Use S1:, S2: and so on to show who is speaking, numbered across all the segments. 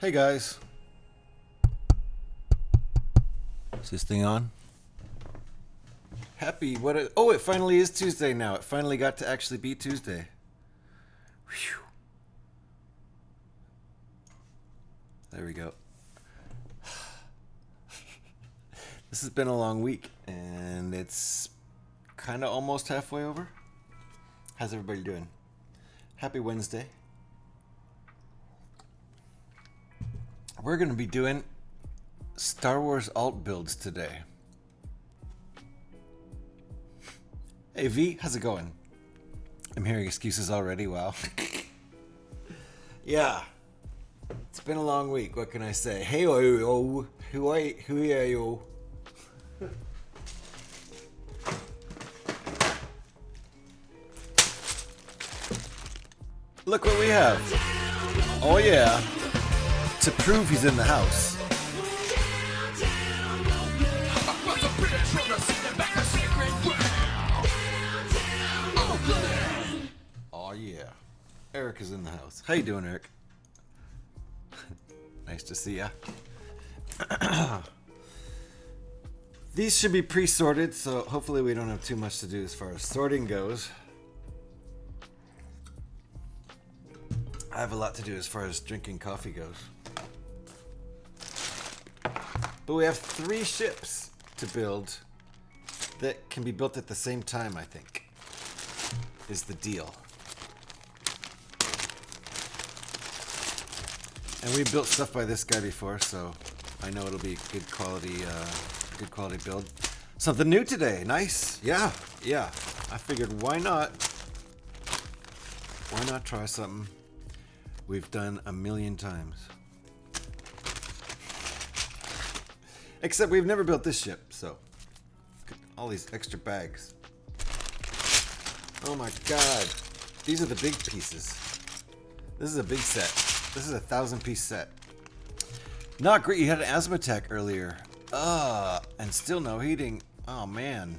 S1: Hey guys. Is this thing on? Happy oh, it finally is Tuesday now. It finally got to actually be Tuesday. Whew. There we go. This has been a long week and it's kind of almost halfway over. How's everybody doing? Happy Wednesday. We're going to be doing Star Wars alt builds today. Hey V, how's it going? I'm hearing excuses already, wow. Yeah. It's been a long week, what can I say? Hey oh, who are you? Look what we have. Oh yeah. To prove he's in the house. Oh yeah. Eric is in the house. How you doing, Eric? Nice to see ya. These should be pre-sorted, so hopefully we don't have too much to do as far as sorting goes. I have a lot to do as far as drinking coffee goes. But we have 3 ships to build that can be built at the same time, I think, is the deal. And we built stuff by this guy before, so I know it'll be good quality build. Something new today, nice. Yeah. I figured why not try something we've done a million times. Except we've never built this ship, so all these extra bags. Oh my god. These are the big pieces. This is a big set. This is a 1,000-piece set. Not great. You had an asthma attack earlier. And still no heating. Oh man.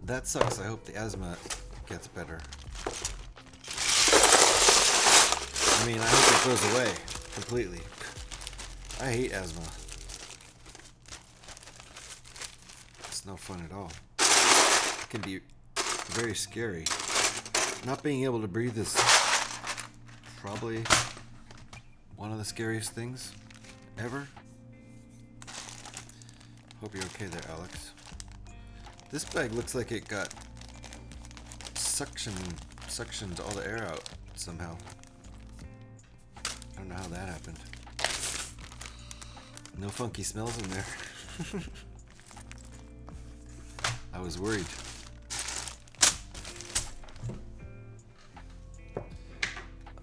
S1: That sucks. I hope the asthma gets better. I mean, I hope it goes away completely. I hate asthma. It's no fun at all. It can be very scary. Not being able to breathe is probably one of the scariest things ever. Hope you're okay there, Alex. This bag looks like it got suctioned all the air out somehow. I don't know how that happened. No funky smells in there. I was worried.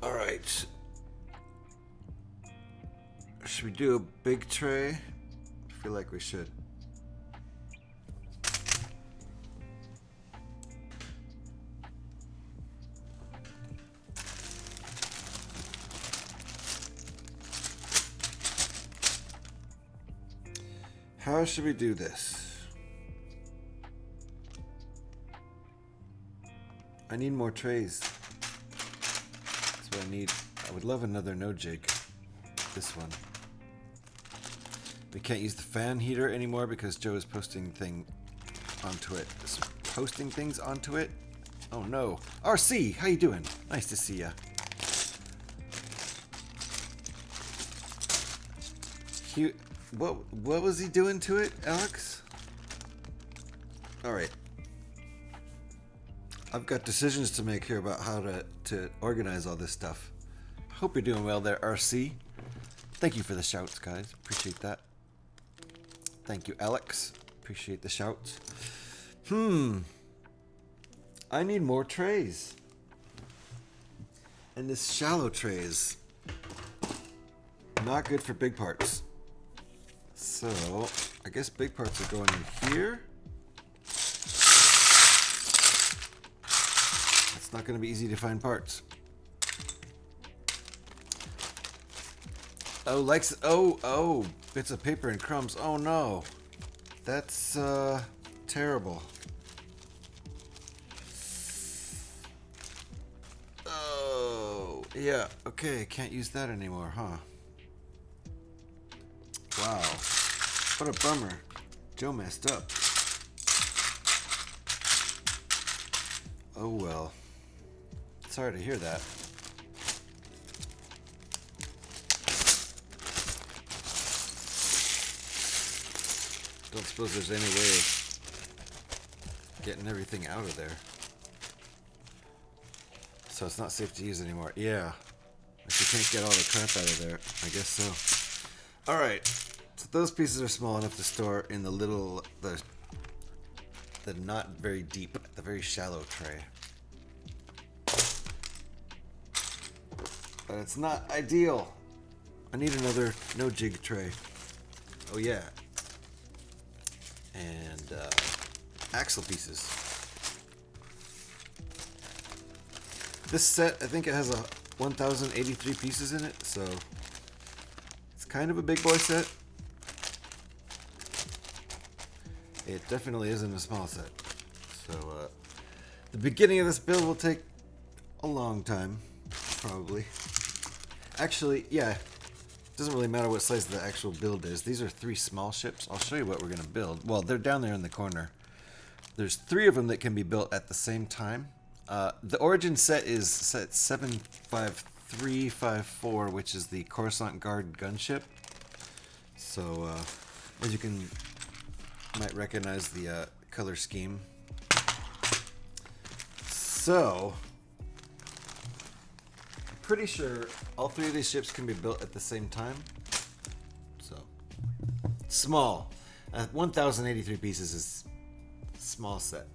S1: Alright. Should we do a big tray? I feel like we should. How should we do this? I need more trays. That's what I need. I would love another no jig. This one. We can't use the fan heater anymore because Joe is posting things onto it. Oh no. RC, how you doing? Nice to see ya. What was he doing to it, Alex? Alright. I've got decisions to make here about how to organize all this stuff. Hope you're doing well there, RC. Thank you for the shouts, guys. Appreciate that. Thank you, Alex. Appreciate the shouts. I need more trays. And this shallow tray is not good for big parts. So, I guess big parts are going in here. It's not going to be easy to find parts. Oh, bits of paper and crumbs. Oh no. That's terrible. Yeah, okay, can't use that anymore, huh? Wow. What a bummer. Joe messed up. Oh well. Sorry to hear that. Don't suppose there's any way of getting everything out of there. So it's not safe to use anymore. Yeah. If you can't get all the crap out of there, I guess so. Alright. So those pieces are small enough to store in the little, the not very deep, the very shallow tray. But it's not ideal. I need another no jig tray. Oh yeah. And axle pieces. This set, I think it has a 1,083 pieces in it, so it's kind of a big boy set. It definitely isn't a small set. So the beginning of this build will take a long time, probably. Actually, yeah, it doesn't really matter what size the actual build is. These are 3 small ships. I'll show you what we're going to build. Well, they're down there in the corner. There's 3 of them that can be built at the same time. The origin set is set 75354, which is the Coruscant Guard gunship. So, as you might recognize the color scheme. So, I'm pretty sure all 3 of these ships can be built at the same time. So, small. 1,083 pieces is a small set.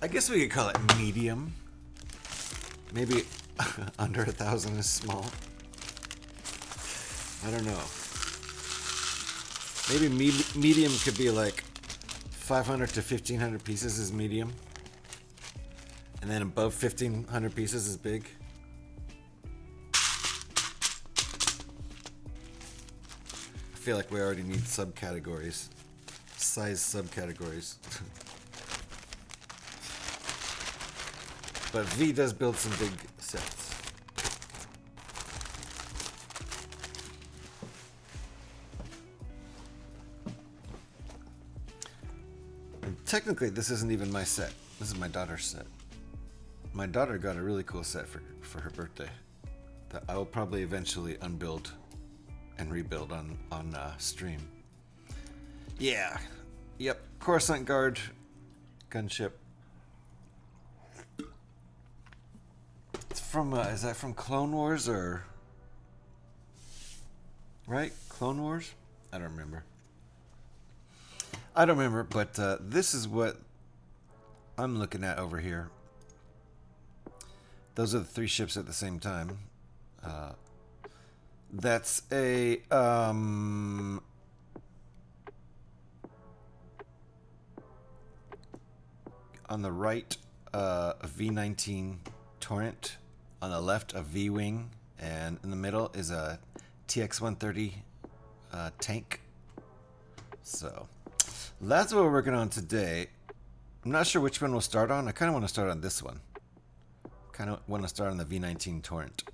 S1: I guess we could call it medium. Maybe under 1,000 is small. I don't know. Maybe medium could be like 500 to 1,500 pieces is medium. And then above 1,500 pieces is big. I feel like we already need subcategories. Size subcategories. But V does build some big sets. And technically, this isn't even my set. This is my daughter's set. My daughter got a really cool set for her birthday that I will probably eventually unbuild and rebuild on stream. Yeah. Yep. Coruscant Guard gunship. From is that from Clone Wars or right? Clone Wars? I don't remember. But this is what I'm looking at over here. Those are the 3 ships at the same time. That's a on the right a V-19 Torrent. On the left, a V-Wing, and in the middle is a TX-130 tank. So, that's what we're working on today. I'm not sure which one we'll start on. I kind of want to start on this one. Kind of want to start on the V-19 Torrent.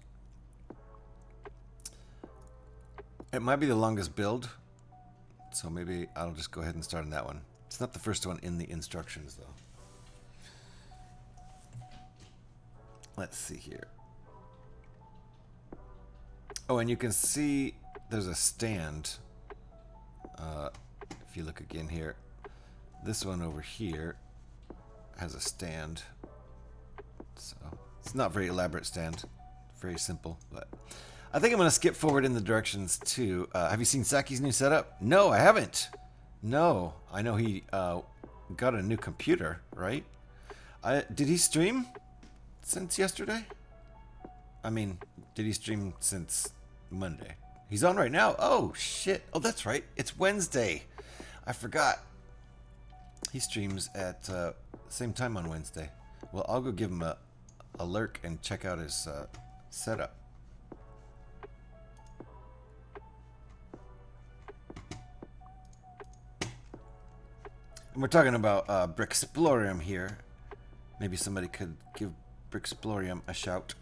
S1: It might be the longest build, so maybe I'll just go ahead and start on that one. It's not the first one in the instructions, though. Let's see here. Oh, and you can see there's a stand. If you look again here, this one over here has a stand. So it's not very elaborate stand, very simple. But I think I'm gonna skip forward in the directions too. Have you seen Saki's new setup? No, I haven't. No, I know he got a new computer, right? Did he stream since yesterday? I mean, did he stream since Monday? He's on right now. Oh shit. Oh, that's right. It's Wednesday. I forgot. He streams at same time on Wednesday. Well, I'll go give him a lurk and check out his setup. And we're talking about Brixplorium here. Maybe somebody could give Brixplorium a shout.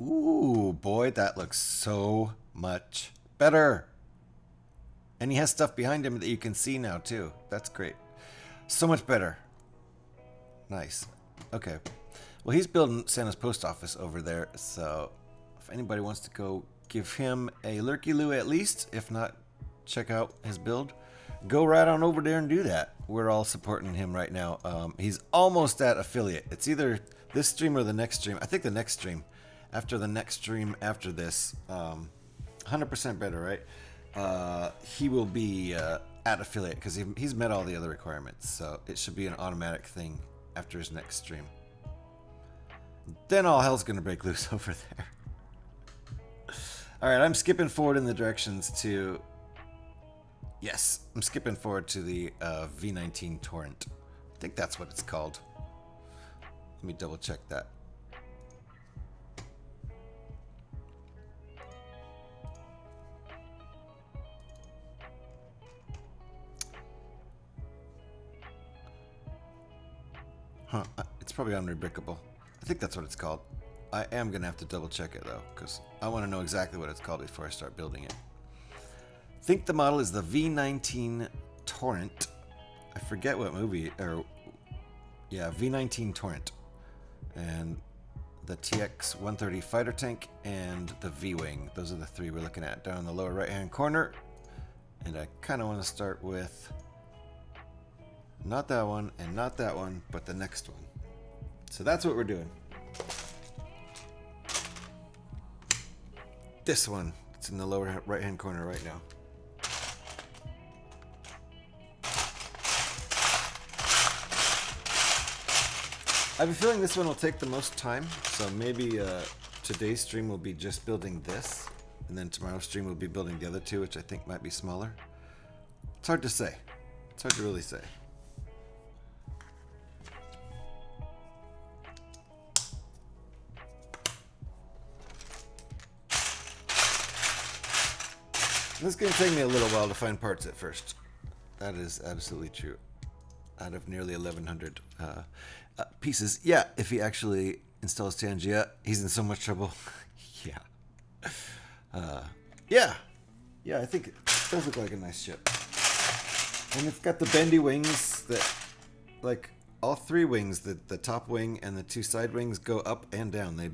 S1: Ooh, boy, that looks so much better. And he has stuff behind him that you can see now, too. That's great. So much better. Nice. Okay. Well, he's building Santa's post office over there, so if anybody wants to go give him a lurky-loo at least, if not, check out his build, go right on over there and do that. We're all supporting him right now. He's almost at affiliate. It's either this stream or the next stream. I think the next stream. After the next stream after this, 100% better, right? He will be at affiliate because he's met all the other requirements, so it should be an automatic thing after his next stream. Then all hell's gonna break loose over there. All right, I'm skipping forward in the directions to. Yes, I'm skipping forward to the V19 torrent. I think that's what it's called. Let me double check that. Huh, it's probably unrebrickable. I think that's what it's called. I am going to have to double check it though, because I want to know exactly what it's called before I start building it. I think the model is the V19 Torrent. I forget what movie, or yeah, V19 Torrent. And the TX-130 fighter tank and the V-Wing. Those are the three we're looking at down in the lower right-hand corner. And I kind of want to start with not that one and not that one, but the next one. So that's what we're doing. This one, it's in the lower right-hand corner right now. I have a feeling this one will take the most time, so maybe today's stream will be just building this, and then tomorrow's stream will be building the other two, which I think might be smaller. It's hard to say. It's hard to really say. This is going to take me a little while to find parts at first. That is absolutely true. Out of nearly 1,100 pieces. Yeah, if he actually installs Tangia, he's in so much trouble. Yeah. Yeah, I think it does look like a nice ship. And it's got the bendy wings that, like, all three wings, the top wing and the two side wings go up and down. They,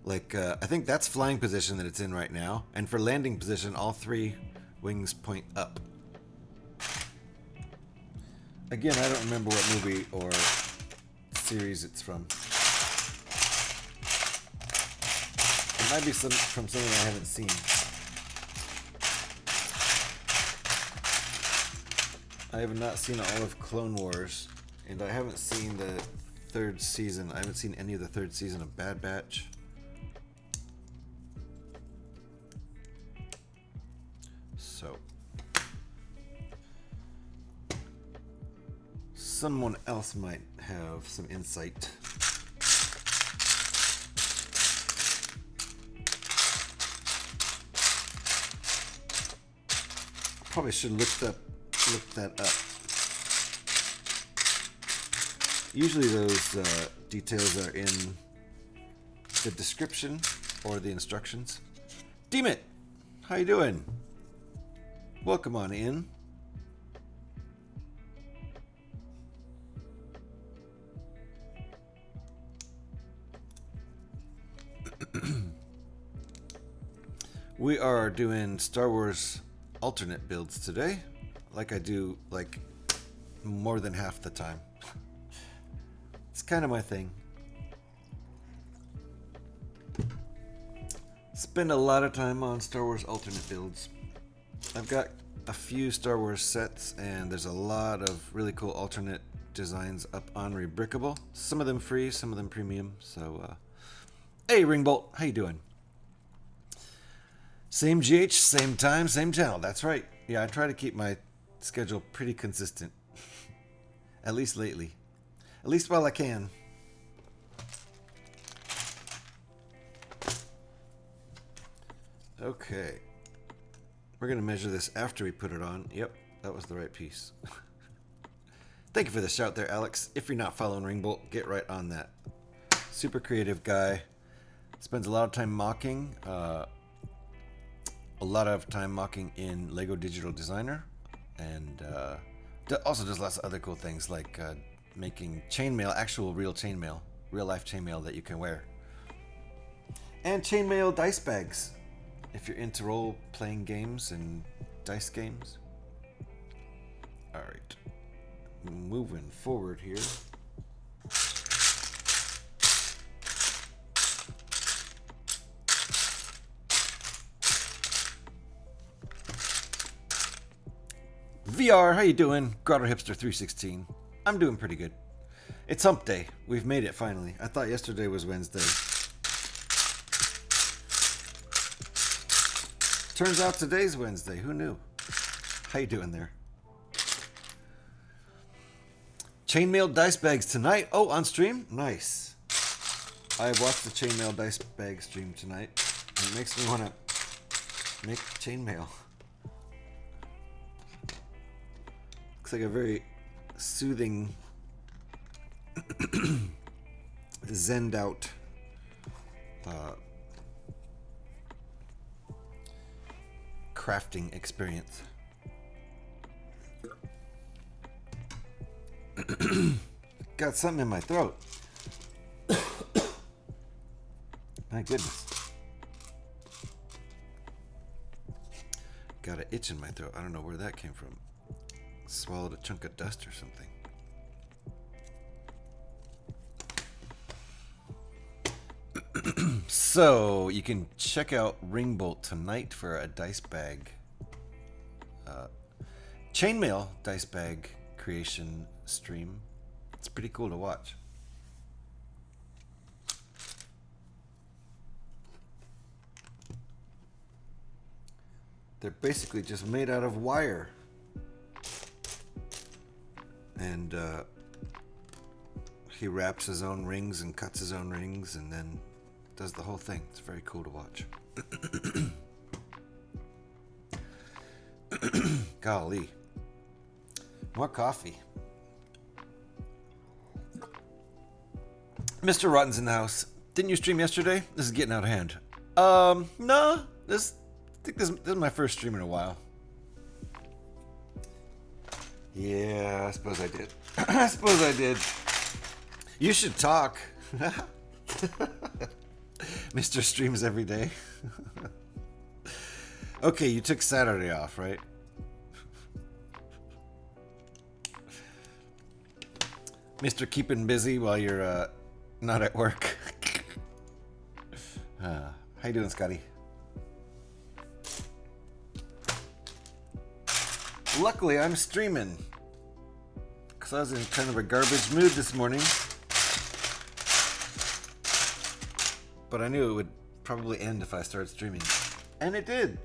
S1: like, I think that's flying position that it's in right now. And for landing position, all three wings point up. Again, I don't remember what movie or series it's from. It might be from something I haven't seen. I have not seen all of Clone Wars, and I haven't seen the third season. I haven't seen any of the third season of Bad Batch. So, someone else might have some insight. Probably should look that up. Usually those details are in the description or the instructions. Deemit, how you doing? Welcome on in. We are doing Star Wars alternate builds today, like I do like more than half the time. It's kind of my thing. Spend a lot of time on Star Wars alternate builds. I've got a few Star Wars sets, and there's a lot of really cool alternate designs up on Rebrickable. Some of them free, some of them premium. So, hey Ringbolt, how you doing? Same GH, same time, same channel. That's right. Yeah, I try to keep my schedule pretty consistent. At least lately. At least while I can. Okay. We're going to measure this after we put it on. Yep, that was the right piece. Thank you for the shout there, Alex. If you're not following Ringbolt, get right on that. Super creative guy. Spends a lot of time mocking. In Lego Digital Designer. And also does lots of other cool things like making chainmail, actual real chainmail. Real life chainmail that you can wear. And chainmail dice bags. If you're into role playing games and dice games. Alright. Moving forward here. VR, how you doing? Grotto Hipster 316. I'm doing pretty good. It's hump day. We've made it finally. I thought yesterday was Wednesday. Turns out today's Wednesday. Who knew? How you doing there? Chainmail dice bags tonight. Oh, on stream? Nice. I watched the chainmail dice bag stream tonight. It makes me want to make chainmail. Looks like a very soothing, zened out crafting experience. Got something in my throat. My goodness. Got an itch in my throat. I don't know where that came from. Swallowed a chunk of dust or something. So you can check out Ringbolt tonight for a dice bag, chainmail dice bag creation stream. It's pretty cool to watch. They're basically just made out of wire. And he wraps his own rings and cuts his own rings and then does the whole thing. It's very cool to watch. Golly. More coffee. Mr. Rotten's in the house. Didn't you stream yesterday? This is getting out of hand. No. I think this is my first stream in a while. Yeah, I suppose I did. I suppose I did. You should talk. Mr. Streams every day. Okay, you took Saturday off, right? Mr. Keeping busy while you're not at work. How you doing, Scotty? Luckily, I'm streaming. Because I was in kind of a garbage mood this morning. But I knew it would probably end if I started streaming. And it did.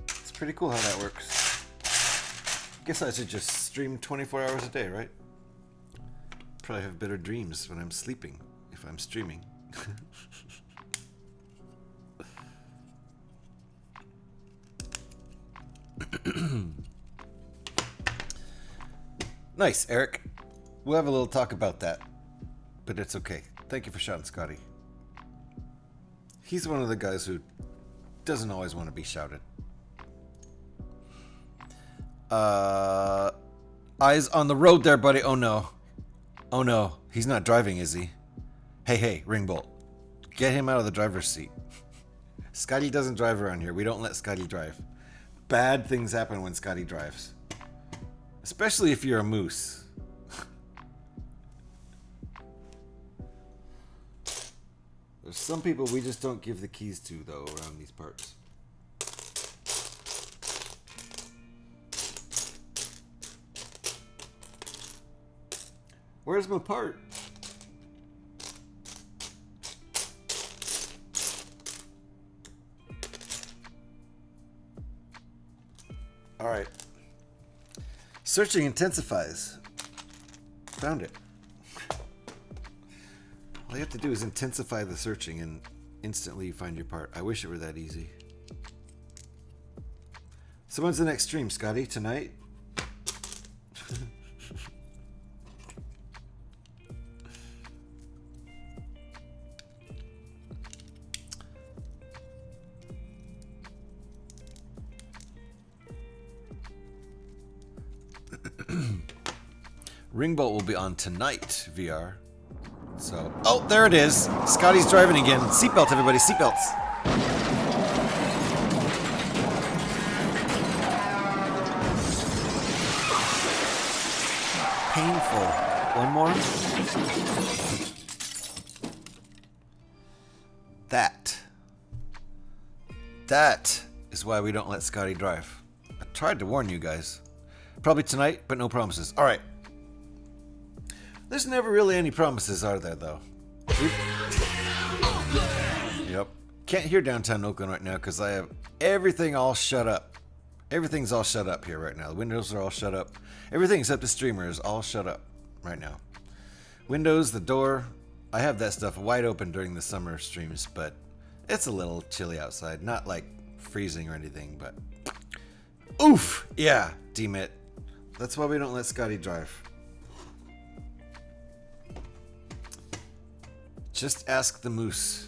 S1: It's pretty cool how that works. Guess I should just stream 24 hours a day, right? Probably have better dreams when I'm sleeping if I'm streaming. Nice, Eric. We'll have a little talk about that. But it's okay. Thank you for shouting, Scotty. He's one of the guys who doesn't always want to be shouted. Eyes on the road there, buddy. Oh no. Oh no. He's not driving, is he? Hey, Ringbolt. Get him out of the driver's seat. Scotty doesn't drive around here. We don't let Scotty drive. Bad things happen when Scotty drives. Especially if you're a moose. There's some people we just don't give the keys to, though, around these parts. Where's my part? All right. Searching intensifies. Found it. All you have to do is intensify the searching and instantly you find your part. I wish it were that easy. So when's the next stream, Scotty? Tonight? Ringbolt will be on tonight, VR. So, oh, there it is. Scotty's driving again. Seatbelt, everybody, seatbelts. Painful. One more. That is why we don't let Scotty drive. I tried to warn you guys. Probably tonight, but no promises. All right. There's never really any promises, are there, though? Yep. Can't hear downtown Oakland right now because I have everything all shut up. Everything's all shut up here right now. The windows are all shut up. Everything except the streamer is all shut up right now. Windows, the door. I have that stuff wide open during the summer streams, but it's a little chilly outside. Not like freezing or anything, but... Oof! Yeah, demit. That's why we don't let Scotty drive. Just ask the moose.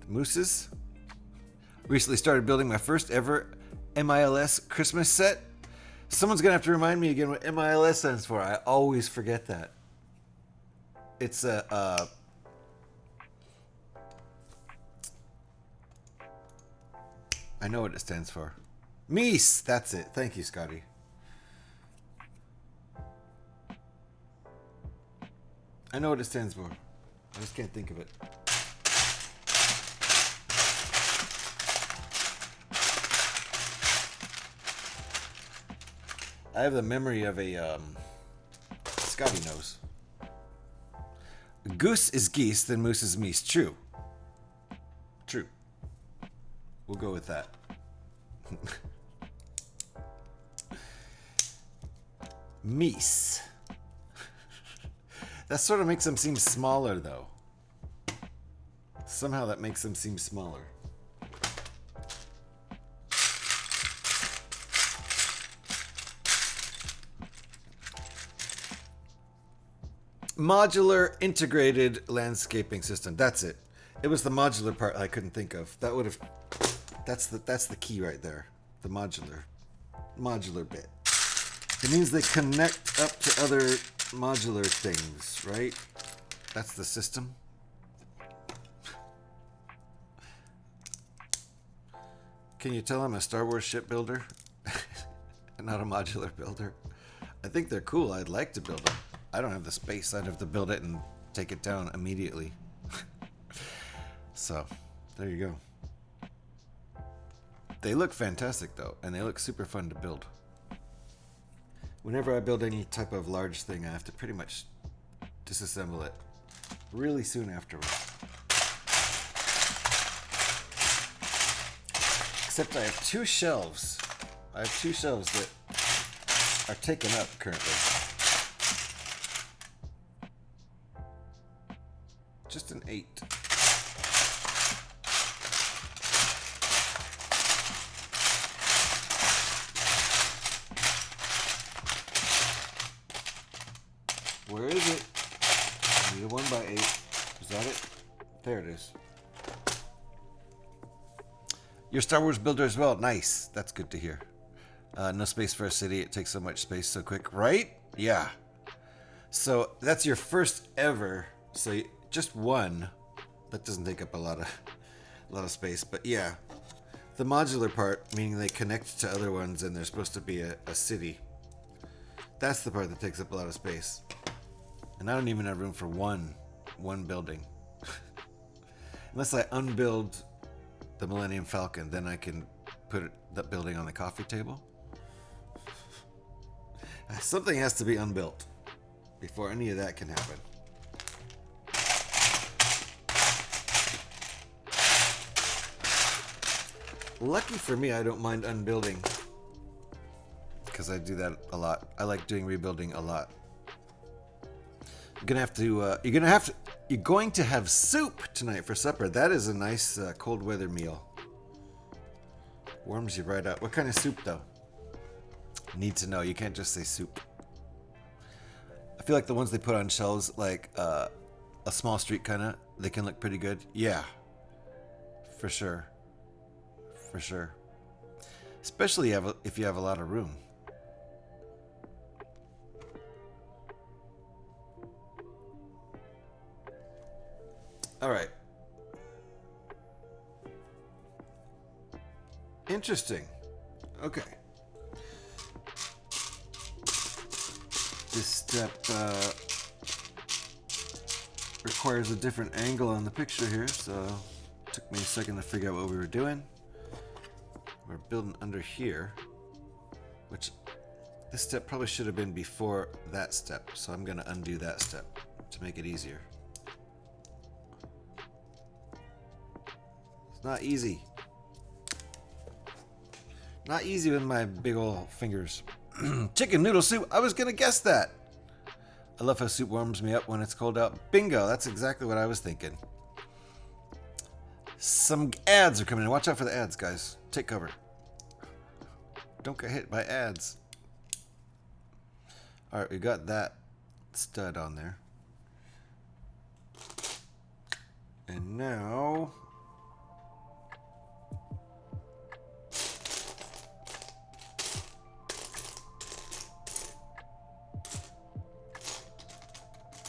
S1: The mooses? Recently started building my first ever MILS Christmas set. Someone's gonna have to remind me again what MILS stands for. I always forget that. It's a I know what it stands for. Meese! That's it. Thank you, Scotty. I know what it stands for. I just can't think of it. I have the memory of a, Scotty knows. Goose is geese, then moose is meese. True. True. We'll go with that. Meese. That sort of makes them seem smaller, though. Somehow that makes them seem smaller. Modular integrated landscaping system. That's it. It was the modular part I couldn't think of. That would have... That's the key right there. The modular bit. It means they connect up to other modular things, right? That's the system. Can you tell I'm a Star Wars shipbuilder? And not a modular builder? I think they're cool. I'd like to build them. I don't have the space. I'd have to build it and take it down immediately. So, there you go. They look fantastic though, and they look super fun to build. Whenever I build any type of large thing, I have to pretty much disassemble it really soon afterwards. Except I have two shelves. I have two shelves that are taken up currently. Just an 8. Where is it? I need a 1x8. Is that it? There it is. You're a Star Wars builder as well. Nice. That's good to hear. No space for a city. It takes so much space so quick. Right? Yeah. So that's your first ever. So just one. That doesn't take up a lot of space. But yeah. The modular part, meaning they connect to other ones and they're supposed to be a city. That's the part that takes up a lot of space. And I don't even have room for one building. Unless I unbuild the Millennium Falcon, then I can put that building on the coffee table. Something has to be unbuilt before any of that can happen. Lucky for me, I don't mind unbuilding. Because I do that a lot. I like doing rebuilding a lot. You're going to have soup tonight for supper. That is a nice cold weather meal. Warms you right up. What kind of soup though? Need to know. You can't just say soup. I feel like the ones they put on shelves, like a small street kind of, they can look pretty good. Yeah, for sure. For sure. Especially if you have a lot of room. All right. Interesting. Okay. This step requires a different angle on the picture here, so it took me a second to figure out what we were doing. We're building under here, which this step probably should have been before that step, so I'm going to undo that step to make it easier. It's not easy. Not easy with my big old fingers. Chicken noodle soup. I was going to guess that. I love how soup warms me up when it's cold out. Bingo. That's exactly what I was thinking. Some ads are coming in. Watch out for the ads, guys. Take cover. Don't get hit by ads. All right, we got that stud on there. And now...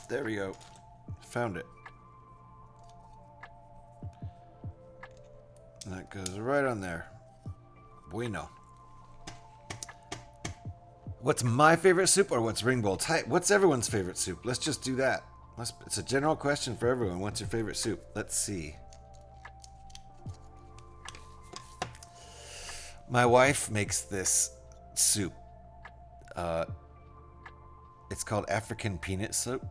S1: there we go. Found it. And that goes right on there. Bueno. What's my favorite soup or what's Ringbolt's? What's everyone's favorite soup? Let's just do that. It's a general question for everyone. What's your favorite soup? Let's see. My wife makes this soup. It's called African peanut soup.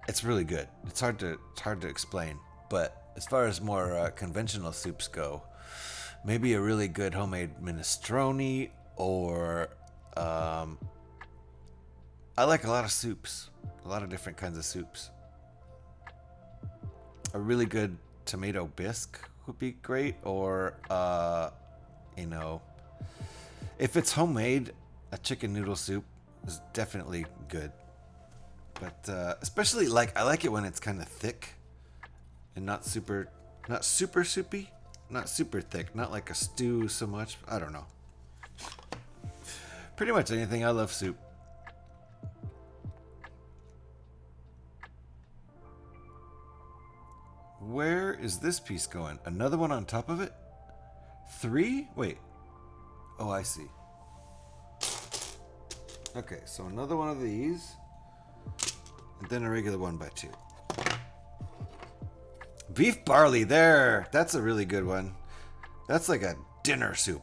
S1: It's really good. It's hard to explain, but as far as more conventional soups go, maybe a really good homemade minestrone, or I like a lot of soups, a lot of different kinds of soups. A really good tomato bisque would be great, or if it's homemade, a chicken noodle soup is definitely good. But especially I like it when it's kind of thick and not super soupy, not super thick, not like a stew so much. I don't know. Pretty much anything. I love soup. Where is this piece going? Another one on top of it? 3? Wait. Oh, I see. Okay, so another one of these, and then a regular 1x2. Beef barley, there! That's a really good one. That's like a dinner soup.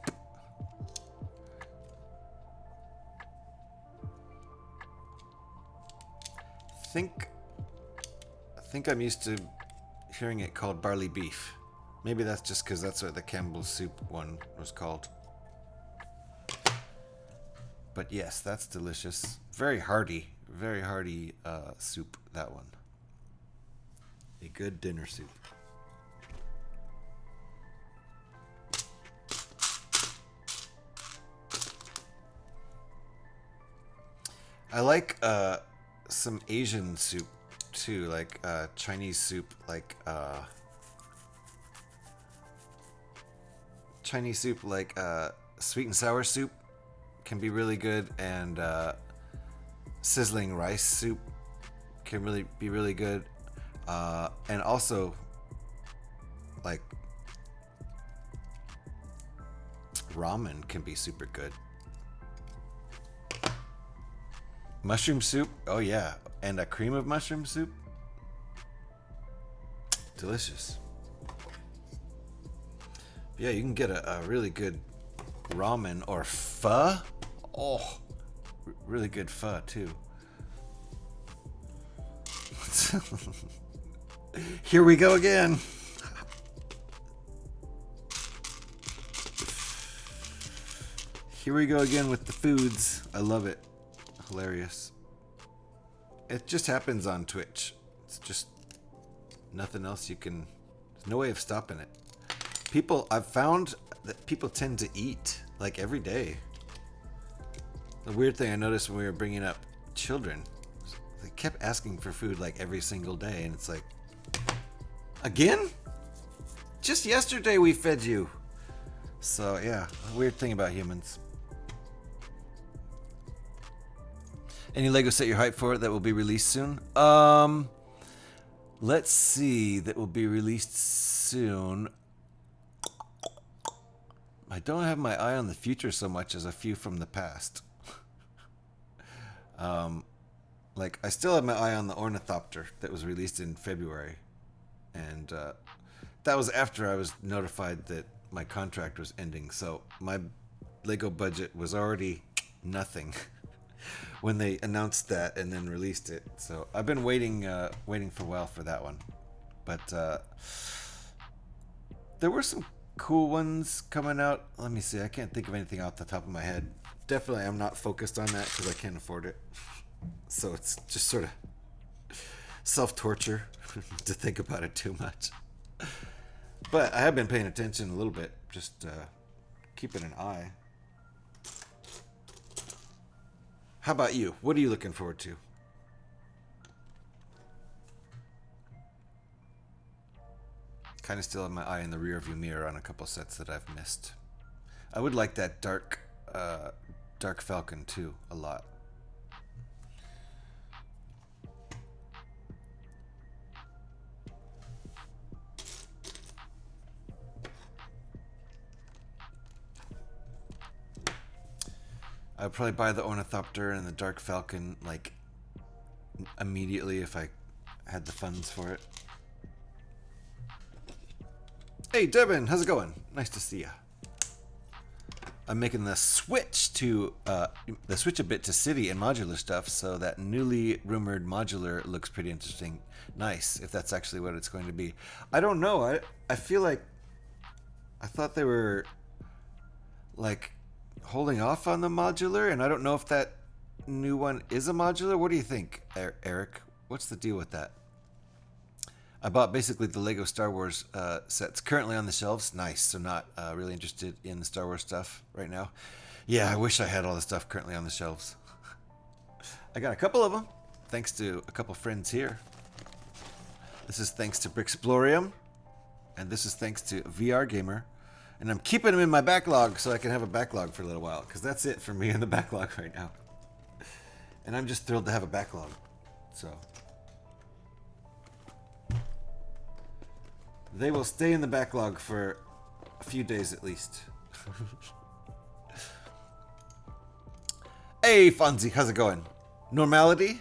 S1: I think I'm used to hearing it called barley beef. Maybe that's just because that's what the Campbell's soup one was called. But yes, that's delicious. Very hearty soup, that one. A good dinner soup. I like some Asian soup too, like Chinese soup, like sweet and sour soup can be really good, and sizzling rice soup can be really good, and also like ramen can be super good. Mushroom soup, oh yeah, and a cream of mushroom soup, delicious. Yeah, you can get a really good ramen or pho. Oh, really good pho too. Here we go again. Here we go again with the foods. I love it. Hilarious. It just happens on Twitch. It's just nothing else you can... There's no way of stopping it. I've found that people tend to eat like every day. The weird thing I noticed when we were bringing up children, they kept asking for food like every single day, and it's like, again? Just yesterday we fed you. So yeah, a weird thing about humans. Any Lego set you're hyped for that will be released soon? let's see, that will be released soon. I don't have my eye on the future so much as a few from the past. Like, I still have my eye on the Ornithopter that was released in February. And that was after I was notified that my contract was ending. So my Lego budget was already nothing when they announced that and then released it. So I've been waiting for a while for that one. But there were some cool ones coming out. Let me see. I can't think of anything off the top of my head. Definitely I'm not focused on that because I can't afford it. So it's just sort of self-torture to think about it too much. But I have been paying attention a little bit, just keeping an eye. How about you? What are you looking forward to? Kind of still have my eye in the rearview mirror on a couple sets that I've missed. I would like that Dark Falcon too, a lot. I would probably buy the Ornithopter and the Dark Falcon like immediately if I had the funds for it. Hey Devin, how's it going? Nice to see ya. I'm making the switch a bit to city and modular stuff, so that newly rumored modular looks pretty interesting. Nice, if that's actually what it's going to be. I don't know. I feel like I thought they were like holding off on the modular, and I don't know if that new one is a modular. What do you think, Eric? What's the deal with that? I bought basically the Lego Star Wars sets currently on the shelves. Nice. So not really interested in the Star Wars stuff right now. Yeah, I wish I had all the stuff currently on the shelves. I got a couple of them, thanks to a couple friends here. This is thanks to Brixplorium, and this is thanks to VR Gamer. And I'm keeping them in my backlog so I can have a backlog for a little while, because that's it for me in the backlog right now. And I'm just thrilled to have a backlog. So they will stay in the backlog for a few days at least. Hey Fonzie, how's it going? Normality?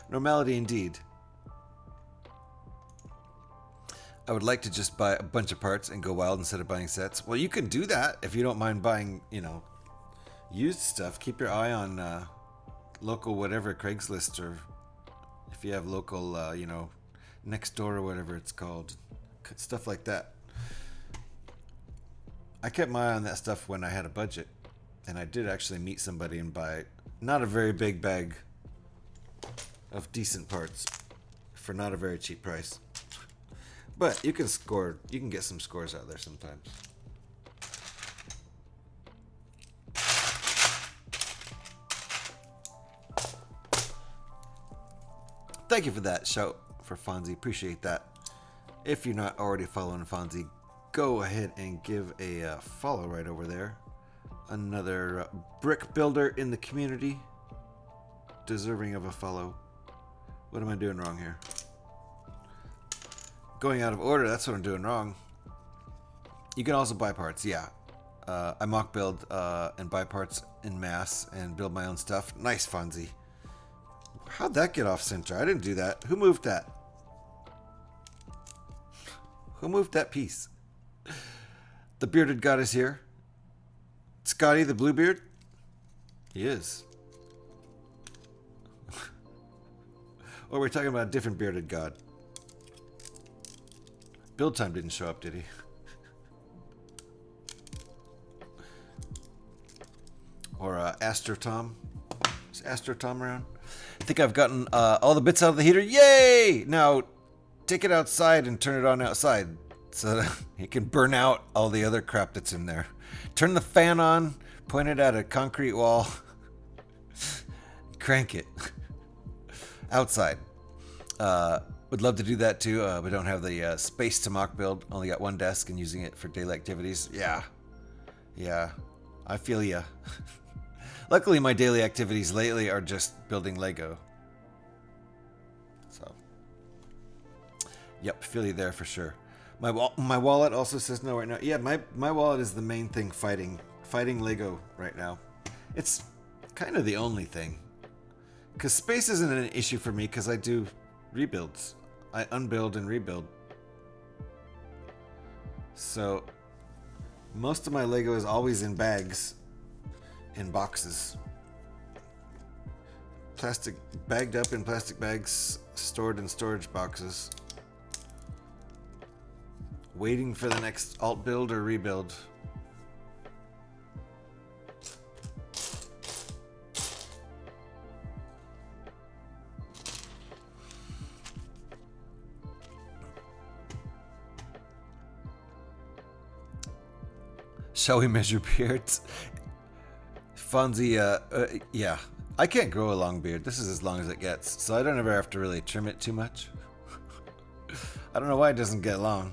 S1: Normality indeed. I would like to just buy a bunch of parts and go wild instead of buying sets. Well, you can do that if you don't mind buying, you know, used stuff. Keep your eye on local whatever, Craigslist, or if you have local, you know, Next Door or whatever it's called. Stuff like that. I kept my eye on that stuff when I had a budget. And I did actually meet somebody and buy not a very big bag of decent parts for not a very cheap price. But you can get some scores out there sometimes. Thank you for that shout for Fonzie. Appreciate that. If you're not already following Fonzie, go ahead and give a follow right over there. Another brick builder in the community, deserving of a follow. What am I doing wrong here? Going out of order, that's what I'm doing wrong. You can also buy parts, yeah. I mock build and buy parts in mass and build my own stuff. Nice, Fonzie. How'd that get off center? I didn't do that. Who moved that? Who moved that piece? The bearded god is here. Scotty the Bluebeard? He is. Or we're talking about a different bearded god. Build time didn't show up, did he? Or Astro Tom. Is Astro Tom around? I think I've gotten all the bits out of the heater. Yay! Now, take it outside and turn it on outside so that it can burn out all the other crap that's in there. Turn the fan on, point it at a concrete wall, crank it outside. Would love to do that too, but don't have the space to mock build. Only got one desk and using it for daily activities. Yeah, I feel ya. Luckily, my daily activities lately are just building Lego. So, Yep, feel you there for sure. My wallet also says no right now. Yeah, my wallet is the main thing fighting Lego right now. It's kind of the only thing. Because space isn't an issue for me because I do rebuilds. I unbuild and rebuild. So most of my Lego is always in bags, in boxes. Plastic, bagged up in plastic bags, stored in storage boxes. Waiting for the next alt build or rebuild. Shall we measure beards? Fonzie, yeah. I can't grow a long beard. This is as long as it gets, so I don't ever have to really trim it too much. I don't know why it doesn't get long.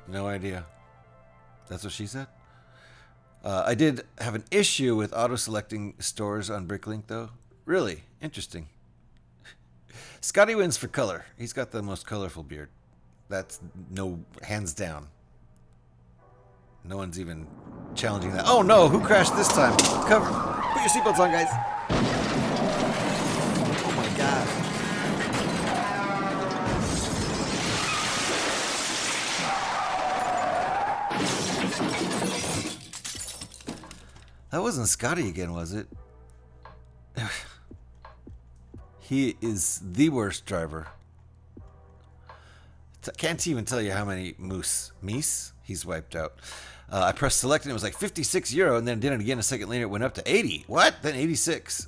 S1: No idea. That's what she said? I did have an issue with auto-selecting stores on Bricklink, though. Really? Interesting. Scotty wins for color. He's got the most colorful beard. That's no... hands down. No one's even challenging that. Oh no! Who crashed this time? Cover. Put your seatbelts on, guys. Oh my god. That wasn't Scotty again, was it? He is the worst driver. Can't even tell you how many meese he's wiped out. I pressed select and it was like 56 euro, and then did it again a second later. It went up to 80. What? Then 86.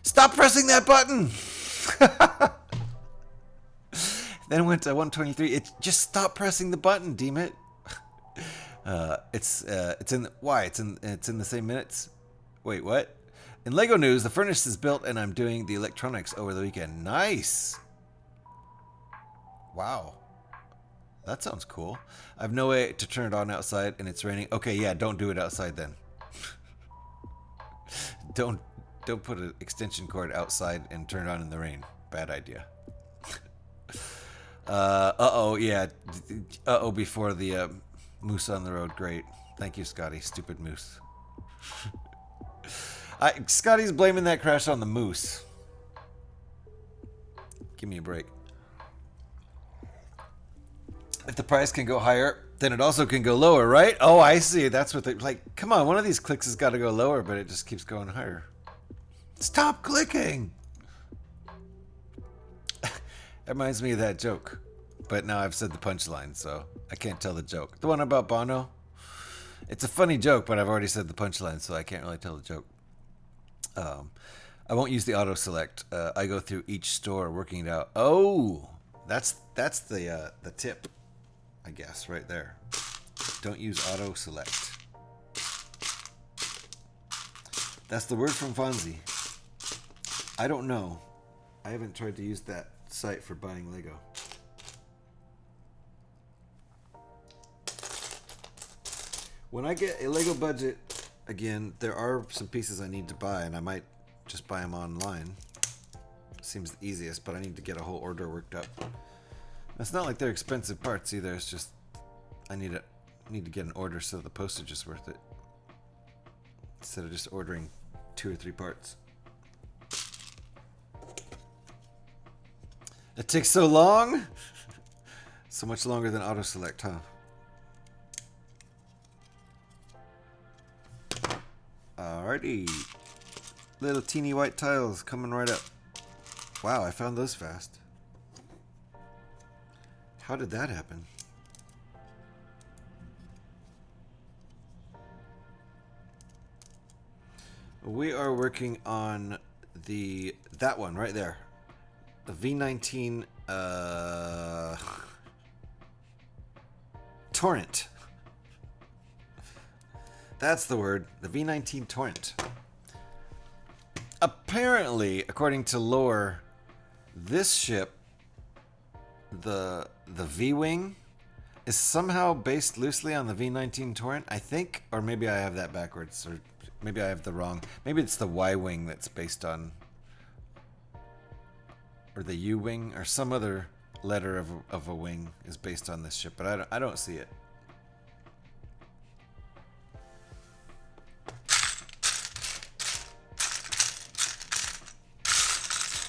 S1: Stop pressing that button. Then it went to 123. It just stop pressing the button, damn it. It's in the same minutes. Wait, what? In Lego news, the furnace is built and I'm doing the electronics over the weekend. Nice. Wow. That sounds cool. I have no way to turn it on outside and it's raining. Okay, yeah, don't do it outside then. Don't put an extension cord outside and turn it on in the rain. Bad idea. Uh-oh, yeah. Uh-oh before the moose on the road. Great. Thank you, Scotty. Stupid moose. Scotty's blaming that crash on the moose. Give me a break. If the price can go higher, then it also can go lower, right? Oh, I see. That's what they... Like, come on. One of these clicks has got to go lower, but it just keeps going higher. Stop clicking! That reminds me of that joke. But now I've said the punchline, so I can't tell the joke. The one about Bono? It's a funny joke, but I've already said the punchline, so I can't really tell the joke. I won't use the auto-select. I go through each store working it out. Oh! That's the tip, I guess, right there. Don't use auto-select. That's the word from Fonzie. I don't know. I haven't tried to use that site for buying Lego. When I get a Lego budget, again, there are some pieces I need to buy, and I might just buy them online. Seems the easiest, but I need to get a whole order worked up. It's not like they're expensive parts either. It's just I need to get an order so the postage is worth it, instead of just ordering 2 or 3 parts. It takes so long. So much longer than auto select, huh? Alrighty. Little teeny white tiles coming right up. Wow, I found those fast. How did that happen? We are working on that one right there. The V19 torrent. That's the word. The V19 torrent. Apparently, according to lore, this ship, the V-Wing, is somehow based loosely on the V19 torrent, I think. Or maybe I have that backwards, or maybe I have the wrong. Maybe it's the Y-Wing that's based on, or the U-Wing, or some other letter of a wing is based on this ship, but I don't see it.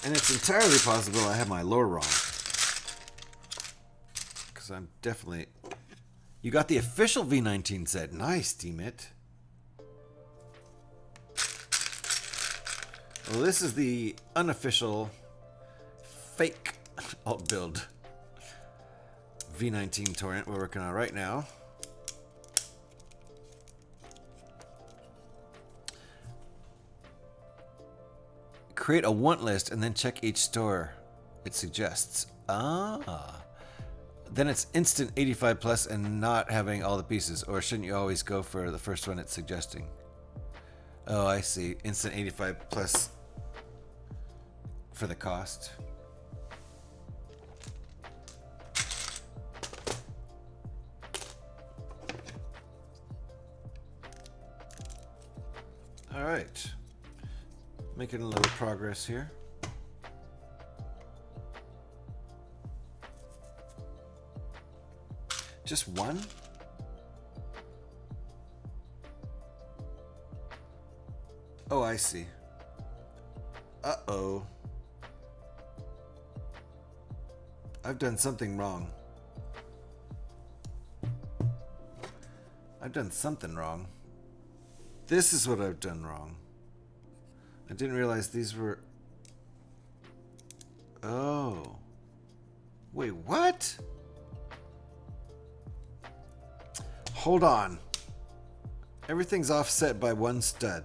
S1: And it's entirely possible I have my lore wrong. Because I'm definitely... You got the official V19 set. Nice, Deemit. Well, this is the unofficial fake alt build V19 torrent we're working on right now. Create a want list and then check each store it suggests. Ah. Then it's instant 85 plus and not having all the pieces. Or shouldn't you always go for the first one it's suggesting? Oh, I see. Instant 85 plus for the cost. All right. Making a little progress here. Just one? Oh, I see. Uh-oh. I've done something wrong. I've done something wrong. This is what I've done wrong. I didn't realize these were... Oh. Wait, what? Hold on. Everything's offset by one stud.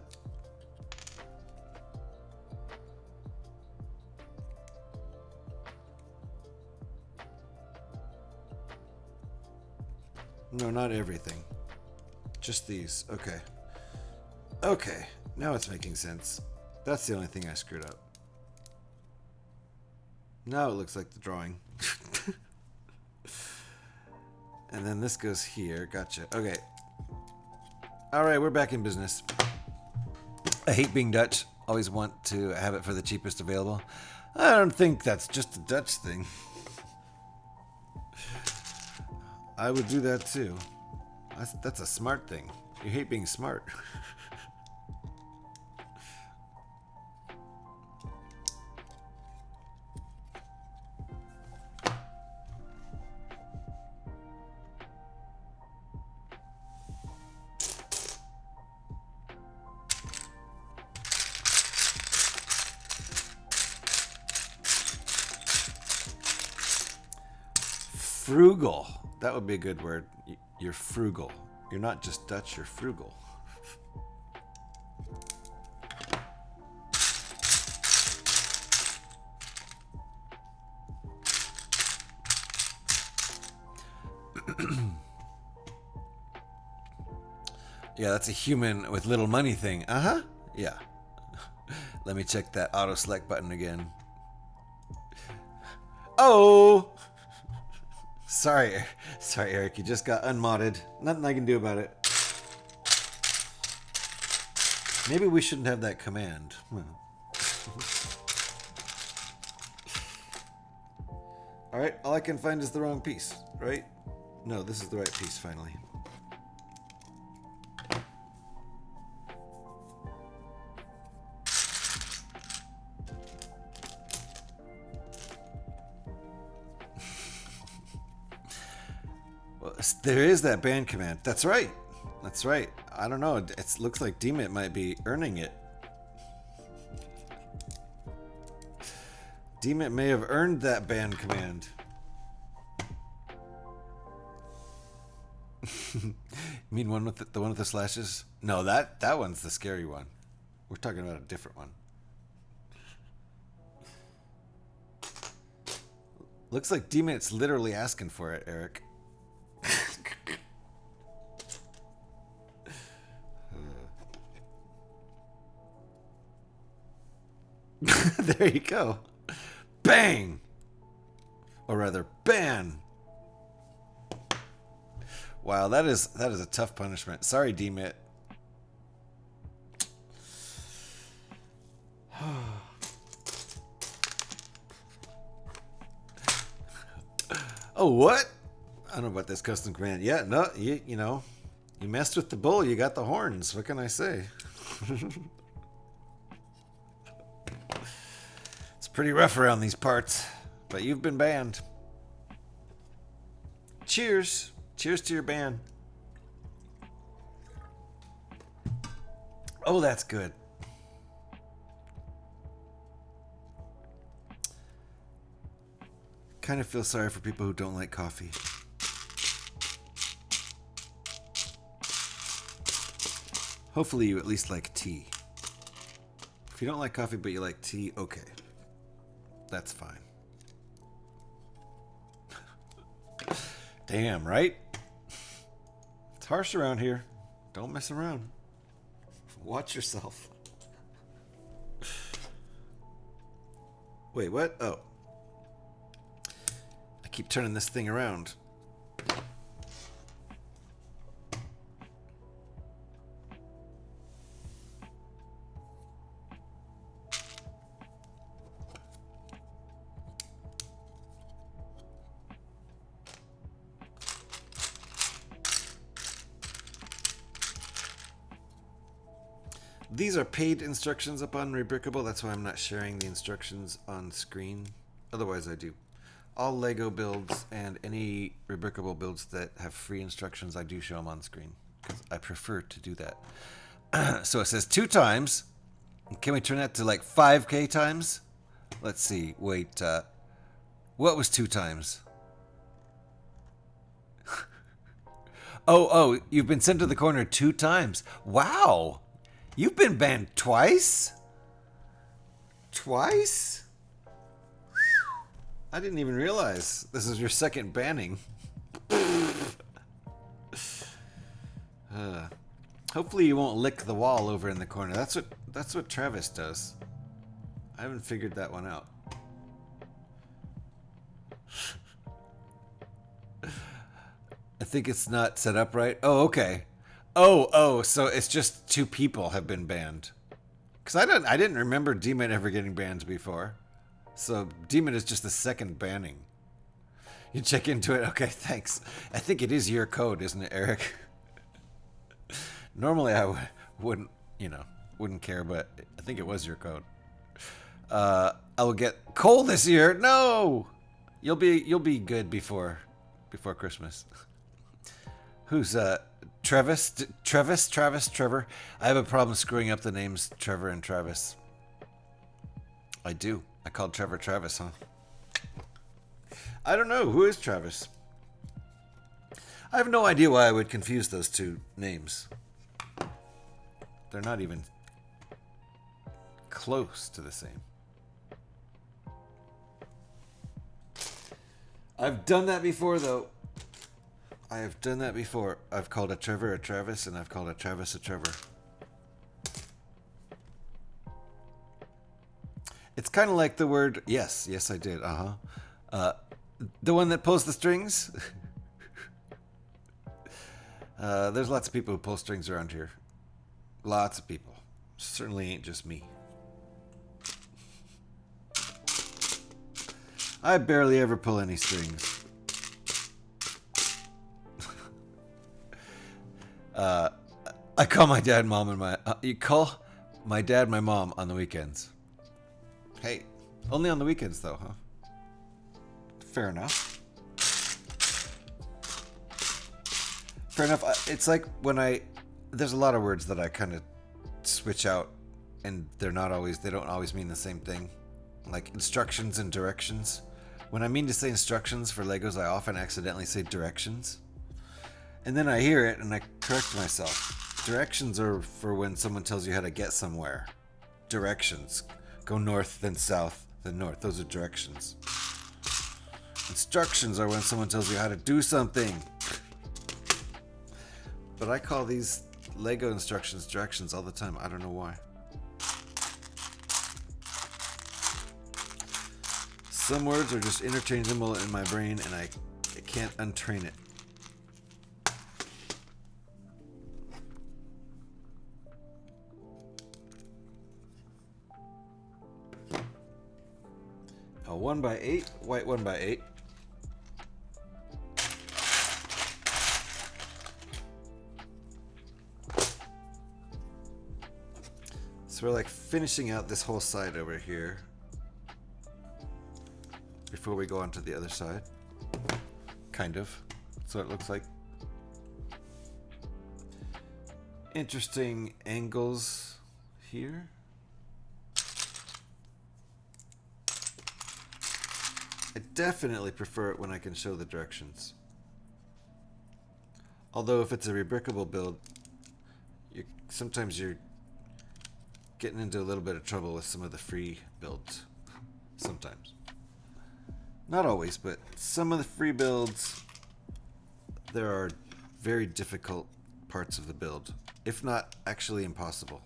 S1: No, not everything. Just these. Okay. Okay. Now it's making sense. That's the only thing I screwed up. Now it looks like the drawing. And then this goes here. Gotcha. Okay. Alright, we're back in business. I hate being Dutch. Always want to have it for the cheapest available. I don't think that's just a Dutch thing. I would do that too. That's a smart thing. You hate being smart. Frugal. That would be a good word. You're frugal. You're not just Dutch, you're frugal. Yeah, that's a human with little money thing. Uh-huh. Yeah. Let me check that auto select button again. Oh! Sorry, Eric. You just got unmodded. Nothing I can do about it. Maybe we shouldn't have that command. Alright, all I can find is the wrong piece, right? No, this is the right piece, finally. Well, there is that ban command. That's right. That's right. I don't know. It looks like Deemit might be earning it. Deemit may have earned that ban command. You mean one with the one with the slashes? No, that one's the scary one. We're talking about a different one. Looks like Deemit's literally asking for it, Eric. There you go. Bang! Or rather, ban! Wow, that is a tough punishment. Sorry, Deemit. Oh, what? I don't know about this custom command. Yeah, no, you know, you messed with the bull, you got the horns. What can I say? It's pretty rough around these parts, but you've been banned. Cheers. Cheers to your ban. Oh, that's good. Kind of feel sorry for people who don't like coffee. Hopefully you at least like tea. If you don't like coffee but you like tea, okay. That's fine. Damn, right? It's harsh around here. Don't mess around. Watch yourself. Wait, what? Oh. I keep turning this thing around. These are paid instructions up on Rebrickable. That's why I'm not sharing the instructions on screen. Otherwise, I do. All Lego builds and any Rebrickable builds that have free instructions, I do show them on screen because I prefer to do that. So it says 2 times. Can we turn that to like 5K times? Let's see. Wait. What was 2 times? Oh, you've been sent to the corner 2 times. Wow. You've been banned twice? Twice? I didn't even realize this is your second banning. Hopefully you won't lick the wall over in the corner. That's what Travis does. I haven't figured that one out. I think it's not set up right. Oh, okay. Oh, so it's just 2 people have been banned. Because I didn't remember Demon ever getting banned before. So Demon is just the second banning. You check into it. Okay, thanks. I think it is your code, isn't it, Eric? Normally I wouldn't care, but I think it was your code. I will get coal this year. No, you'll be good before Christmas. Who's Travis? Trevor? I have a problem screwing up the names Trevor and Travis. I do. I called Trevor Travis, huh? I don't know. Who is Travis? I have no idea why I would confuse those 2 names. They're not even close to the same. I've done that before, though. I have done that before. I've called a Trevor a Travis, and I've called a Travis a Trevor. It's kind of like the word... Yes, I did. The one that pulls the strings? There's lots of people who pull strings around here. Lots of people. Certainly ain't just me. I barely ever pull any strings. I call my dad, mom, and my... you call my dad, my mom on the weekends. Hey, only on the weekends though, huh? Fair enough. Fair enough. It's like when there's a lot of words that I kind of switch out, and they don't always mean the same thing. Like instructions and directions. When I mean to say instructions for Legos, I often accidentally say directions. And then I hear it and I correct myself. Directions are for when someone tells you how to get somewhere. Directions. Go north, then south, then north. Those are directions. Instructions are when someone tells you how to do something. But I call these Lego instructions directions all the time. I don't know why. Some words are just interchangeable in my brain and I can't untrain it. A 1x8, white 1x8. So we're like finishing out this whole side over here before we go on to the other side. Kind of. That's what it looks like. Interesting angles here. I definitely prefer it when I can show the directions. Although if it's a rebrickable build, sometimes you're getting into a little bit of trouble with some of the free builds. Sometimes. Not always, but some of the free builds, there are very difficult parts of the build, if not actually impossible.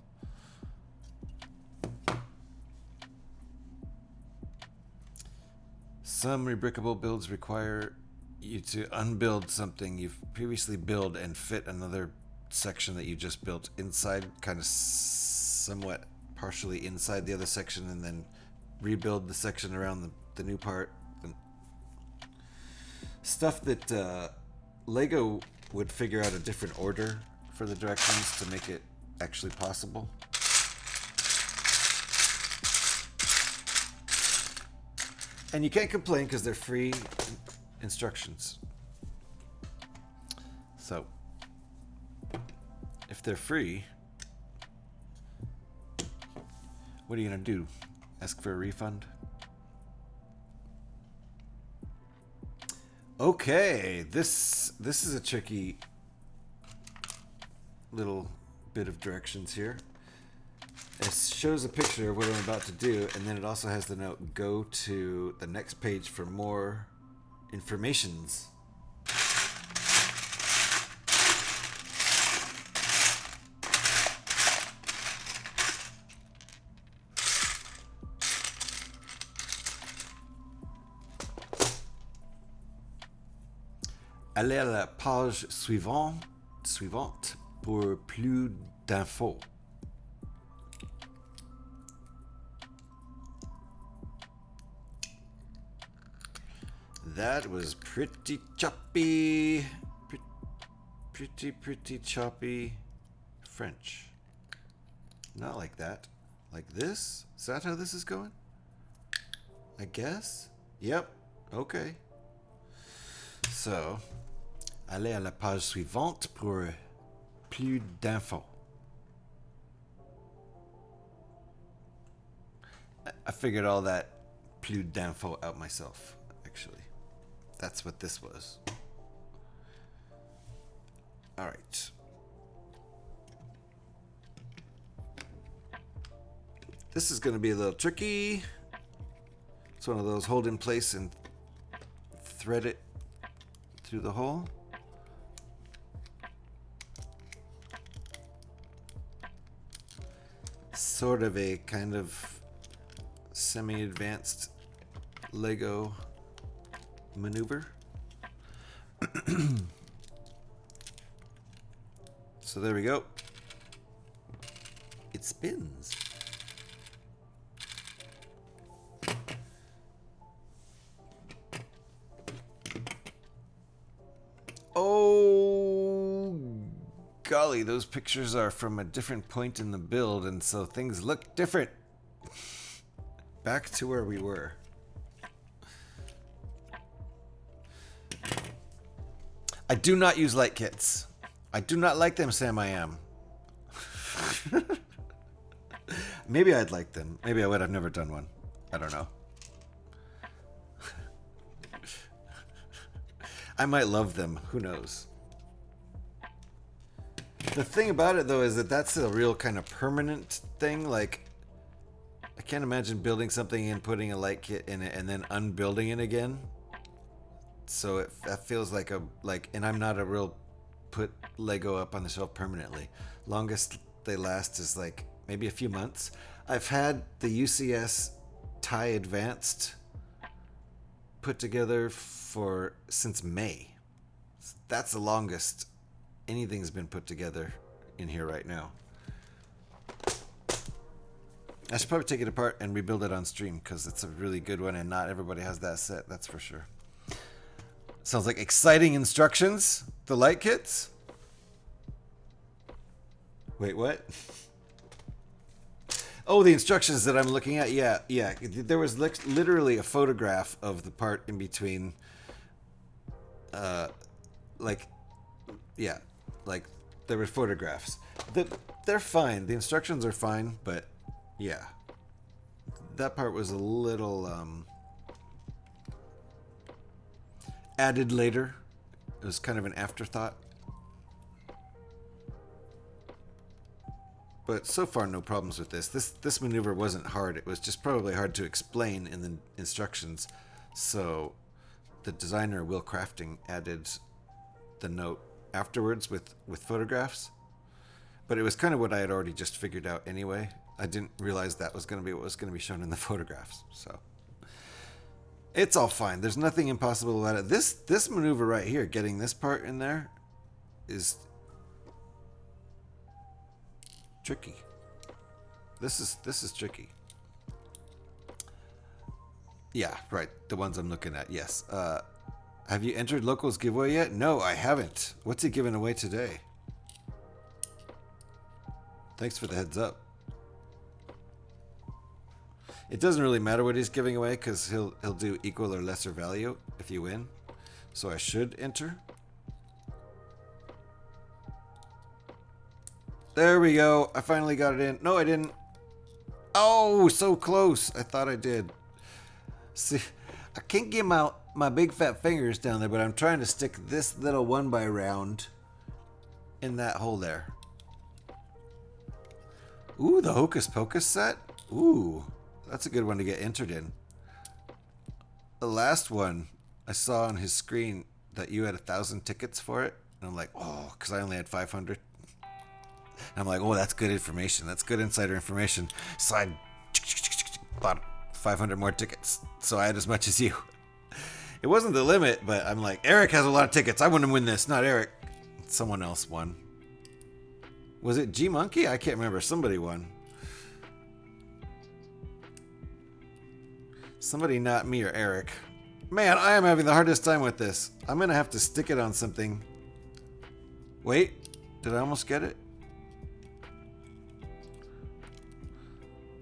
S1: Some rebrickable builds require you to unbuild something you've previously built and fit another section that you just built inside, kind of somewhat partially inside the other section, and then rebuild the section around the new part. And stuff that Lego would figure out a different order for the directions to make it actually possible. And you can't complain because they're free instructions. So, if they're free, what are you going to do? Ask for a refund? Okay, this is a tricky little bit of directions here. It shows a picture of what I'm about to do, and then it also has the note, go to the next page for more informations. Allez à la page suivante pour plus d'infos. That was pretty choppy. Pretty choppy French. Not like that. Like this? Is that how this is going? I guess? Yep. Okay. So, allez à la page suivante pour plus d'infos. I figured all that plus d'infos out myself, actually. That's what this was. All right. This is going to be a little tricky. It's one of those hold in place and thread it through the hole. Sort of a kind of semi-advanced Lego maneuver. So there we go. It spins. Oh, golly, those pictures are from a different point in the build, and so things look different. Back to where we were. I do not use light kits. I do not like them, Sam I Am. Maybe I'd like them. Maybe I would. I've never done one. I don't know. I might love them. Who knows? The thing about it, though, is that that's a real kind of permanent thing. Like, I can't imagine building something and putting a light kit in it and then unbuilding it again. So that feels like and I'm not a real put Lego up on the shelf permanently. Longest they last is like maybe a few months. I've had the UCS TIE Advanced put together since May. That's the longest anything's been put together in here right now. I should probably take it apart and rebuild it on stream because it's a really good one and not everybody has that set, that's for sure. Sounds like exciting instructions. The light kits? Wait, what? Oh, the instructions that I'm looking at. Yeah, yeah. There was literally a photograph of the part in between. Like, yeah, like there were photographs. They're fine. The instructions are fine, but yeah, that part was a little added later. It was kind of an afterthought. But so far, no problems with this. This maneuver wasn't hard. It was just probably hard to explain in the instructions. So the designer, Will Crafting, added the note afterwards with photographs. But it was kind of what I had already just figured out anyway. I didn't realize that was going to be what was going to be shown in the photographs. So it's all fine. There's nothing impossible about it. This maneuver right here, getting this part in there, is tricky. This is tricky. Yeah, right. The ones I'm looking at. Yes. Have you entered Local's giveaway yet? No, I haven't. What's he giving away today? Thanks for the heads up. It doesn't really matter what he's giving away because he'll do equal or lesser value if you win. So I should enter. There we go. I finally got it in. No, I didn't. Oh, so close. I thought I did. See, I can't get my big fat fingers down there, but I'm trying to stick this little 1x round in that hole there. Ooh, the Hocus Pocus set. Ooh, that's a good one to get entered in. The last one, I saw on his screen that you had 1,000 tickets for it. And I'm like, oh, because I only had 500. And I'm like, oh, that's good information. That's good insider information. So I bought 500 more tickets. So I had as much as you. It wasn't the limit, but I'm like, Eric has a lot of tickets. I want to win this, not Eric. Someone else won. Was it G Monkey? I can't remember. Somebody won. Somebody, not me or Eric. Man, I am having the hardest time with this. I'm going to have to stick it on something. Wait, did I almost get it?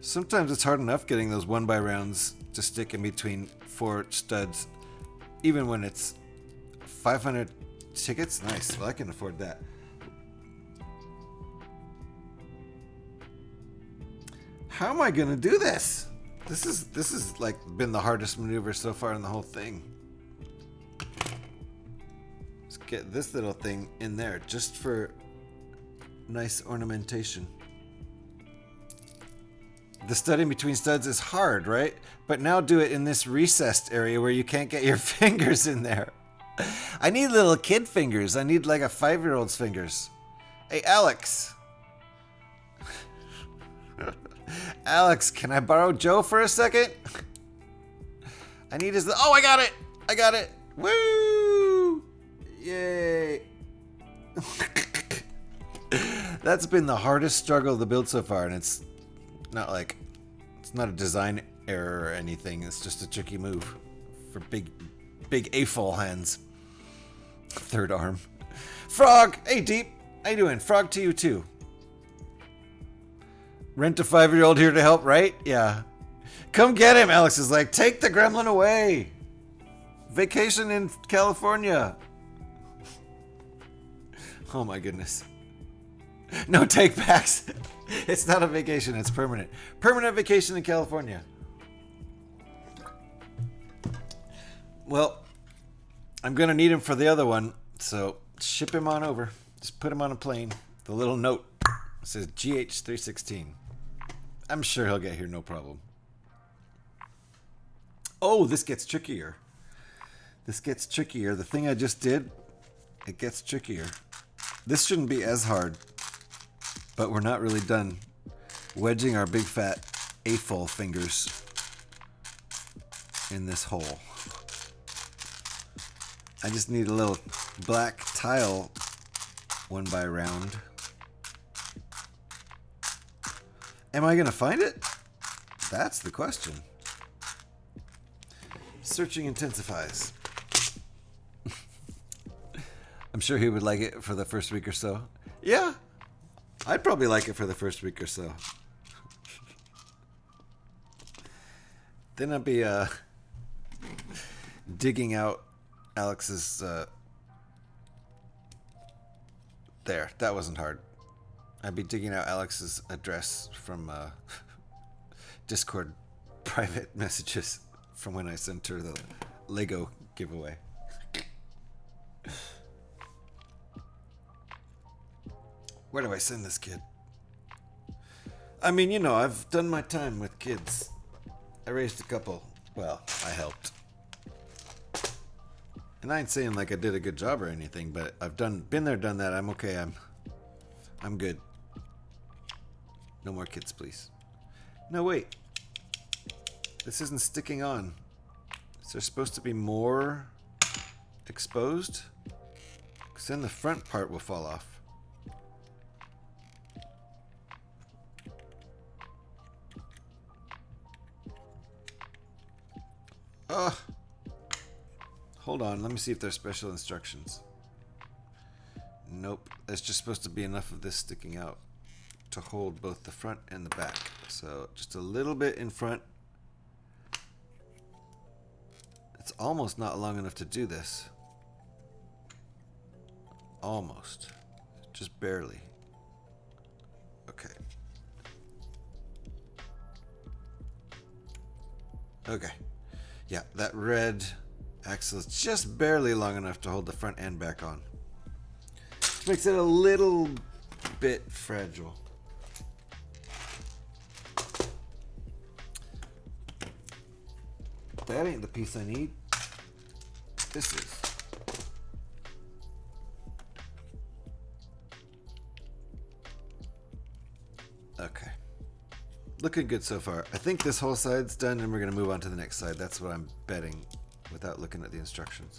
S1: Sometimes it's hard enough getting those 1x rounds to stick in between 4 studs, even when it's 500 tickets. Nice. Well, I can afford that. How am I gonna do this? This is like been the hardest maneuver so far in the whole thing. Let's get this little thing in there just for nice ornamentation. The studding between studs is hard, right? But now do it in this recessed area where you can't get your fingers in there. I need little kid fingers. I need like a 5-year-old's fingers. Hey, Alex. Alex, can I borrow Joe for a second? I need his... Oh, I got it! I got it! Woo! Yay! That's been the hardest struggle to build so far, and it's not like... It's not a design error or anything. It's just a tricky move for big AFOL hands. Third arm. Frog! Hey, Deep! How you doing? Frog to you, too. Rent a 5-year-old here to help, right? Yeah. Come get him, Alex is like. Take the gremlin away. Vacation in California. Oh my goodness. No take backs. It's not a vacation, it's permanent. Permanent vacation in California. Well, I'm going to need him for the other one, so ship him on over. Just put him on a plane. The little note says GH316. I'm sure he'll get here no problem. Oh, this gets trickier. This gets trickier. The thing I just did, it gets trickier. This shouldn't be as hard, but we're not really done wedging our big fat AFOL fingers in this hole. I just need a little black tile 1x round. Am I going to find it? That's the question. Searching intensifies. I'm sure he would like it for the first week or so. Yeah, I'd probably like it for the first week or so. Then I'd be digging out Alex's there. That wasn't hard. I'd be digging out Alex's address from Discord private messages from when I sent her the Lego giveaway. Where do I send this kid? I mean, you know, I've done my time with kids. I raised a couple. Well, I helped. And I ain't saying like I did a good job or anything, but I've been there, done that. I'm okay. I'm good. No more kids, please. No, wait. This isn't sticking on. Is there supposed to be more exposed? Because then the front part will fall off. Ugh. Hold on, let me see if there's special instructions. Nope, there's just supposed to be enough of this sticking out to hold both the front and the back. So just a little bit in front. It's almost not long enough to do this. Almost. Just barely. Okay. Okay. Yeah, that red axle is just barely long enough to hold the front and back on. Which makes it a little bit fragile. That ain't the piece I need. This is. Okay. Looking good so far. I think this whole side's done and we're going to move on to the next side. That's what I'm betting without looking at the instructions.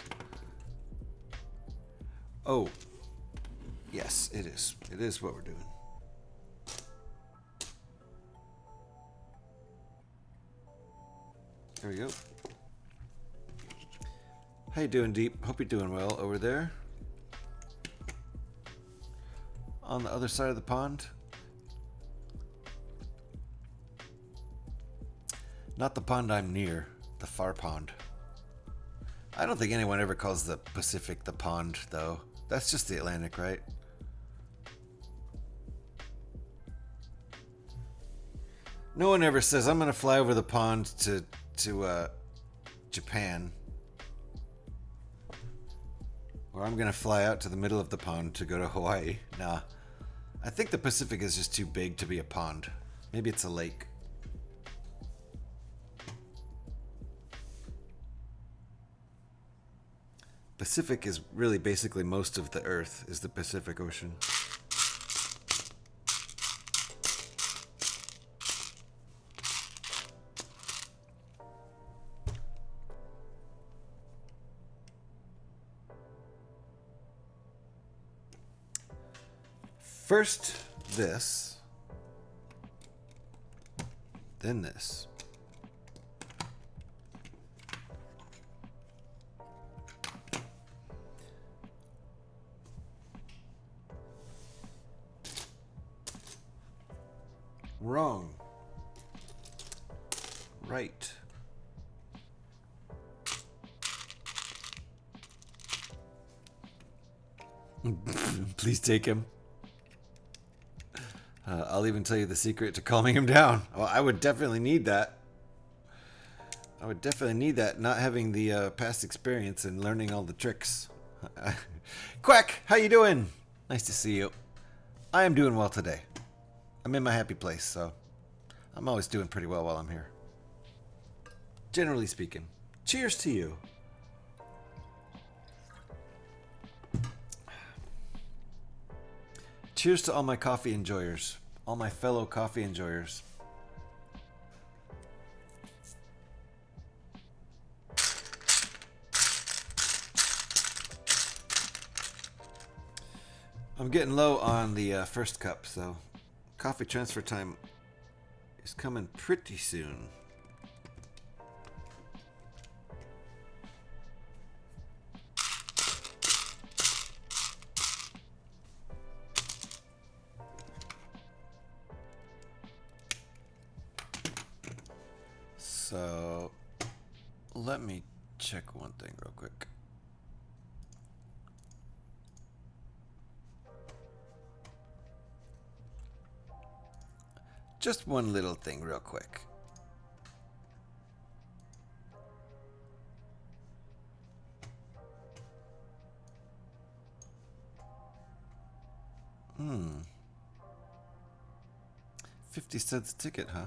S1: Oh. Yes, it is. It is what we're doing. There we go. How you doing, Deep? Hope you're doing well over there. On the other side of the pond. Not the pond I'm near, the far pond. I don't think anyone ever calls the Pacific the pond, though. That's just the Atlantic, right? No one ever says, I'm going to fly over the pond to Japan. Or I'm going to fly out to the middle of the pond to go to Hawaii. Nah. I think the Pacific is just too big to be a pond. Maybe it's a lake. Pacific is really basically most of the Earth is the Pacific Ocean. First this, then this. Wrong. Right. Please take him. I'll even tell you the secret to calming him down. Well, I would definitely need that. I would definitely need that, not having the past experience and learning all the tricks. Quack, how you doing? Nice to see you. I am doing well today. I'm in my happy place, so I'm always doing pretty well while I'm here. Generally speaking. Cheers to you. Cheers to all my coffee enjoyers. All my fellow coffee enjoyers. I'm getting low on the first cup, so coffee transfer time is coming pretty soon. So let me check one thing real quick. Just one little thing real quick. Hmm. 50 cents a ticket, huh?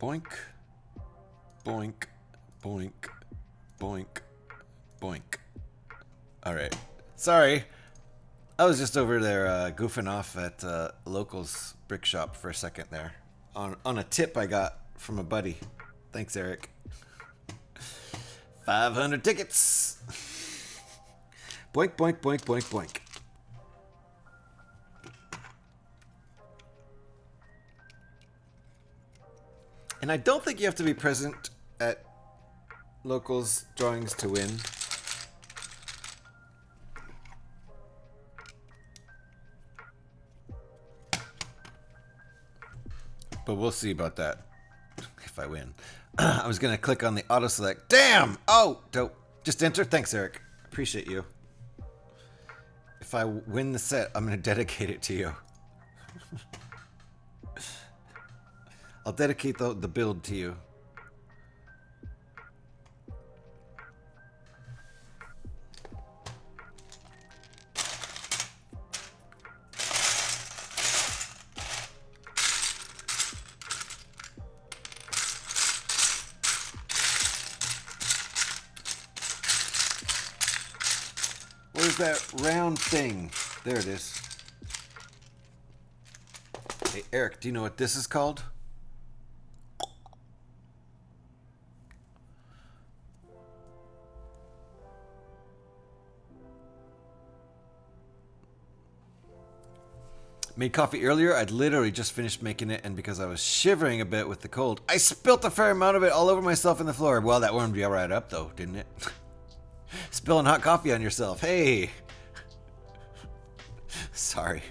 S1: Boink. Boink. Boink. Boink. Boink. All right. Sorry. I was just over there goofing off at Locals Brick Shop for a second there. On a tip I got from a buddy. Thanks, Eric. 500 tickets. Boink, boink, boink, boink, boink. And I don't think you have to be present at Locals drawings to win. But we'll see about that if I win. I was going to click on the auto select. Damn! Oh, dope. Just enter. Thanks, Eric. Appreciate you. If I win the set, I'm going to dedicate it to you. I'll dedicate the build to you. Where's that round thing? There it is. Hey, Eric, do you know what this is called? Made coffee earlier. I'd literally just finished making it, and because I was shivering a bit with the cold, I spilt a fair amount of it all over myself on the floor. Well, that warmed you right up, though, didn't it? Spilling hot coffee on yourself. Hey! Sorry.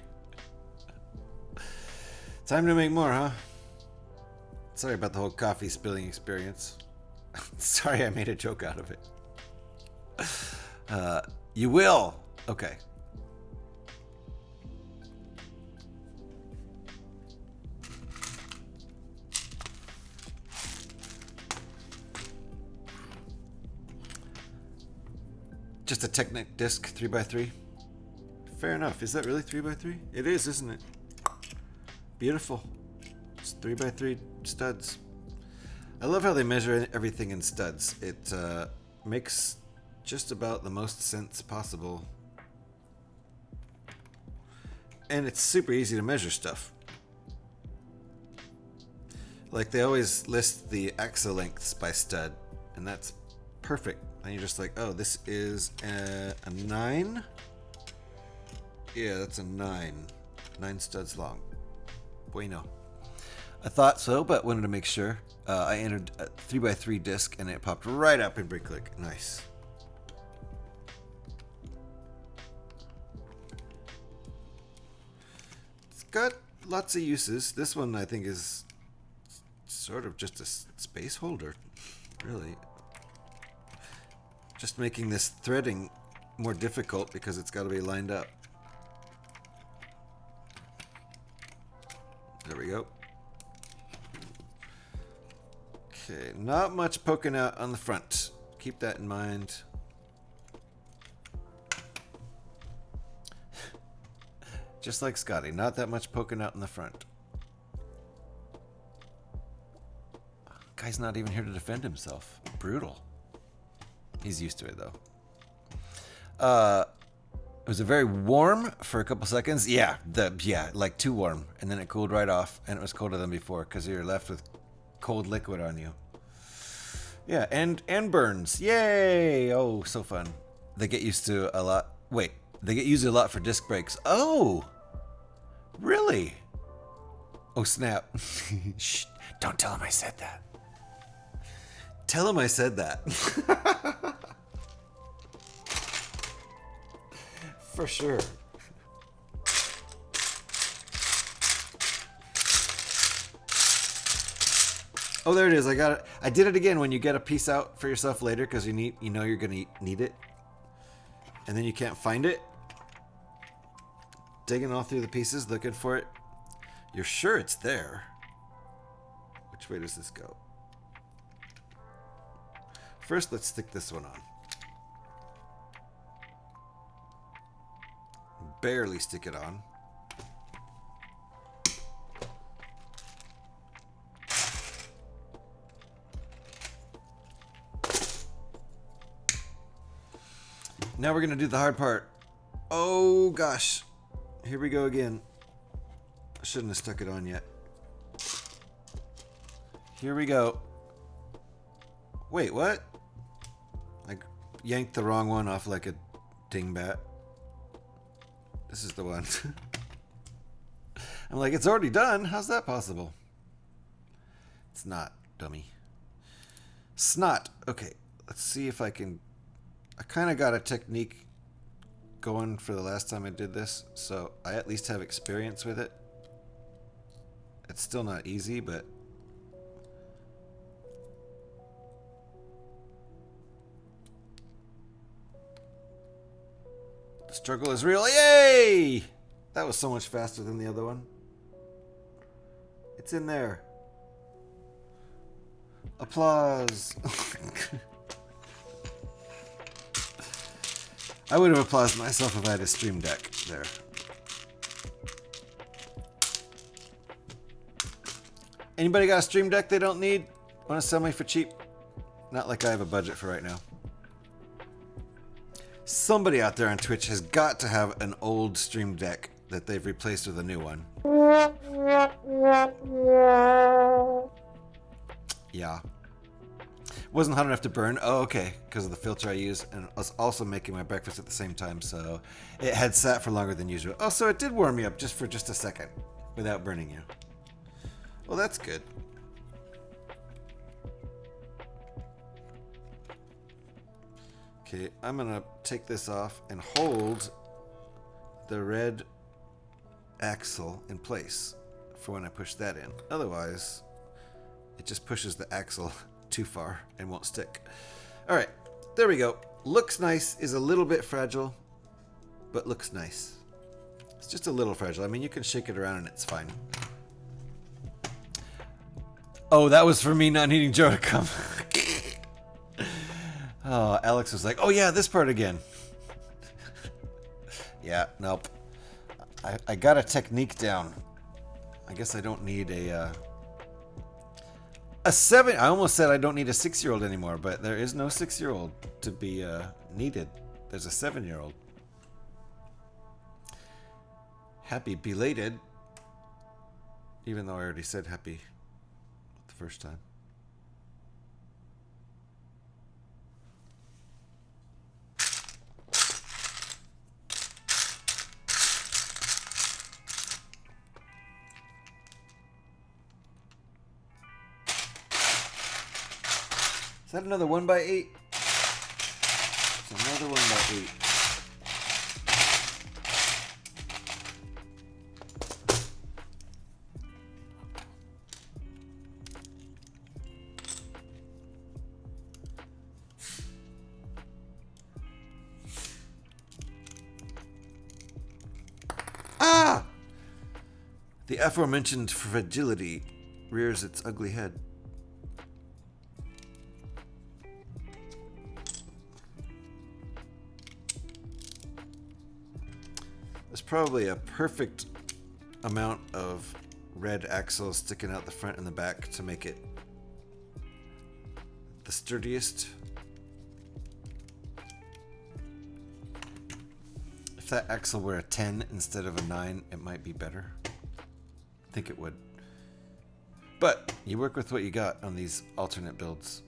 S1: Time to make more, huh? Sorry about the whole coffee spilling experience. Sorry I made a joke out of it. You will! Okay. Just a Technic disc 3x3. Fair enough. Is that really 3x3? It is, isn't it? Beautiful. It's 3x3 studs. I love how they measure everything in studs. It makes just about the most sense possible. And it's super easy to measure stuff. Like they always list the axle lengths by stud, and that's perfect. And you're just like, oh, this is a 9? Yeah, that's a 9. 9 studs long. Bueno. I thought so, but wanted to make sure. I entered a 3x3 disc, and it popped right up in BrickClick. Nice. It's got lots of uses. This one, I think, is sort of just a space holder, really. Just making this threading more difficult because it's got to be lined up. There we go. Okay, not much poking out on the front. Keep that in mind. Just like Scotty, not that much poking out in the front. Guy's not even here to defend himself. Brutal. He's used to it, though. It was a very warm for a couple seconds. Yeah, like too warm. And then it cooled right off, and it was colder than before because you're left with cold liquid on you. Yeah, and burns. Yay! Oh, so fun. They get used to a lot. Wait, they get used a lot for disc brakes. Oh! Really? Oh, snap. Shh, don't tell him I said that. Tell him I said that. For sure. Oh, there it is. I got it. I did it again when you get a piece out for yourself later because you know you're gonna need it, and then you can't find it. Digging all through the pieces looking for it. You're sure it's there. Which way does this go? First, let's stick this one on. Barely stick it on. Now we're gonna do the hard part. Oh gosh. Here we go again. I shouldn't have stuck it on yet. Here we go. Wait, what? I yanked the wrong one off like a dingbat. This is the one. I'm like, it's already done. How's that possible? It's not, dummy. Snot. Okay, let's see if I can... I kind of got a technique going for the last time I did this, so I at least have experience with it. It's still not easy, but... the struggle is real. Yay! That was so much faster than the other one. It's in there. Applause. I would have applauded myself if I had a Stream Deck there. Anybody got a Stream Deck they don't need? Want to sell me for cheap? Not like I have a budget for right now. Somebody out there on Twitch has got to have an old Stream Deck that they've replaced with a new one. Yeah. Wasn't hot enough to burn. Oh, okay. Because of the filter I use. And I was also making my breakfast at the same time, so it had sat for longer than usual. Oh, so it did warm me up just for just a second without burning you. Well, that's good. Okay, I'm going to take this off and hold the red axle in place for when I push that in. Otherwise, it just pushes the axle too far and won't stick. All right, there we go. Looks nice, is a little bit fragile, but looks nice. It's just a little fragile. I mean, you can shake it around and it's fine. Oh, that was for me not needing Joe to come. Oh, Alex was like, oh yeah, this part again. Yeah, nope. I got a technique down. I guess I don't need a 7. I almost said I don't need a 6-year-old anymore, but there is no 6-year-old to be needed. There's a 7-year-old. Happy belated. Even though I already said happy the first time. Is that another 1x8? It's another 1x8. Ah! The aforementioned fragility rears its ugly head. Probably a perfect amount of red axles sticking out the front and the back to make it the sturdiest. If that axle were a 10 instead of a 9, it might be better. I think it would. But you work with what you got on these alternate builds.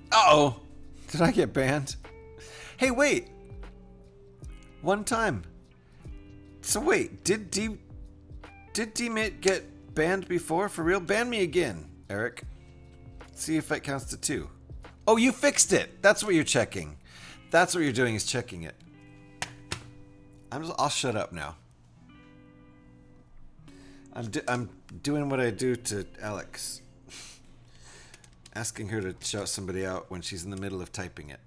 S1: Uh-oh! Did I get banned? Hey, wait! One time. So wait, did D-Mate get banned before? For real? Ban me again, Eric. See if it counts to 2. Oh, you fixed it! That's what you're checking. That's what you're doing, is checking it. I'll shut up now. I'm doing what I do to Alex. Asking her to shout somebody out when she's in the middle of typing it.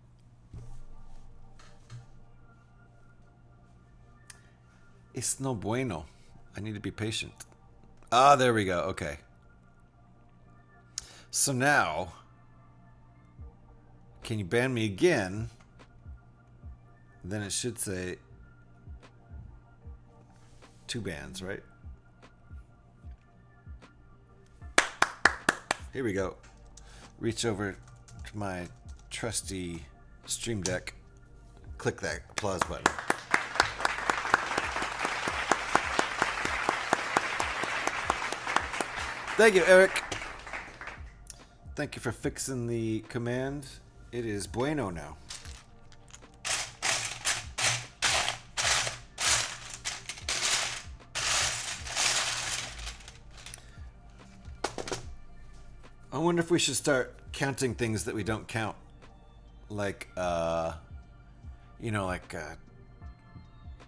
S1: It's no bueno. I need to be patient. Ah, there we go. Okay. So now, can you ban me again? Then it should say 2 bans, right? Here we go. Reach over to my trusty Stream Deck. Click that applause button. Thank you, Eric. Thank you for fixing the command. It is bueno now. I wonder if we should start counting things that we don't count. Like,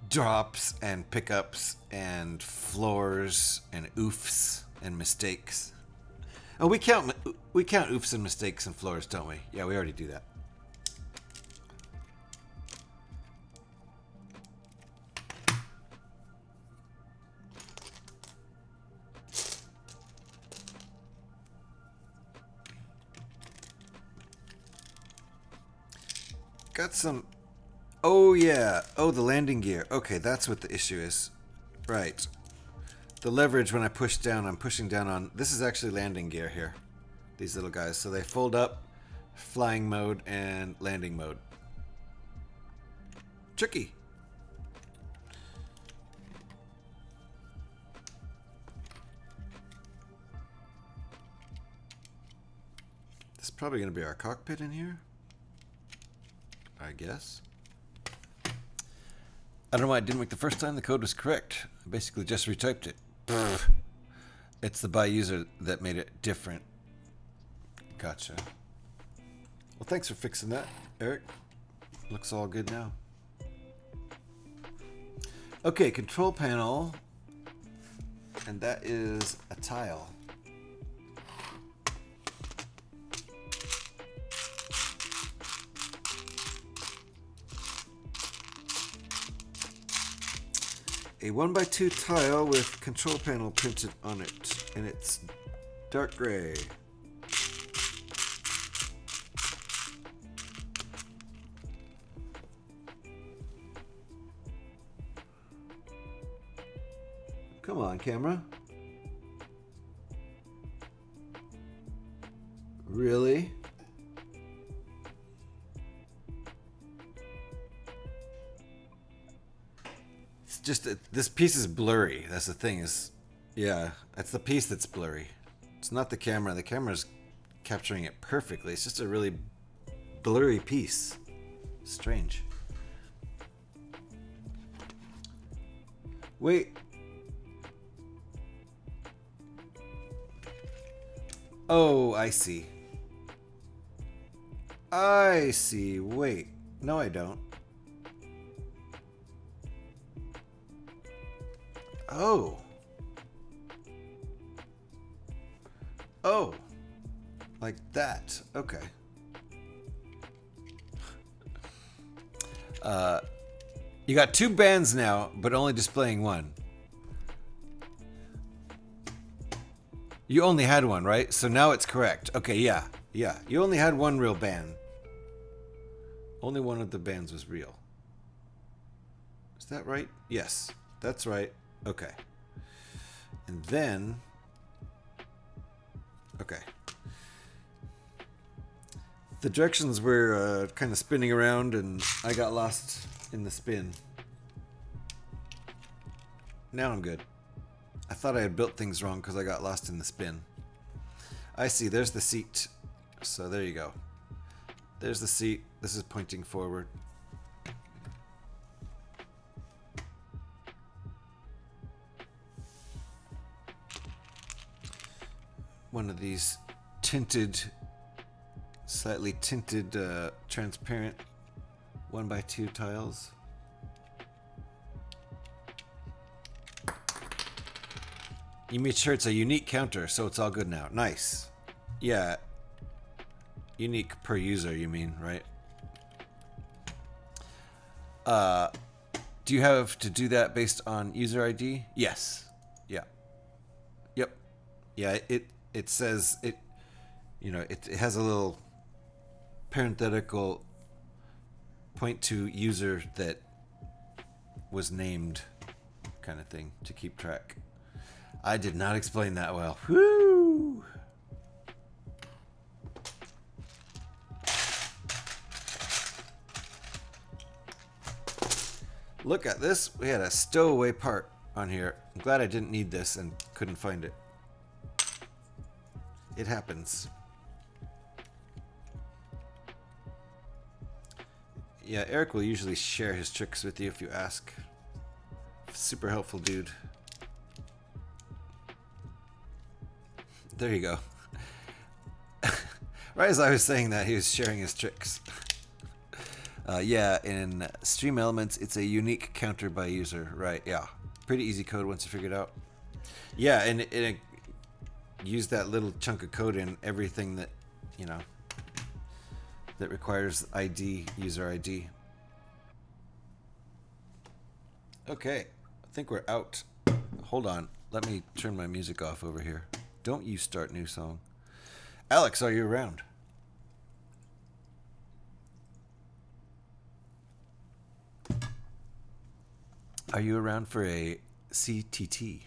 S1: drops and pickups and floors and oofs and mistakes. Oh, we count oofs and mistakes and floors, don't we? Yeah, we already do that. Got some... Oh, yeah. Oh, the landing gear. Okay, that's what the issue is. Right. The leverage, when I push down, I'm pushing down on... This is actually landing gear here. These little guys. So they fold up, flying mode, and landing mode. Tricky. This is probably going to be our cockpit in here. I guess. I don't know why it didn't work the first time. The code was correct. I basically just retyped it. It's the by user that made it different. Gotcha. Well, thanks for fixing that, Eric. Looks all good now. Okay, control panel. And that is a tile. A 1x2 tile with control panel printed on it, and it's dark gray. Come on, camera. Really? Just this piece is blurry. That's the thing is, yeah, that's the piece that's blurry. It's not the camera. The camera's capturing it perfectly. It's just a really blurry piece. Strange. Wait. Oh, I see. I see. Wait. No, I don't. Oh. Oh. Like that. Okay. You got 2 bands now, but only displaying 1. You only had 1, right? So now it's correct. Okay, yeah. Yeah. You only had 1 real band. Only one of the bands was real. Is that right? Yes. That's right. Okay. And then... Okay. The directions were kind of spinning around and I got lost in the spin. Now I'm good. I thought I had built things wrong because I got lost in the spin. I see. There's the seat. So there you go. There's the seat. This is pointing forward. one of these tinted, slightly tinted, transparent 1x2 tiles. You made sure it's a unique counter, so it's all good now. Nice. Yeah. Unique per user, you mean, right? Do you have to do that based on user ID? Yes. Yeah. Yep. Yeah, it says it, you know, it has a little parenthetical point to user that was named kind of thing to keep track. I did not explain that well. Woo! Look at this. We had a stowaway part on here. I'm glad I didn't need this and couldn't find it. It happens. Yeah, Eric will usually share his tricks with you if you ask. Super helpful dude. There you go. Right as I was saying that, he was sharing his tricks. Yeah, in Stream Elements, it's a unique counter by user. Right, yeah. Pretty easy code once you figure it out. Yeah, and it use that little chunk of code in everything that, you know, that requires ID, user ID. Okay, I think we're out. Hold on, let me turn my music off over here. Don't you start new song. Alex, are you around? Are you around for a CTT?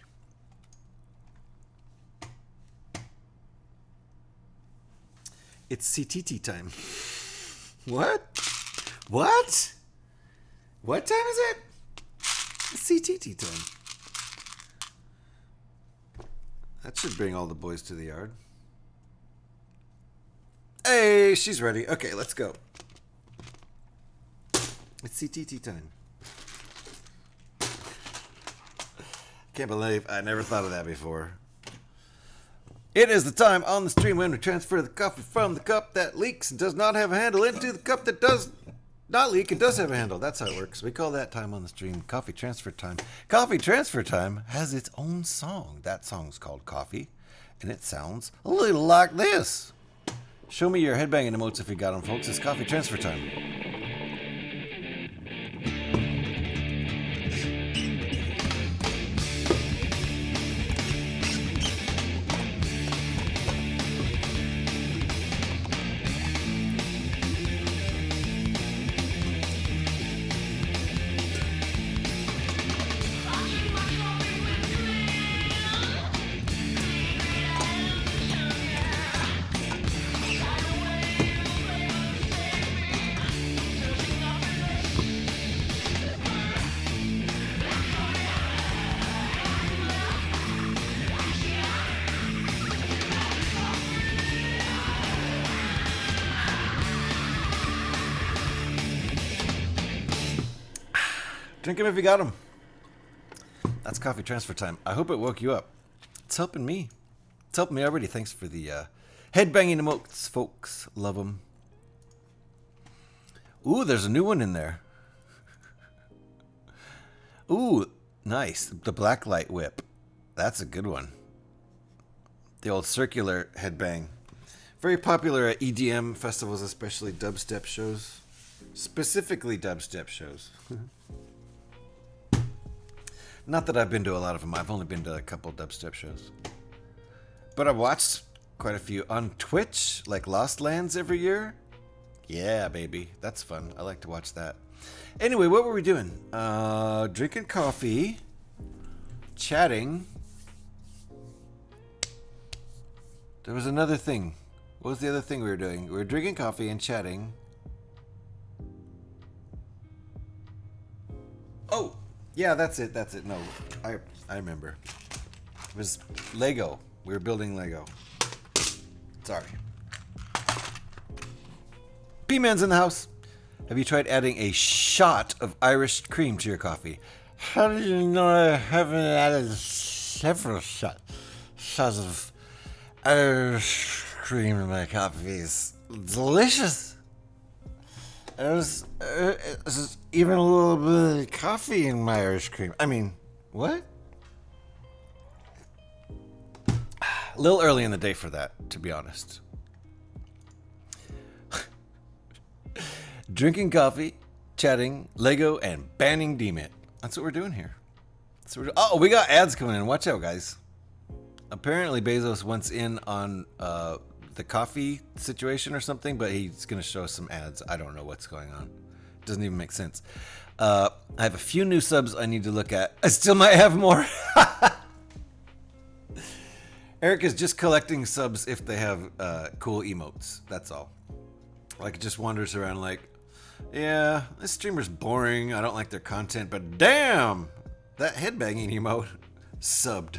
S1: It's CTT time. What? What? What time is it? It's CTT time. That should bring all the boys to the yard. Hey, she's ready. Okay, let's go. It's CTT time. Can't believe I never thought of that before. It is the time on the stream when we transfer the coffee from the cup that leaks and does not have a handle into the cup that does not leak and does have a handle. That's how it works. We call that time on the stream coffee transfer time. Coffee transfer time has its own song. That song's called Coffee, and it sounds a little like this. Show me your headbanging emotes if you got them, folks. It's coffee transfer time. Drink them if you got them. That's coffee transfer time. I hope it woke you up. It's helping me. It's helping me already. Thanks for the headbanging emotes, folks. Love them. Ooh, there's a new one in there. Ooh, nice. The Blacklight Whip. That's a good one. The old circular headbang. Very popular at EDM festivals, especially dubstep shows. Specifically dubstep shows. Not that I've been to a lot of them. I've only been to a couple dubstep shows. But I've watched quite a few on Twitch, like Lost Lands every year. Yeah, baby. That's fun. I like to watch that. Anyway, what were we doing? Drinking coffee. Chatting. There was another thing. What was the other thing we were doing? We were drinking coffee and chatting. Oh! Yeah, that's it. That's it. No, I remember. It was Lego. We were building Lego. Sorry. P-Man's in the house. Have you tried adding a shot of Irish cream to your coffee? How do you know I haven't added several shots of Irish cream in my coffee is delicious. There's even a little bit of coffee in my Irish cream. I mean, what? A little early in the day for that, to be honest. Drinking coffee, chatting, Lego, and banning DMIT. That's what we're doing here. Oh, we got ads coming in. Watch out, guys. Apparently, Bezos wants in on the coffee situation or something, but he's going to show us some ads. I don't know what's going on. It doesn't even make sense. I have a few new subs I need to look at. I still might have more. Eric is just collecting subs if they have cool emotes. That's all. Like, it just wanders around like, yeah, this streamer's boring. I don't like their content, but damn, that headbanging emote subbed.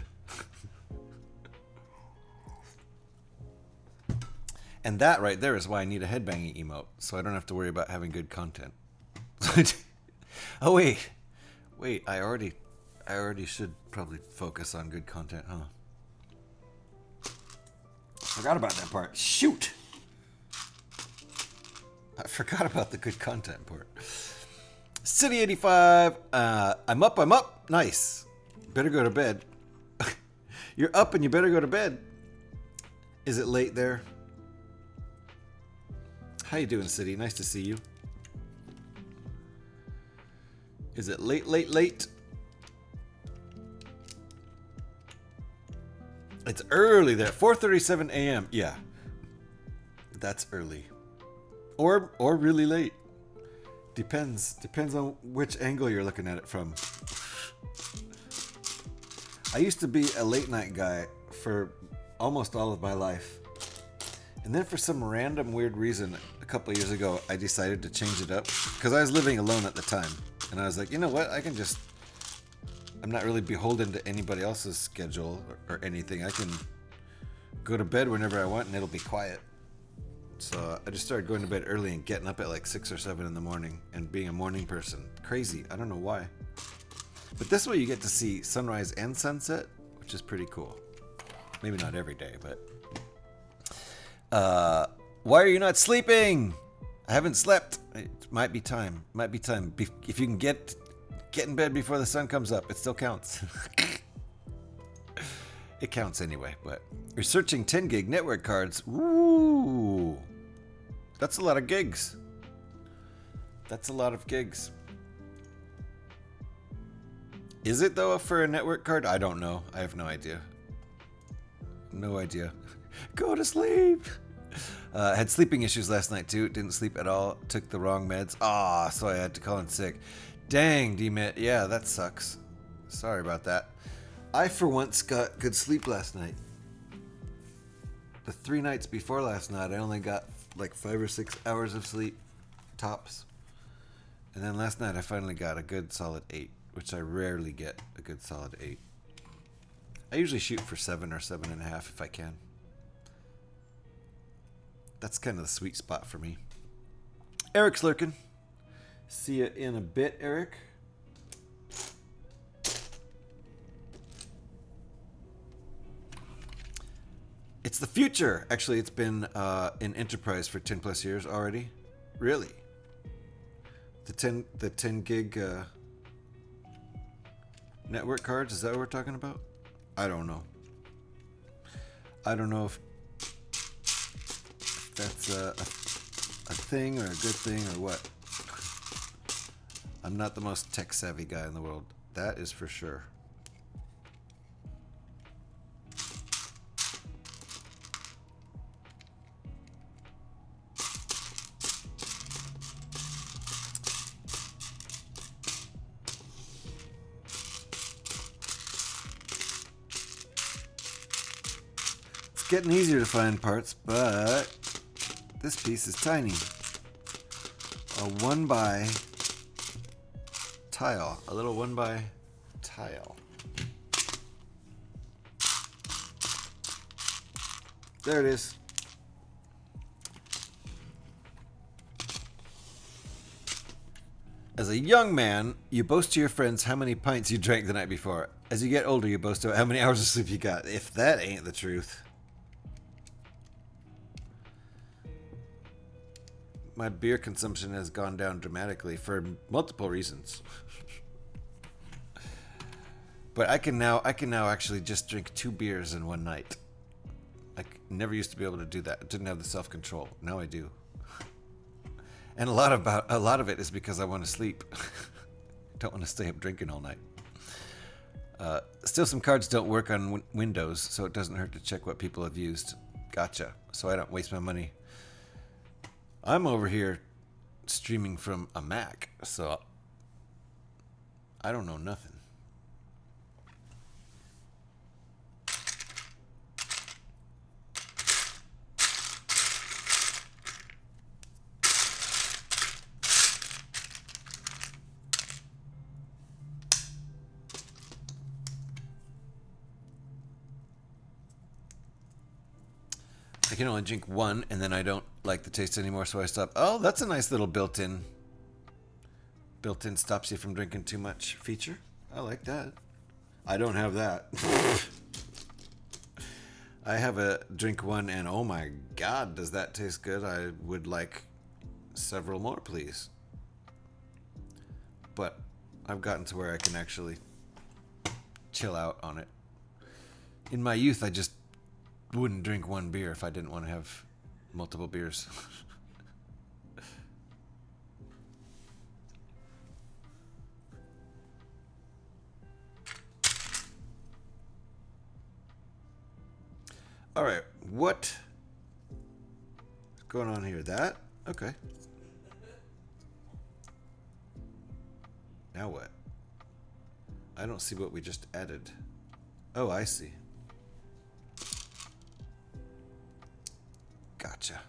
S1: And that right there is why I need a headbanging emote, so I don't have to worry about having good content. Oh wait, I already should probably focus on good content, huh? Forgot about that part. Shoot! I forgot about the good content part. City 85. I'm up. Nice. Better go to bed. You're up and you better go to bed. Is it late there? How you doing, City? Nice to see you. Is it late? It's early there. 4:37 a.m. Yeah. That's early. Or really late. Depends on which angle you're looking at it from. I used to be a late night guy for almost all of my life. And then for some random weird reason, a couple of years ago, I decided to change it up. Because I was living alone at the time. And I was like, you know what? I'm not really beholden to anybody else's schedule or anything. I can go to bed whenever I want and it'll be quiet. So I just started going to bed early and getting up at like 6 or 7 in the morning and being a morning person. Crazy. I don't know why. But this way you get to see sunrise and sunset, which is pretty cool. Maybe not every day, but... why are you not sleeping? I haven't slept. It might be time. If you can get in bed before the sun comes up, it still counts. It counts anyway, but you're searching 10 gig network cards. Ooh. That's a lot of gigs. Is it though for a network card? I don't know. I have no idea. Go to sleep. Had sleeping issues last night too. Didn't sleep at all. Took the wrong meds. So I had to call in sick. Dang, DMIT. Yeah, that sucks. Sorry about that. I, for once, got good sleep last night. The 3 nights before last night, I only got like 5 or 6 hours of sleep, tops. And then last night, I finally got a good solid 8, which I rarely get a good solid 8. I usually shoot for 7 or 7.5 if I can. That's kind of the sweet spot for me. Eric's lurking. See you in a bit, Eric. It's the future. Actually, it's been in enterprise for 10 plus years already. Really? The 10 gig network cards, is that what we're talking about? I don't know. I don't know if that's a thing or a good thing or what. I'm not the most tech savvy guy in the world. That is for sure. It's getting easier to find parts, but this piece is tiny. A 1x tile. A little 1x tile. There it is. As a young man, you boast to your friends how many pints you drank the night before. As you get older, you boast about how many hours of sleep you got. If that ain't the truth. my beer consumption has gone down dramatically for multiple reasons. But I can now actually just drink 2 beers in one night. I never used to be able to do that. I didn't have the self-control. Now I do. And a lot of it is because I want to sleep. Don't want to stay up drinking all night. Still, some cards don't work on Windows, so it doesn't hurt to check what people have used. Gotcha. So I don't waste my money. I'm over here streaming from a Mac, so I don't know nothing. I can only drink 1, and then I don't like the taste anymore, so I stop. Oh, that's a nice little built-in stops you from drinking too much feature. I like that. I don't have that. I have a drink 1, and oh my god, does that taste good? I would like several more, please. But I've gotten to where I can actually chill out on it. In my youth, I just wouldn't drink 1 beer if I didn't want to have multiple beers. All right, what's going on here? That? Okay. Now what? I don't see what we just added. Oh, I see. Gotcha.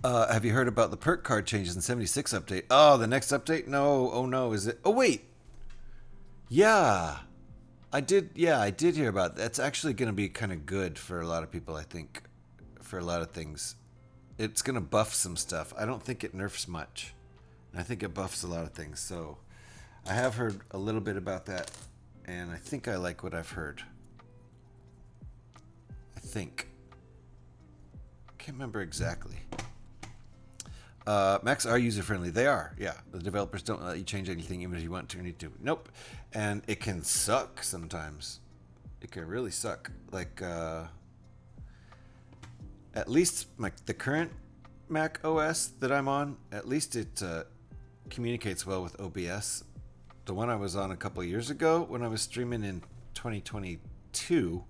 S1: Have you heard about the perk card changes in 76 update? Oh, the next update? No. Oh no, is it? Oh wait. Yeah. I did hear about that. That's actually going to be kind of good for a lot of people, I think. For a lot of things. It's going to buff some stuff. I don't think it nerfs much. I think it buffs a lot of things. So I have heard a little bit about that, and I think I like what I've heard. Think. Can't remember exactly. Macs are user-friendly. They are, yeah. The developers don't let you change anything even if you want to or need to. Nope. And it can suck sometimes. It can really suck. Like, at least the current Mac OS that I'm on, at least it communicates well with OBS. The one I was on a couple of years ago when I was streaming in 2022,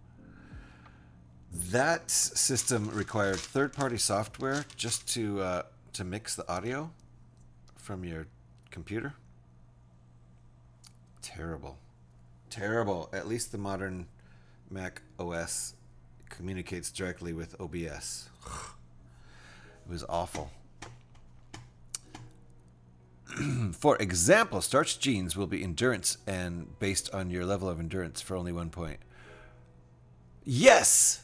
S1: that system required third-party software just to mix the audio from your computer. Terrible. At least the modern Mac OS communicates directly with OBS. It was awful. For example, starch genes will be endurance and based on your level of endurance for only 1 point. Yes!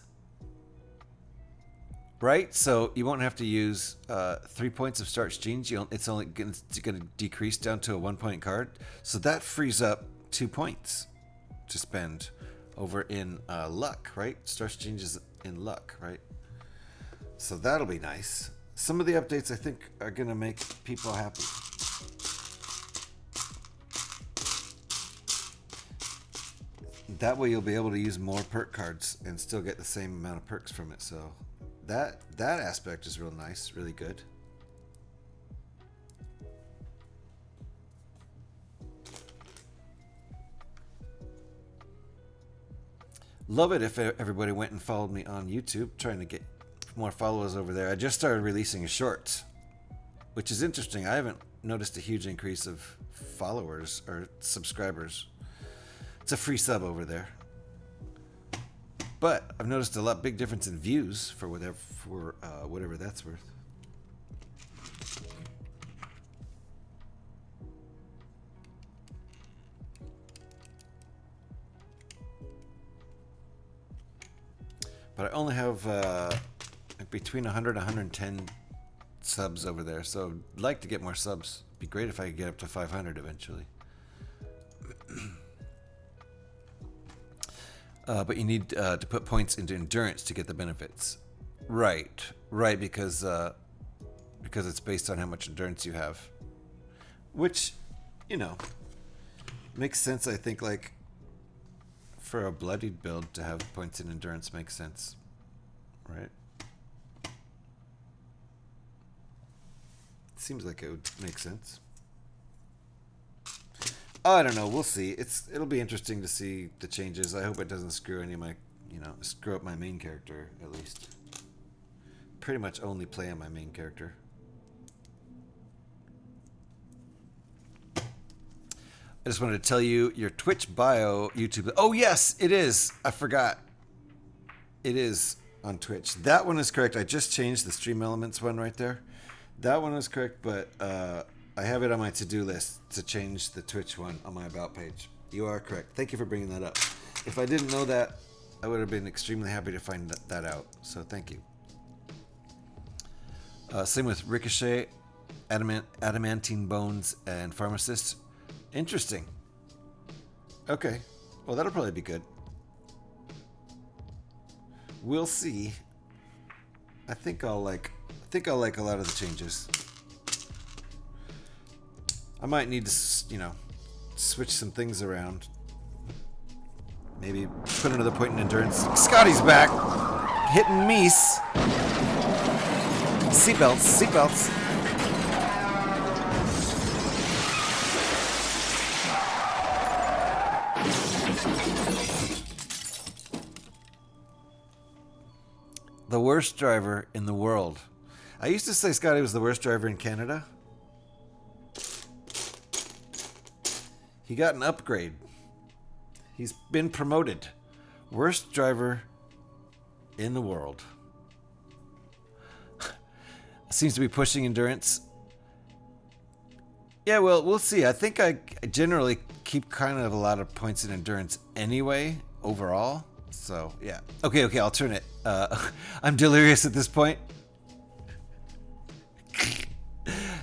S1: Right? So you won't have to use 3 points of starch genes. It's only going to decrease down to a 1 point card. So that frees up 2 points to spend over in luck, right? Starch genes is in luck, right? So that'll be nice. Some of the updates I think are going to make people happy. That way you'll be able to use more perk cards and still get the same amount of perks from it. So that aspect is real nice, really good. Love it if everybody went and followed me on YouTube, trying to get more followers over there. I just started releasing shorts, which is interesting. I haven't noticed a huge increase of followers or subscribers. It's a free sub over there. But I've noticed a big difference in views for whatever that's worth. But I only have between 100 and 110 subs over there, so I'd like to get more subs. It'd be great if I could get up to 500 eventually. But you need to put points into endurance to get the benefits. Right, right, because it's based on how much endurance you have, which, you know, makes sense. I think, like, for a bloodied build to have points in endurance makes sense, right? Seems like it would make sense. I don't know. We'll see. It'll be interesting to see the changes. I hope it doesn't screw any of my, screw up my main character at least. Pretty much only play on my main character. I just wanted to tell you your Twitch bio, YouTube. Oh yes, it is. I forgot. It is on Twitch. That one is correct. I just changed the Stream Elements one right there. That one is correct, but I have it on my to-do list to change the Twitch one on my About page. You are correct. Thank you for bringing that up. If I didn't know that, I would have been extremely happy to find that out. So thank you. Same with Ricochet, Adamantine Bones, and Pharmacist. Interesting. Okay. Well, that'll probably be good. We'll see. I think I'll like a lot of the changes. I might need to, switch some things around. Maybe put another point in endurance. Scotty's back. Hitting Meese. Seatbelts, seatbelts. The worst driver in the world. I used to say Scotty was the worst driver in Canada. He got an upgrade. He's been promoted. Worst driver in the world. Seems to be pushing endurance. Yeah, well, we'll see. I think I generally keep kind of a lot of points in endurance anyway, overall. So, yeah. Okay, I'll turn it. I'm delirious at this point.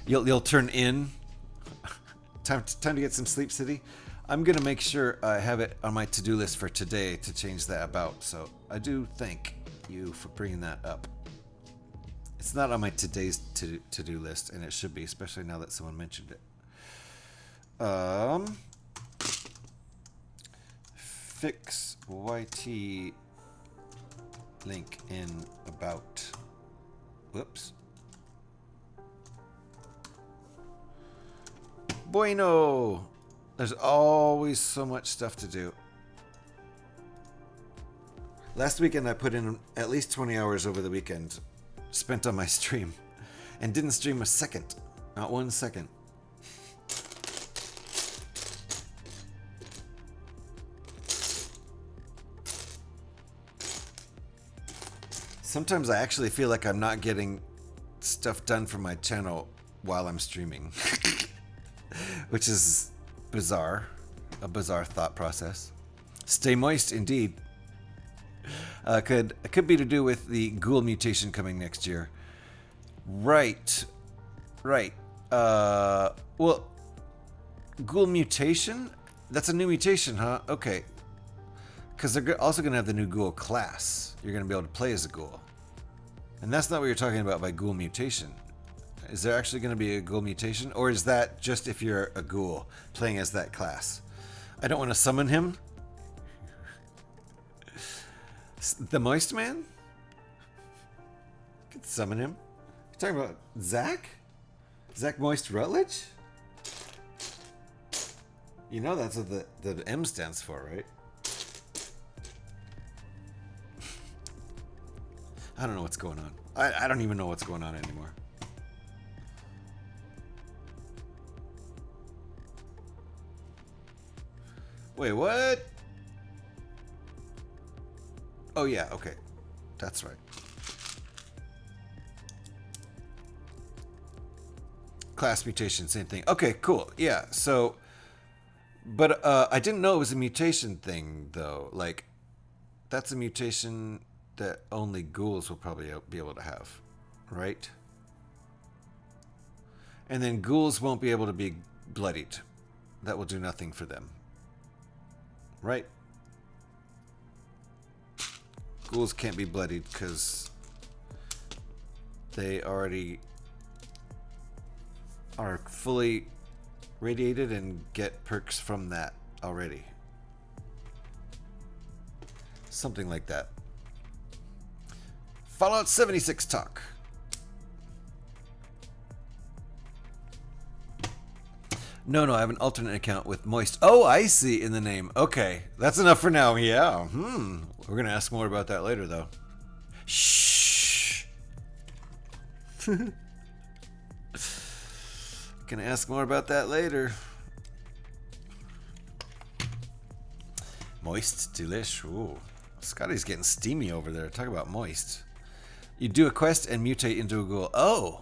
S1: You'll turn in. Time to get some sleep, City. I'm gonna make sure I have it on my to-do list for today to change that about. So I do thank you for bringing that up. It's not on my today's to-do list, and it should be, especially now that someone mentioned it. Fix YT link in about. Whoops. Bueno. There's always so much stuff to do. Last weekend I put in at least 20 hours over the weekend spent on my stream and didn't stream a second. Not 1 second. Sometimes I actually feel like I'm not getting stuff done for my channel while I'm streaming. Which is bizarre. A bizarre thought process. Stay moist indeed. Could be to do with the ghoul mutation coming next year. Right. Well, ghoul mutation? That's a new mutation, huh? Okay. Because they're also going to have the new ghoul class. You're going to be able to play as a ghoul. And that's not what you're talking about by ghoul mutation. Is there actually going to be a ghoul mutation? Or is that just if you're a ghoul playing as that class? I don't want to summon him. The Moist Man? Could summon him. You're talking about Zach? Zach Moist Rutledge? You know that's what the M stands for, right? I don't know what's going on. I don't even know what's going on anymore. Wait, what? Oh yeah, okay. That's right. Class mutation, same thing. Okay, cool. Yeah, so... But I didn't know it was a mutation thing, though. Like, that's a mutation that only ghouls will probably be able to have, right? And then ghouls won't be able to be bloodied. That will do nothing for them. Right? Ghouls can't be bloodied because they already are fully radiated and get perks from that already. Something like that. Fallout 76 talk. No, I have an alternate account with Moist. Oh, I see in the name. Okay, that's enough for now. Yeah. We're gonna ask more about that later, though. Shh. Gonna ask more about that later. Moist, delish. Ooh, Scotty's getting steamy over there. Talk about moist. You do a quest and mutate into a ghoul. Oh,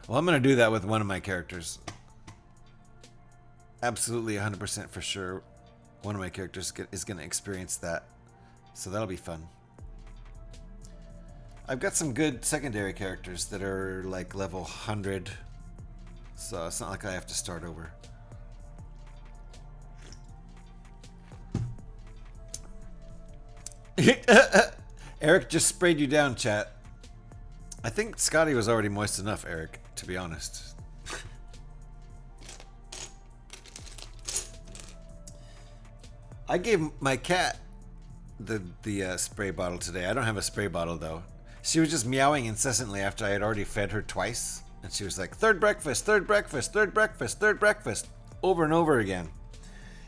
S1: well, I'm gonna do that with one of my characters. Absolutely 100% for sure. One of my characters is going to experience that. So that'll be fun. I've got some good secondary characters that are like level 100. So it's not like I have to start over. Eric just sprayed you down, chat. I think Scotty was already moist enough, Eric, to be honest. I gave my cat the spray bottle today. I don't have a spray bottle though. She was just meowing incessantly after I had already fed her twice, and she was like, "Third breakfast, third breakfast, third breakfast, third breakfast," over and over again.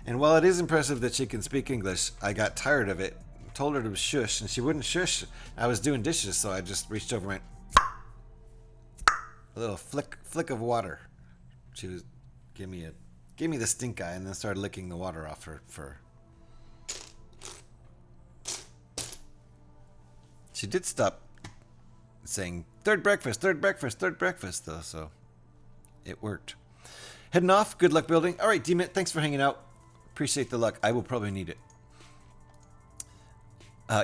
S1: And while it is impressive that she can speak English, I got tired of it. Told her to shush, and she wouldn't shush. I was doing dishes, so I just reached over and went a little flick of water. She was gave me the stink eye, and then started licking the water off her fur. She did stop saying third breakfast, third breakfast, third breakfast, though, so it worked. Heading off. Good luck building. All right, D-Mint, thanks for hanging out. Appreciate the luck. I will probably need it.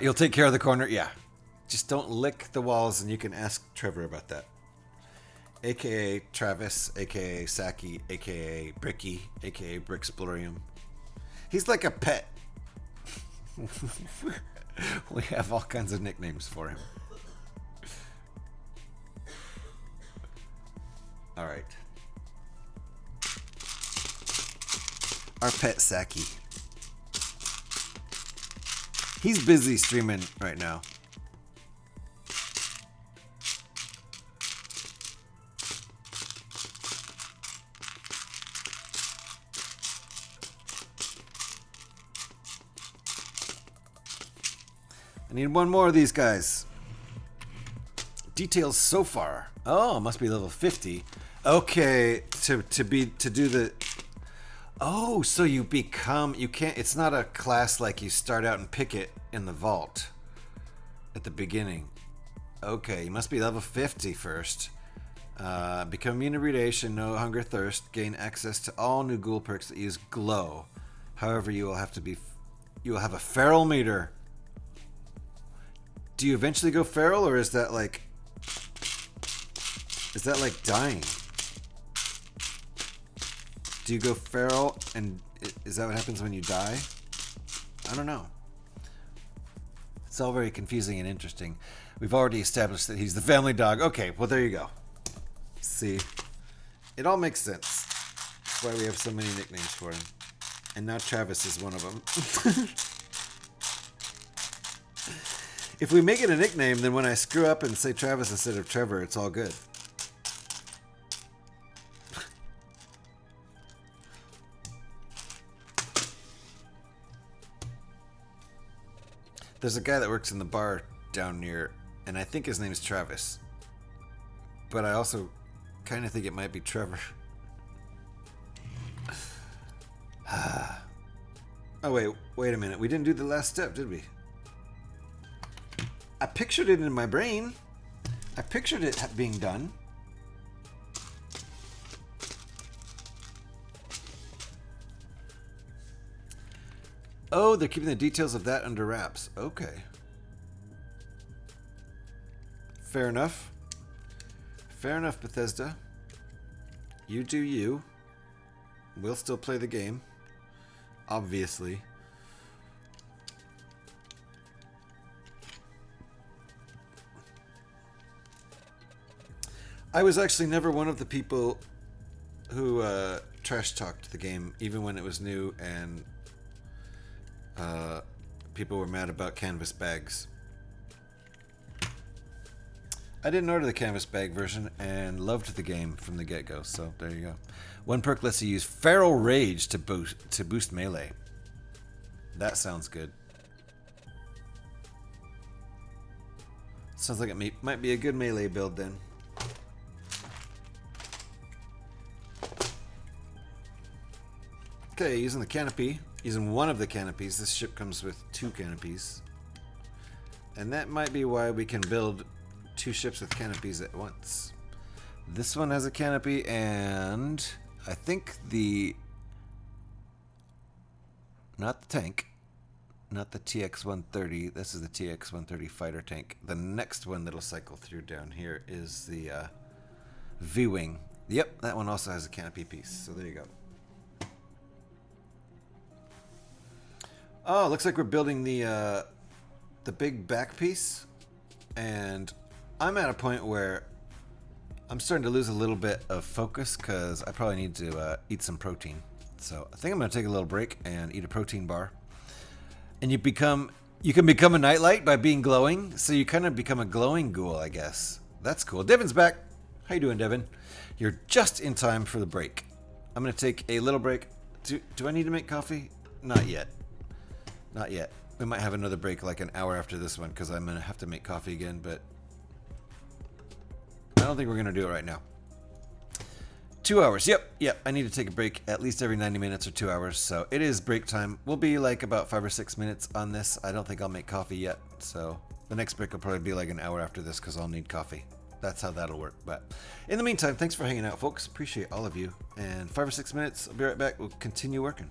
S1: You'll take care of the corner? Yeah. Just don't lick the walls, and you can ask Trevor about that. AKA Travis, AKA Saki, AKA Bricky, AKA Brixplorium. He's like a pet. We have all kinds of nicknames for him. All right. Our pet Saki. He's busy streaming right now. I need one more of these guys. Details so far. Oh, must be level 50. Okay, to do the. Oh, so you become. You can't. It's not a class like you start out and pick it in the vault at the beginning. Okay, you must be level 50 first. Become immune to radiation, no hunger, thirst. Gain access to all new ghoul perks that use glow. However, you will have a feral meter. Do you eventually go feral, or is that like dying? Do you go feral, and is that what happens when you die? I don't know. It's all very confusing and interesting. We've already established that he's the family dog. Okay, well, there you go. See? It all makes sense. That's why we have so many nicknames for him. And now Travis is one of them. If we make it a nickname, then when I screw up and say Travis instead of Trevor, it's all good. There's a guy that works in the bar down near, and I think his name's Travis. But I also kind of think it might be Trevor. Oh, wait a minute. We didn't do the last step, did we? I pictured it in my brain. I pictured it being done. Oh, they're keeping the details of that under wraps. Okay. Fair enough. Fair enough, Bethesda. You do you. We'll still play the game. Obviously. I was actually never one of the people who trash talked the game, even when it was new and people were mad about canvas bags. I didn't order the canvas bag version and loved the game from the get-go, so there you go. One perk lets you use Feral Rage to boost melee. That sounds good. Sounds like it might be a good melee build then. Okay, using the canopy, using one of the canopies. This ship comes with 2 canopies. And that might be why we can build 2 ships with canopies at once. This one has a canopy, and I think not the tank, not the TX-130. This is the TX-130 fighter tank. The next one that'll cycle through down here is the V-Wing. Yep, that one also has a canopy piece, so there you go. Oh, looks like we're building the big back piece, and I'm at a point where I'm starting to lose a little bit of focus because I probably need to eat some protein. So I think I'm going to take a little break and eat a protein bar. And you can become a nightlight by being glowing, so you kind of become a glowing ghoul, I guess. That's cool. Devin's back. How you doing, Devin? You're just in time for the break. I'm going to take a little break. Do I need to make coffee? Not yet. Not yet. We might have another break like an hour after this one because I'm going to have to make coffee again, but I don't think we're going to do it right now. 2 hours. Yep. I need to take a break at least every 90 minutes or 2 hours, so it is break time. We'll be like about 5 or 6 minutes on this. I don't think I'll make coffee yet, so the next break will probably be like an hour after this because I'll need coffee. That's how that'll work. But in the meantime, thanks for hanging out, folks. Appreciate all of you. And 5 or 6 minutes, I'll be right back. We'll continue working.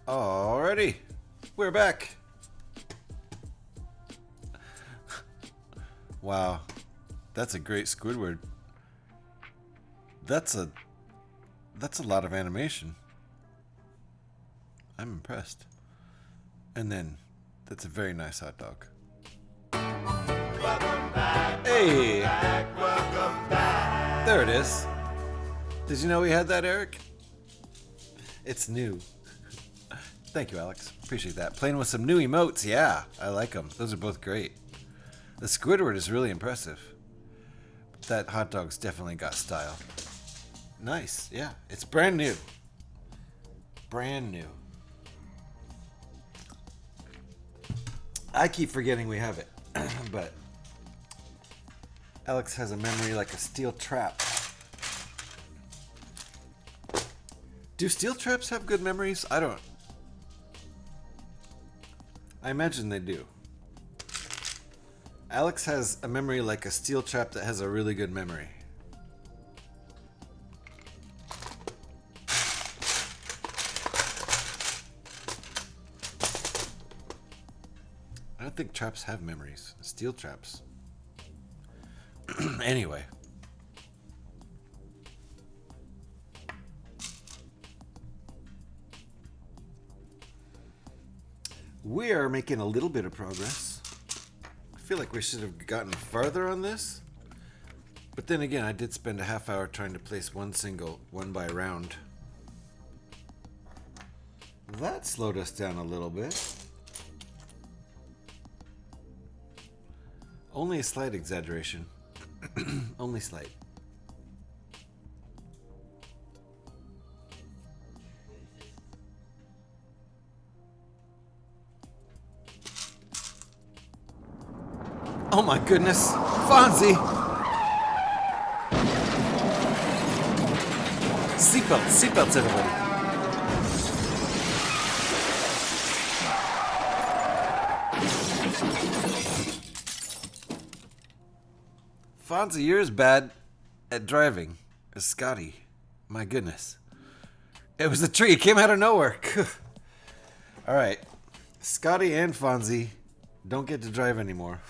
S1: Alrighty, we're back. Wow, that's a great Squidward. That's a lot of animation. I'm impressed. And then, that's a very nice hot dog. Hey!
S2: Welcome back.
S1: There it is. Did you know we had that, Eric? It's new. Thank you, Alex. Appreciate that. Playing with some new emotes. Yeah, I like them. Those are both great. The Squidward is really impressive. That hot dog's definitely got style. Nice. Yeah, it's brand new. Brand new. I keep forgetting we have it, but Alex has a memory like a steel trap. Do steel traps have good memories? I don't. I imagine they do. Alex has a memory like a steel trap that has a really good memory. I don't think traps have memories. Steel traps. Anyway. We are making a little bit of progress. I feel like we should have gotten farther on this. But then again, I did spend a half hour trying to place one single, one by round. That slowed us down a little bit. Only a slight exaggeration. Only slight. Oh my goodness, Fonzie! Seatbelts, everybody. Fonzie, you're as bad at driving as Scotty. My goodness. It was a tree, it came out of nowhere. Alright, Scotty and Fonzie don't get to drive anymore.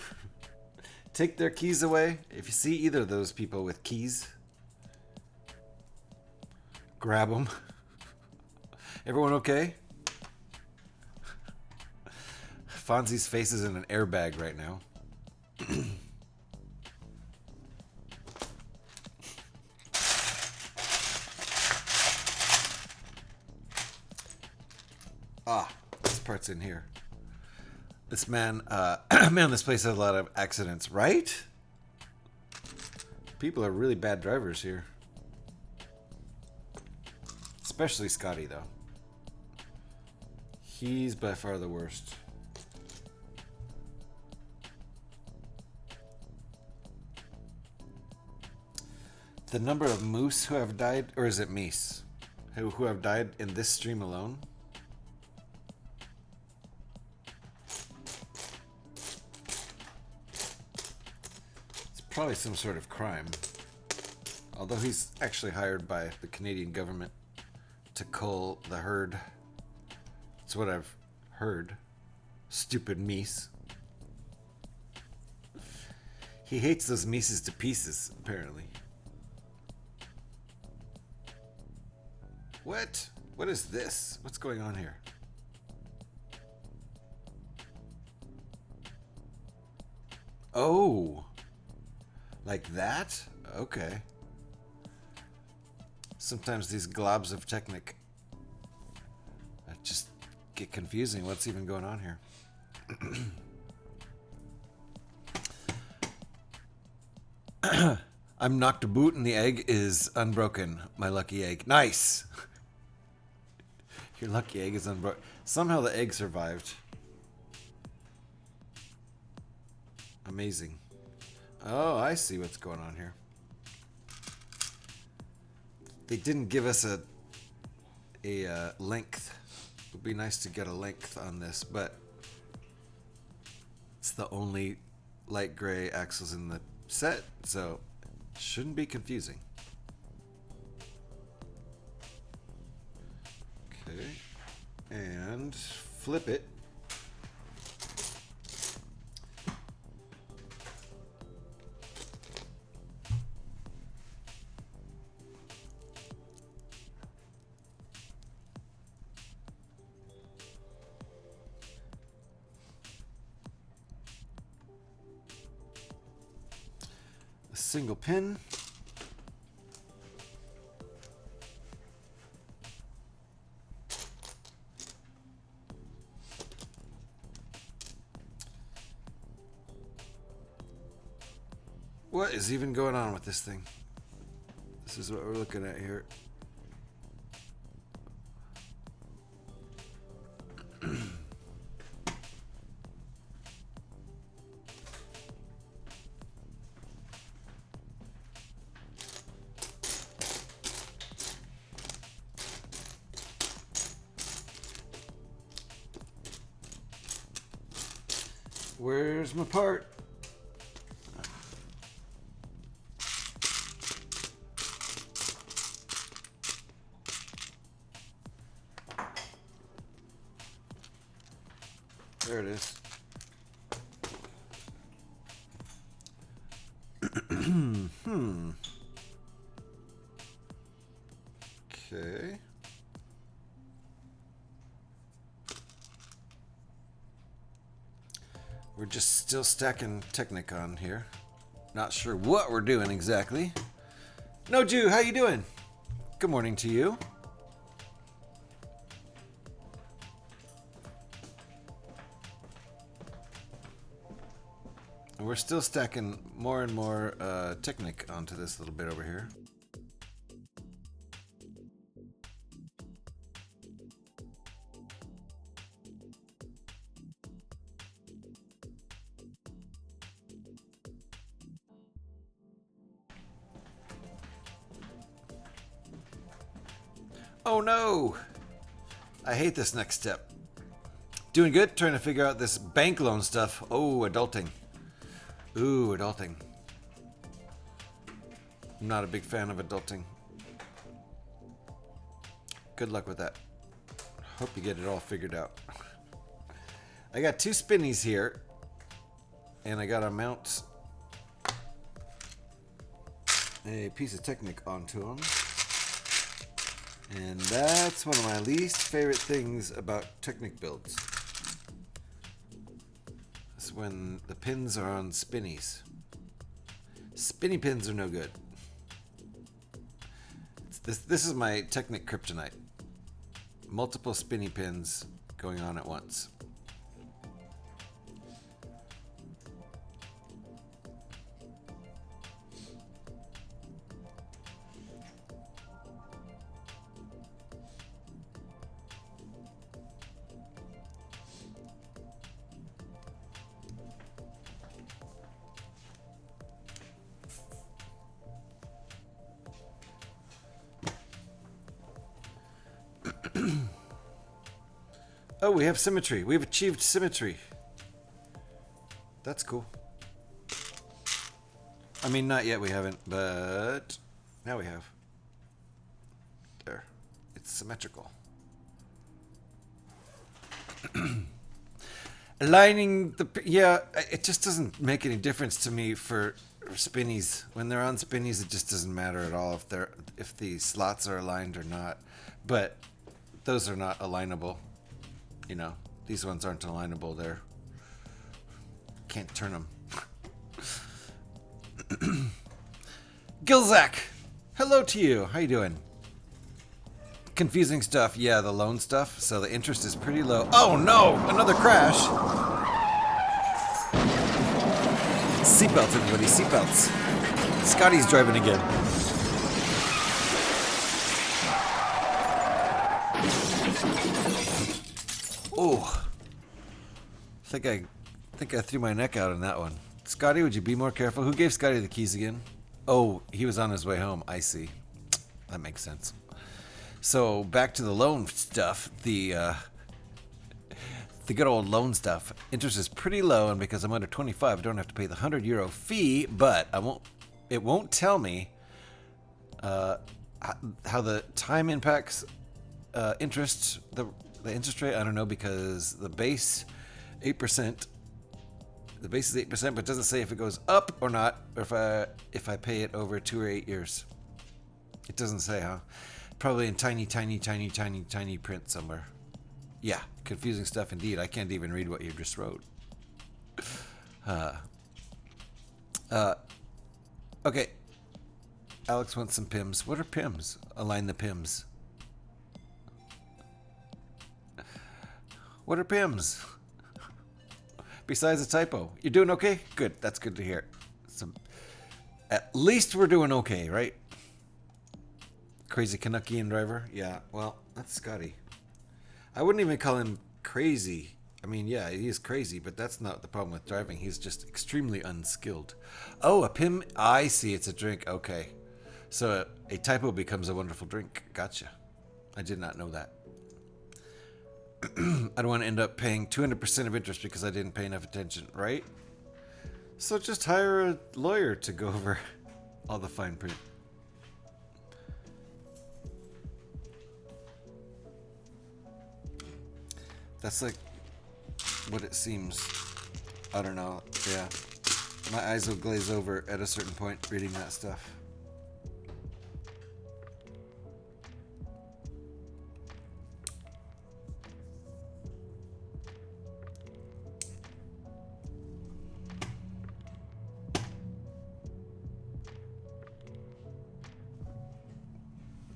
S1: Take their keys away. If you see either of those people with keys, grab them. Everyone okay? Fonzie's face is in an airbag right now. This part's in here. This man, man, this place has a lot of accidents, right? People are really bad drivers here. Especially Scotty, though. He's by far the worst. The number of moose who have died, or is it meese, who have died in this stream alone? Probably some sort of crime. Although he's actually hired by the Canadian government to cull the herd. That's what I've heard. Stupid meese. He hates those meeses to pieces, apparently. What? What is this? What's going on here? Oh! Like that? Okay. Sometimes these globs of Technic just get confusing. What's even going on here? I'm knocked a boot and the egg is unbroken. My lucky egg. Nice! Your lucky egg is unbroken. Somehow the egg survived. Amazing. Oh, I see what's going on here. They didn't give us a length. It would be nice to get a length on this, but it's the only light gray axles in the set, so it shouldn't be confusing. Okay. and flip it. A single pin. What is even going on with this thing? This is what we're looking at here. Where's my part? There it is. Okay. We're just still stacking Technicon here. Not sure what we're doing exactly. No Jew, how you doing? Good morning to you. And we're still stacking more and more Technic onto this little bit over here. Oh no! I hate this next step. Doing good, trying to figure out this bank loan stuff. Oh, adulting. Ooh, adulting. I'm not a big fan of adulting. Good luck with that. Hope you get it all figured out. I got 2 spinnies here, and I gotta mount a piece of Technic onto them. And that's one of my least favorite things about Technic builds. It's when the pins are on spinnies. Spinny pins are no good. This is my Technic kryptonite. Multiple spinny pins going on at once. Oh, we have symmetry. We've achieved symmetry. That's cool. I mean, not yet we haven't, but now we have. There. It's symmetrical. Aligning the... Yeah, it just doesn't make any difference to me for spinnies. When they're on spinnies, it just doesn't matter at all if the slots are aligned or not. But those are not alignable. You know, these ones aren't alignable. They're... Can't turn them. Gilzak! Hello to you. How you doing? Confusing stuff. Yeah, the loan stuff. So the interest is pretty low. Oh no! Another crash! Seatbelts, everybody. Seatbelts. Scotty's driving again. Oh. I think I threw my neck out on that one. Scotty, would you be more careful? Who gave Scotty the keys again? Oh, he was on his way home. I see. That makes sense. So back to the loan stuff. The good old loan stuff. Interest is pretty low, and because I'm under 25, I don't have to pay the €100 fee. But it won't tell me how the time impacts interest, The interest rate, I don't know, because the base 8%. The base is 8%, but it doesn't say if it goes up or not, or if I pay it over 2 or 8 years. It doesn't say, huh? Probably in tiny print somewhere. Yeah, confusing stuff indeed. I can't even read what you just wrote. Okay. Alex wants some PIMs. What are PIMs? Align the PIMs. What are PIMs? Besides a typo. You're doing okay? Good. That's good to hear. So, at least we're doing okay, right? Crazy Canuckian driver? Yeah, well, that's Scotty. I wouldn't even call him crazy. I mean, yeah, he is crazy, but that's not the problem with driving. He's just extremely unskilled. Oh, a PIM. I see. It's a drink. Okay. So a typo becomes a wonderful drink. Gotcha. I did not know that. I don't want to end up paying 200% of interest because I didn't pay enough attention, right? So just hire a lawyer to go over all the fine print. That's like what it seems. I don't know. Yeah. My eyes will glaze over at a certain point reading that stuff.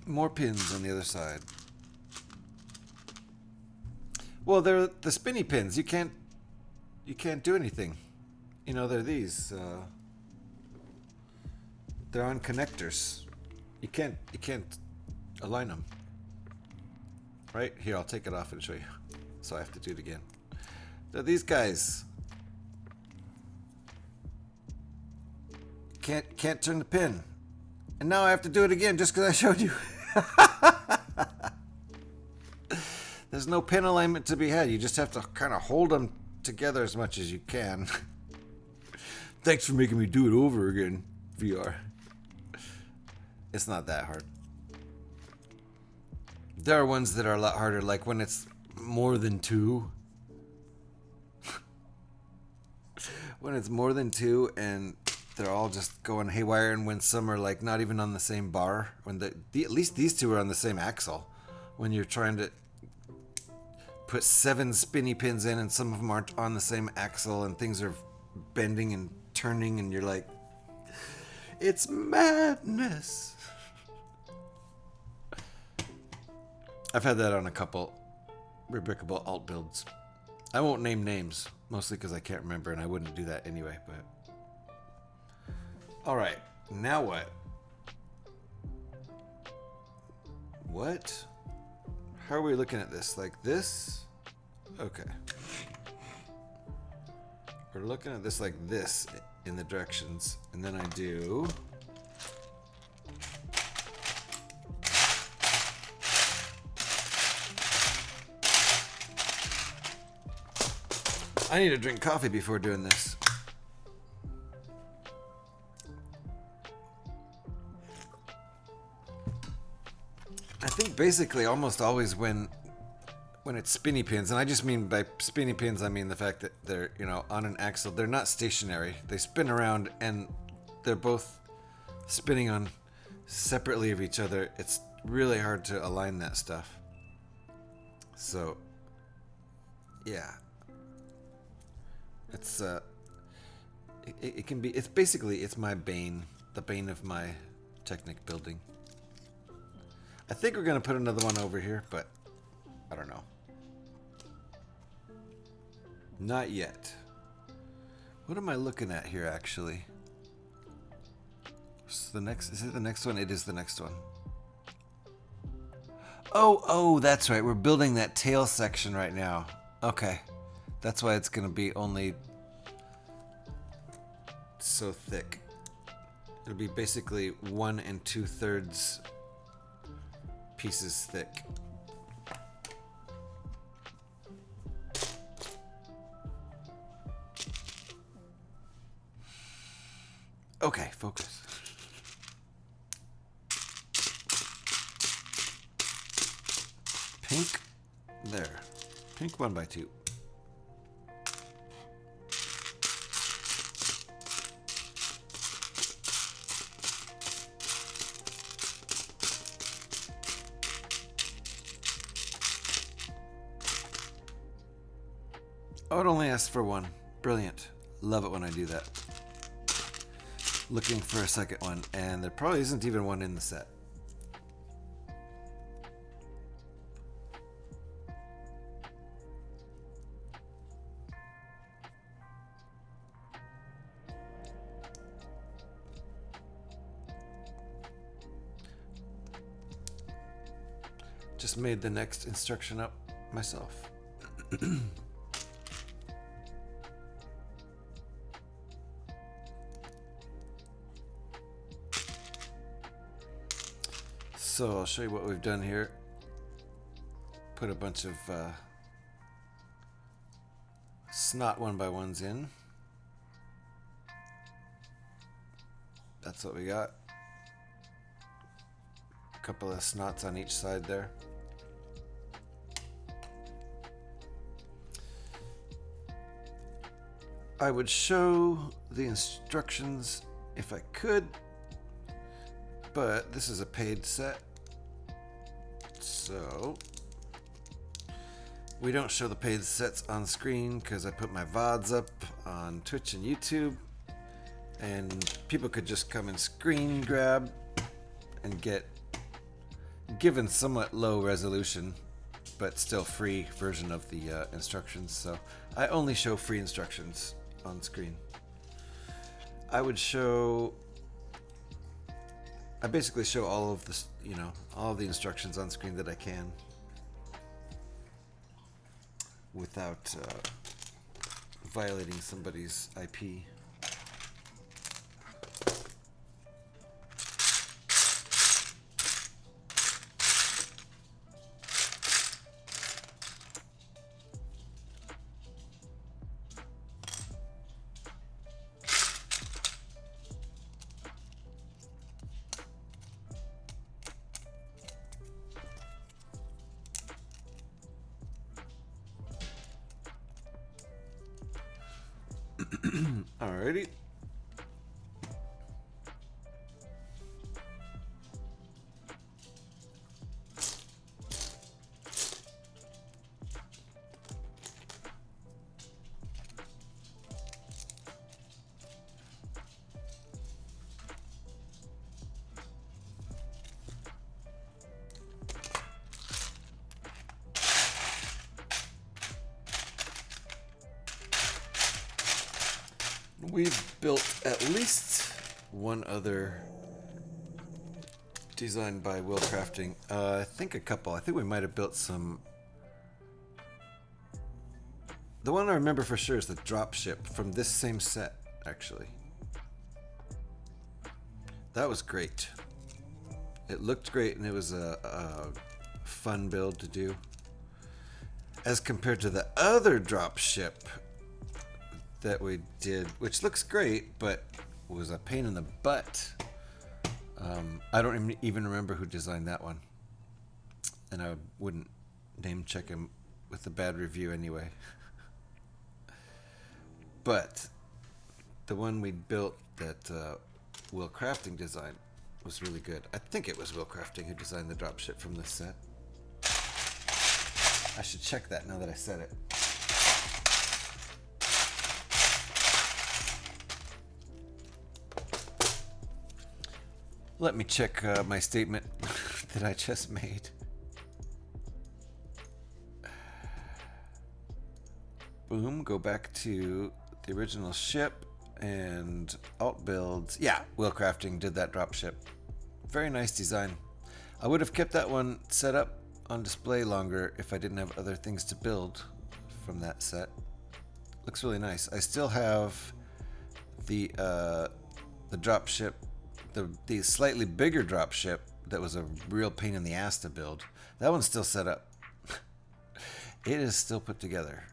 S1: More pins on the other side. Well, they're the spinny pins. You can't do anything. You know, they're these. They're on connectors. You can't align them. Right? Here, I'll take it off and show you. So I have to do it again. They're these guys. Can't turn the pin. And now I have to do it again just because I showed you. There's no pin alignment to be had. You just have to kind of hold them together as much as you can. Thanks for making me do it over again, VR. It's not that hard. There are ones that are a lot harder, like when it's more than 2. When it's more than 2 and they're all just going haywire, and when some are like not even on the same bar, when at least these two are on the same axle. When you're trying to put 7 spinny pins in and some of them aren't on the same axle and things are bending and turning and you're like, it's madness. I've had that on a couple Rebrickable alt builds. I won't name names, mostly because I can't remember and I wouldn't do that anyway, but alright, now what? What? How are we looking at this? Like this? Okay. We're looking at this like this in the directions. And then I do... I need to drink coffee before doing this. I think basically almost always when it's spinny pins, and I just mean by spinny pins, I mean the fact that they're, you know, on an axle. They're not stationary. They spin around and they're both spinning on separately of each other. It's really hard to align that stuff. So, yeah. It's, it can be, it's basically, it's my bane, the bane of my Technic building. I think we're going to put another one over here, but I don't know. Not yet. What am I looking at here, actually? Is it the next one? It is the next one. Oh, that's right. We're building that tail section right now. Okay. That's why it's going to be only so thick. It'll be basically 1 2/3 pieces thick. Okay, focus. Pink There. Pink 1x2. Oh, it only asks for one. Brilliant. Love it when I do that. Looking for a second one, and there probably isn't even one in the set. Just made the next instruction up myself. So I'll show you what we've done here. Put a bunch of snot 1x1s in. That's what we got. A couple of snots on each side there. I would show the instructions if I could, but this is a paid set, so we don't show the paid sets on screen because I put my VODs up on Twitch and YouTube, and people could just come and screen grab and get given somewhat low resolution but still free version of the instructions. So I only show free instructions on screen. I basically show all of this, all of the instructions on screen that I can without violating somebody's IP. Alrighty. We've built at least one other designed by Will Crafting. I think a couple. I think we might have built some. The one I remember for sure is the dropship from this same set, actually. That was great. It looked great, and it was a fun build to do. As compared to the other dropship that we did, which looks great, but was a pain in the butt. I don't even remember who designed that one. And I wouldn't name check him with a bad review anyway. But the one we built that Will Crafting designed was really good. I think it was Will Crafting who designed the dropship from this set. I should check that now that I said it. Let me check my statement that I just made. Boom, go back to the original ship and alt builds. Yeah, Will Crafting did that dropship. Very nice design. I would have kept that one set up on display longer if I didn't have other things to build from that set. Looks really nice. I still have the dropship, the slightly bigger dropship that was a real pain in the ass to build. That one's still set up. It is still put together.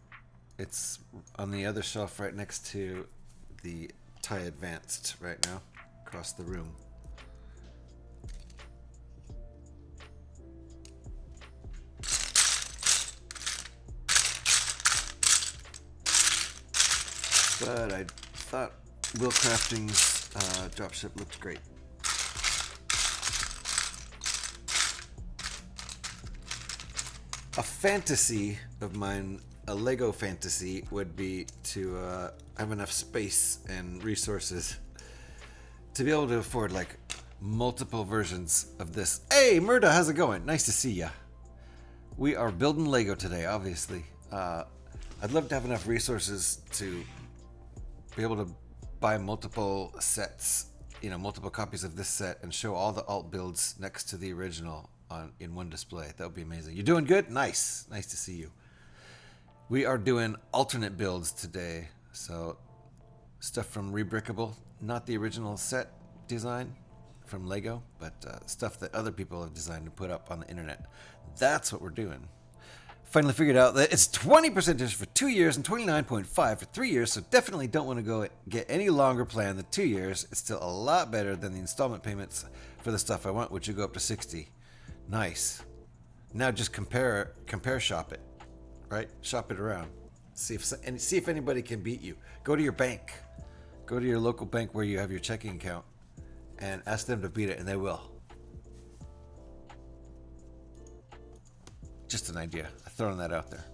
S1: It's on the other shelf right next to the TIE Advanced right now, across the room. but I thought Will Crafting's dropship looked great. A fantasy of mine, a Lego fantasy, would be to have enough space and resources to be able to afford like multiple versions of this. Hey, Murda, how's it going? Nice to see ya. We are building Lego today, obviously. I'd love to have enough resources to be able to buy multiple sets, you know, multiple copies of this set and show all the alt builds next to the original in one display. That would be amazing. You doing good? Nice. Nice to see you. We are doing alternate builds today. So stuff from Rebrickable, not the original set design from Lego, but stuff that other people have designed to put up on the internet. That's what we're doing. Finally figured out that it's 20% for 2 years and 29.5 for 3 years, so definitely don't want to go get any longer plan than 2 years. It's still a lot better than the installment payments for the stuff I want, which would go up to 60. Nice. Now just compare shop it, right? Shop it around. See if anybody can beat you. Go to your bank. Go to your local bank where you have your checking account and ask them to beat it, and they will. Just an idea. I'm throwing that out there.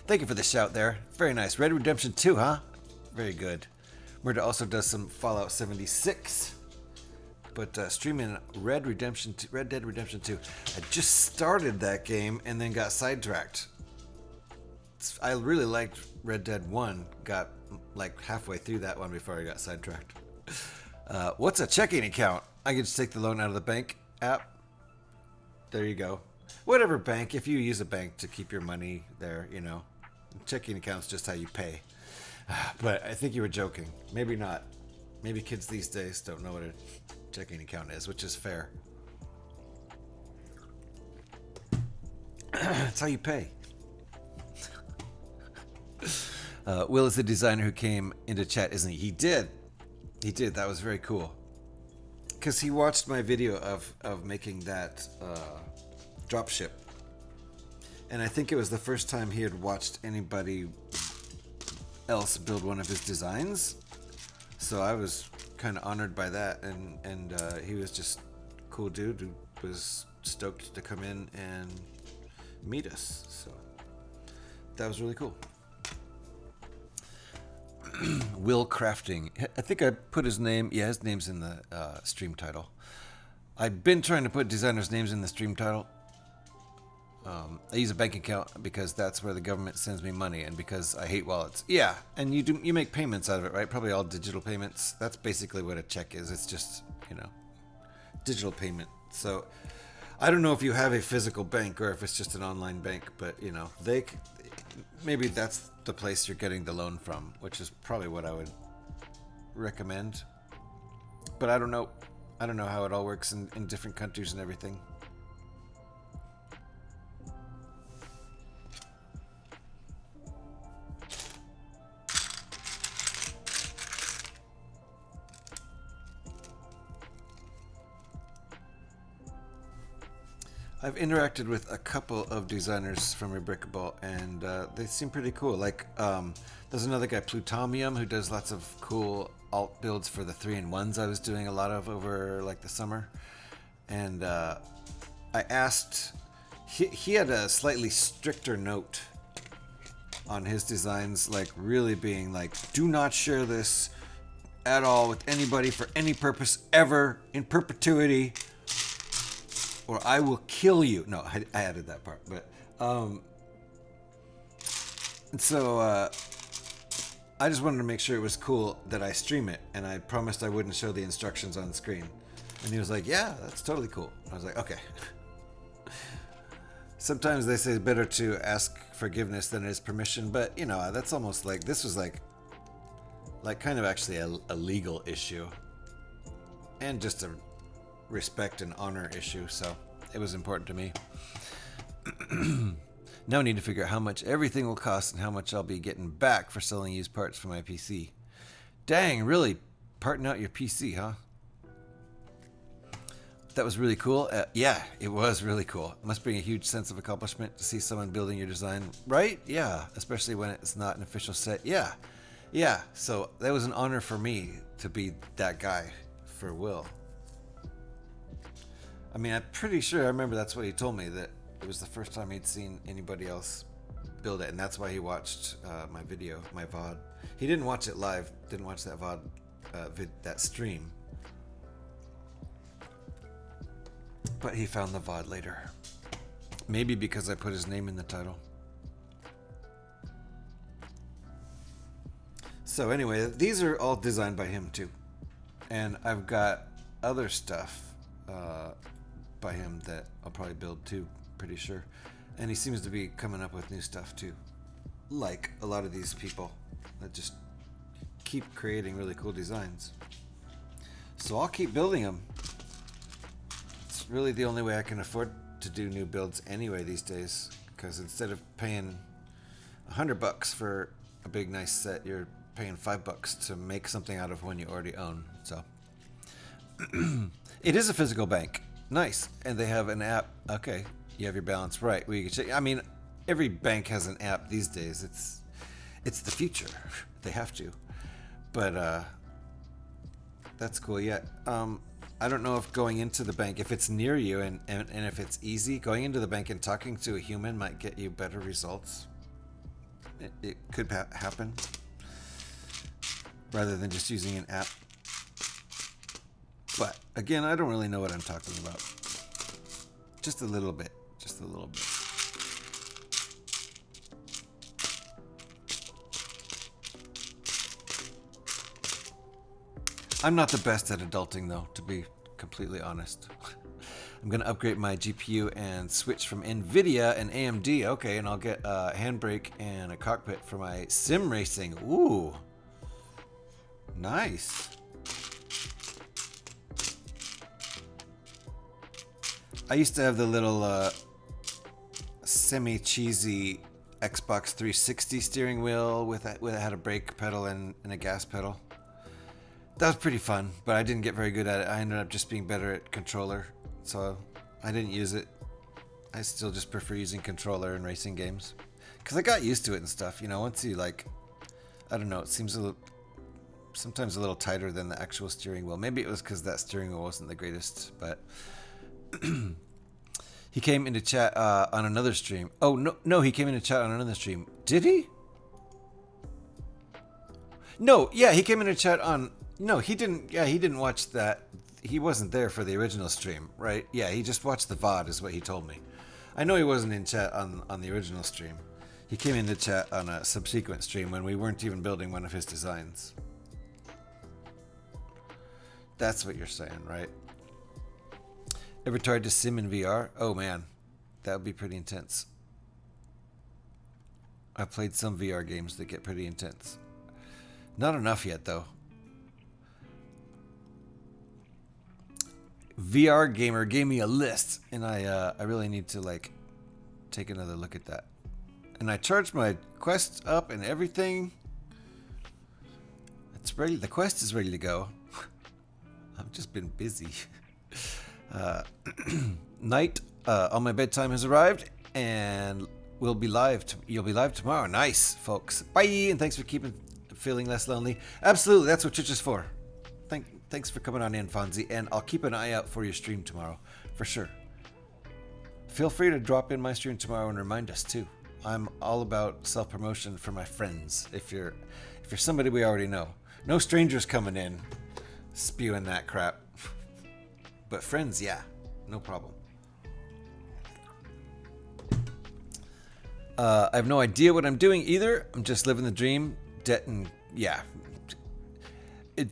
S1: Thank you for the shout there. Very nice. Red Redemption 2, huh? Very good. Murda also does some Fallout 76. But streaming Red Dead Redemption 2. I just started that game and then got sidetracked. I really liked Red Dead 1. Got like halfway through that one before I got sidetracked. What's a checking account? I can just take the loan out of the bank app. There you go. Whatever bank, if you use a bank to keep your money there, you know. Checking account's just how you pay. But I think you were joking. Maybe not. Maybe kids these days don't know what a checking account is, which is fair. That's how you pay. Will is the designer who came into chat, isn't he? He did. He did. That was very cool. Because he watched my video of making that dropship. And I think it was the first time he had watched anybody else build one of his designs. So I was kind of honored by that. And he was just a cool dude who was stoked to come in and meet us. So that was really cool. Will Crafting. I think I put his name. Yeah, his name's in the stream title. I've been trying to put designers' names in the stream title. I use a bank account because that's where the government sends me money, and because I hate wallets. Yeah, and you make payments out of it, right? Probably all digital payments. That's basically what a check is. It's just, you know, digital payment. So I don't know if you have a physical bank or if it's just an online bank, but you know, maybe that's the place you're getting the loan from, which is probably what I would recommend. But I don't know. I don't know how it all works in different countries and everything. I've interacted with a couple of designers from Rebrickable, and they seem pretty cool. Like, there's another guy, Plutonium, who does lots of cool alt builds for the 3-in-1s I was doing a lot of over like the summer. And I asked, he had a slightly stricter note on his designs, like really being like, do not share this at all with anybody for any purpose ever in perpetuity, or I will kill you. No, I added that part, but so I just wanted to make sure it was cool that I stream it, and I promised I wouldn't show the instructions on screen. And he was like, yeah, that's totally cool. I was like, okay. Sometimes they say it's better to ask forgiveness than it is permission, but you know, that's almost like, this was like kind of actually a legal issue, and just a respect and honor issue, so it was important to me. Now I need to figure out how much everything will cost and how much I'll be getting back for selling used parts for my PC. Dang, really parting out your PC, huh? That was really cool. Yeah, it was really cool. It must bring a huge sense of accomplishment to see someone building your design, right? Yeah, especially when it's not an official set. Yeah, Yeah, so that was an honor for me to be that guy for Will. I mean, I'm pretty sure I remember that's what he told me, that it was the first time he'd seen anybody else build it, and that's why he watched my video, my VOD. He didn't watch it live, didn't watch that VOD, that stream. But he found the VOD later. Maybe because I put his name in the title. So anyway, these are all designed by him too. And I've got other stuff by him that I'll probably build too, pretty sure. And he seems to be coming up with new stuff too. Like a lot of these people that just keep creating really cool designs. So I'll keep building them. It's really the only way I can afford to do new builds anyway these days. Because instead of paying $100 for a big nice set, you're paying $5 to make something out of one you already own. So it is a physical bank. Nice. And they have an app. Okay, you have your balance right. We can check. I mean, every bank has an app these days. It's the future. They have to. But that's cool. Yeah. I don't know if going into the bank, if it's near you and if it's easy, going into the bank and talking to a human might get you better results. It could happen rather than just using an app. But again, I don't really know what I'm talking about. Just a little bit. Just a little bit. I'm not the best at adulting though, to be completely honest. I'm going to upgrade my GPU and switch from NVIDIA and AMD. Okay, and I'll get a handbrake and a cockpit for my sim racing. Ooh. Nice. I used to have the little semi-cheesy Xbox 360 steering wheel with it had a brake pedal and a gas pedal. That was pretty fun, but I didn't get very good at it. I ended up just being better at controller, so I didn't use it. I still just prefer using controller in racing games. Because I got used to it and stuff, you know, once you I don't know, it seems sometimes a little tighter than the actual steering wheel. Maybe it was because that steering wheel wasn't the greatest, but he came into chat on another stream. Oh, no, he came into chat on another stream. Did he? No, yeah, he came into chat on... No, he didn't. Yeah, he didn't watch that. He wasn't there for the original stream, right? Yeah, he just watched the VOD is what he told me. I know he wasn't in chat on the original stream. He came into chat on a subsequent stream when we weren't even building one of his designs. That's what you're saying, right? Ever tried to sim in VR? Oh man, that would be pretty intense. I've played some VR games that get pretty intense. Not enough yet though. VR Gamer gave me a list, and I really need to take another look at that. And I charged my Quest up and everything. It's ready. The Quest is ready to go. I've just been busy. Night on my bedtime has arrived, and we'll be live. You'll be live tomorrow. Nice, folks. Bye, and thanks for feeling less lonely. Absolutely, that's what Twitch is for. Thanks for coming on in, Fonzie, and I'll keep an eye out for your stream tomorrow, for sure. Feel free to drop in my stream tomorrow and remind us too. I'm all about self-promotion for my friends. If you're somebody we already know, no strangers coming in, spewing that crap. But friends, yeah, no problem. I have no idea what I'm doing either. I'm just living the dream. Debt and yeah.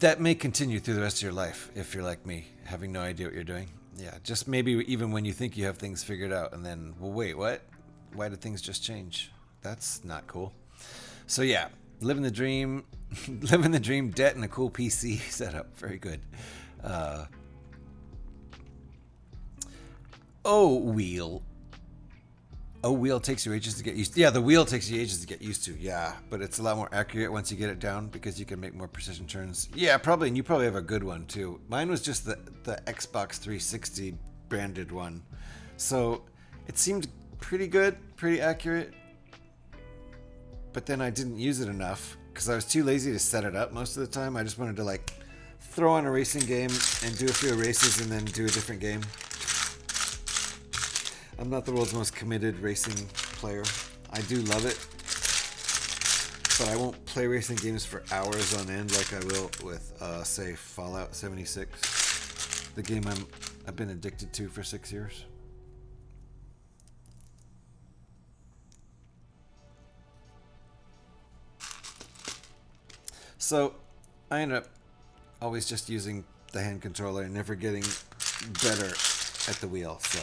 S1: That may continue through the rest of your life if you're like me, having no idea what you're doing. Yeah, just maybe even when you think you have things figured out and then, well, wait, what? Why did things just change? That's not cool. So yeah, living the dream, debt and a cool PC setup. Very good. Wheel takes you ages to get used to. Yeah, the wheel takes you ages to get used to. Yeah, but it's a lot more accurate once you get it down because you can make more precision turns. Yeah, probably, and you probably have a good one too. Mine was just the Xbox 360 branded one. So it seemed pretty good, pretty accurate. But then I didn't use it enough because I was too lazy to set it up most of the time. I just wanted to like throw on a racing game and do a few races and then do a different game. I'm not the world's most committed racing player. I do love it, but I won't play racing games for hours on end like I will with, say, Fallout 76, the game I've been addicted to for 6 years. So I end up always just using the hand controller and never getting better at the wheel. So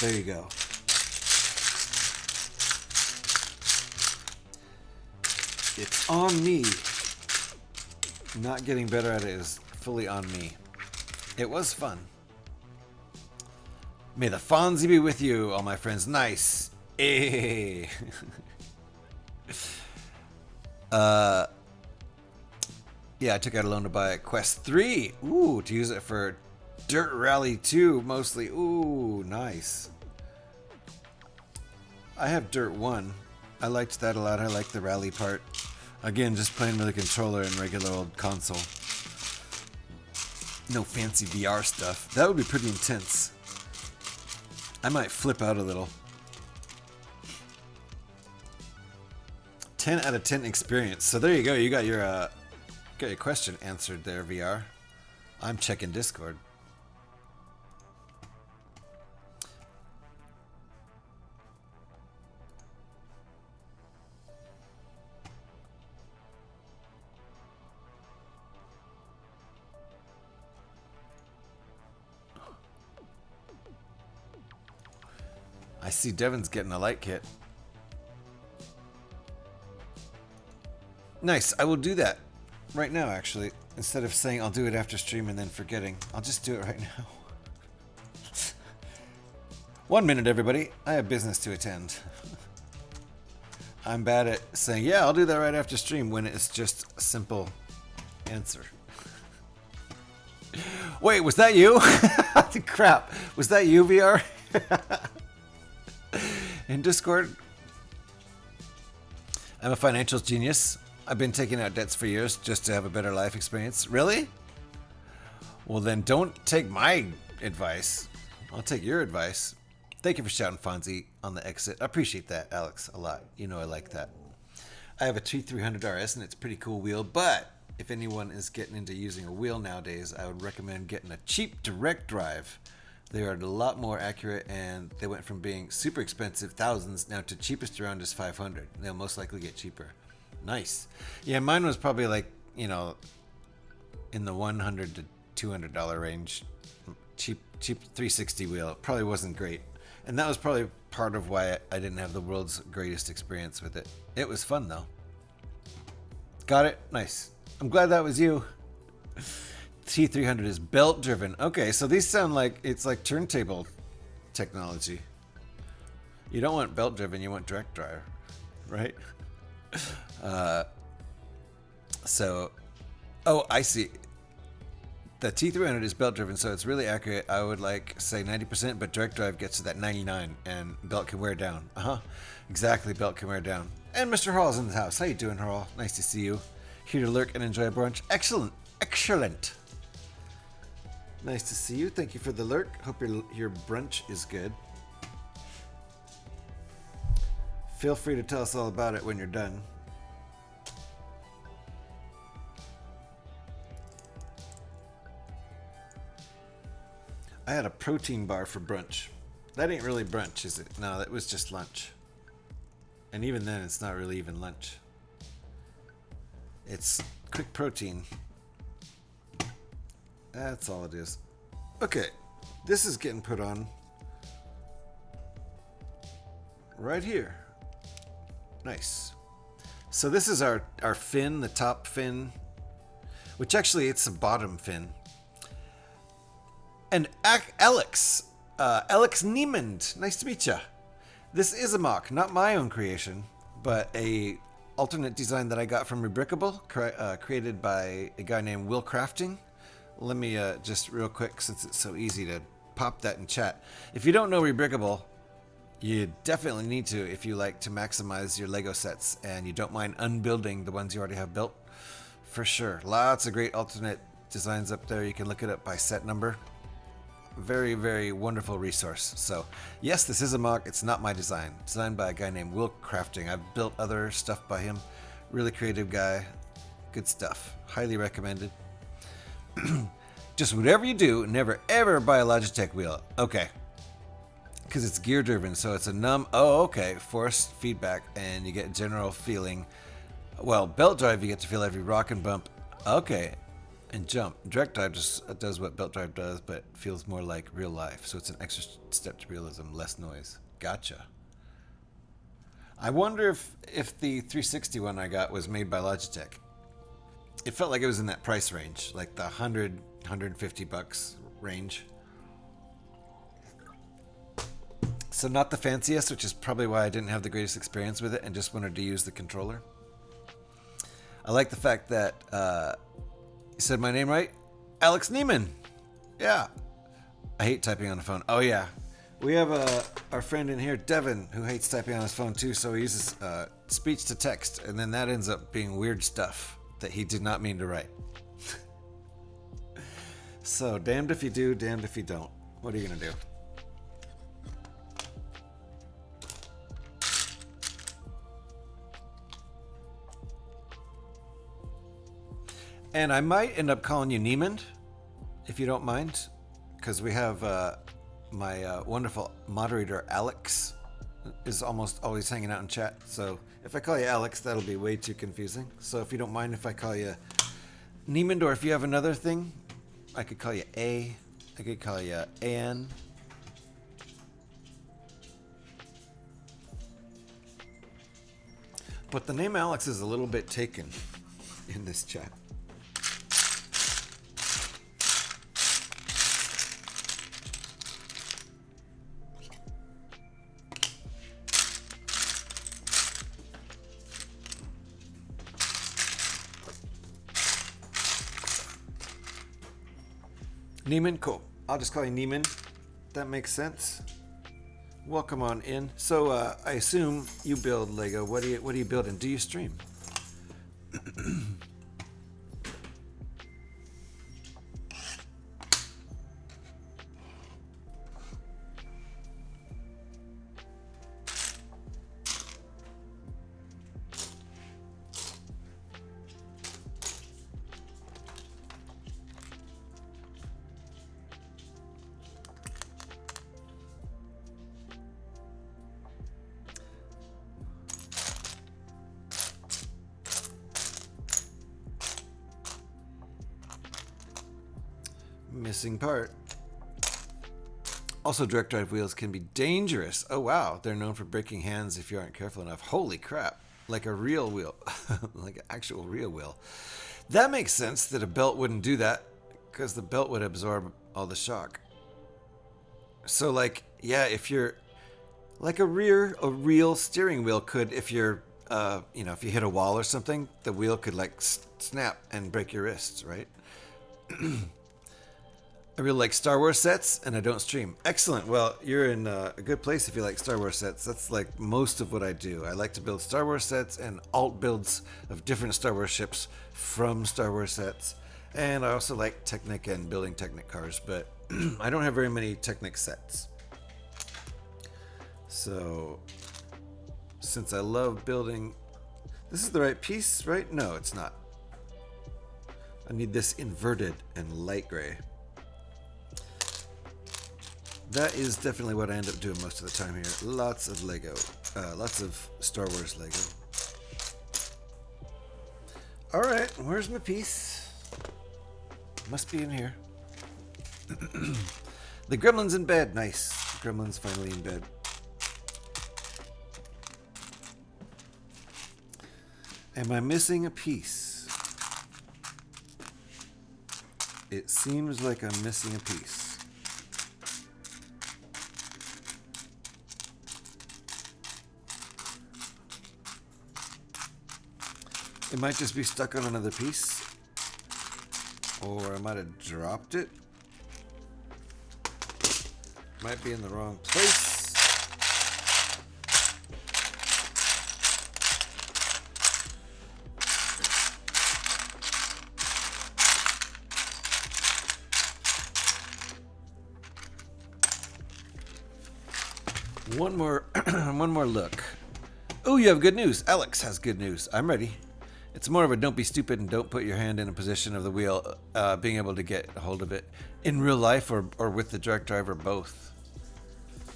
S1: there you go. It's on me. Not getting better at it is fully on me. It was fun. May the Fonzie be with you, all my friends. Nice. Hey. Yeah, I took out a loan to buy a Quest 3. Ooh, to use it for Dirt Rally 2 mostly. Ooh, nice. I have Dirt 1. I liked that a lot. I liked the rally part. Again, just playing with a controller and regular old console. No fancy VR stuff. That would be pretty intense. I might flip out a little. 10 out of 10 experience. So there you go. You got your question answered there, VR. I'm checking Discord. I see Devin's getting a light kit. Nice. I will do that right now, actually. Instead of saying I'll do it after stream and then forgetting, I'll just do it right now. 1 minute, everybody. I have business to attend. I'm bad at saying, yeah, I'll do that right after stream when it's just a simple answer. Wait, was that you? Crap. Was that you, VR? In Discord? I'm a financial genius. I've been taking out debts for years just to have a better life experience. Really? Well, then don't take my advice. I'll take your advice. Thank you for shouting Fonzie on the exit. I appreciate that, Alex, a lot. You know I like that. I have a T300 RS and it's a pretty cool wheel, but if anyone is getting into using a wheel nowadays, I would recommend getting a cheap direct drive. They are a lot more accurate, and they went from being super expensive, thousands, now to cheapest around is 500. They'll most likely get cheaper. Nice. Yeah, mine was probably like, you know, in the $100 to $200 range. Cheap 360 wheel. It probably wasn't great. And that was probably part of why I didn't have the world's greatest experience with it. It was fun, though. Got it? Nice. I'm glad that was you. T300 is belt driven. Okay, so these sound like it's like turntable technology. You don't want belt driven, you want direct drive, right? Oh, I see. The T300 is belt driven, so it's really accurate. I would like say 90%, but direct drive gets to that 99, and belt can wear down. Exactly, belt can wear down. And Mr. Hall's in the house. How you doing, Hall? Nice to see you. Here to lurk and enjoy a brunch. Excellent, excellent. Nice to see you. Thank you for the lurk. Hope your brunch is good. Feel free to tell us all about it when you're done. I had a protein bar for brunch. That ain't really brunch, is it? No, that was just lunch. And even then, it's not really even lunch. It's quick protein. That's all it is. Okay, this is getting put on right here. Nice. So this is our fin, the top fin, which actually it's the bottom fin. And Alex Niemand, nice to meet ya. This is a mock, not my own creation, but a alternate design that I got from Rebrickable, created by a guy named Will Crafting. Let me just real quick, since it's so easy to pop that in chat. If you don't know Rebrickable, You definitely need to if you like to maximize your Lego sets and you don't mind unbuilding the ones you already have built. For sure. Lots of great alternate designs up there. You can look it up by set number. Very, very wonderful resource. So, yes, this is a mock. It's not my design. Designed by a guy named Will Crafting. I've built other stuff by him. Really creative guy. Good stuff. Highly recommended. Just whatever you do, never ever buy a Logitech wheel. Okay. Because it's gear driven, so it's a force feedback, and you get general feeling. Well, belt drive, you get to feel every rock and bump. Okay. And jump. Direct drive just does what belt drive does, but feels more like real life. So it's an extra step to realism, less noise. Gotcha. I wonder if the 360 one I got was made by Logitech. It felt like it was in that price range, like the $100-$150 range. So not the fanciest, which is probably why I didn't have the greatest experience with it and just wanted to use the controller. I like the fact that you said my name right? Alex Neiman. Yeah. I hate typing on the phone. Oh, yeah. We have our friend in here, Devin, who hates typing on his phone too, so he uses speech to text, and then that ends up being weird stuff that he did not mean to write. So, damned if you do, damned if you don't. What are you going to do? And I might end up calling you Neiman, if you don't mind, because we have my wonderful moderator, Alex, is almost always hanging out in chat. So if I call you Alex, that'll be way too confusing. So if you don't mind if I call you Neiman, or if you have another thing, I could call you A. I could call you An. But the name Alex is a little bit taken in this chat. Neiman, cool. I'll just call you Neiman. That makes sense. Welcome on in. So I assume you build Lego. What are you building? Do you stream? Missing part. Also, direct drive wheels can be dangerous. Oh wow, they're known for breaking hands if you aren't careful enough. Holy crap, like a real wheel. Like an actual real wheel. That makes sense that a belt wouldn't do that, because the belt would absorb all the shock. So like, yeah, if you're like a real steering wheel could, if you're if you hit a wall or something, the wheel could like snap and break your wrists, right? I really like Star Wars sets, and I don't stream. Excellent. Well, you're in a good place if you like Star Wars sets. That's like most of what I do. I like to build Star Wars sets and alt builds of different Star Wars ships from Star Wars sets. And I also like Technic and building Technic cars, but I don't have very many Technic sets. So, since I love building... This is the right piece, right? No, it's not. I need this inverted and light gray. That is definitely what I end up doing most of the time here. Lots of Lego. Lots of Star Wars Lego. Alright, where's my piece? Must be in here. The gremlin's in bed. Nice. The gremlin's finally in bed. Am I missing a piece? It seems like I'm missing a piece. It might just be stuck on another piece, or I might have dropped it. Might be in the wrong place. One more, one more look. Oh, you have good news. Alex has good news. I'm ready. It's more of a don't be stupid and don't put your hand in a position of the wheel, being able to get a hold of it in real life or with the direct driver, both.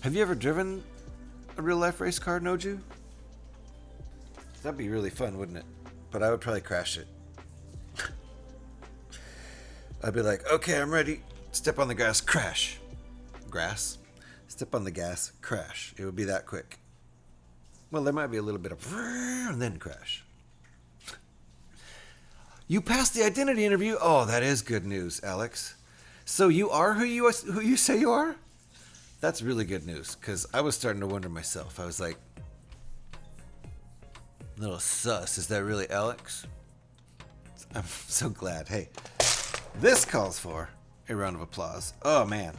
S1: Have you ever driven a real life race car, Noju? That'd be really fun, wouldn't it? But I would probably crash it. I'd be like, okay, I'm ready. Step on the gas, crash. Grass. Step on the gas, crash. It would be that quick. Well, there might be a little bit of and then crash. You passed the identity interview. Oh, that is good news, Alex. So you are who you say you are? That's really good news, because I was starting to wonder myself. I was like, a little sus. Is that really Alex? I'm so glad. Hey, this calls for a round of applause. Oh, man.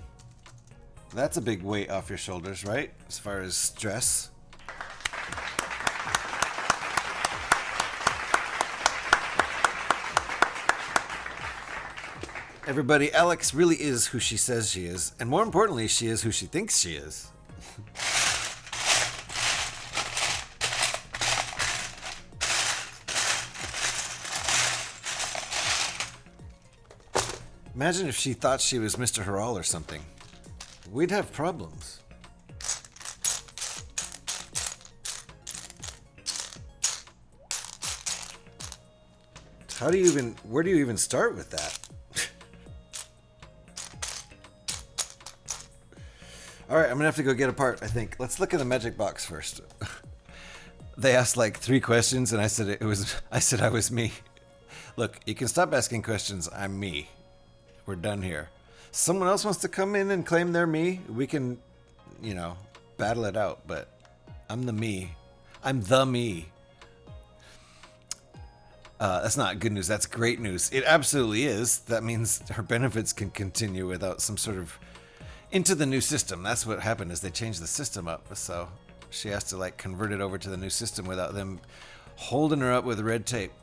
S1: That's a big weight off your shoulders, right? As far as stress. Everybody, Alex really is who she says she is. And more importantly, she is who she thinks she is. Imagine if she thought she was Mr. Harrell or something. We'd have problems. Where do you even start with that? All right, I'm gonna have to go get a part, I think. Let's look at the magic box first. They asked like 3 questions, and I said I was me. Look, you can stop asking questions. I'm me. We're done here. Someone else wants to come in and claim they're me. We can, battle it out. But I'm the me. I'm the me. That's not good news. That's great news. It absolutely is. That means her benefits can continue without some sort of into the new system. That's what happened is they changed the system up. So she has to convert it over to the new system without them holding her up with red tape.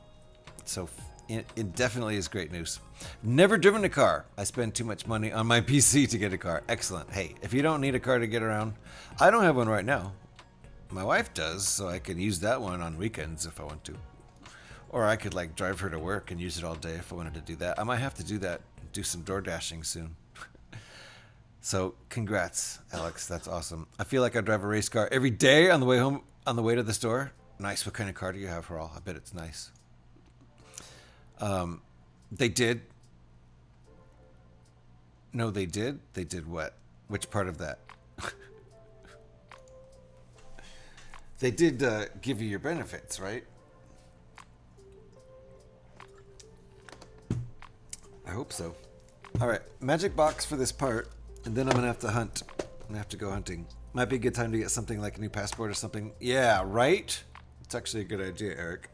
S1: So it definitely is great news. Never driven a car. I spend too much money on my PC to get a car. Excellent. Hey, if you don't need a car to get around, I don't have one right now. My wife does, so I can use that one on weekends if I want to. Or I could drive her to work and use it all day if I wanted to do that. I might have to do that. Do some door dashing soon. So congrats, Alex. That's awesome. I feel like I drive a race car every day on the way home, on the way to the store. Nice. What kind of car do you have, Harrell? I bet it's nice. They did. No, they did. They did what? Which part of that? They did give you your benefits, right? I hope so. All right, magic box for this part, and then I'm gonna have to hunt. I'm gonna have to go hunting. Might be a good time to get something like a new passport or something. Yeah, right? It's actually a good idea, Eric.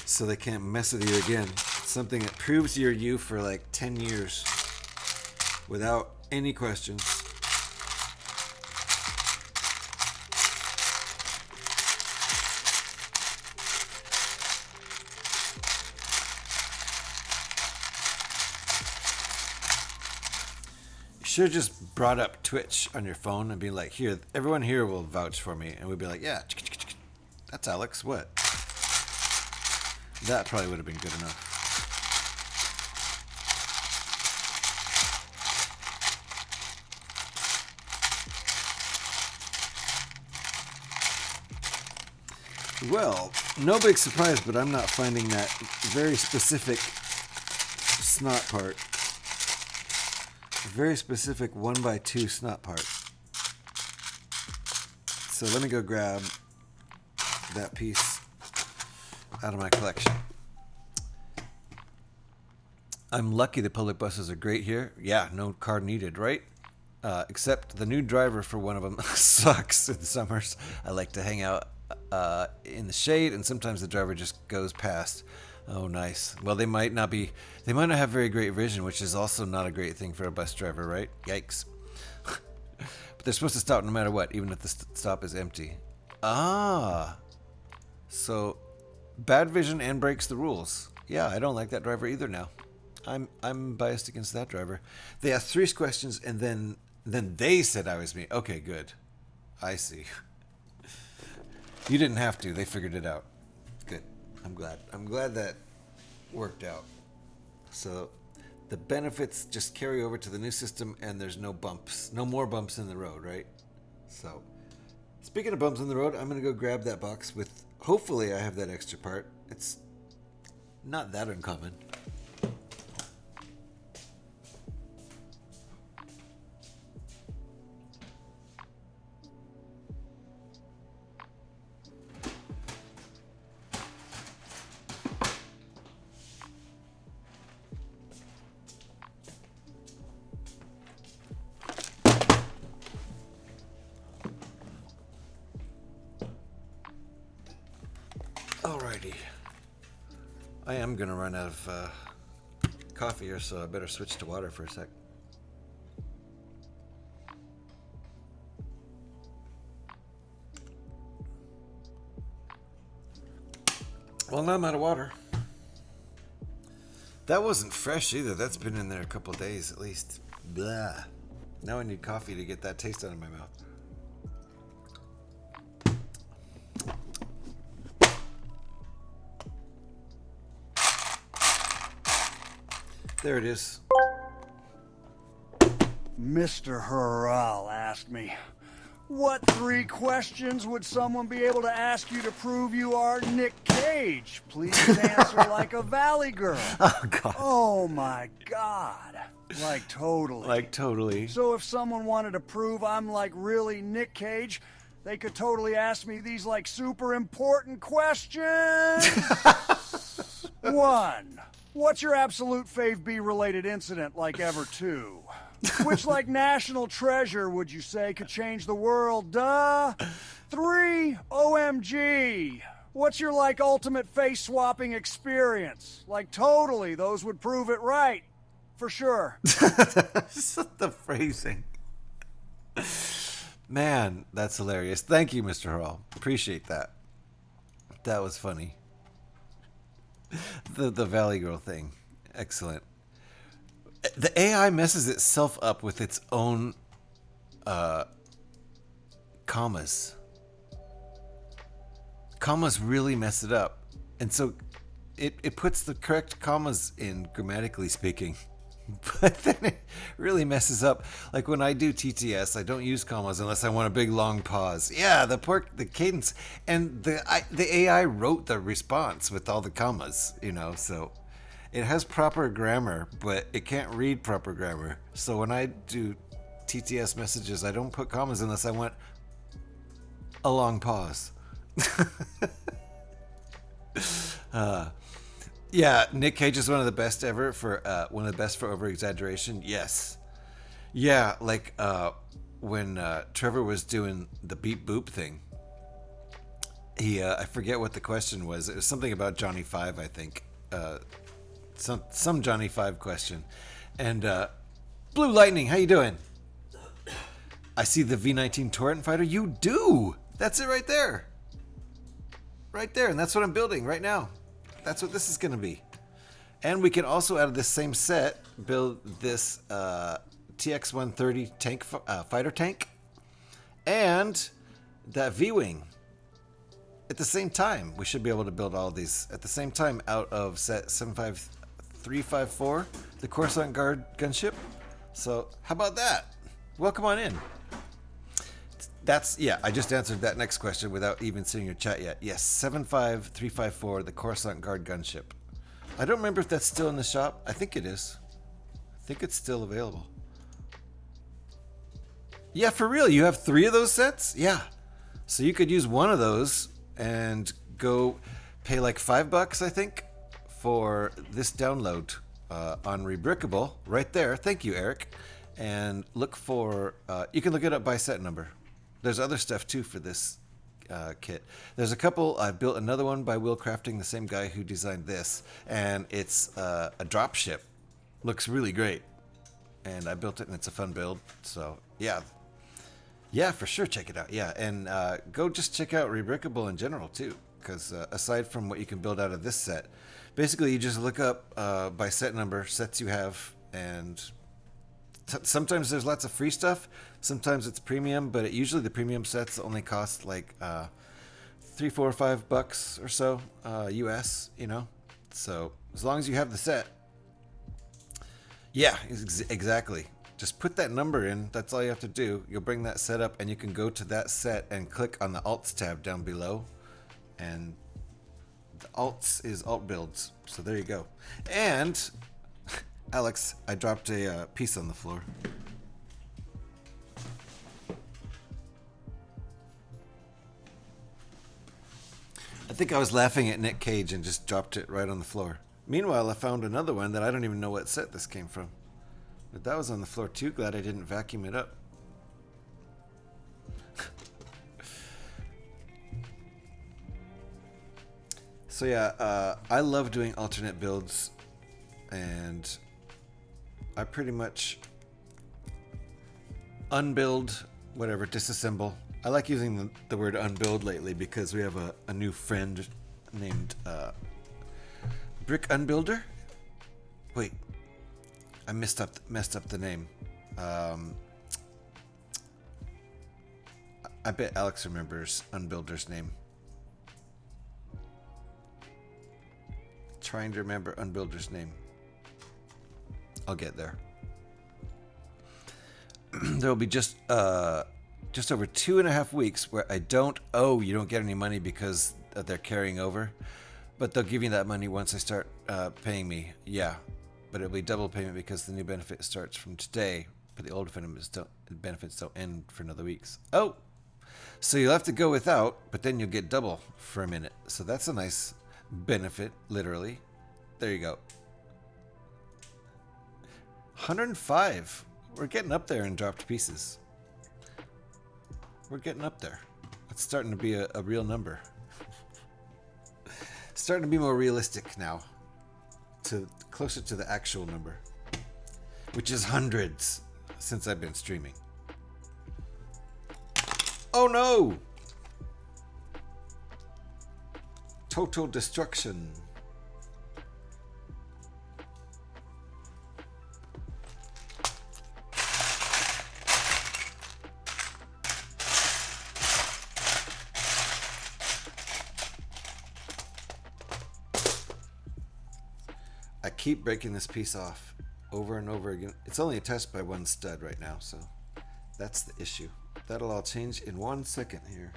S1: So they can't mess with you again. Something that proves you're you for 10 years without any questions. You should have just brought up Twitch on your phone and be like, here, everyone here will vouch for me. And we'd be like, yeah, that's Alex. What? That probably would have been good enough. Well, no big surprise, but I'm not finding that very specific snot part. A very specific 1x2 snot part. So let me go grab that piece out of my collection. I'm lucky the public buses are great here. Yeah, no car needed, right? Except the new driver for one of them sucks in the summers. I like to hang out in the shade, and sometimes the driver just goes past. Oh, nice. Well, they might not have very great vision, which is also not a great thing for a bus driver, right? Yikes. But they're supposed to stop no matter what, even if the stop is empty. Ah. So, bad vision and breaks the rules. Yeah, I don't like that driver either now. I'm biased against that driver. They asked 3 questions, and then they said I was me. Okay, good. I see. You didn't have to. They figured it out. Good. I'm glad. I'm glad that worked out. So the benefits just carry over to the new system, and there's no bumps. No more bumps in the road, right? So, speaking of bumps in the road, I'm going to go grab that box with... Hopefully I have that extra part. It's not that uncommon. Alrighty. I am gonna run out of coffee here, so I better switch to water for a sec. Well, now I'm out of water. That wasn't fresh either. That's been in there a couple days at least. Blah. Now I need coffee to get that taste out of my mouth. There it is.
S3: Mr. Hurrell asked me, what 3 questions would someone be able to ask you to prove you are Nick Cage? Please answer like a Valley girl.
S1: Oh, God.
S3: Oh, my God. Like totally.
S1: Like totally.
S3: So if someone wanted to prove I'm like really Nick Cage, they could totally ask me these like super important questions. 1. What's your absolute fave B-related incident like ever 2? Which like national treasure would you say could change the world? Duh. 3. OMG. What's your like ultimate face swapping experience? Like totally, those would prove it right. For sure.
S1: The phrasing. Man, that's hilarious. Thank you, Mr. Hurrell. Appreciate that. That was funny. The Valley Girl thing. Excellent. The AI messes itself up with its own commas. Commas really mess it up. And so it puts the correct commas in, grammatically speaking. But then it really messes up. Like when I do TTS, I don't use commas unless I want a big long pause. Yeah, the cadence, and the AI wrote the response with all the commas, you know. So it has proper grammar, but it can't read proper grammar. So when I do TTS messages, I don't put commas unless I want a long pause. Yeah, Nick Cage is one of the best ever for one of the best for over exaggeration. Yes, yeah, like when Trevor was doing the beep boop thing. He I forget what the question was. It was something about Johnny Five, I think. Some Johnny Five question. And Blue Lightning, how you doing? I see the V19 Torrent Fighter. You do. That's it right there. Right there, and that's what I'm building right now. That's what this is going to be. And we can also, out of this same set, build this TX-130 tank, fighter tank and that V-Wing. At the same time, we should be able to build all of these at the same time out of set 75354, the Coruscant Guard gunship. So how about that? Welcome on in. That's, yeah, I just answered that next question without even seeing your chat yet. Yes, 75354, the Coruscant Guard gunship. I don't remember if that's still in the shop. I think it is. I think it's still available. Yeah, for real, you have 3 of those sets? Yeah. So you could use one of those and go pay like $5, I think, for this download on Rebrickable right there. Thank you, Eric. And look for, you can look it up by set number. There's other stuff too for this kit. There's a couple. I built another one by Will Crafting, the same guy who designed this, and it's a drop ship. Looks really great, and I built it, and it's a fun build. So yeah, for sure, check it out. Yeah, and go just check out Rebrickable in general too, because aside from what you can build out of this set, basically you just look up by set number sets you have, and sometimes there's lots of free stuff. Sometimes it's premium, but usually the premium sets only cost like $3, $4, or $5 or so US. You know, so as long as you have the set, yeah, exactly. Just put that number in. That's all you have to do. You'll bring that set up, and you can go to that set and click on the alts tab down below, and the alts is alt builds. So there you go. And Alex, I dropped a piece on the floor. I think I was laughing at Nick Cage and just dropped it right on the floor. Meanwhile, I found another one that I don't even know what set this came from. But that was on the floor too. Glad I didn't vacuum it up. So yeah, I love doing alternate builds, and I pretty much unbuild, whatever, disassemble. I like using the word unbuild lately because we have a new friend named Brick Unbuilder. Wait, I messed up the name. I bet Alex remembers Unbuilder's name. Trying to remember Unbuilder's name. I'll get there. There will be just over 2.5 weeks where I don't owe. You don't get any money because they're carrying over, but they'll give you that money once they start paying me. Yeah, but it'll be double payment because the new benefit starts from today, but the old benefits don't end for another weeks. Oh, so you'll have to go without, but then you'll get double for a minute. So that's a nice benefit, literally. There you go. 105. We're getting up there in dropped pieces. We're getting up there. It's starting to be a real number. Starting to be more realistic now. Closer to the actual number. Which is hundreds since I've been streaming. Oh no! Total destruction. I keep breaking this piece off over and over again. It's only attached by one stud right now, so that's the issue. That'll all change in 1 second here.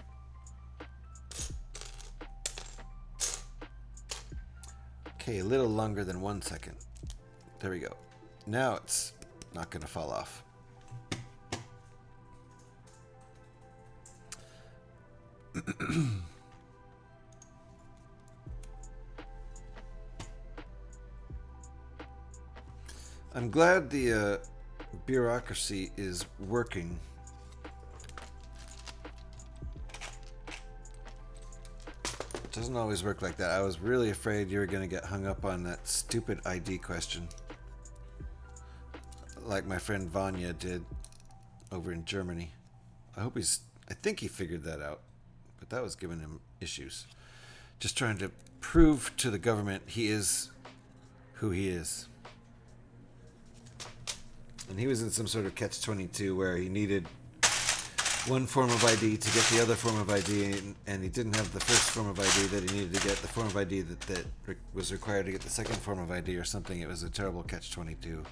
S1: Okay, a little longer than 1 second. There we go. Now it's not going to fall off. I'm glad the bureaucracy is working. It doesn't always work like that. I was really afraid you were going to get hung up on that stupid ID question. Like my friend Vanya did over in Germany. I think he figured that out. But that was giving him issues. Just trying to prove to the government he is who he is. And he was in some sort of catch-22 where he needed one form of ID to get the other form of ID, and he didn't have the first form of ID that he needed to get the form of ID that was required to get the second form of ID or something. It was a terrible catch-22.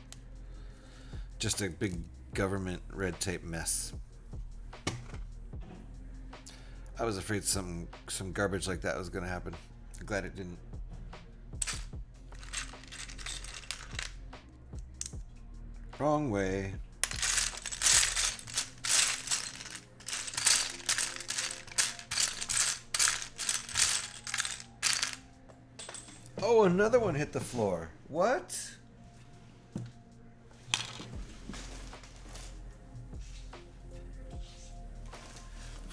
S1: Just a big government red tape mess. I was afraid some garbage like that was going to happen. I'm glad it didn't. Wrong way. Oh, another one hit the floor. What?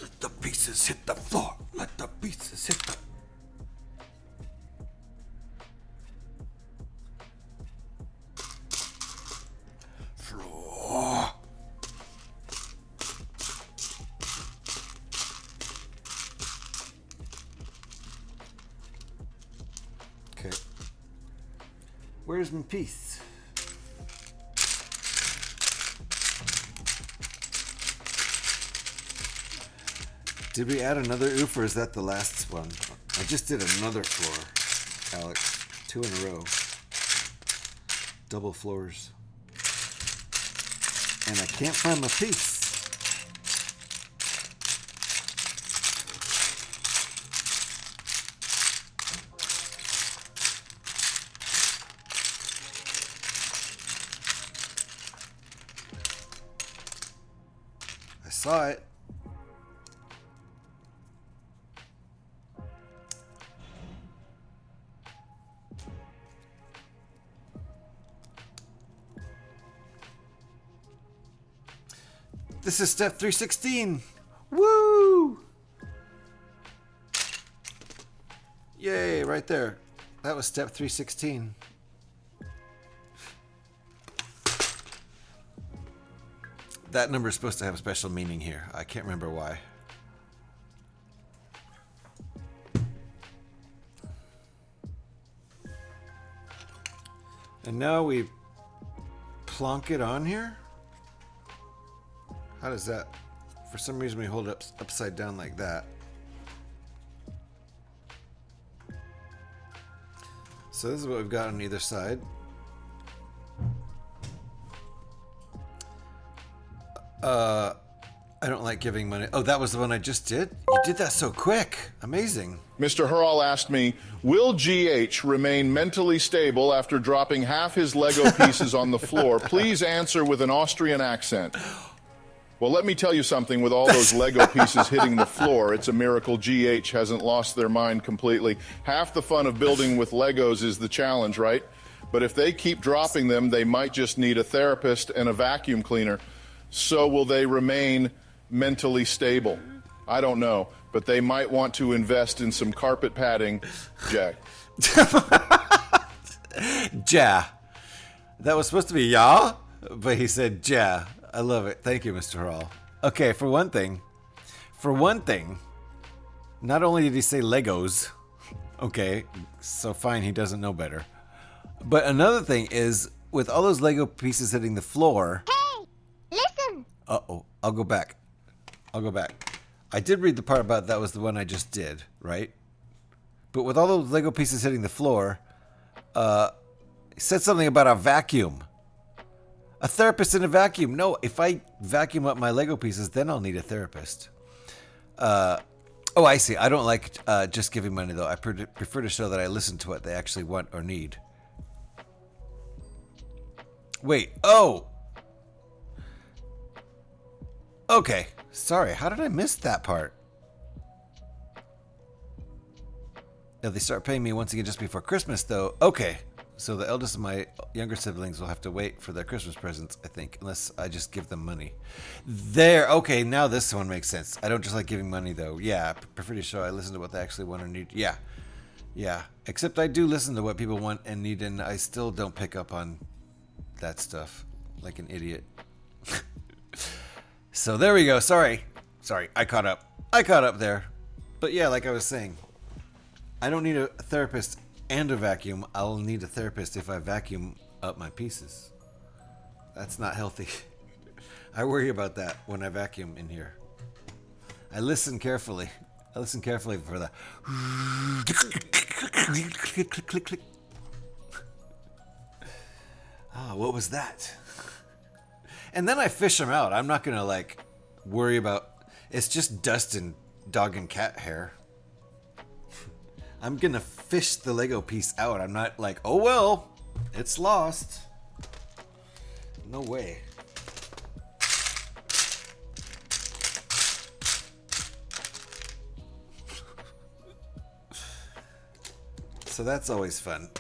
S1: Let the pieces hit the floor. Let the pieces hit the floor. Okay. Where's my piece? Did we add another oof, or is that the last one? I just did another floor, Alex. 2 in a row. Double floors. And I can't find my piece. I saw it. This is step 316. Woo! Yay, right there. That was step 316. That number is supposed to have a special meaning here. I can't remember why. And now we plonk it on here. How does that? For some reason we hold it upside down like that. So this is what we've got on either side. I don't like giving money. Oh, that was the one I just did? You did that so quick. Amazing.
S4: Mr. Hurrell asked me, will GH remain mentally stable after dropping half his Lego pieces on the floor? Please answer with an Austrian accent. Well, let me tell you something. With all those Lego pieces hitting the floor, it's a miracle GH hasn't lost their mind completely. Half the fun of building with Legos is the challenge, right? But if they keep dropping them, they might just need a therapist and a vacuum cleaner. So will they remain mentally stable? I don't know, but they might want to invest in some carpet padding, Jack.
S1: Ja. That was supposed to be ya, but he said ja. I love it. Thank you, Mr. Hall. Okay, for one thing, not only did he say Legos, okay, so fine, he doesn't know better. But another thing is, with all those Lego pieces hitting the floor...
S5: Hey, listen!
S1: Uh-oh, I'll go back. I did read the part about that was the one I just did, right? But with all those Lego pieces hitting the floor, he said something about a vacuum. A therapist in a vacuum. No, if I vacuum up my Lego pieces, then I'll need a therapist. Oh, I see. I don't like just giving money, though. I prefer to show that I listen to what they actually want or need. Wait. Oh! Okay. Sorry. How did I miss that part? Yeah, they start paying me once again just before Christmas, though. Okay. So the eldest of my younger siblings will have to wait for their Christmas presents, I think, unless I just give them money. There. Okay, now this one makes sense. I don't just like giving money, though. Yeah, I prefer to show I listen to what they actually want or need. Yeah. Yeah. Except I do listen to what people want and need, and I still don't pick up on that stuff like an idiot. So there we go. Sorry, I caught up there. But yeah, like I was saying, I don't need a therapist and a vacuum. I'll need a therapist if I vacuum up my pieces. That's not healthy. I worry about that when I vacuum in here. I listen carefully for the click, click, click, click. Ah, what was that? And then I fish them out. I'm not gonna like worry about. It's just dust and dog and cat hair. I'm gonna fish the Lego piece out. I'm not like, oh well, it's lost. No way. So that's always fun.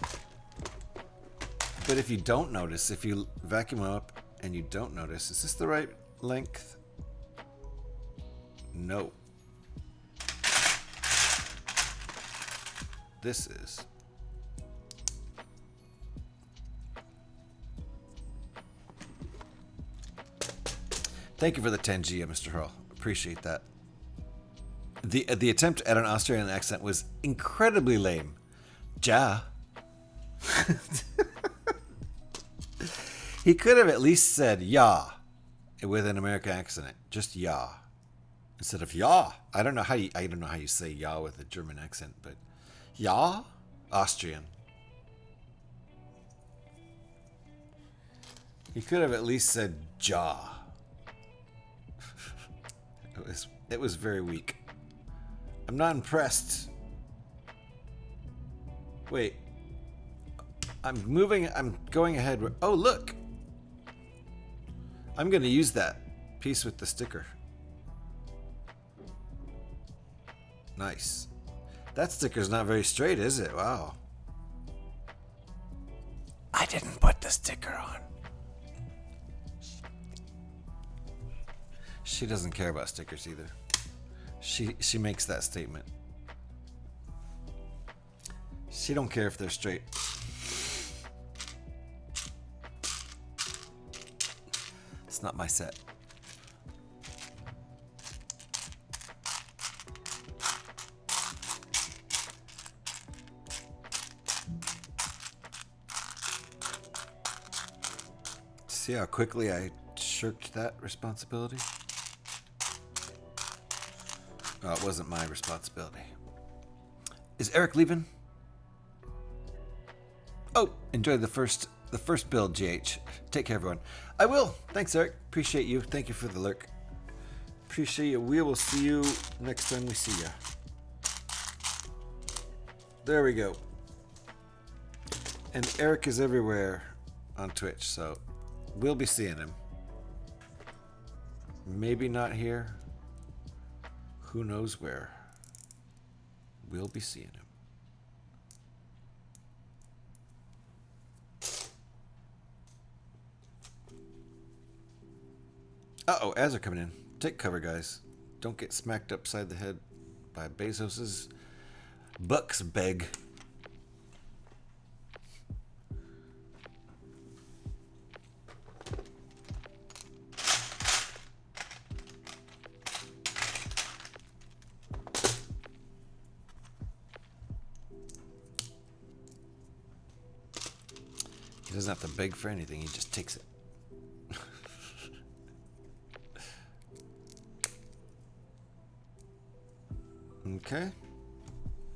S1: But if you don't notice, if you vacuum up and you don't notice, is this the right length? No. This is. Thank you for the 10 G, Mr. Hurl. Appreciate that. The attempt at an Australian accent was incredibly lame. Ja. He could have at least said "ya" with an American accent. Just "ya." instead of ja. I don't know how you say ja with a German accent, but ja, Austrian. He could have at least said ja. It was very weak. I'm not impressed. Wait. I'm going ahead. Oh, look. I'm going to use that piece with the sticker. Nice. That sticker's not very straight, is it? Wow. I didn't put the sticker on. She doesn't care about stickers either. She makes that statement. She don't care if they're straight. It's not my set. See how quickly I shirked that responsibility? Oh, it wasn't my responsibility. Is Eric leaving? Oh, enjoy the first build, GH. Take care, everyone. I will. Thanks, Eric. Appreciate you. Thank you for the lurk. Appreciate you. We will see you next time we see ya. There we go. And Eric is everywhere on Twitch, so we'll be seeing him. Maybe not here. Who knows where? We'll be seeing him. Uh-oh, ads are coming in. Take cover, guys. Don't get smacked upside the head by Bezos's bucks bag. He doesn't have to beg for anything, he just takes it. Okay.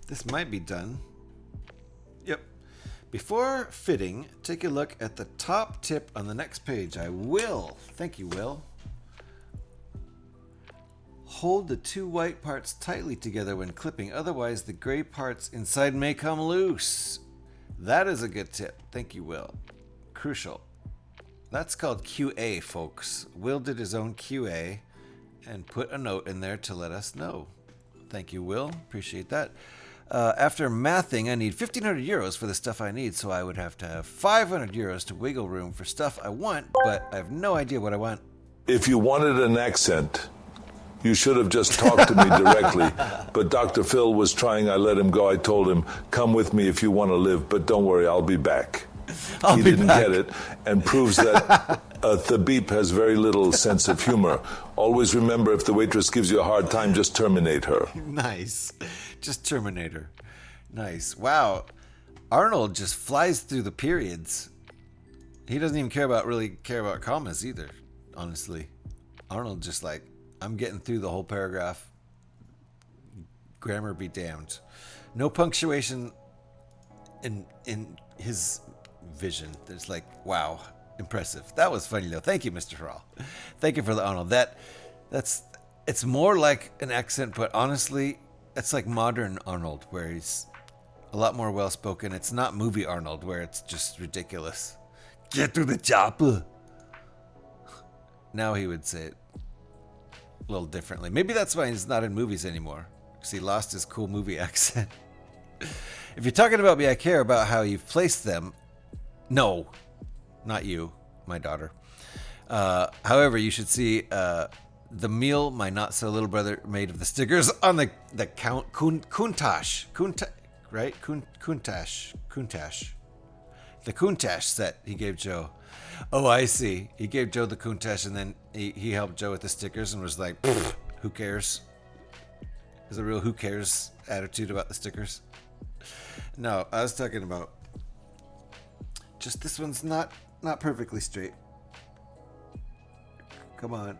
S1: This might be done. Yep. Before fitting, take a look at the top tip on the next page. I will. Thank you, Will. Hold the two white parts tightly together when clipping, otherwise the gray parts inside may come loose. That is a good tip. Thank you, Will. Crucial. That's called QA, folks. Will did his own QA and put a note in there to let us know. Thank you, Will. Appreciate that. After mathing, I need 1,500 euros for the stuff I need, so I would have to have 500 euros to wiggle room for stuff I want, but I have no idea what I want.
S2: If you wanted an accent, you should have just talked to me directly. But Dr. Phil was trying. I let him go. I told him, come with me if you want to live, but don't worry, I'll be back. He didn't get it, and proves that Thabib has very little sense of humor. Always remember, if the waitress gives you a hard time, just terminate her.
S1: Nice. Just terminate her. Nice. Wow. Arnold just flies through the periods. He doesn't even really care about commas either, honestly. Arnold just like, I'm getting through the whole paragraph. Grammar be damned. No punctuation in his vision. There's like, wow, impressive. That was funny though. Thank you, Mr. Hurrell. Thank you for the Arnold. It's more like an accent, but honestly, it's like modern Arnold, where he's a lot more well spoken. It's not movie Arnold, where it's just ridiculous. Get to the chopper. Now he would say it a little differently. Maybe that's why he's not in movies anymore, because he lost his cool movie accent. If you're talking about me, I care about how you've placed them. No, not you, my daughter. However, you should see the meal my not-so-little brother made of the stickers on the Countach. Right? Countach. The Countach set he gave Joe. Oh, I see. He gave Joe the Countach, and then he helped Joe with the stickers and was like, who cares? There's a real who cares attitude about the stickers. No, I was talking about just this one's not perfectly straight. Come on.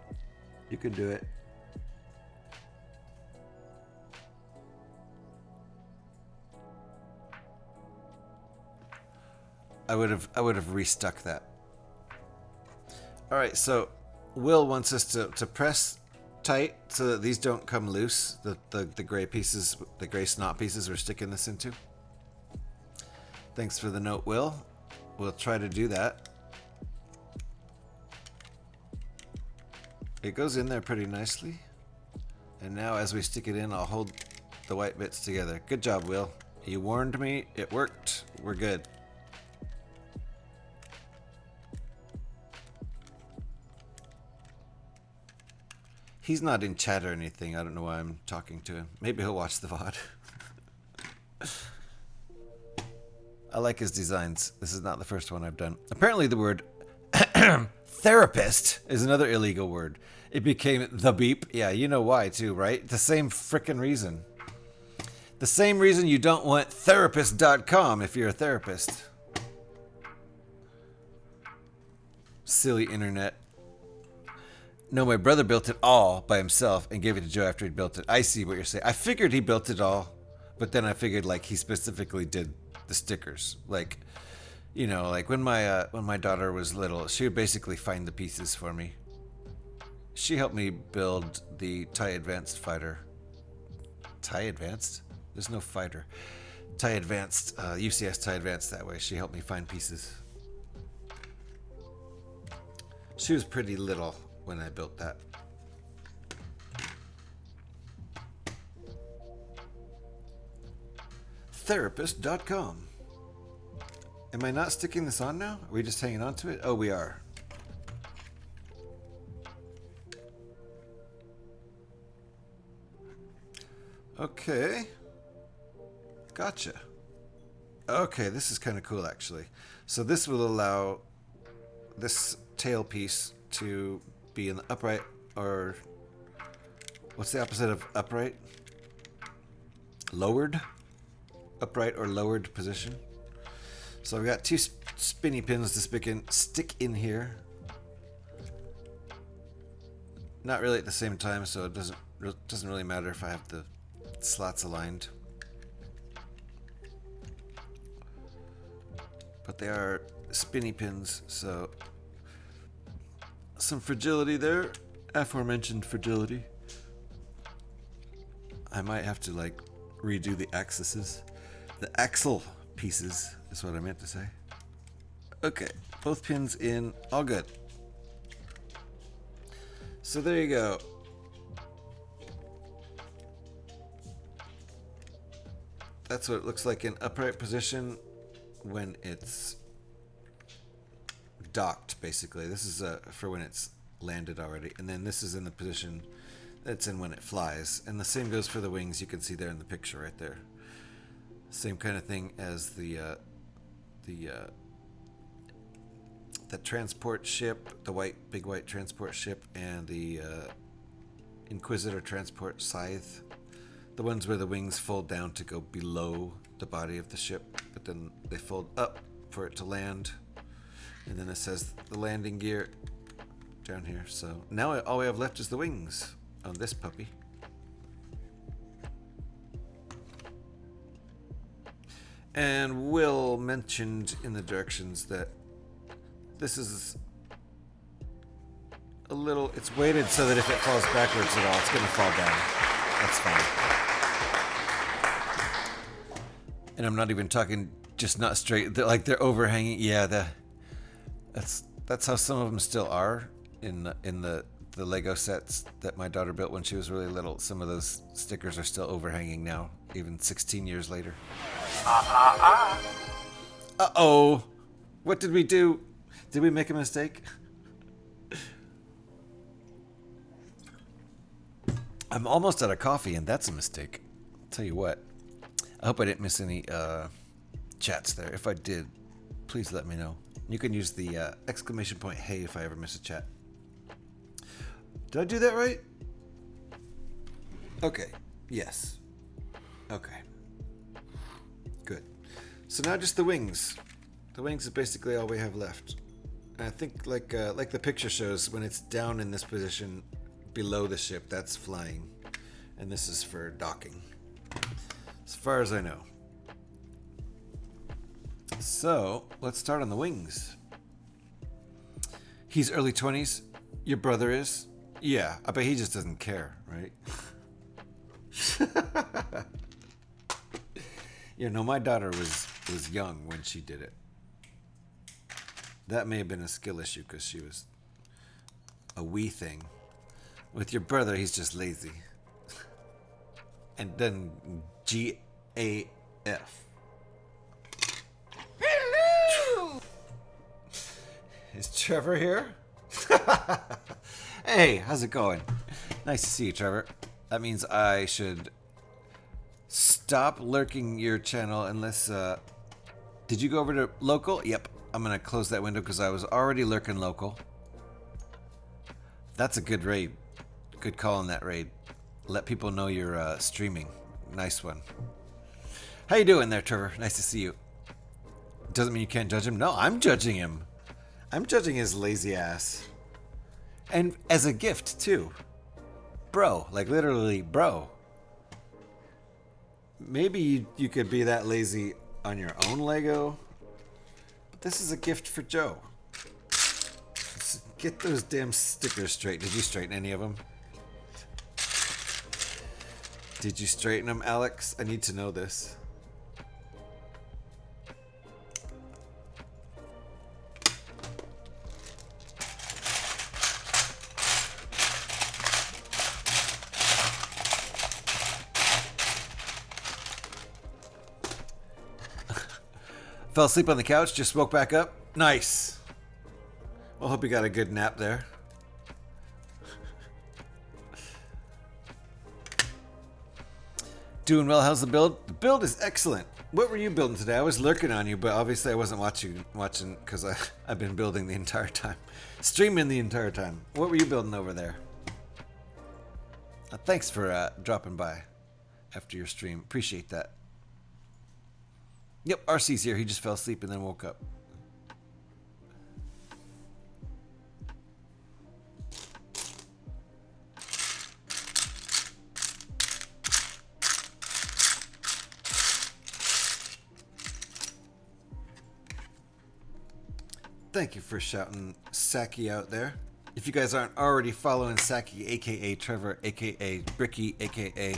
S1: You can do it. I would have restuck that. All right, so Will wants us to press tight so that these don't come loose. The gray pieces, the gray snot pieces we're sticking this into. Thanks for the note, Will. We'll try to do that. It goes in there pretty nicely. And now as we stick it in, I'll hold the white bits together. Good job, Will. You warned me. It worked. We're good. He's not in chat or anything. I don't know why I'm talking to him. Maybe he'll watch the VOD. I like his designs. This is not the first one I've done. Apparently the word therapist is another illegal word. It became the beep. Yeah, you know why too, right? The same frickin' reason. The same reason you don't want therapist.com if you're a therapist. Silly internet. No, my brother built it all by himself and gave it to Joe after he'd built it. I see what you're saying. I figured he built it all, but then I figured like he specifically did the stickers. Like, you know, like when my daughter was little, she would basically find the pieces for me. She helped me build the TIE Advanced fighter. TIE Advanced? There's no fighter. TIE Advanced, UCS TIE Advanced that way. She helped me find pieces. She was pretty little when I built that. Therapist.com. Am I not sticking this on now? Are we just hanging on to it? Oh, we are. Okay. Gotcha. Okay, this is kind of cool actually. So this will allow this tail piece to be in the upright, or what's the opposite of upright? Lowered? Upright or lowered position. So I've got two spinny pins to stick in here. Not really at the same time, so it doesn't really matter if I have the slots aligned. But they are spinny pins, so some fragility there, aforementioned fragility. I might have to like redo the axes. The axle pieces is what I meant to say. Okay, both pins in, all good. So there you go. That's what it looks like in upright position when it's docked, basically. This is for when it's landed already, and then this is in the position that's in when it flies. And the same goes for the wings. You can see there in the picture right there. Same kind of thing as the transport ship, the big white transport ship, and the Inquisitor transport scythe. The ones where the wings fold down to go below the body of the ship, but then they fold up for it to land. And then it says the landing gear down here. So now all we have left is the wings on this puppy. And Will mentioned in the directions that this is a little, it's weighted so that if it falls backwards at all, it's going to fall down. That's fine. And I'm not even talking just not straight, they're overhanging. Yeah, that's how some of them still are in the Lego sets that my daughter built when she was really little. Some of those stickers are still overhanging now, even 16 years later. Uh-oh. What did we do? Did we make a mistake? I'm almost out of coffee, and that's a mistake. I'll tell you what. I hope I didn't miss any chats there. If I did, please let me know. You can use the exclamation point hey if I ever miss a chat. Did I do that right? Okay. Yes. Okay. Good. So now just the wings. The wings is basically all we have left. And I think like the picture shows, when it's down in this position below the ship, that's flying. And this is for docking. As far as I know. So, let's start on the wings. He's early 20s. Your brother is? Yeah, I bet he just doesn't care, right? You know, my daughter was young when she did it. That may have been a skill issue because she was a wee thing. With your brother, he's just lazy. And then G-A-F. Hello! Is Trevor here? Hey, how's it going? Nice to see you, Trevor. That means I should stop lurking your channel unless... Did you go over to local? Yep. I'm going to close that window because I was already lurking local. That's a good raid. Good call on that raid. Let people know you're streaming. Nice one. How you doing there, Trevor? Nice to see you. Doesn't mean you can't judge him. No, I'm judging him. I'm judging his lazy ass. And as a gift, too. Bro. Like, literally, bro. Maybe you could be that lazy on your own Lego. But this is a gift for Joe. Just get those damn stickers straight. Did you straighten any of them? Did you straighten them, Alex? I need to know this. Fell asleep on the couch, just woke back up. Nice. Well, hope you got a good nap there. Doing well. How's the build? The build is excellent. What were you building today? I was lurking on you, but obviously I wasn't watching because I've been building the entire time. Streaming the entire time. What were you building over there? Thanks for dropping by after your stream. Appreciate that. Yep, RC's here. He just fell asleep and then woke up. Thank you for shouting Saki out there. If you guys aren't already following Saki, aka Trevor, aka Bricky, aka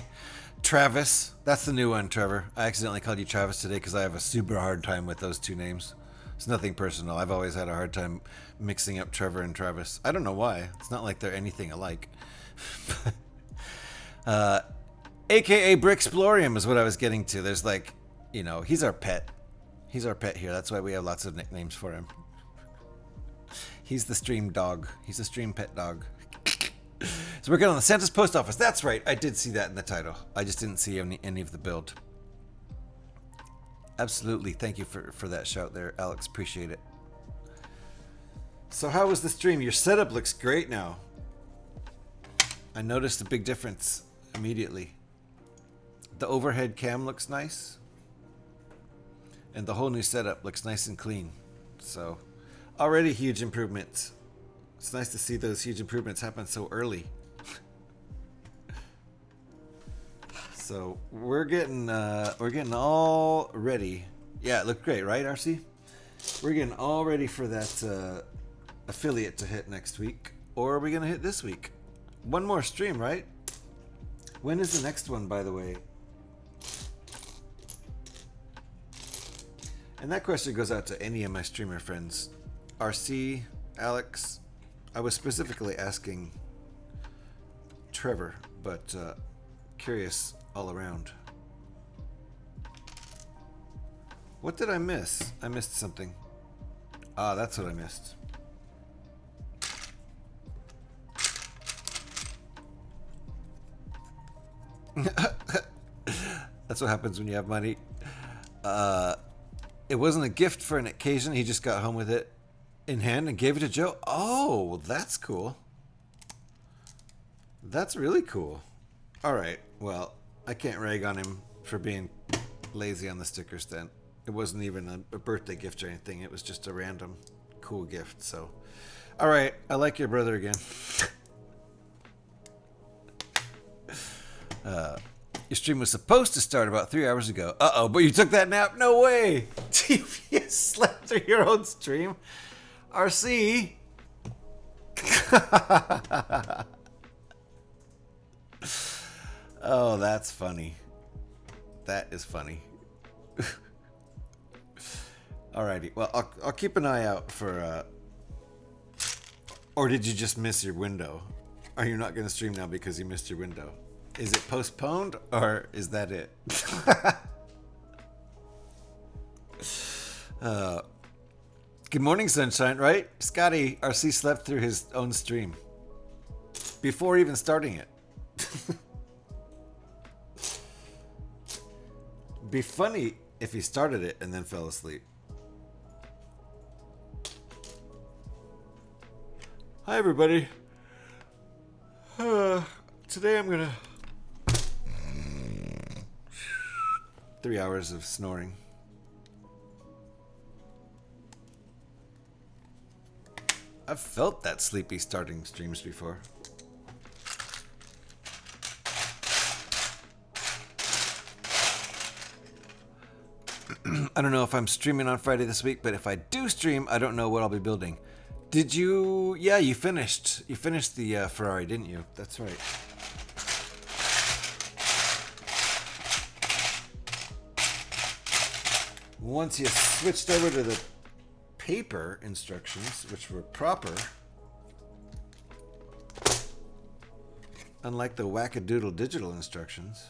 S1: Travis. That's the new one, Trevor. I accidentally called you Travis today because I have a super hard time with those two names. It's nothing personal. I've always had a hard time mixing up Trevor and Travis. I don't know why. It's not like they're anything alike. AKA Brixplorium is what I was getting to. There's like, you know, he's our pet. He's our pet here. That's why we have lots of nicknames for him. He's the stream dog. He's a stream pet dog. So we're going on the Santa's Post Office. That's right. I did see that in the title. I just didn't see any of the build. Absolutely. Thank you for that shout there, Alex. Appreciate it. So how was the stream? Your setup looks great now. I noticed a big difference immediately. The overhead cam looks nice. And the whole new setup looks nice and clean. So already huge improvements. It's nice to see those huge improvements happen so early. So we're getting all ready. Yeah, it looked great, right, RC? We're getting all ready for that affiliate to hit next week. Or are we gonna hit this week? One more stream, right? When is the next one, by the way? And that question goes out to any of my streamer friends. RC, Alex. I was specifically asking Trevor, but curious all around. What did I miss? I missed something. Ah, that's what I missed. That's what happens when you have money. It wasn't a gift for an occasion. He just got home with it in hand and gave it to Joe. Oh, that's cool. That's really cool. All right. Well, I can't rag on him for being lazy on the stickers then. It wasn't even a birthday gift or anything. It was just a random cool gift. So, all right. I like your brother again. Your stream was supposed to start about 3 hours ago. Uh-oh, but you took that nap? No way! You slept through your own stream? RC? Oh, that's funny. That is funny. Alrighty, well, I'll keep an eye out for, or did you just miss your window? Are you not going to stream now because you missed your window? Is it postponed, or is that it? Good morning, sunshine, right? Scotty RC slept through his own stream before even starting it. Be funny if he started it and then fell asleep. Hi, everybody. Today I'm gonna 3 hours of snoring. I've felt that sleepy starting streams before. I don't know if I'm streaming on Friday this week, but if I do stream, I don't know what I'll be building. Did you? Yeah, you finished. You finished the Ferrari, didn't you? That's right. Once you switched over to the paper instructions, which were proper, unlike the wackadoodle digital instructions,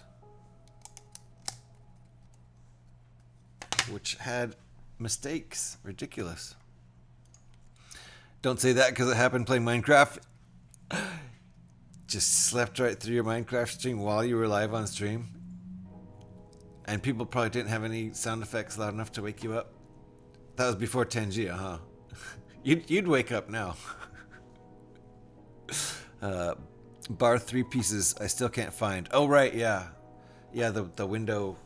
S1: which had mistakes. Ridiculous. Don't say that because it happened playing Minecraft. Just slept right through your Minecraft stream while you were live on stream. And people probably didn't have any sound effects loud enough to wake you up. That was before Tangia, huh? You'd wake up now. Bar 3 pieces I still can't find. Oh right, yeah. Yeah, the window,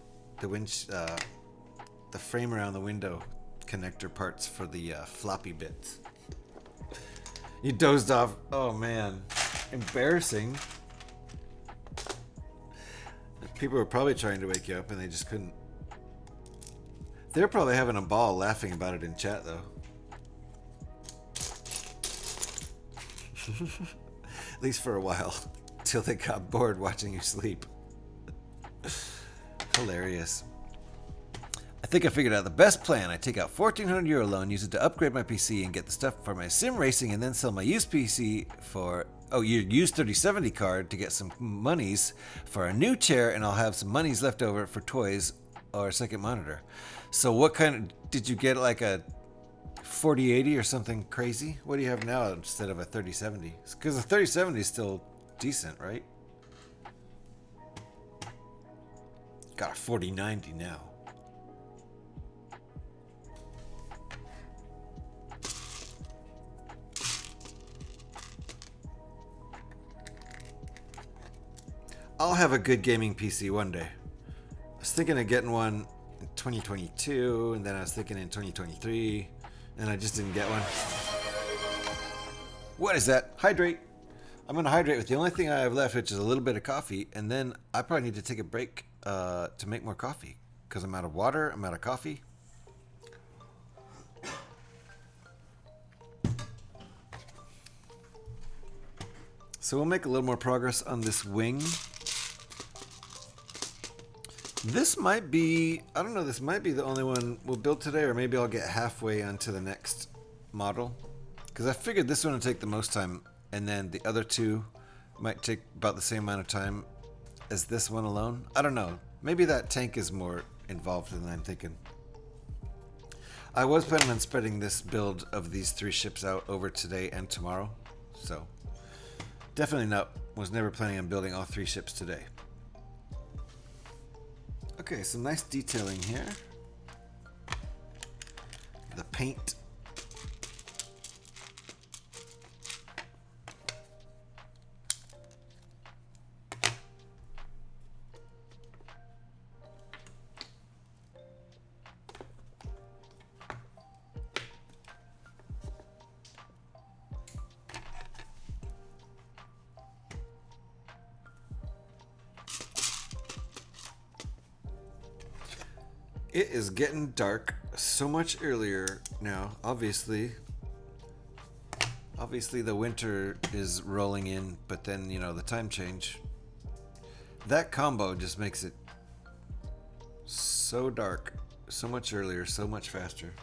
S1: the frame around the window connector parts for the floppy bits. You dozed off. Oh man, embarrassing. People were probably trying to wake you up and they just couldn't. They're probably having a ball laughing about it in chat though. At least for a while, till they got bored watching you sleep. Hilarious. I think I figured out the best plan. I take out €1,400 loan, use it to upgrade my PC and get the stuff for my sim racing, and then sell my used PC for your used 3070 card to get some monies for a new chair, and I'll have some monies left over for toys or a second monitor. So what kind of, did you get like a 4080 or something crazy? What do you have now instead of a 3070? Because the 3070 is still decent, right? Got a 4090 now. I'll have a good gaming PC one day. I was thinking of getting one in 2022, and then I was thinking in 2023, and I just didn't get one. What is that? Hydrate. I'm gonna hydrate with the only thing I have left, which is a little bit of coffee, and then I probably need to take a break to make more coffee, because I'm out of water, I'm out of coffee. So we'll make a little more progress on this wing. This might be, I don't know, this might be the only one we'll build today, or maybe I'll get halfway onto the next model. Because I figured this one would take the most time, and then the other two might take about the same amount of time as this one alone. I don't know. Maybe that tank is more involved than I'm thinking. I was planning on spreading this build of these 3 ships out over today and tomorrow. So, definitely not, was never planning on building all 3 ships today. Okay, some nice detailing here. The paint. It is getting dark so much earlier now. Obviously the winter is rolling in, but then, you know, the time change. That combo just makes it so dark, so much earlier, so much faster.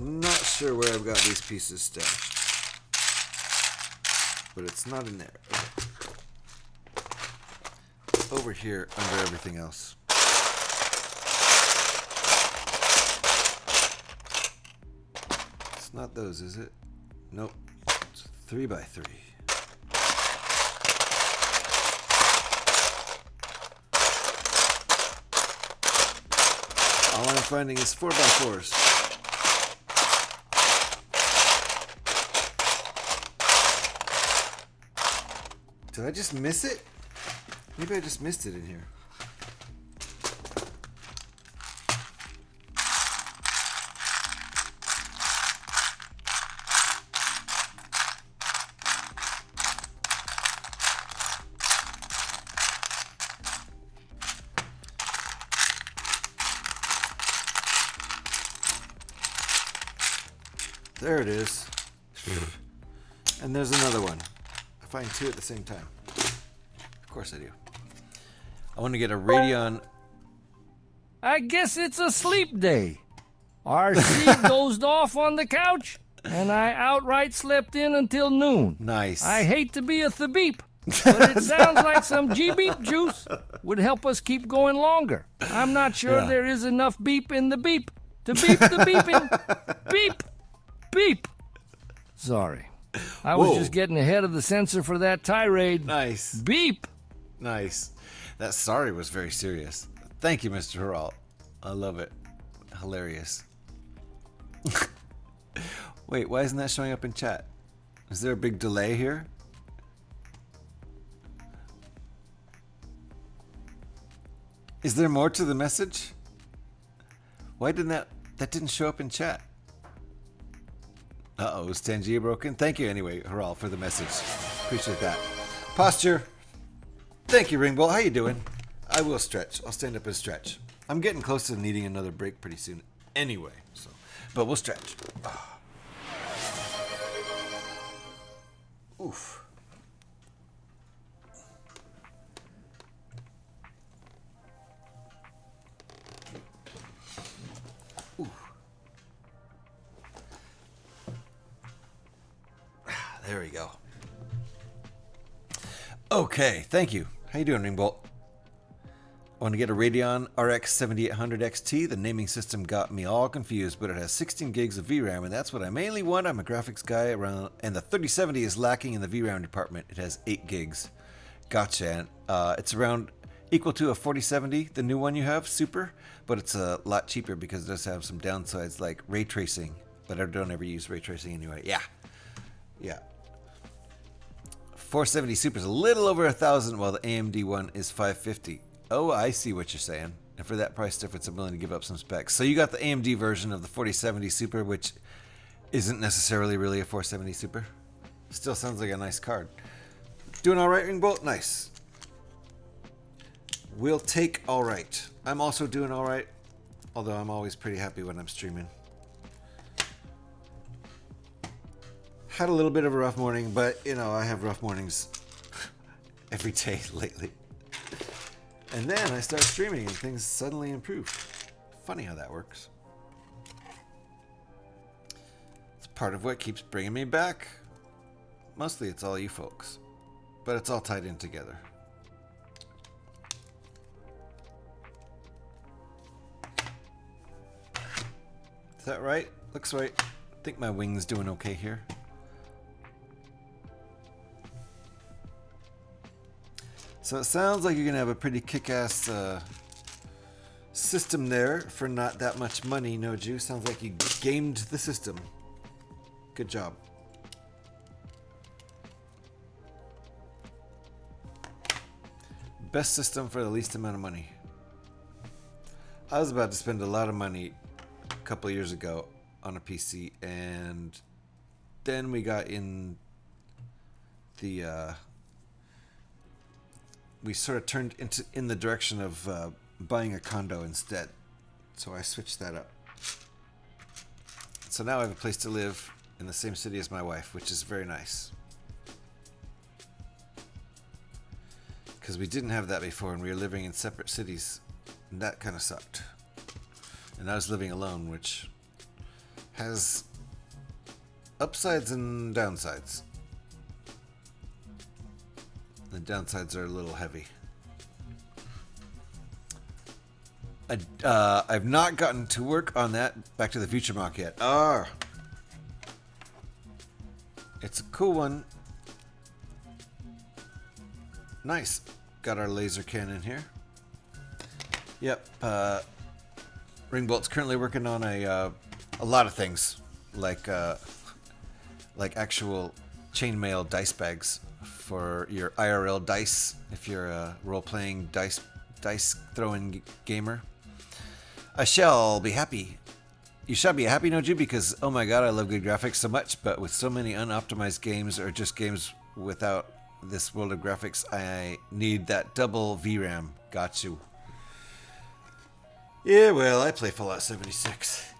S1: Not sure where I've got these pieces stashed, but it's not in there. Okay. Over here under everything else. It's not those, is it? Nope. It's 3x3. All I'm finding is 4x4s. Did I just miss it? Maybe I just missed it in here. There it is. And there's another one. I find two at the same time. Of course I do. I want to get a Radeon.
S5: I guess it's a sleep day. RC dozed off on the couch, and I outright slept in until noon.
S1: Nice.
S5: I hate to be a Thabeep, but it sounds like some G-Beep juice would help us keep going longer. I'm not sure there is enough beep in the beep to beep the beeping. Beep! Beep! Sorry. I was just getting ahead of the censor for that tirade.
S1: Nice.
S5: Beep!
S1: Nice. That sorry was very serious. Thank you, Mr. Herald. I love it. Hilarious. Wait, why isn't that showing up in chat? Is there a big delay here? Is there more to the message? Why didn't that didn't show up in chat? Uh-oh, is Tangia broken? Thank you anyway, Haral, for the message. Appreciate that. Posture. Thank you, Ringbolt. How you doing? I will stretch. I'll stand up and stretch. I'm getting close to needing another break pretty soon anyway, so but we'll stretch. Oof. There we go. Okay, thank you. How you doing, Ringbolt? I want to get a Radeon RX 7800 XT. The naming system got me all confused, but it has 16 gigs of VRAM, and that's what I mainly want. I'm a graphics guy around, and the 3070 is lacking in the VRAM department. It has 8 gigs. Gotcha. And it's around equal to a 4070, the new one you have, Super, but it's a lot cheaper because it does have some downsides like ray tracing, but I don't ever use ray tracing anyway. Yeah. 470 Super is a little over 1,000, while the AMD one is 550. Oh, I see what you're saying. And for that price difference, I'm willing to give up some specs. So you got the AMD version of the 4070 Super, which isn't necessarily really a 470 Super. Still sounds like a nice card. Doing all right, Ringbolt? Nice. We'll take all right. I'm also doing all right, although I'm always pretty happy when I'm streaming. Had a little bit of a rough morning, but you know, I have rough mornings every day lately. And then I start streaming and things suddenly improve. Funny how that works. It's part of what keeps bringing me back. Mostly it's all you folks, but it's all tied in together. Is that right? Looks right. I think my wing's doing okay here. So it sounds like you're gonna have a pretty kick-ass system there for not that much money, Noju. Sounds like you gamed the system. Good job. Best system for the least amount of money. I was about to spend a lot of money a couple of years ago on a PC, and then we got in the we sort of turned in the direction of buying a condo instead, so I switched that up. So now I have a place to live in the same city as my wife, which is very nice, because we didn't have that before, and we were living in separate cities, and that kind of sucked. And I was living alone, which has upsides and downsides. The downsides are a little heavy. I've not gotten to work on that Back to the Future mock yet. It's a cool one. Nice. Got our laser cannon here. Yep. Ringbolt's currently working on a lot of things, like actual chainmail dice bags for your IRL dice if you're a role-playing dice throwing gamer. I shall be happy. You shall be happy, Noju, because oh my god, I love good graphics so much, but with so many unoptimized games or just games without this world of graphics, I need that double VRAM. Got you. Yeah, well, I play Fallout 76.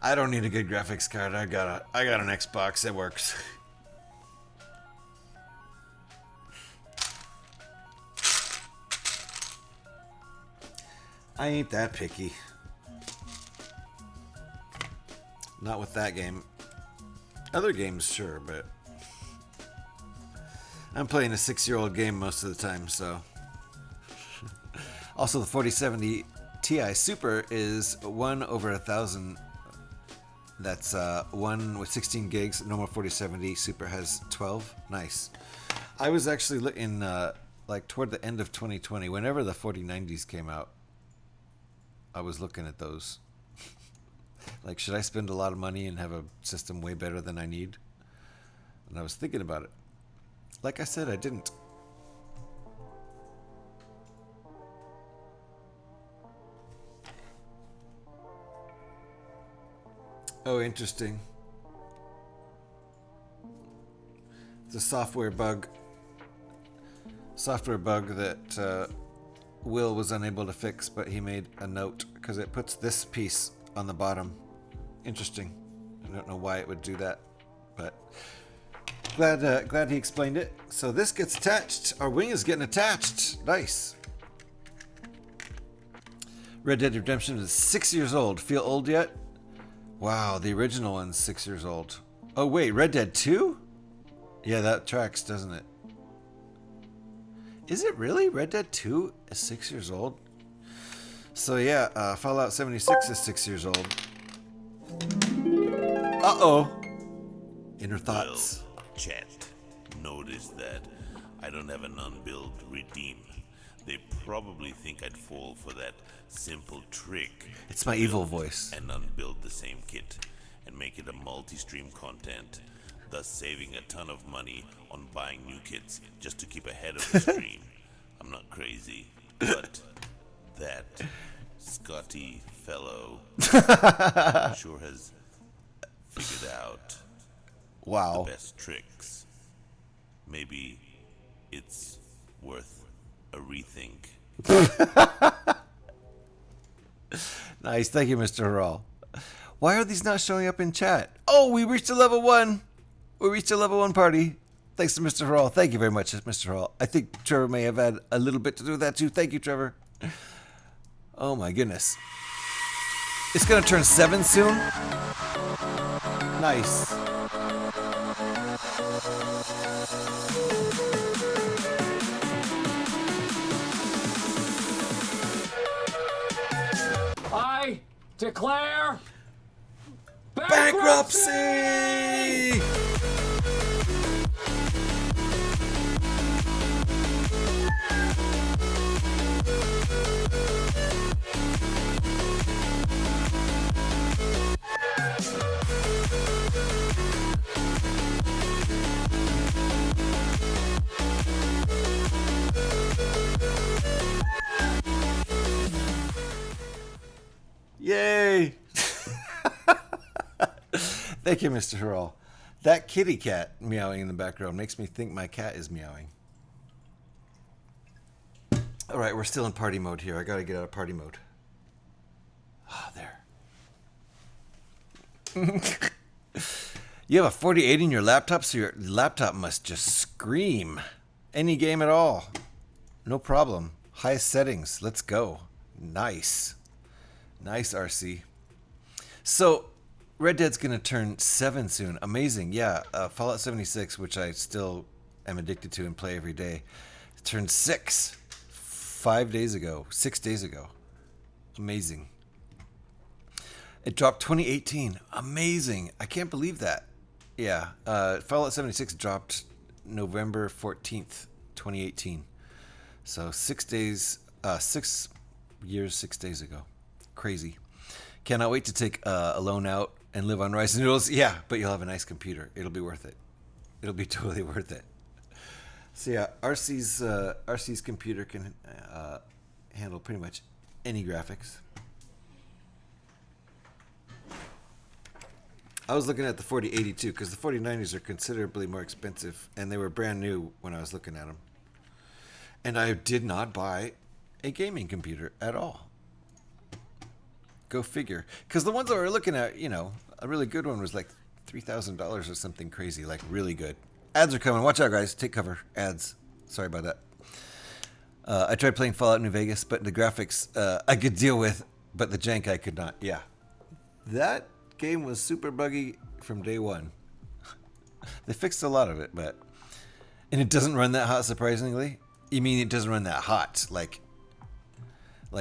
S1: I don't need a good graphics card. I got an Xbox. It works. I ain't that picky. Not with that game. Other games, sure, but I'm playing a 6-year-old game most of the time, so. Also, the 4070 Ti Super is 1 over 1,000. That's one with 16 gigs. Normal 4070 Super has 12. Nice. I was actually looking like toward the end of 2020, whenever the 4090s came out. I was looking at those. Like, should I spend a lot of money and have a system way better than I need? And I was thinking about it. Like I said, I didn't. Oh, interesting. It's a software bug. Software bug that Will was unable to fix, but he made a note because it puts this piece on the bottom. Interesting. I don't know why it would do that, but glad he explained it. So this gets attached. Our wing is getting attached. Nice. Red Dead Redemption is 6 years old. Feel old yet? Wow, the original one's 6 years old. Oh wait, Red Dead 2? Yeah, that tracks, doesn't it? Is it really? Red Dead 2 is 6 years old? So yeah, Fallout 76 is 6 years old. Uh-oh. Inner thoughts.
S6: Well, chat, notice that I don't have an unbuilt redeem. They probably think I'd fall for that simple trick.
S1: It's my evil voice.
S6: And unbuild the same kit and make it a multi-stream content, thus saving a ton of money on buying new kits just to keep ahead of the stream. I'm not crazy, but that Scotty fellow sure has figured out
S1: Wow.
S6: the best tricks. Maybe it's worth a rethink.
S1: Nice. Thank you, Mr. Harral. Why are these not showing up in chat? Oh, we reached a level 1. We reached a level 1 party. Thanks to Mr. Harral. Thank you very much, Mr. Harral. I think Trevor may have had a little bit to do with that too. Thank you, Trevor. Oh my goodness. It's gonna turn 7 soon. Nice.
S5: I declare
S1: Bankruptcy! Thank you, Mr. Harrell. That kitty cat meowing in the background makes me think my cat is meowing. All right, we're still in party mode here. I got to get out of party mode. Ah, there. You have a 4080 in your laptop, so your laptop must just scream. Any game at all. No problem. Highest settings. Let's go. Nice. Nice, RC. So, Red Dead's going to turn 7 soon. Amazing. Yeah, Fallout 76, which I still am addicted to and play every day, turned 6 5 days ago. 6 days ago. Amazing. It dropped 2018. Amazing. I can't believe that. Yeah. Fallout 76 dropped November 14th, 2018. So 6 days, 6 years, 6 days ago. Crazy. Cannot wait to take a loan out and live on rice noodles. Yeah, but you'll have a nice computer. It'll be worth it. It'll be totally worth it. So yeah, RC's computer can handle pretty much any graphics. I was looking at the 4080 too, because the 4090s are considerably more expensive, and they were brand new when I was looking at them. And I did not buy a gaming computer at all. Go figure. Because the ones that we were looking at, you know, a really good one was like $3,000 or something crazy, like really good. Ads are coming. Watch out, guys. Take cover. Ads. Sorry about that. I tried playing Fallout New Vegas, but the graphics I could deal with, but the jank I could not. Yeah. That game was super buggy from day one. They fixed a lot of it, but... And it doesn't run that hot, surprisingly. You mean it doesn't run that hot? Like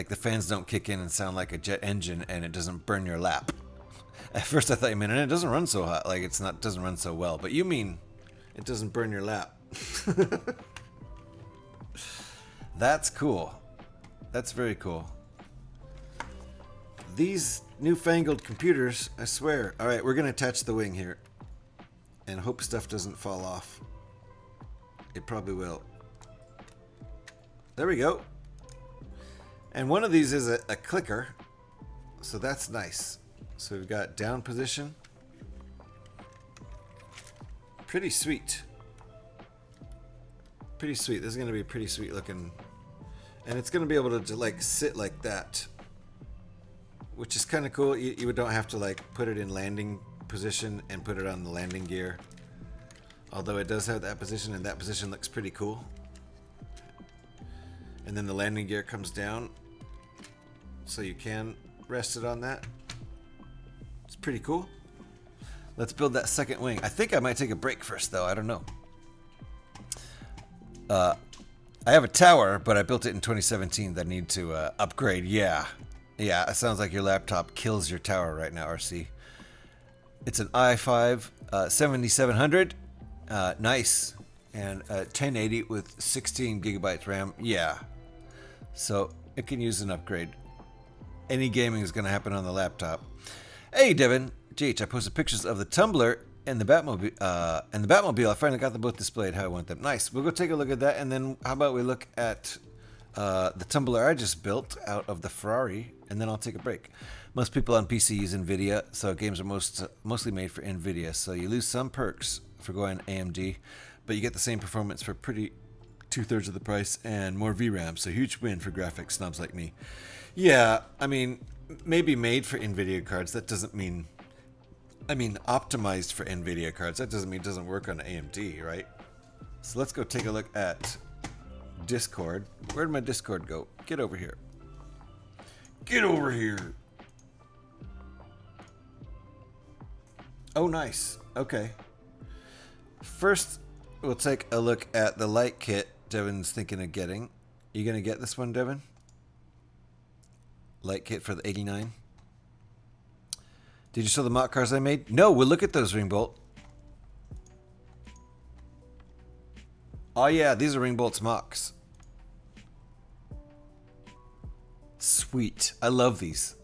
S1: the fans don't kick in and sound like a jet engine, and it doesn't burn your lap. At first I thought you meant, and it doesn't run so hot. Like, it's not, doesn't run so well. But you mean it doesn't burn your lap. That's cool. That's very cool. These newfangled computers, I swear. All right, we're going to attach the wing here and hope stuff doesn't fall off. It probably will. There we go. And one of these is a clicker, so that's nice. So we've got down position. Pretty sweet. Pretty sweet. This is going to be pretty sweet looking. And it's going to be able to like sit like that, which is kind of cool. You don't have to like put it in landing position and put it on the landing gear. Although it does have that position, and that position looks pretty cool. And then the landing gear comes down, so you can rest it on that. It's pretty cool. Let's build that second wing. I think I might take a break first, though. I don't know. I have a tower, but I built it in 2017 that I need to upgrade. Yeah. Yeah, it sounds like your laptop kills your tower right now, RC. It's an i5 7700. Nice. And 1080 with 16 gigabytes RAM. Yeah. So it can use an upgrade. Any gaming is going to happen on the laptop. Hey, Devin. GH, I posted pictures of the Tumbler and the Batmobile. I finally got them both displayed how I want them. Nice. We'll go take a look at that, and then how about we look at the Tumbler I just built out of the Ferrari, and then I'll take a break. Most people on PC use NVIDIA, so games are mostly made for NVIDIA. So you lose some perks for going AMD, but you get the same performance for pretty 2/3 of the price and more VRAM. So huge win for graphics snobs like me. Yeah, I mean, maybe made for NVIDIA cards. That doesn't mean... I mean, optimized for NVIDIA cards. That doesn't mean it doesn't work on AMD, right? So let's go take a look at Discord. Where'd my Discord go? Get over here. Get over here. Oh, nice. Okay. First, we'll take a look at the light kit Devin's thinking of getting. You gonna get this one, Devin? Light kit for the 89. Did you show the mock cars I made? No, we'll look at those, Ringbolt. Oh yeah, these are Ringbolt's mocks. Sweet. I love these.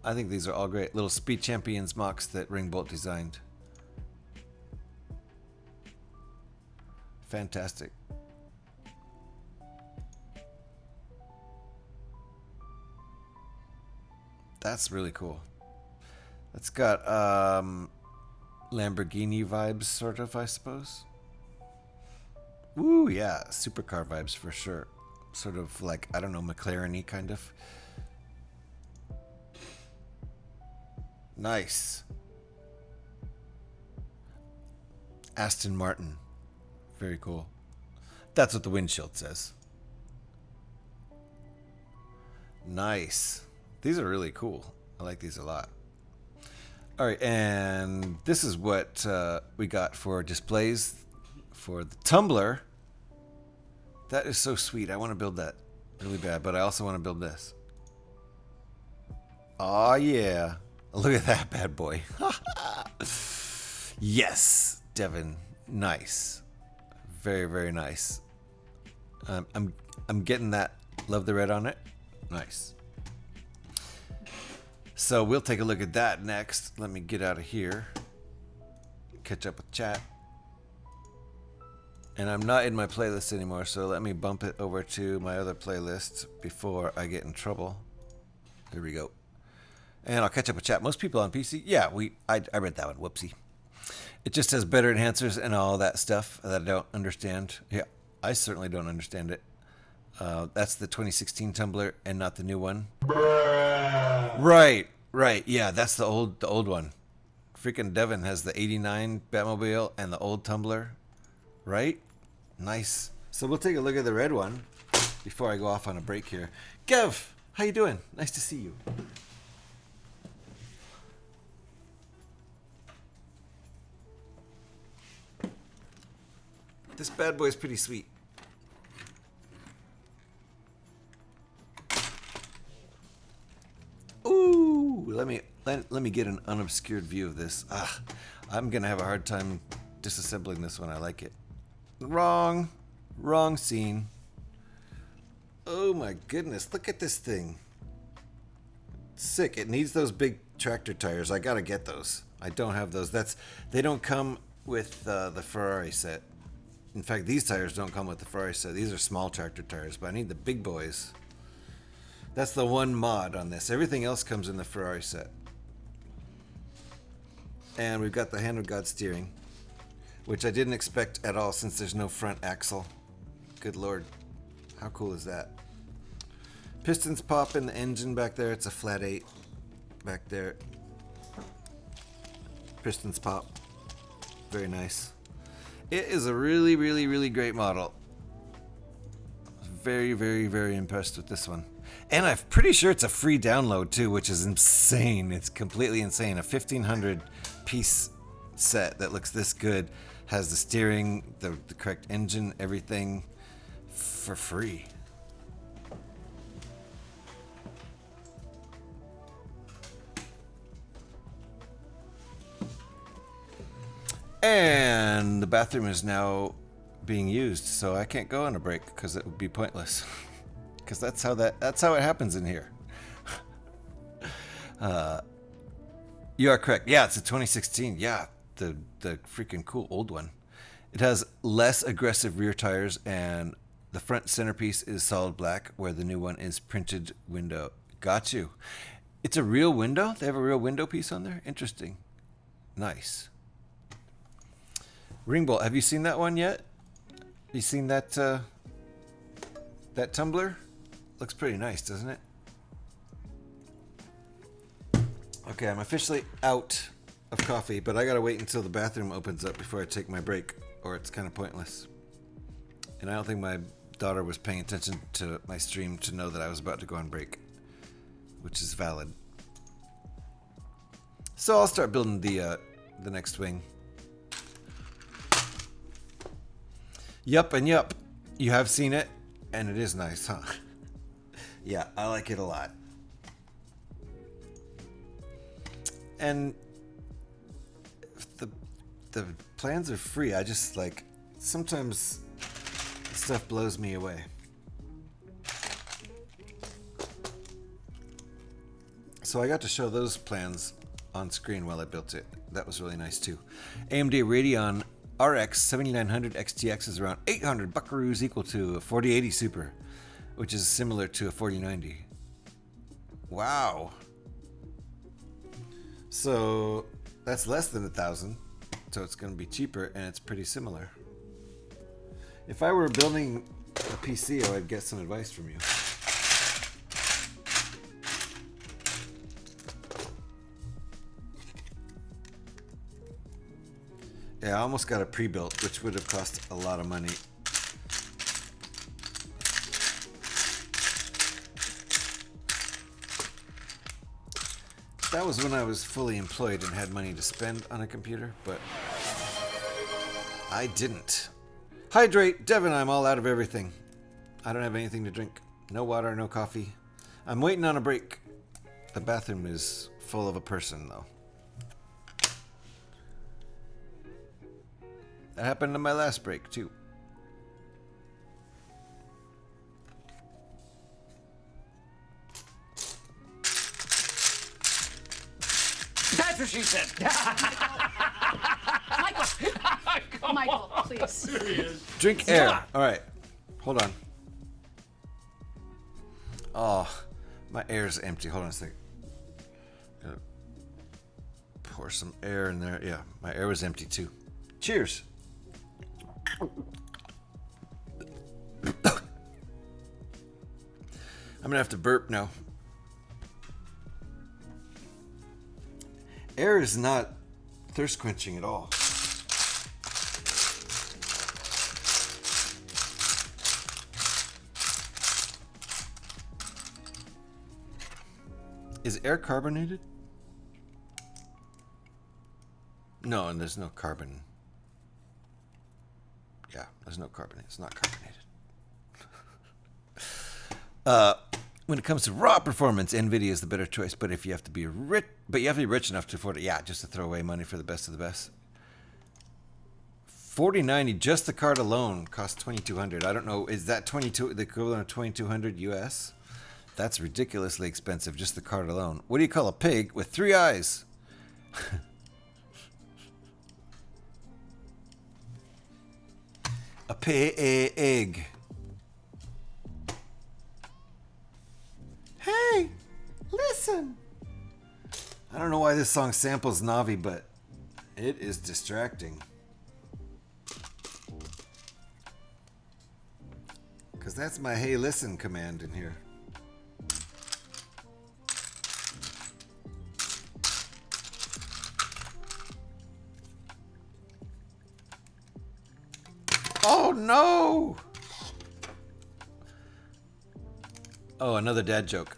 S1: I think these are all great. Little Speed Champions mocks that Ringbolt designed. Fantastic. That's really cool. It's got Lamborghini vibes, sort of, I suppose. Ooh, yeah, supercar vibes for sure. Sort of like, I don't know, McLaren-y kind of. Nice. Aston Martin. Very cool. That's what the windshield says. Nice. These are really cool. I like these a lot. All right, and this is what we got for displays for the tumbler. That is so sweet. I want to build that really bad, but I also want to build this. Oh yeah. Look at that bad boy. Yes, Devin. Nice. Very, very nice. I'm getting that. Love the red on it. Nice. So we'll take a look at that next. Let me get out of here. Catch up with chat. And I'm not in my playlist anymore, so let me bump it over to my other playlist before I get in trouble. There we go. And I'll catch up with chat. Most people on PC, yeah, I read that one. Whoopsie. It just has better enhancers and all that stuff that I don't understand. Yeah, I certainly don't understand it. That's the 2016 Tumbler and not the new one. Right. Yeah, that's the old one. Freaking Devin has the 89 Batmobile and the old Tumbler. Right? Nice. So we'll take a look at the red one before I go off on a break here. Gev, how you doing? Nice to see you. This bad boy is pretty sweet. Ooh, let me get an unobscured view of this. I'm gonna have a hard time disassembling this one. I like it. Wrong scene. Oh my goodness, look at this thing. Sick. It needs those big tractor tires. I gotta get those. I don't have those. They don't come with the Ferrari set. In fact, these tires don't come with the Ferrari set. These are small tractor tires, but I need the big boys. That's the one mod on this. Everything else comes in the Ferrari set. And we've got the Hand of God steering, which I didn't expect at all since there's no front axle. Good lord. How cool is that? Pistons pop in the engine back there. It's a flat 8 back there. Pistons pop. Very nice. It is a really, really, really great model. Very, very, very impressed with this one. And I'm pretty sure it's a free download too, which is insane. It's completely insane. A 1,500 piece set that looks this good, has the steering, the correct engine, everything for free. And the bathroom is now being used, so I can't go on a break because it would be pointless. Because that's how it happens in here. You are correct. Yeah, it's a 2016. Yeah, the freaking cool old one. It has less aggressive rear tires, and the front centerpiece is solid black, where the new one is printed window. Got you. It's a real window? They have a real window piece on there? Interesting. Nice. Ringbolt, have you seen that one yet? You seen that that tumbler? Looks pretty nice, doesn't it? Okay, I'm officially out of coffee, but I gotta wait until the bathroom opens up before I take my break, or it's kind of pointless. And I don't think my daughter was paying attention to my stream to know that I was about to go on break, which is valid. So I'll start building the next wing. Yup and yup. You have seen it, and it is nice, huh? Yeah, I like it a lot. And the plans are free. I just like sometimes stuff blows me away. So I got to show those plans on screen while I built it. That was really nice too. AMD Radeon RX 7900 XTX is around 800 buckaroos, equal to a 4080 Super, which is similar to a 4090. Wow. So that's less than 1,000. so it's going to be cheaper, and it's pretty similar. If I were building a PC, I would get some advice from you. Yeah, I almost got a pre-built, which would have cost a lot of money. That was when I was fully employed and had money to spend on a computer, but I didn't. Hydrate, Devin, I'm all out of everything. I don't have anything to drink. No water, no coffee. I'm waiting on a break. The bathroom is full of a person, though. That happened in my last break, too.
S5: That's what she said.
S7: Michael, please.
S1: Drink air. All right. Hold on. Oh, my air's empty. Hold on a second. Gotta pour some air in there. Yeah, my air was empty, too. Cheers. I'm gonna have to burp now. Air is not thirst quenching at all. Is air carbonated? No, and there's no carbon. Yeah, there's no carbon. It's not carbonated. When it comes to raw performance, NVIDIA is the better choice. But if you have to be rich, enough to afford it, yeah, just to throw away money for the best of the best. 4090, just the card alone costs $2,200. I don't know, is that the equivalent of $2,200 US? That's ridiculously expensive, just the card alone. What do you call a pig with 3 eyes? A pig. Hey, listen. I don't know why this song samples Navi, but it is distracting. Because that's my hey listen command in here. Oh no! Oh, another dad joke.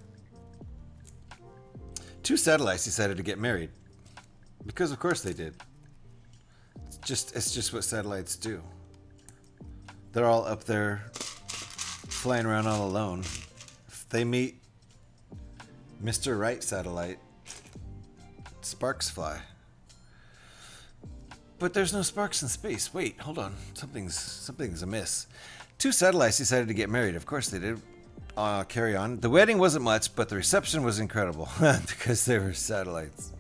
S1: 2 satellites decided to get married. Because of course they did. It's just what satellites do. They're all up there flying around all alone. If they meet Mr. Right satellite, sparks fly. But there's no sparks in space. Wait, hold on. Something's amiss. 2 satellites decided to get married. Of course they did. Carry on. The wedding wasn't much, but the reception was incredible because they were satellites.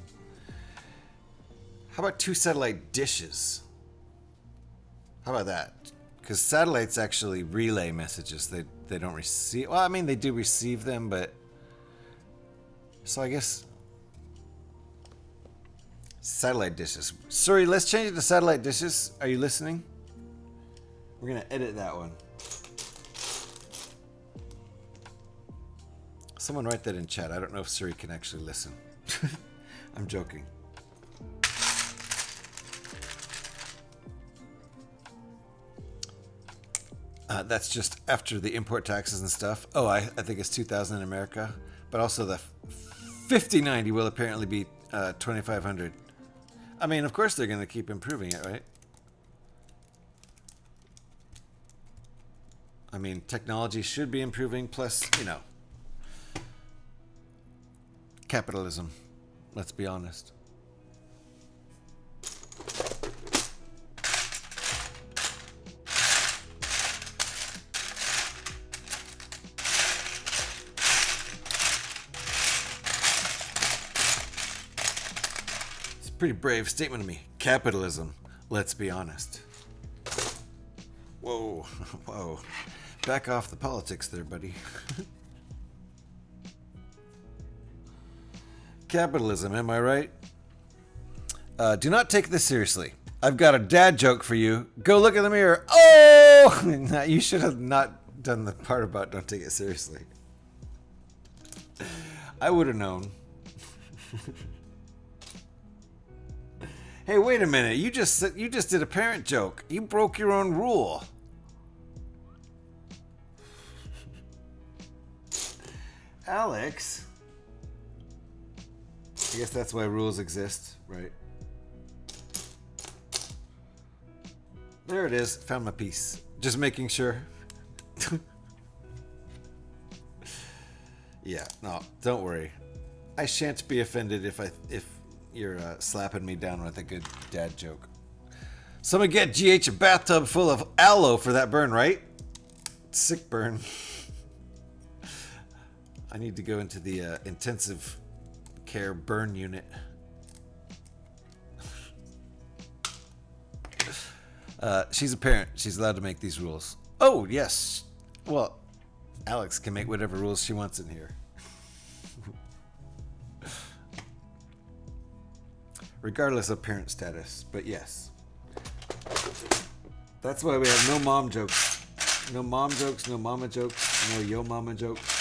S1: How about 2 satellite dishes? How about that? Because satellites actually relay messages. They don't receive. Well, I mean, they do receive them, but so I guess satellite dishes. Sorry, let's change it to satellite dishes. Are you listening? We're gonna edit that one. Someone write that in chat. I don't know if Siri can actually listen. I'm joking. That's just after the import taxes and stuff. Oh, I think it's $2,000 in America. But also the 5090 will apparently be $2,500. I mean, of course they're going to keep improving it, right? I mean, technology should be improving. Plus, you know, capitalism. Let's be honest. It's a pretty brave statement of me. Capitalism. Let's be honest. Whoa, whoa. Back off the politics there, buddy. Capitalism, am I right? Do not take this seriously. I've got a dad joke for you. Go look in the mirror. Oh! You should have not done the part about don't take it seriously. I would have known. Hey, wait a minute. You just did a parent joke. You broke your own rule. Alex. I guess that's why rules exist, right? There it is. Found my piece. Just making sure. Yeah, no, don't worry. I shan't be offended if you're slapping me down with a good dad joke. Someone get GH a bathtub full of aloe for that burn, right? Sick burn. I need to go into the intensive care burn unit. She's a parent. She's allowed to make these rules. Oh, yes. Well, Alex can make whatever rules she wants in here. Regardless of parent status, but yes. That's why we have no mom jokes. No mom jokes, no mama jokes, no yo mama jokes.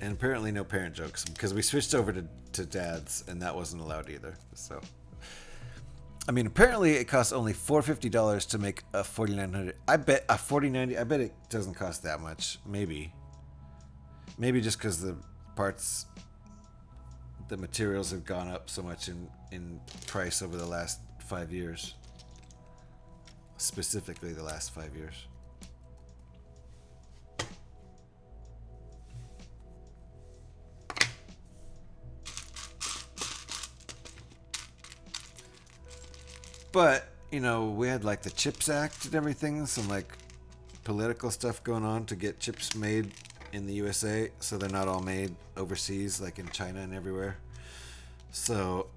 S1: And apparently no parent jokes, because we switched over to dads, and that wasn't allowed either. So, I mean, apparently it costs only $450 to make a 4900. I bet a 4090. I bet it doesn't cost that much. Maybe just because the parts, the materials have gone up so much in price over the last 5 years. Specifically, the last 5 years. But, you know, we had like the CHIPS Act and everything, some like political stuff going on to get chips made in the USA, so they're not all made overseas like in China and everywhere. So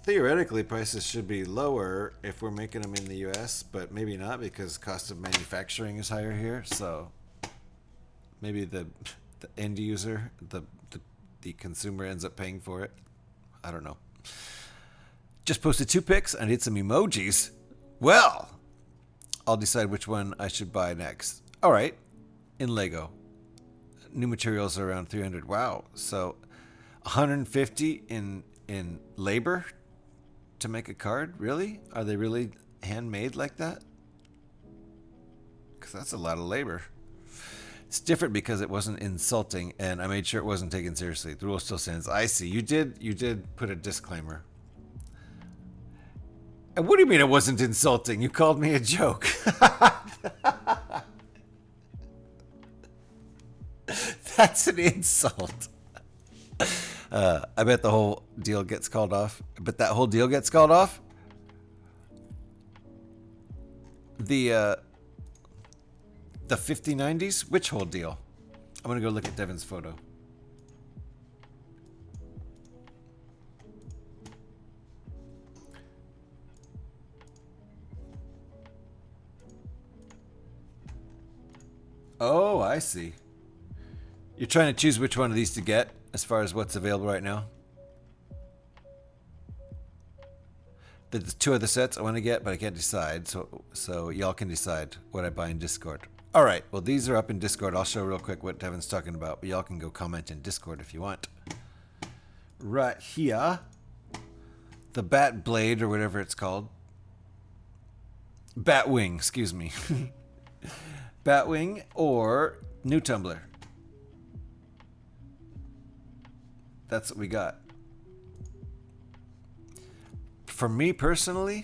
S1: theoretically prices should be lower if we're making them in the US, but maybe not because cost of manufacturing is higher here. So maybe the end user, the consumer ends up paying for it. I don't know. Just posted 2 pics and did some emojis. Well, I'll decide which one I should buy next. All right, in Lego. New materials are around 300. Wow. So 150 in labor to make a card? Really? Are they really handmade like that? Because that's a lot of labor. It's different because it wasn't insulting, and I made sure it wasn't taken seriously. The rule still stands. I see. You did put a disclaimer. And what do you mean it wasn't insulting? You called me a joke. That's an insult. I bet the whole deal gets called off. But that whole deal gets called off? The 5090s? Which whole deal? I'm going to go look at Devin's photo. Oh, I see. You're trying to choose which one of these to get as far as what's available right now? There's 2 other sets I want to get, but I can't decide. So y'all can decide what I buy in Discord. All right. Well, these are up in Discord. I'll show real quick what Devin's talking about, but y'all can go comment in Discord if you want. Right here. The Bat Blade or whatever it's called. Batwing, excuse me. Batwing or New Tumbler. That's what we got. For me personally,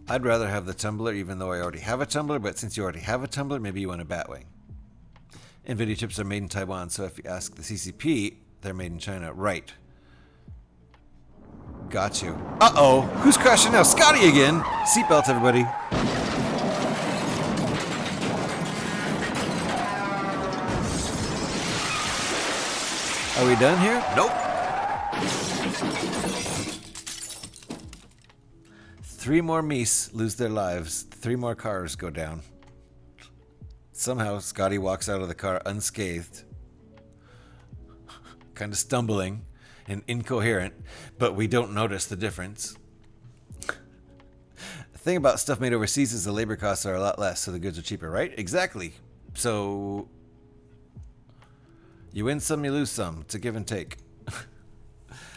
S1: I'd rather have the tumbler, even though I already have a tumbler, but since you already have a tumbler, maybe you want a Batwing. NVIDIA chips are made in Taiwan, so if you ask the CCP, they're made in China. Right. Got you. Uh-oh. Who's crashing now? Scotty again. Seatbelts, everybody. Are we done here? Nope. 3 more Mies lose their lives. 3 more cars go down. Somehow, Scotty walks out of the car unscathed. Kind of stumbling. and incoherent, but we don't notice the difference. The thing about stuff made overseas is the labor costs are a lot less, so the goods are cheaper, right? Exactly. So you win some, you lose some. It's a give and take.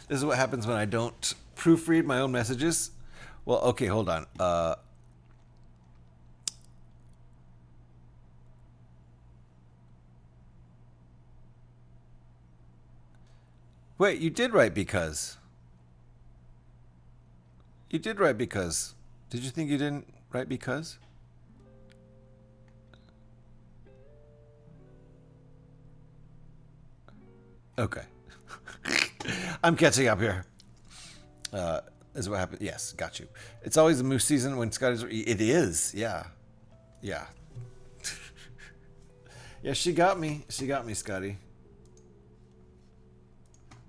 S1: This is what happens when I don't proofread my own messages. Well, okay, hold on. Wait, you did write because. You did write because. Did you think you didn't write because? Okay. I'm catching up here. Is what happened. Yes, got you. It's always the moose season when Scotty's. It is, yeah. Yeah. Yeah, she got me. She got me, Scotty.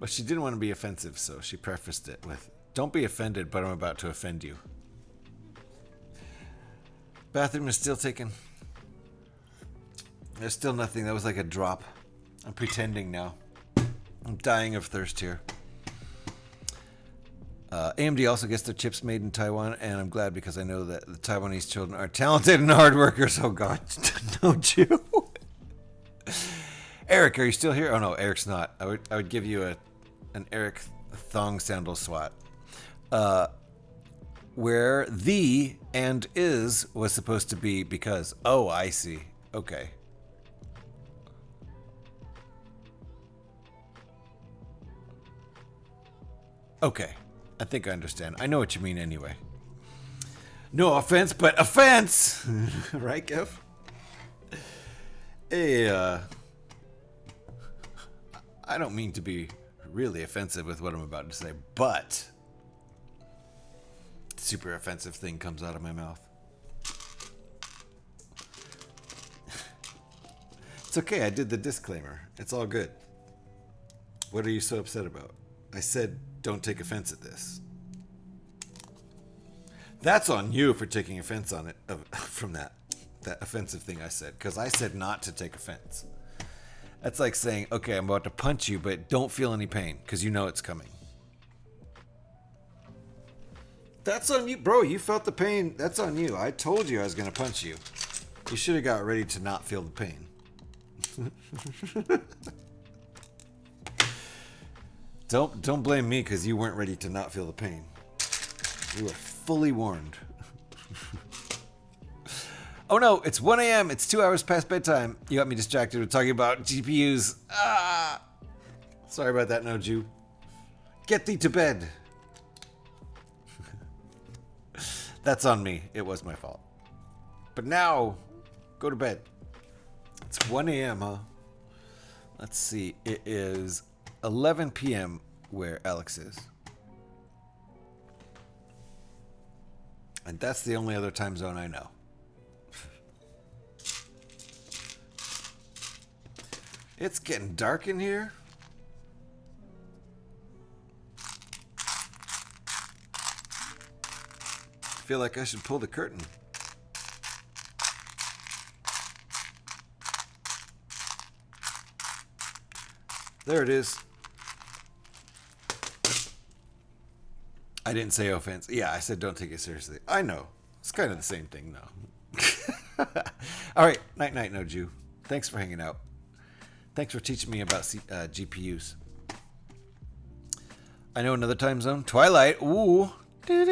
S1: But she didn't want to be offensive, so she prefaced it with, "Don't be offended, but I'm about to offend you." Bathroom is still taken. There's still nothing. That was like a drop. I'm pretending now. I'm dying of thirst here. AMD also gets their chips made in Taiwan, and I'm glad because I know that the Taiwanese children are talented and hard workers. Oh God, don't you? Eric, are you still here? Oh no, Eric's not. I would give you an Eric thong sandal swat. Where the and is was supposed to be because. Oh, I see. Okay. Okay. I think I understand. I know what you mean anyway. No offense, but offense! Right, Kev? Hey, I don't mean to be really offensive with what I'm about to say, but super offensive thing comes out of my mouth. It's okay, I did the disclaimer. It's all good. What are you so upset about? I said, don't take offense at this. That's on you for taking offense on it from that offensive thing I said, because I said not to take offense. That's like saying, okay, I'm about to punch you, but don't feel any pain because you know it's coming. That's on you, bro. You felt the pain. That's on you. I told you I was going to punch you. You should have got ready to not feel the pain. Don't blame me because you weren't ready to not feel the pain. You were fully warned. Oh no, it's 1 a.m. It's 2 hours past bedtime. You got me distracted with talking about GPUs. Ah! Sorry about that, no Jew. Get thee to bed. That's on me. It was my fault. But now, go to bed. It's 1 a.m., huh? Let's see. It is 11 p.m. where Alex is. And that's the only other time zone I know. It's getting dark in here. I feel like I should pull the curtain. There it is. I didn't say offense. Yeah, I said don't take it seriously. I know. It's kind of the same thing, though. All right. Night, night, no Jew. Thanks for hanging out. Thanks for teaching me about GPUs. I know another time zone. Twilight. Ooh. Did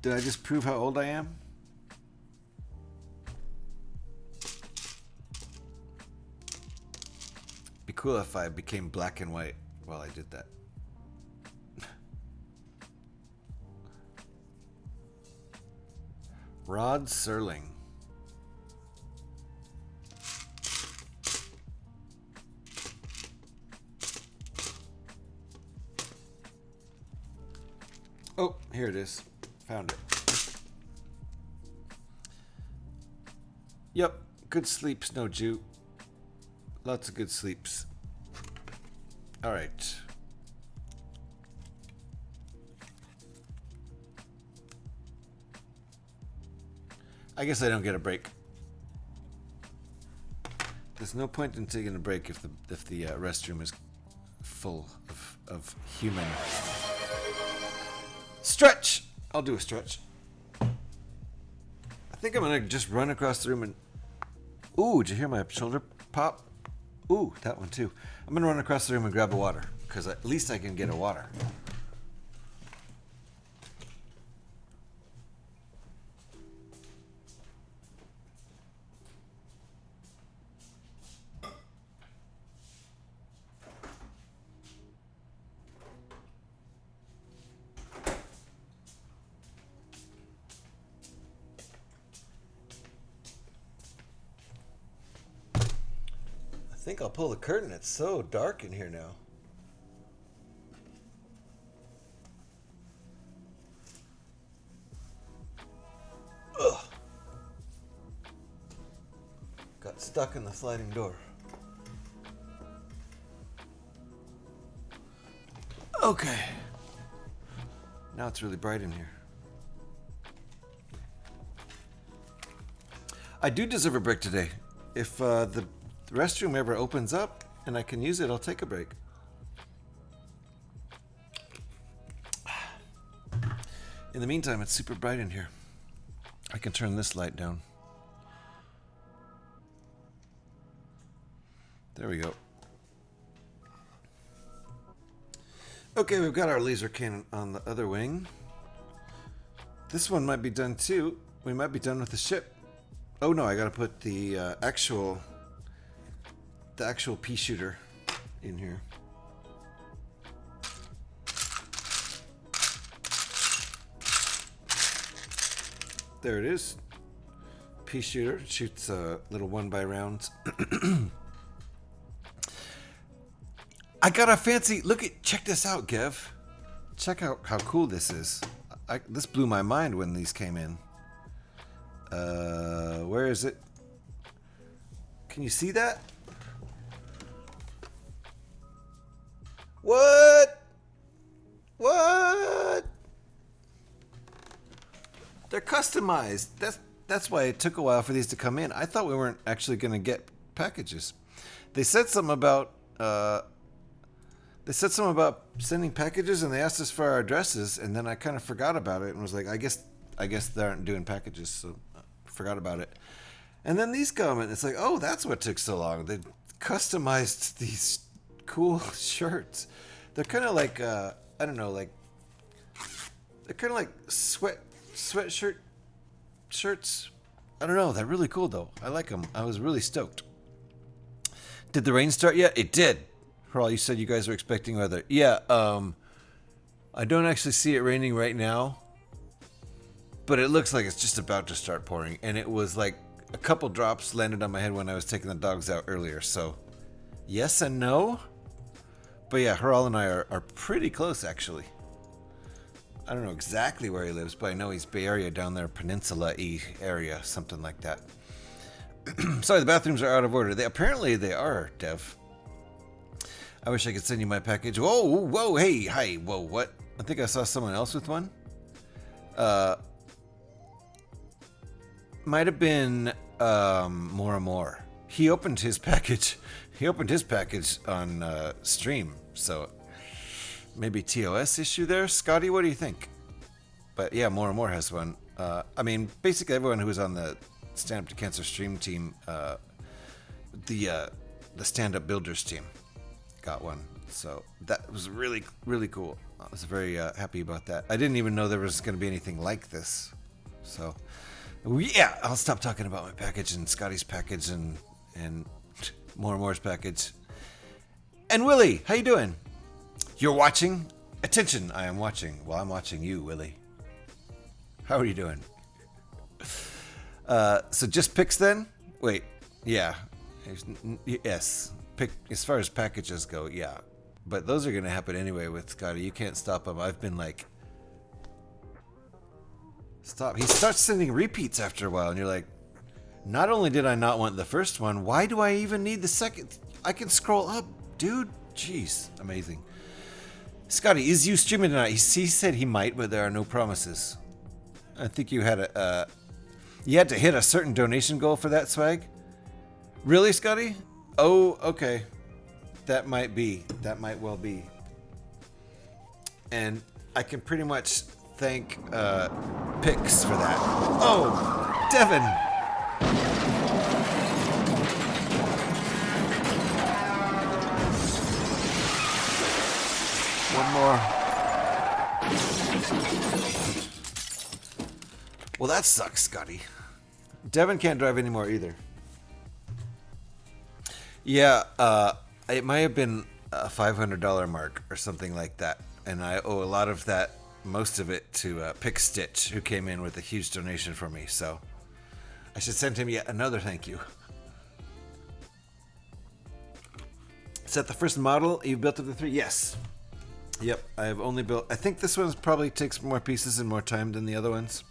S1: I just prove how old I am? Be cool if I became black and white while I did that. Rod Serling. Oh, here it is. Found it. Yep, good sleeps, no Jew. Lots of good sleeps. All right. I guess I don't get a break. There's no point in taking a break if the restroom is full of human. Stretch! I'll do a stretch. I think I'm gonna just run across the room and... Ooh, did you hear my shoulder pop? Ooh, that one too. I'm gonna run across the room and grab a water, because at least I can get a water. I think I'll pull the curtain. It's so dark in here now. Ugh. Got stuck in the sliding door. Okay. Now it's really bright in here. I do deserve a break today. If the restroom ever opens up and I can use it, I'll take a break. In the meantime, it's super bright in here. I can turn this light down. There we go. Okay, we've got our laser cannon on the other wing. This one might be done too. We might be done with the ship. Oh no, I gotta put the actual pea shooter in here. There it is. Pea shooter shoots little 1x rounds. I got a fancy check this out, Gev. Check out how cool this is. This blew my mind when these came in. Where is it? Can you see that? What? What? They're customized. That's why it took a while for these to come in. I thought we weren't actually going to get packages. They said something about sending packages, and they asked us for our addresses, and then I kind of forgot about it and was like, I guess they aren't doing packages, so I forgot about it. And then these come, and it's like, oh, that's what took so long. They customized these cool shirts. They're kind of like I don't know, like they're kind of like sweatshirt shirts. I don't know. They're really cool though. I like them. I was really stoked. Did the rain start yet? It did. For all you said, you guys were expecting weather. Yeah. I don't actually see it raining right now, but it looks like it's just about to start pouring. And it was like a couple drops landed on my head when I was taking the dogs out earlier. So yes and no. But yeah, Haral and I are pretty close, actually. I don't know exactly where he lives, but I know he's Bay Area down there, Peninsula-y area, something like that. Sorry, the bathrooms are out of order. Apparently they are, Dev. I wish I could send you my package. Whoa, hey, hi, whoa, what? I think I saw someone else with one. Might have been more. He opened his package. He opened his package on stream, so maybe TOS issue there. Scotty, what do you think? But yeah, more has one. I mean, basically everyone who was on the Stand Up to Cancer stream team, the Stand Up Builders team, got one. So that was really, really cool. I was very happy about that. I didn't even know there was going to be anything like this. So yeah, I'll stop talking about my package and Scotty's package and More's package. And Willie, how you doing? You're watching? Attention, I am watching. Well, I'm watching you, Willie. How are you doing? So just picks then? Wait, yeah. Yes. Pick as far as packages go, yeah. But those are going to happen anyway with Scotty. You can't stop him. I've been like, stop. He starts sending repeats after a while, and you're like, not only did I not want the first one, why do I even need the second? I can scroll up, dude. Jeez, amazing. Scotty, is you streaming tonight? He said he might, but there are no promises. I think you had you had to hit a certain donation goal for that swag. Really, Scotty? Oh, okay. That might be. That might well be. And I can pretty much thank Pix for that. Oh, Devin! One more. Well, that sucks, Scotty. Devin can't drive anymore either. Yeah, it might have been a $500 mark or something like that. And I owe a lot of that, most of it, to Pick Stitch, who came in with a huge donation for me. So I should send him yet another thank you. Is that the first model you've built of the 3? Yes. Yep, I have only built... I think this one probably takes more pieces and more time than the other ones.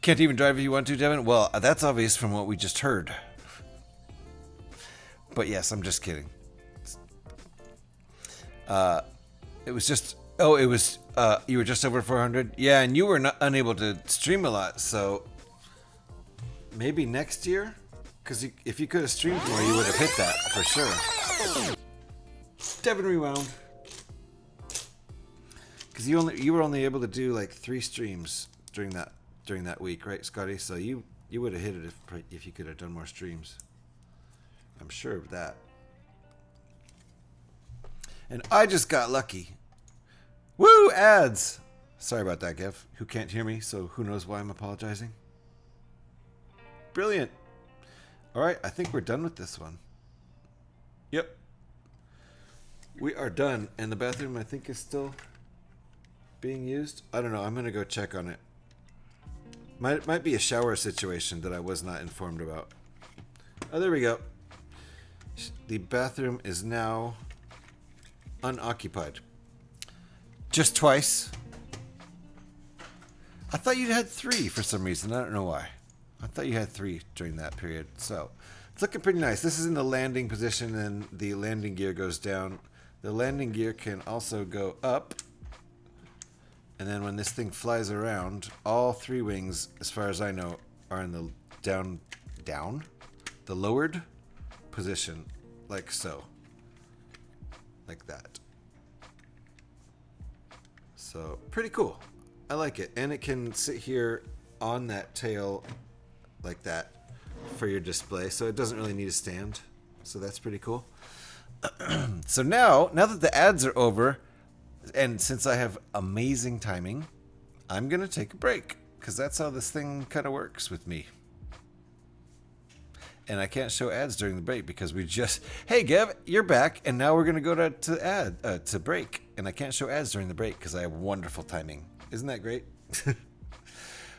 S1: Can't even drive if you want to, Devin? Well, that's obvious from what we just heard. But yes, I'm just kidding. It was just... Oh, it was... you were just over 400? Yeah, and you were unable to stream a lot, so... Maybe next year? Because if you could have streamed more, you would have hit that, for sure. Devin rewound. Because you were only able to do like 3 streams during that week, right, Scotty? So you would have hit it if you could have done more streams. I'm sure of that. And I just got lucky. Woo! Ads! Sorry about that, Gev. Who can't hear me, so who knows why I'm apologizing. Brilliant. Alright, I think we're done with this one. Yep. We are done. And the bathroom, I think, is still being used. I don't know. I'm going to go check on it. Might be a shower situation that I was not informed about. Oh, there we go. The bathroom is now unoccupied. Just twice. I thought you had 3 for some reason. I don't know why. I thought you had 3 during that period. So it's looking pretty nice. This is in the landing position, and the landing gear goes down. The landing gear can also go up. And then when this thing flies around, all 3 wings, as far as I know, are in the the lowered position, like so. Like that. So, pretty cool. I like it. And it can sit here on that tail like that for your display, so it doesn't really need a stand. So that's pretty cool. So now that the ads are over, and since I have amazing timing, I'm going to take a break, because that's how this thing kind of works with me. And I can't show ads during the break because we just... Hey, Gev, you're back, and now we're going to go to break. And I can't show ads during the break because I have wonderful timing. Isn't that great?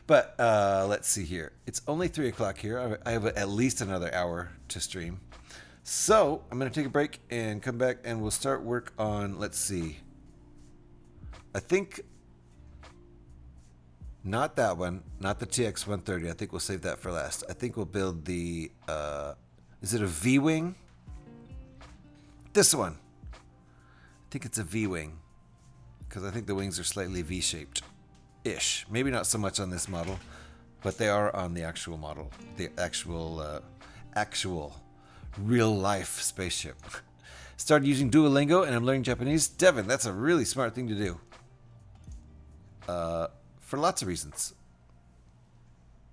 S1: But let's see here. It's only 3 o'clock here. I have at least another hour to stream. So I'm going to take a break and come back, and we'll start work on... Let's see. I think... Not that one. Not the TX-130. I think we'll save that for last. I think we'll build the... is it a V-Wing? This one. I think it's a V-Wing. Because I think the wings are slightly V-shaped-ish. Maybe not so much on this model. But they are on the actual model. The actual real-life spaceship. Started using Duolingo, and I'm learning Japanese. Devin, that's a really smart thing to do. For lots of reasons.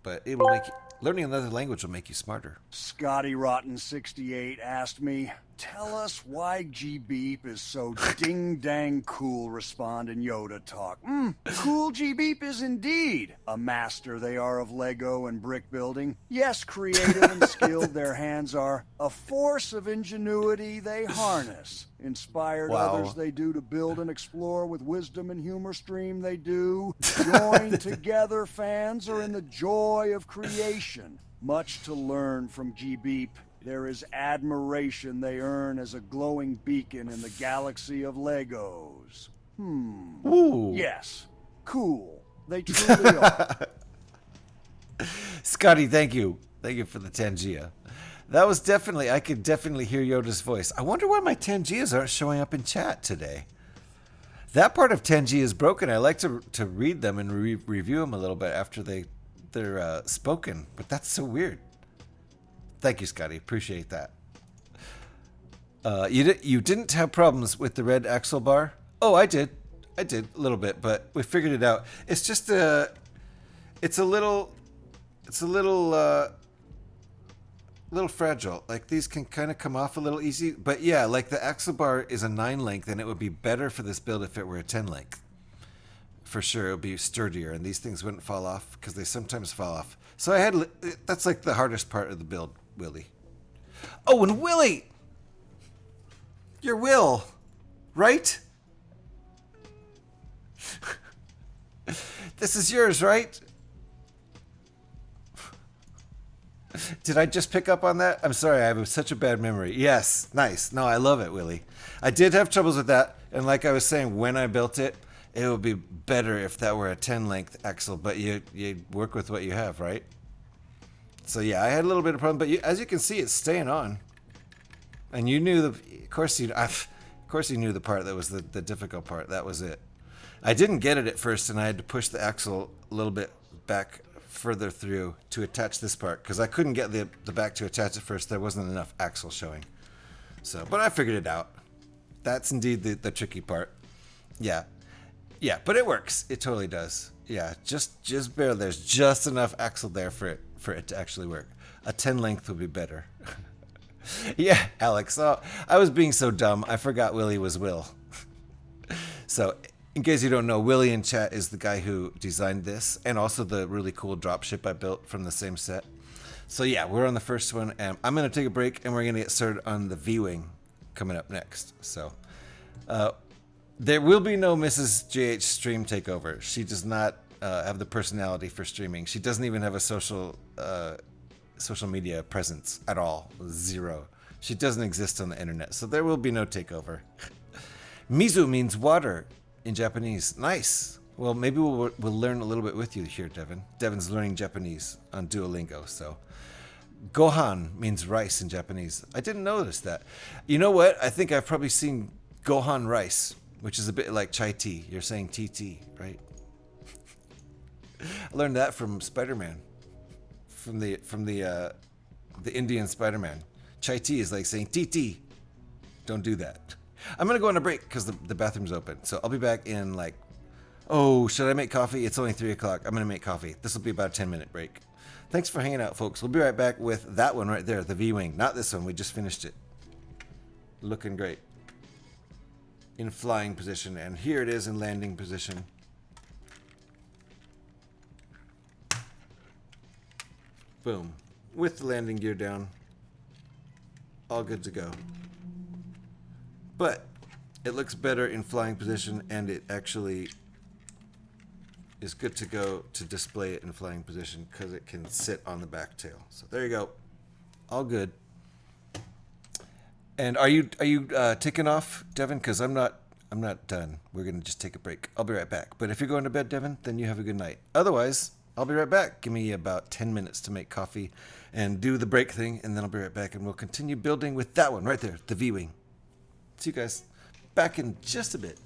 S1: But it will make learning another language will make you smarter.
S3: Scotty Rotten 68 asked me, tell us why G-Beep is so ding-dang cool, respond in Yoda talk. Cool G-Beep is indeed. A master they are of Lego and brick building. Yes, creative and skilled their hands are. A force of ingenuity they harness. Inspired others they do to build and explore with wisdom and humor stream they do. Join together fans are in the joy of creation. Much to learn from G-Beep. There is admiration they earn as a glowing beacon in the galaxy of Legos.
S1: Ooh.
S3: Yes. Cool. They truly are.
S1: Scotty, thank you. Thank you for the Tangia. That was definitely, I could definitely hear Yoda's voice. I wonder why my Tangias aren't showing up in chat today. That part of Tangia is broken. I like to read them and review them a little bit after they're spoken, but that's so weird. Thank you, Scotty. Appreciate that. You didn't have problems with the red axle bar? Oh, I did a little bit, but we figured it out. It's just it's a little fragile. Like these can kind of come off a little easy, but yeah, like the axle bar is a 9 length, and it would be better for this build if it were a 10 length. For sure, it would be sturdier, and these things wouldn't fall off because they sometimes fall off. So that's like the hardest part of the build, Willie. Oh, and Willie, your Will, right? This is yours, right? Did I just pick up on that? I'm sorry, I have such a bad memory. Yes, nice. No, I love it, Willie. I did have troubles with that, and like I was saying, when I built it, it would be better if that were a 10 length axle, but you work with what you have, right? So yeah, I had a little bit of problem, but as you can see, it's staying on. And you knew of course you knew the part that was the difficult part. That was it. I didn't get it at first, and I had to push the axle a little bit back further through to attach this part because I couldn't get the back to attach at first. There wasn't enough axle showing. So, but I figured it out. That's indeed the tricky part. Yeah, but it works. It totally does. Yeah, just barely. There's just enough axle there for it to actually work. A 10 length would be better. Yeah, Alex. Oh, I was being so dumb. I forgot Willie was Will. So, in case you don't know, Willie in chat is the guy who designed this and also the really cool dropship I built from the same set. So yeah, we're on the first one, and I'm going to take a break, and we're going to get started on the V-Wing coming up next. So, there will be no Mrs. JH stream takeover. She does not have the personality for streaming. She doesn't even have a social media presence at all. 0. She doesn't exist on the internet, so there will be no takeover. Mizu means water in Japanese. Nice. Well, maybe we'll learn a little bit with you here, Devin. Devin's learning Japanese on Duolingo, so. Gohan means rice in Japanese. I didn't notice that. You know what? I think I've probably seen Gohan rice, which is a bit like chai tea. You're saying TT, right? I learned that from Spider-Man. From the Indian Spider-Man. Chai tea is like saying TT. Don't do that. I'm going to go on a break because the bathroom's open. So I'll be back in like, should I make coffee? It's only 3 o'clock. I'm going to make coffee. This will be about a 10-minute break. Thanks for hanging out, folks. We'll be right back with that one right there, the V-Wing. Not this one. We just finished it. Looking great. In flying position. And here it is in landing position. Boom. With the landing gear down. All good to go. But it looks better in flying position, and it actually is good to go to display it in flying position because it can sit on the back tail. So there you go. All good. And are you taking off, Devin? Because I'm not done. We're gonna just take a break. I'll be right back. But if you're going to bed, Devin, then you have a good night. Otherwise, I'll be right back. Give me about 10 minutes to make coffee and do the break thing, and then I'll be right back, and we'll continue building with that one right there, the V-Wing. See you guys back in just a bit.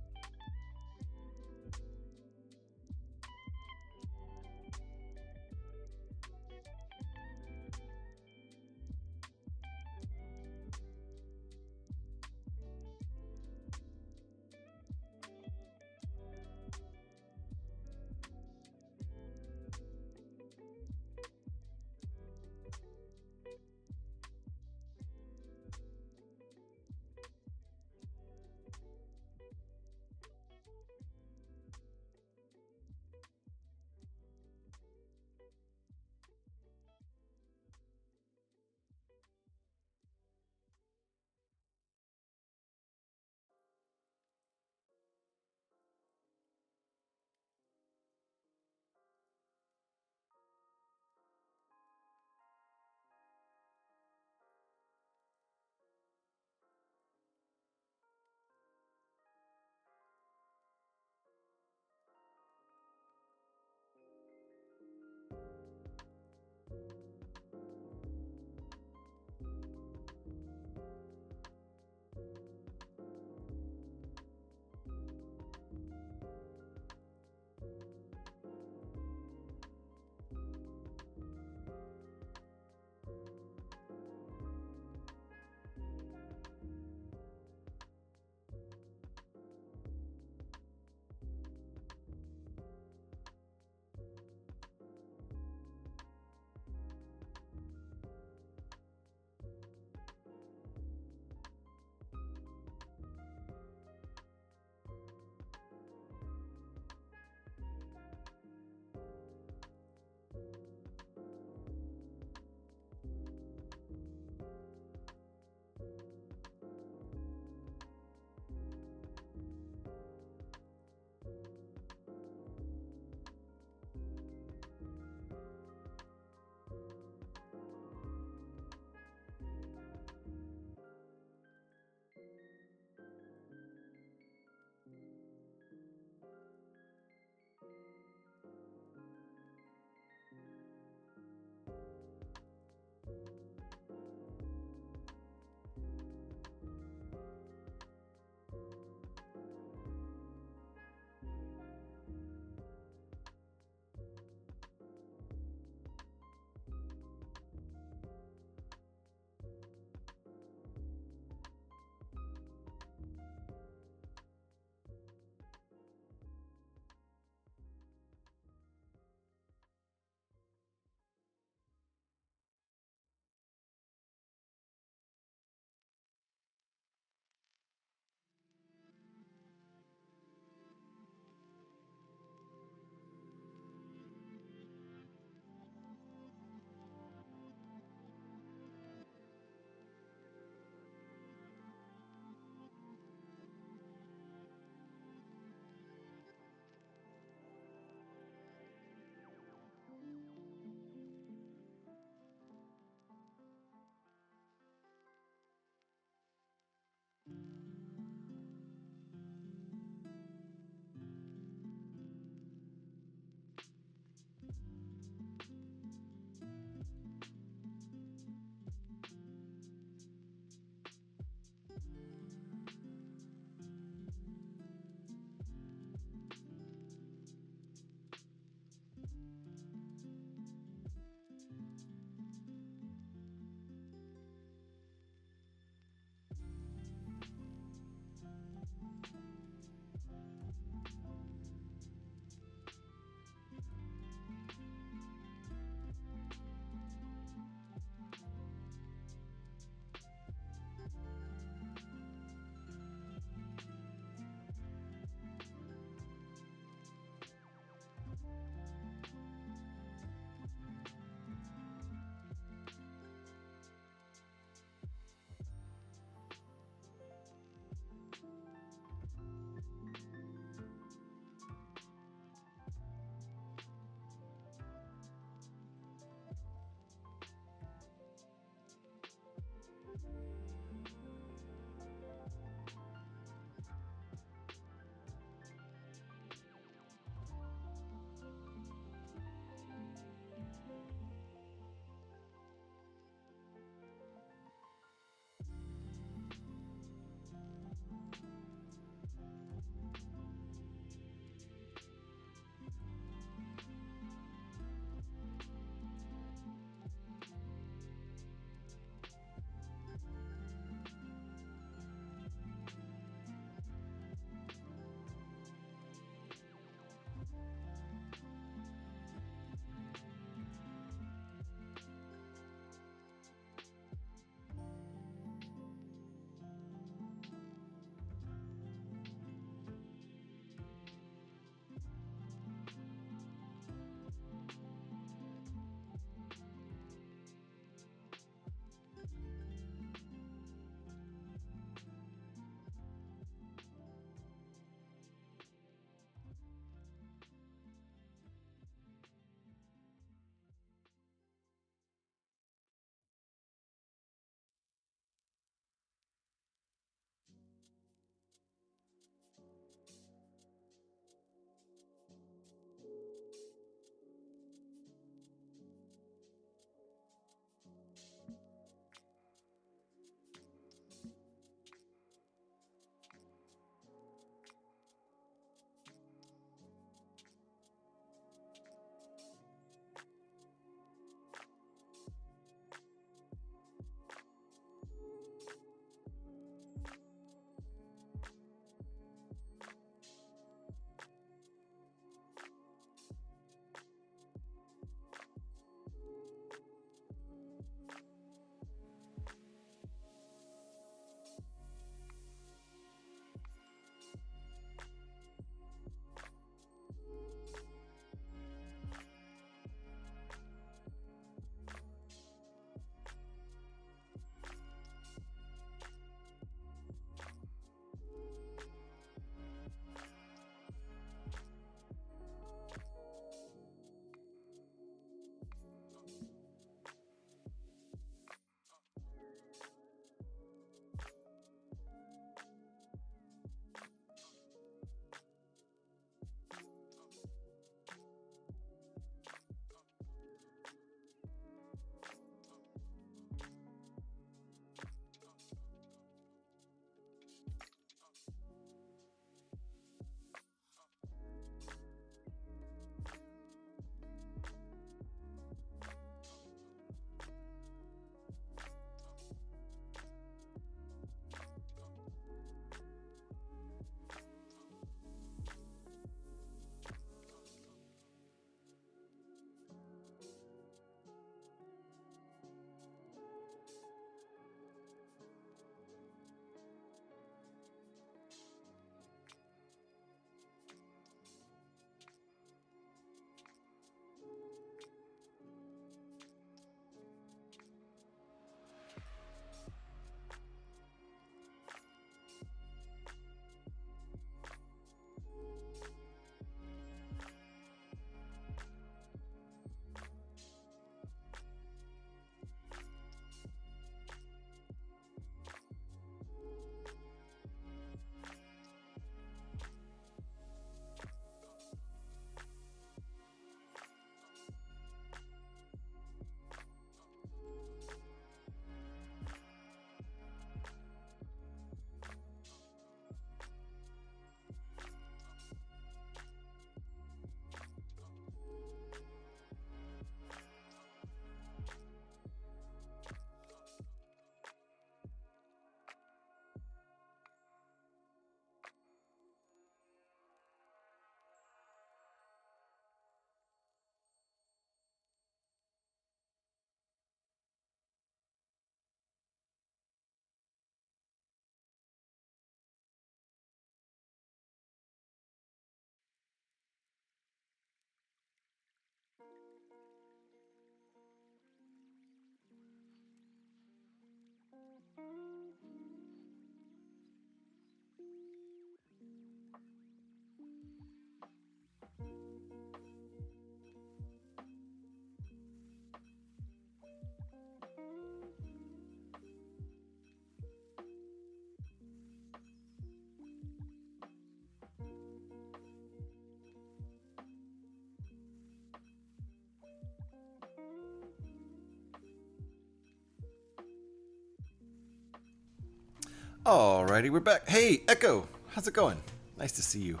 S1: Alrighty, we're back. Hey, Echo, how's it going? Nice to see you.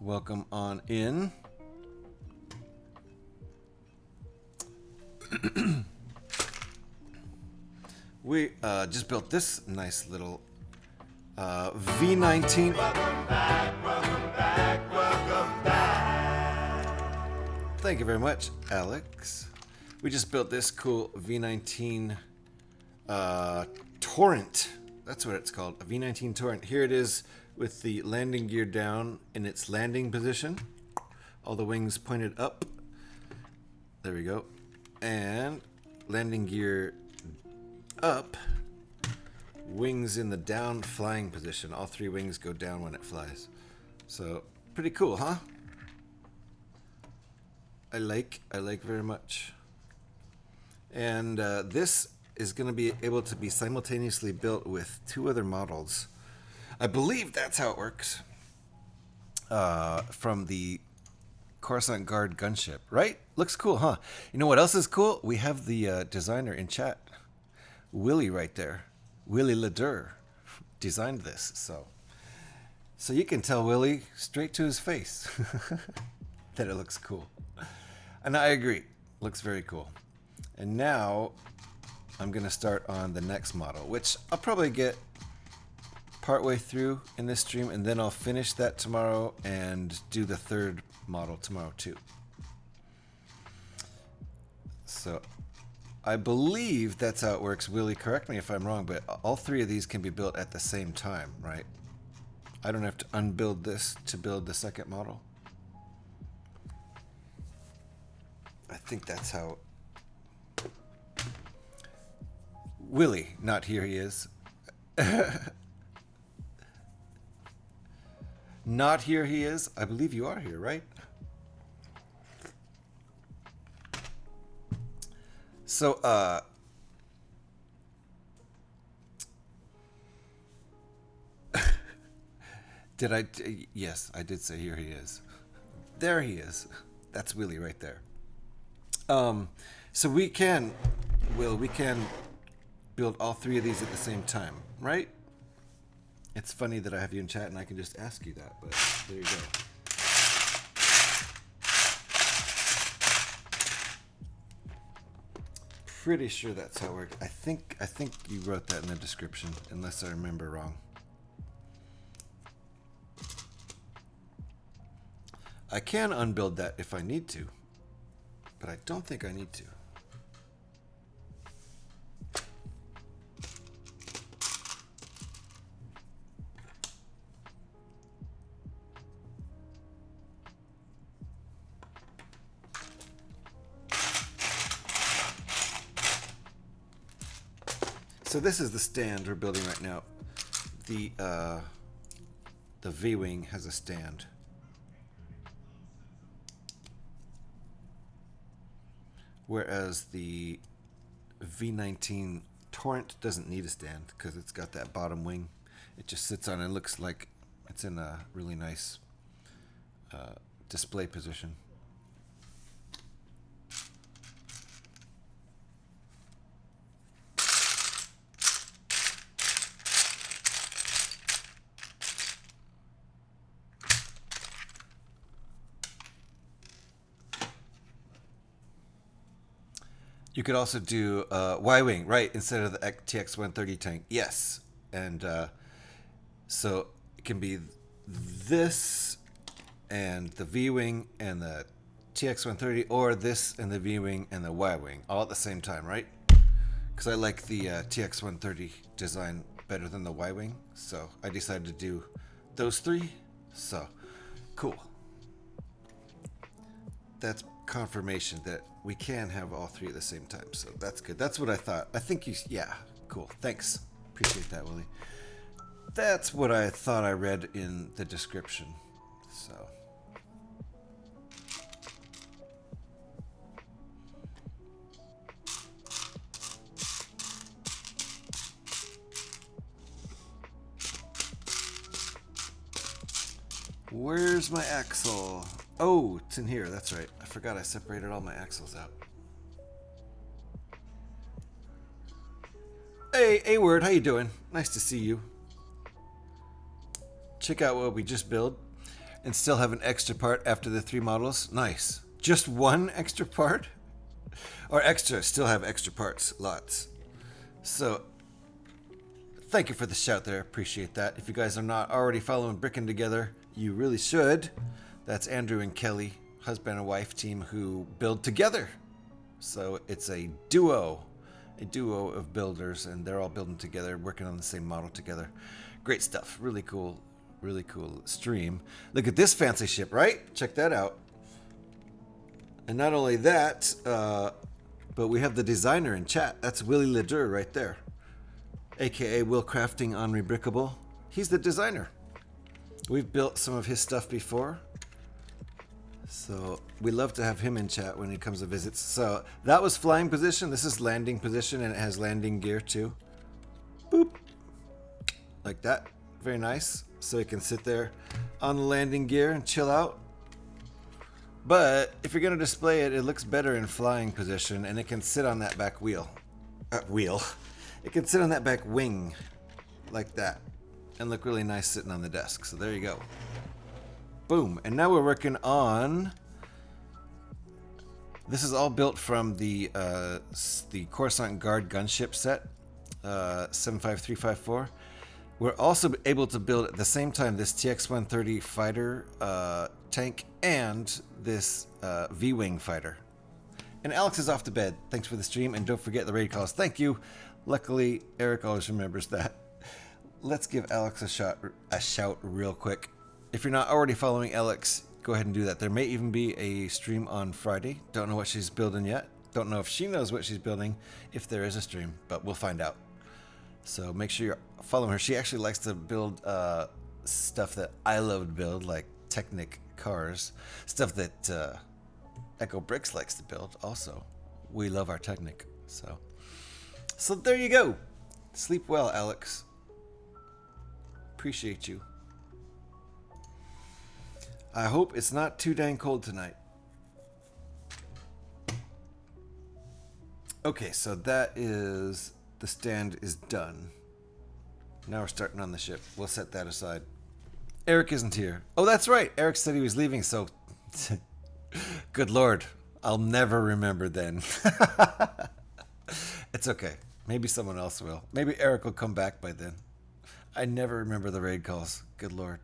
S1: Welcome on in. We just built this nice little V19. Thank you very much, Alex. We just built this cool V19 Torrent. That's what it's called, a V19 Torrent. Here it is with the landing gear down in its landing position. All the wings pointed up. There we go. And landing gear up. Wings in the down flying position. All three wings go down when it flies. So, pretty cool, huh? I like very much. And this is going to be able to be simultaneously built with two other models. I believe that's how it works. From the Coruscant Guard gunship, right? Looks cool, huh? You know what else is cool? We have the designer in chat. Willie right there. Willie Ledur designed this, so you can tell Willie straight to his face that it looks cool. And I agree. Looks very cool. And now I'm going to start on the next model, which I'll probably get partway through in this stream, and then I'll finish that tomorrow and do the third model tomorrow too. So I believe that's how it works. Willie, correct me if I'm wrong, but all three of these can be built at the same time, right? I don't have to unbuild this to build the second model. I think that's how... Willie, not here he is. Not here he is. I believe you are here, right? So, did I? Yes, I did say here he is. There he is. That's Willie right there. So we can, Will, we can build all three of these at the same time, right? It's funny that I have you in chat and I can just ask you that, but there you go. Pretty sure that's how it works. I think you wrote that in the description, unless I remember wrong. I can unbuild that if I need to, but I don't think I need to. So this is the stand we're building right now. The V-wing has a stand. Whereas the V19 Torrent doesn't need a stand because it's got that bottom wing. It just sits on it and looks like it's in a really nice display position. You could also do Y-wing, right, instead of the TX-130 tank. Yes, and so it can be this and the V-wing and the TX-130, or this and the V-wing and the Y-wing, all at the same time, right? Because I like the TX-130 design better than the Y-wing, so I decided to do those three. So, cool. That's confirmation that we can have all three at the same time, so that's good. That's what I thought. I think you, yeah, Cool. Thanks. Appreciate that, Willie. That's what I thought I read in the description. So. Where's my axle? Oh, it's in here. That's right. I forgot I separated all my axles out. Hey, A-Word, how you doing? Nice to see you. Check out what we just built and still have an extra part after the 3 models. Nice. Just 1 extra part? Or extra, still have extra parts. Lots. So, thank you for the shout there. Appreciate that. If you guys are not already following Brickin' Together, you really should. That's Andrew and Kelly, husband and wife team who build together. So it's a duo of builders, and they're all building together, working on the same model together. Great stuff. Really cool stream. Look at this fancy ship, right? Check that out. And not only that, but we have the designer in chat. That's Willie Ledoux right there, aka Will Crafting on Rebrickable. He's the designer. We've built some of his stuff before, so we love to have him in chat when he comes to visit. So that was flying position. This is landing position, and it has landing gear too. Boop. Like that. Very nice. So he can sit there on the landing gear and chill out. But if you're going to display it, it looks better in flying position, and it can sit on that back wheel. It can sit on that back wing like that and look really nice sitting on the desk. So there you go. Boom. And now we're working on... This is all built from the Coruscant Guard gunship set, 75354. We're also able to build at the same time this TX-130 fighter tank and this V-Wing fighter. And Alex is off to bed. Thanks for the stream, and don't forget the raid calls. Thank you. Luckily, Eric always remembers that. Let's give Alex a shout real quick. If you're not already following Alex, go ahead and do that. There may even be a stream on Friday. Don't know what she's building yet. Don't know if she knows what she's building, if there is a stream, but we'll find out. So make sure you're following her. She actually likes to build stuff that I love to build, like Technic cars. Stuff that Echo Bricks likes to build also. We love our Technic. So there you go. Sleep well, Alex. Appreciate you. I hope it's not too dang cold tonight. Okay, so that is... The stand is done. Now we're starting on the ship. We'll set that aside. Eric isn't here. Oh, that's right. Eric said he was leaving, so... Good Lord. I'll never remember then. It's okay. Maybe someone else will. Maybe Eric will come back by then. I never remember the raid calls. Good Lord.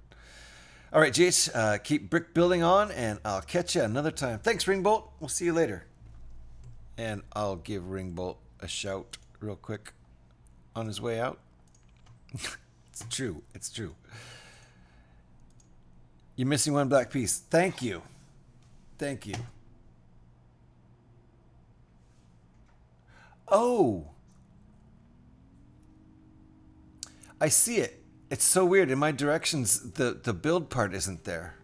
S1: All right, GH, keep brick building on, and I'll catch you another time. Thanks, Ringbolt. We'll see you later. And I'll give Ringbolt a shout real quick on his way out. It's true. It's true. You're missing one black piece. Thank you. Thank you. Oh. I see it. It's so weird. In my directions, the build part isn't there.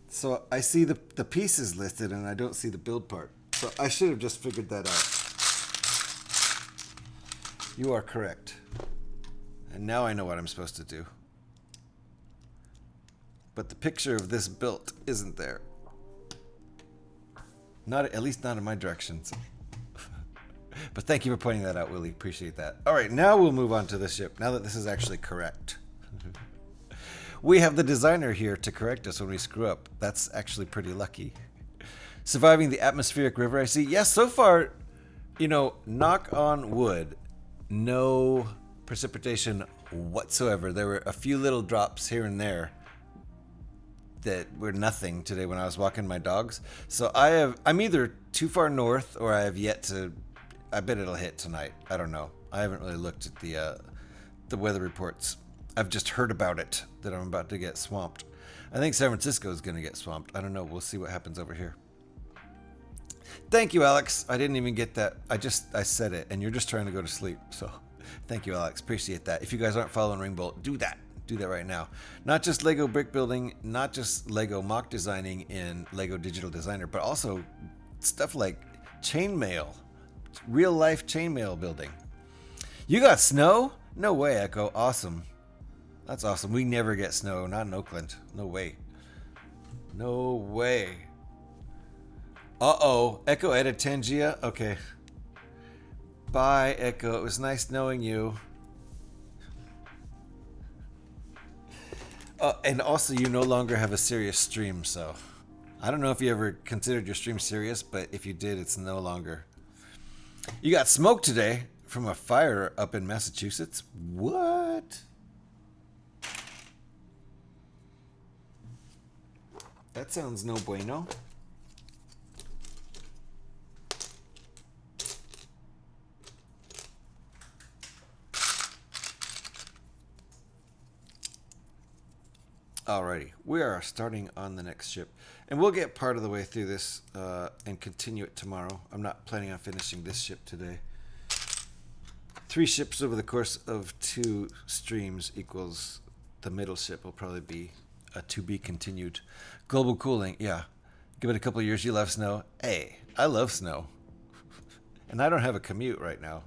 S1: So I see the pieces listed and I don't see the build part. So I should have just figured that out. You are correct. And now I know what I'm supposed to do. But the picture of this built isn't there. At least not in my directions. But thank you for pointing that out, Willie. Appreciate that. All right, now we'll move on to the ship, now that this is actually correct. We have the designer here to correct us when we screw up. That's actually pretty lucky. Surviving the atmospheric river, I see. Yes, so far, knock on wood, no precipitation whatsoever. There were a few little drops here and there that were nothing today when I was walking my dogs. So I'm either too far north or I have yet to... I bet it'll hit tonight. I don't know. I haven't really looked at the weather reports. I've just heard about it, that I'm about to get swamped. I think San Francisco is going to get swamped. I don't know. We'll see what happens over here. Thank you, Alex. I didn't even get that. I said it, and you're just trying to go to sleep. So, thank you, Alex. Appreciate that. If you guys aren't following Ringbolt, do that. Do that right now. Not just Lego brick building, not just Lego mock designing in Lego Digital Designer, but also stuff like chainmail, real life chainmail building. You got snow? No way, Echo. Awesome. That's awesome. We never get snow, not in Oakland. No way. No way. Uh-oh. Echo added Tangia? Okay. Bye, Echo. It was nice knowing you. And also, you no longer have a serious stream, so... I don't know if you ever considered your stream serious, but if you did, it's no longer. You got smoked today from a fire up in Massachusetts? What? That sounds no bueno. Alrighty, we are starting on the next ship, and we'll get part of the way through this and continue it tomorrow. I'm not planning on finishing this ship today. 3 ships over the course of 2 streams equals the middle ship will probably be a to be continued. Global cooling, yeah. Give it a couple of years, you love snow. Hey, I love snow. And I don't have a commute right now.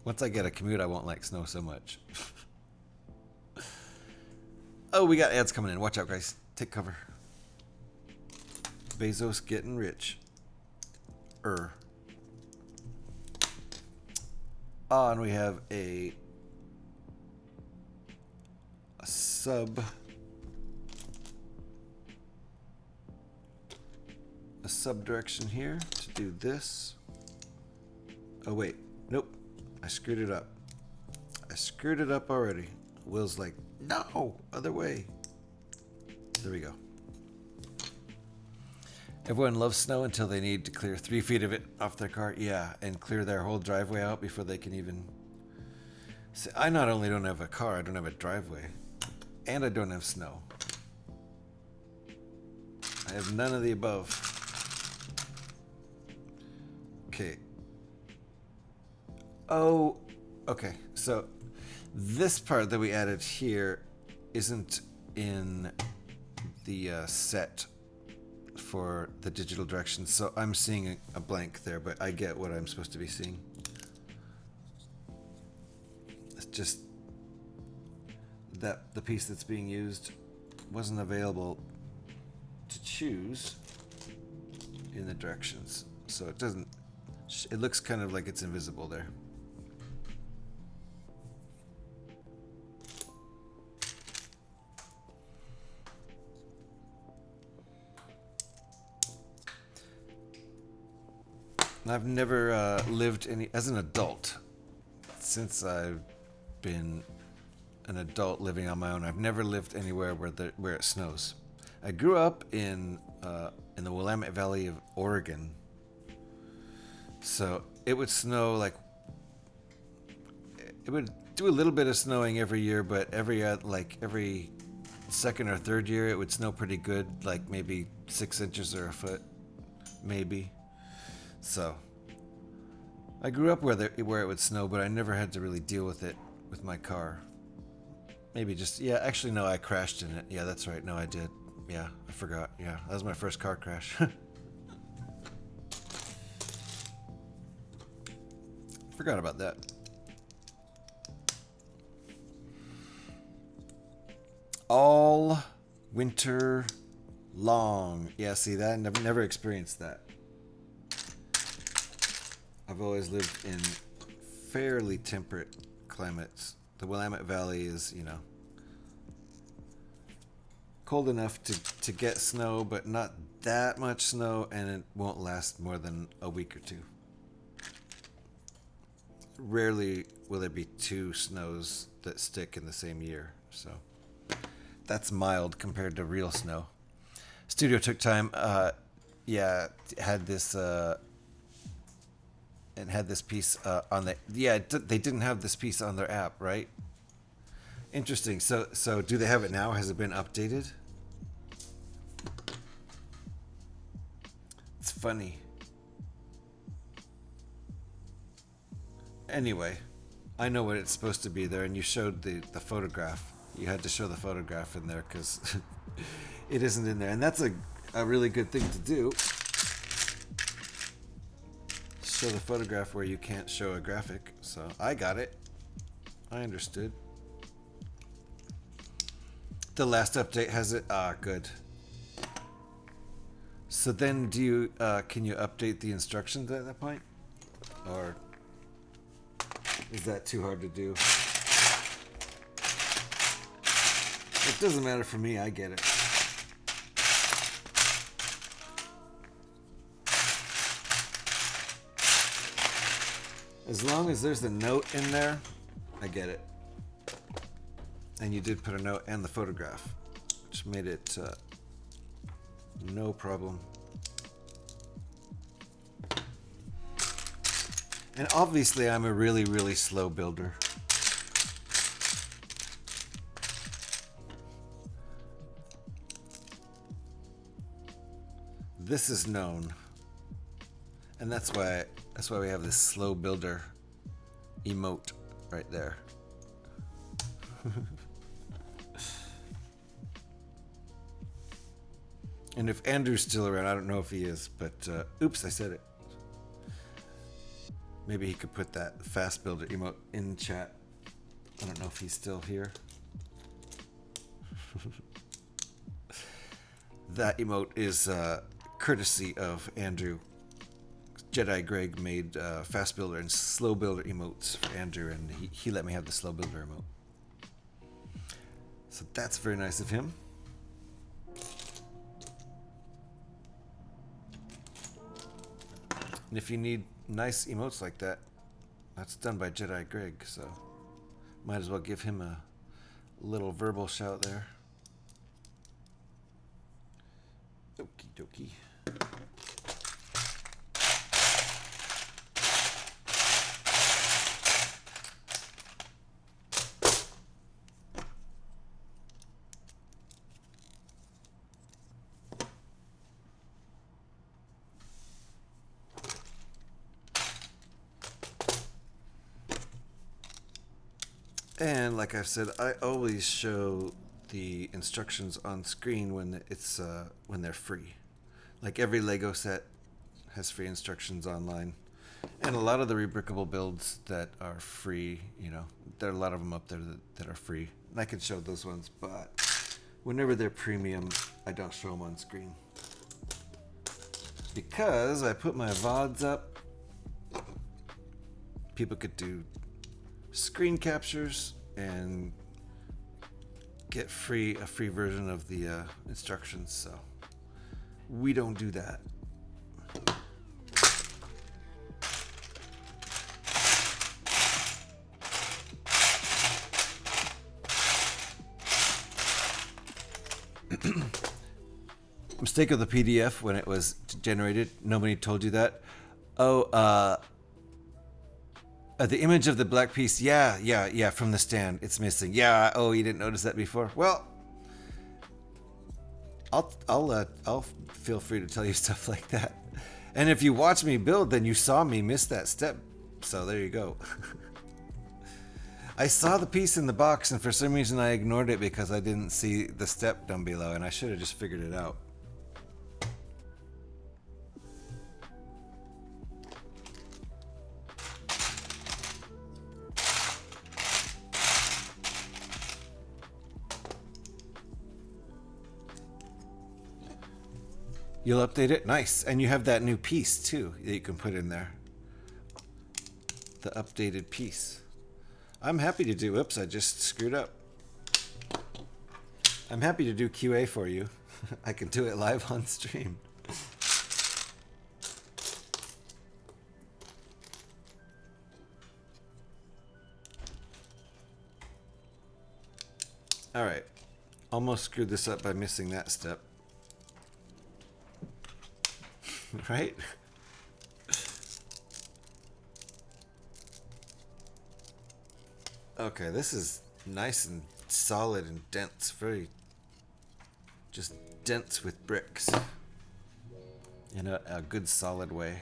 S1: Once I get a commute, I won't like snow so much. Oh, we got ads coming in. Watch out, guys. Take cover. Bezos getting rich. And we have a sub direction here to do this. Oh wait, nope. I screwed it up. I screwed it up already. Will's like, no, other way. There we go. Everyone loves snow until they need to clear 3 feet of it off their car. Yeah, and clear their whole driveway out before they can even... See, I not only don't have a car, I don't have a driveway. And I don't have snow. I have none of the above. Okay. Oh, okay. So this part that we added here isn't in the set for the digital directions, so I'm seeing a blank there, but I get what I'm supposed to be seeing. It's just that the piece that's being used wasn't available to choose in the directions, so it doesn't, it looks kind of like it's invisible there. I've never lived as an adult, since I've been an adult living on my own. I've never lived anywhere where it snows. I grew up in the Willamette Valley of Oregon, so it would snow it would do a little bit of snowing every year, but every second or third year it would snow pretty good, like maybe 6 inches or a foot, maybe. So, I grew up where it would snow, but I never had to really deal with it with my car. Maybe just, yeah, actually no, I crashed in it. Yeah, that's right, no I did. Yeah, I forgot. Yeah, that was my first car crash. Forgot about that. All winter long. Yeah, see that? Never experienced that. I've always lived in fairly temperate climates. The Willamette Valley is, you know, cold enough to get snow, but not that much snow, and it won't last more than a week or 2. Rarely will there be 2 snows that stick in the same year, so that's mild compared to real snow. Studio took time, yeah, had this and had this piece on the, yeah, they didn't have this piece on their app, right? Interesting. So do they have it now? Has it been updated? It's funny. Anyway, I know what it's supposed to be there, and you showed the photograph. You had to show the photograph in there because it isn't in there. And that's a really good thing to do. Show the photograph where you can't show a graphic. So I got it. I understood. The last update has it. Ah, good. So then do you, can you update the instructions at that point? Or is that too hard to do? It doesn't matter for me, I get it. As long as there's a note in there, I get it. And you did put a note and the photograph, which made it no problem. And obviously I'm a really, really slow builder. This is known. And that's why we have this slow builder emote right there. And if Andrew's still around, I don't know if he is, but oops, I said it. Maybe he could put that fast builder emote in chat. I don't know if he's still here. That emote is courtesy of Andrew. Jedi Greg made fast builder and slow builder emotes for Andrew, and he let me have the slow builder emote. So that's very nice of him. And if you need nice emotes like that, that's done by Jedi Greg, so might as well give him a little verbal shout there. Okie dokie. And like I've said, I always show the instructions on screen when it's when they're free. Like every Lego set has free instructions online, and a lot of the rebrickable builds that are free, you know, there are a lot of them up there that are free. And I can show those ones, but whenever they're premium, I don't show them on screen because I put my VODs up. People could do screen captures and get a free version of the instructions, so we don't do that. Mistake of the PDF when it was generated. Nobody told you that. Oh, the image of the black piece, yeah, from the stand, it's missing. Yeah, oh, you didn't notice that before? Well, I'll feel free to tell you stuff like that. And if you watch me build, then you saw me miss that step. So there you go. I saw the piece in the box, and for some reason I ignored it because I didn't see the step down below, and I should have just figured it out. You'll update it? Nice. And you have that new piece too that you can put in there. The updated piece. I'm happy to do, oops, I just screwed up. I'm happy to do QA for you. I can do it live on stream. All right. Almost screwed this up by missing that step. Right? Okay, this is nice and solid and dense, very just dense with bricks in a good solid way.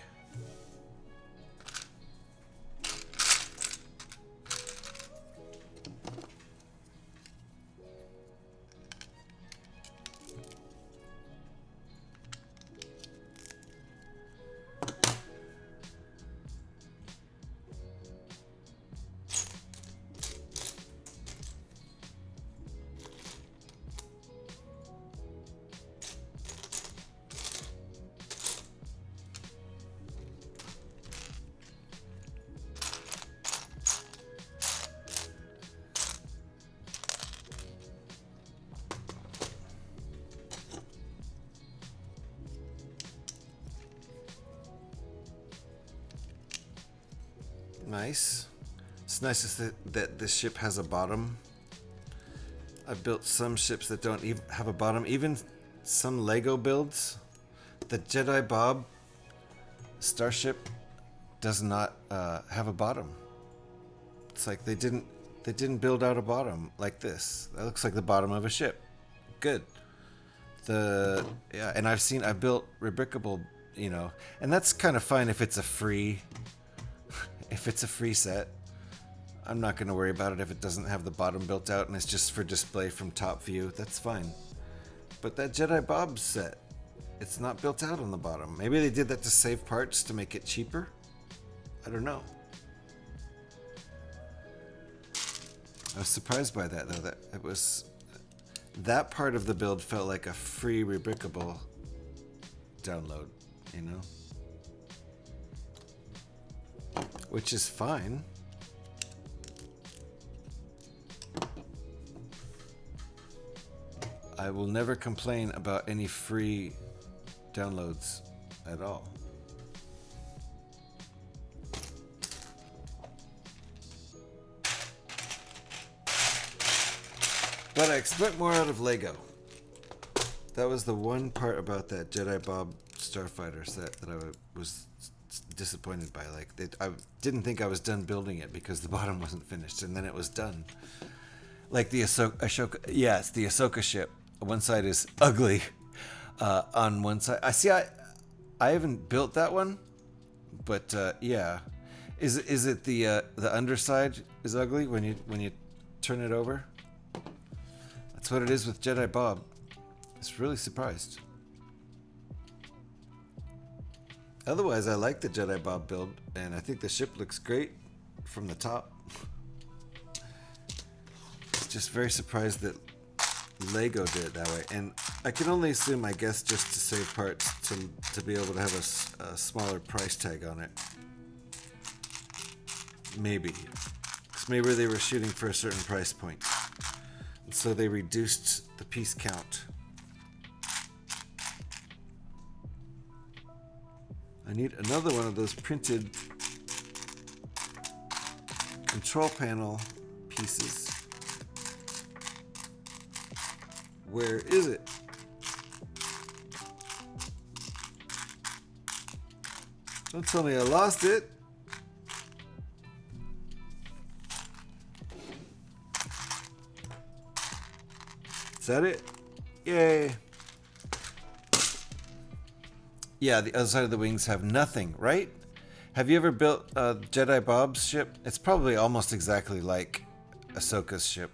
S1: nice. It's nice that this ship has a bottom. I've built some ships that don't even have a bottom. Even some Lego builds. The Jedi Bob starship does not have a bottom. It's like they didn't build out a bottom like this. That looks like the bottom of a ship. Good. And I've built rebrickable, and that's kind of fine if it's a free set. I'm not going to worry about it if it doesn't have the bottom built out and it's just for display from top view. That's fine. But that Jedi Bob set, it's not built out on the bottom. Maybe they did that to save parts to make it cheaper. I don't know. I was surprised by that though. That part of the build felt like a free rebrickable download, which is fine. I will never complain about any free downloads at all. But I expect more out of Lego. That was the one part about that Jedi Bob Starfighter set that I was disappointed by. I didn't think I was done building it because the bottom wasn't finished, and then it was done. Like the Ahsoka, yeah, it's the Ahsoka ship. One side is ugly. On one side, I haven't built that one, but yeah, is it the underside is ugly when you turn it over? That's what it is with Jedi Bob. I was really surprised. Otherwise, I like the Jedi Bob build, and I think the ship looks great from the top. Just very surprised that Lego did it that way, and I can only assume, I guess, just to save parts to be able to have a smaller price tag on it. Maybe, because maybe they were shooting for a certain price point, and so they reduced the piece count. I need another one of those printed control panel pieces. Where is it? Don't tell me I lost it. Is that it? Yay. Yeah, the other side of the wings have nothing, right? Have you ever built Jedi Bob's ship? It's probably almost exactly like Ahsoka's ship.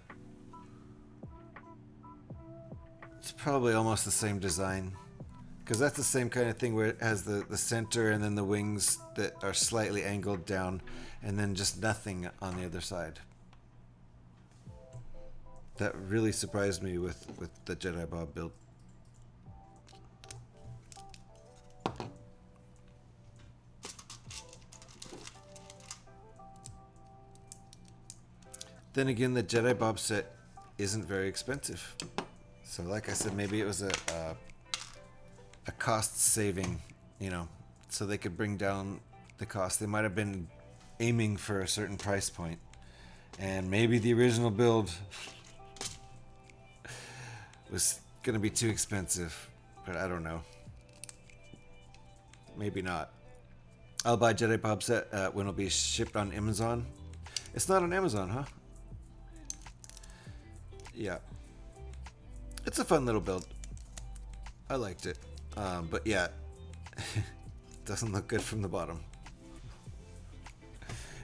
S1: It's probably almost the same design, because that's the same kind of thing where it has the center and then the wings that are slightly angled down and then just nothing on the other side. That really surprised me with the Jedi Bob build. Then again, the Jedi Bob set isn't very expensive. So like I said, maybe it was a cost saving, so they could bring down the cost. They might have been aiming for a certain price point, and maybe the original build was going to be too expensive, but I don't know. Maybe not. I'll buy Jedi Bob set when it'll be shipped on Amazon. It's not on Amazon, huh? Yeah. It's a fun little build. I liked it. But yeah, it doesn't look good from the bottom.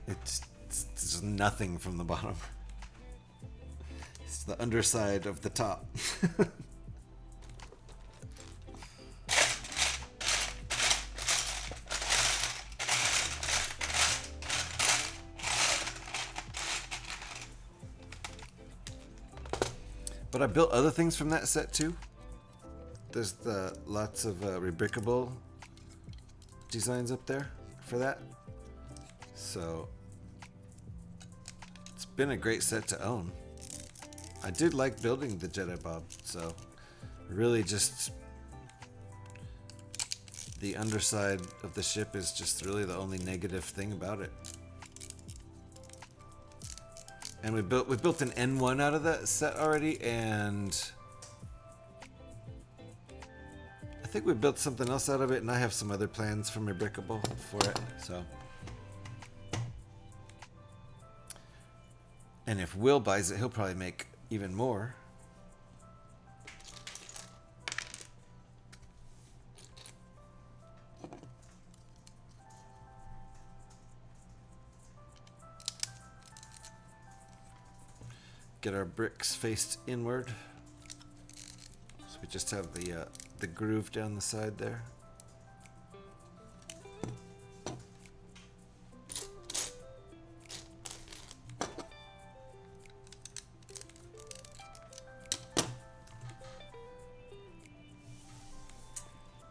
S1: It's just nothing from the bottom. It's the underside of the top. But I built other things from that set too. There's lots of rebrickable designs up there for that. So it's been a great set to own. I did like building the Jedi Bob, so really just the underside of the ship is just really the only negative thing about it. And we built an N1 out of that set already, and I think we built something else out of it, and I have some other plans for my Brickable for it, so. And if Will buys it, he'll probably make even more. Get our bricks faced inward. So we just have the groove down the side there.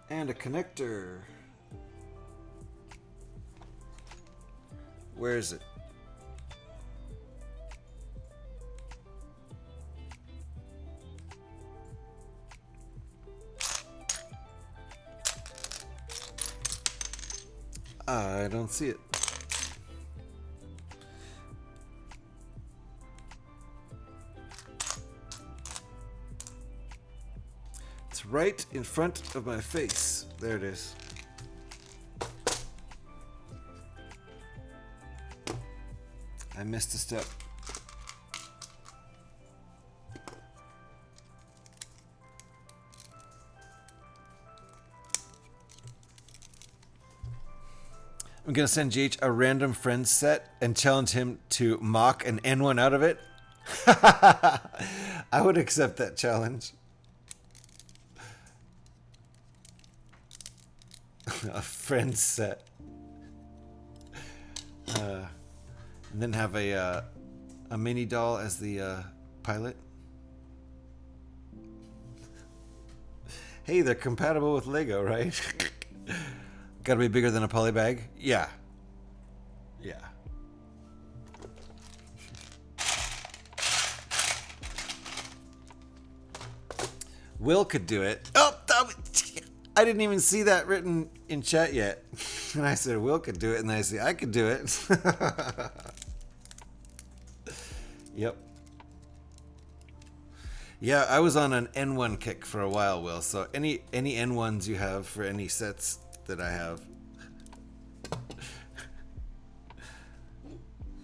S1: And a connector. Where is it? I don't see it. It's right in front of my face. There it is. I missed a step. I'm gonna send GH a random friends set and challenge him to mock an N1 out of it. I would accept that challenge. A friends set. And then have a mini doll as the pilot. Hey, they're compatible with Lego, right? Gotta be bigger than a poly bag? Yeah. Yeah. Will could do it. Oh, I didn't even see that written in chat yet. And I said Will could do it, and then I said I could do it. Yep. Yeah, I was on an N1 kick for a while, Will. So any N1s you have for any sets that I have,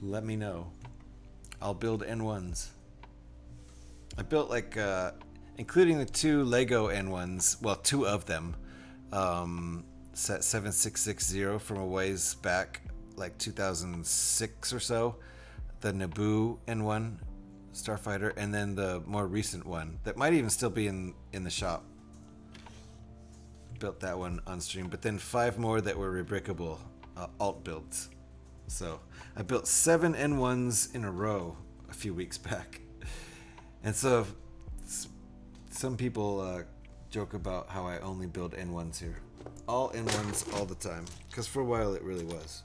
S1: let me know. I'll build N1s. I built like, including the 2 Lego N1s, well, 2 of them, set 7660 from a ways back, like 2006 or so, the Naboo N1 Starfighter, and then the more recent one that might even still be in the shop. Built that one on stream, but then 5 more that were rebrickable alt builds. So I built 7 N1s in a row a few weeks back. And so some people joke about how I only build N1s here. All N1s all the time, because for a while it really was.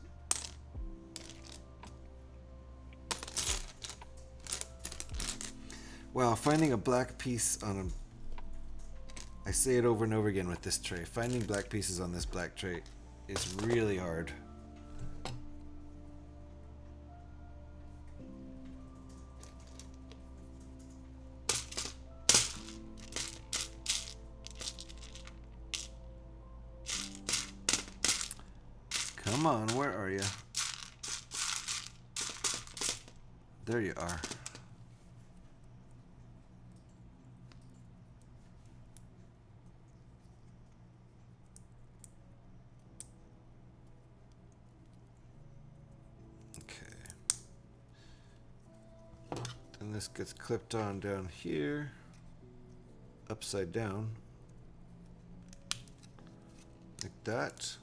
S1: Wow, finding a black piece on a... I say it over and over again with this tray. Finding black pieces on this black tray is really hard. Come on, where are you? There you are. And this gets clipped on down here, upside down, like that.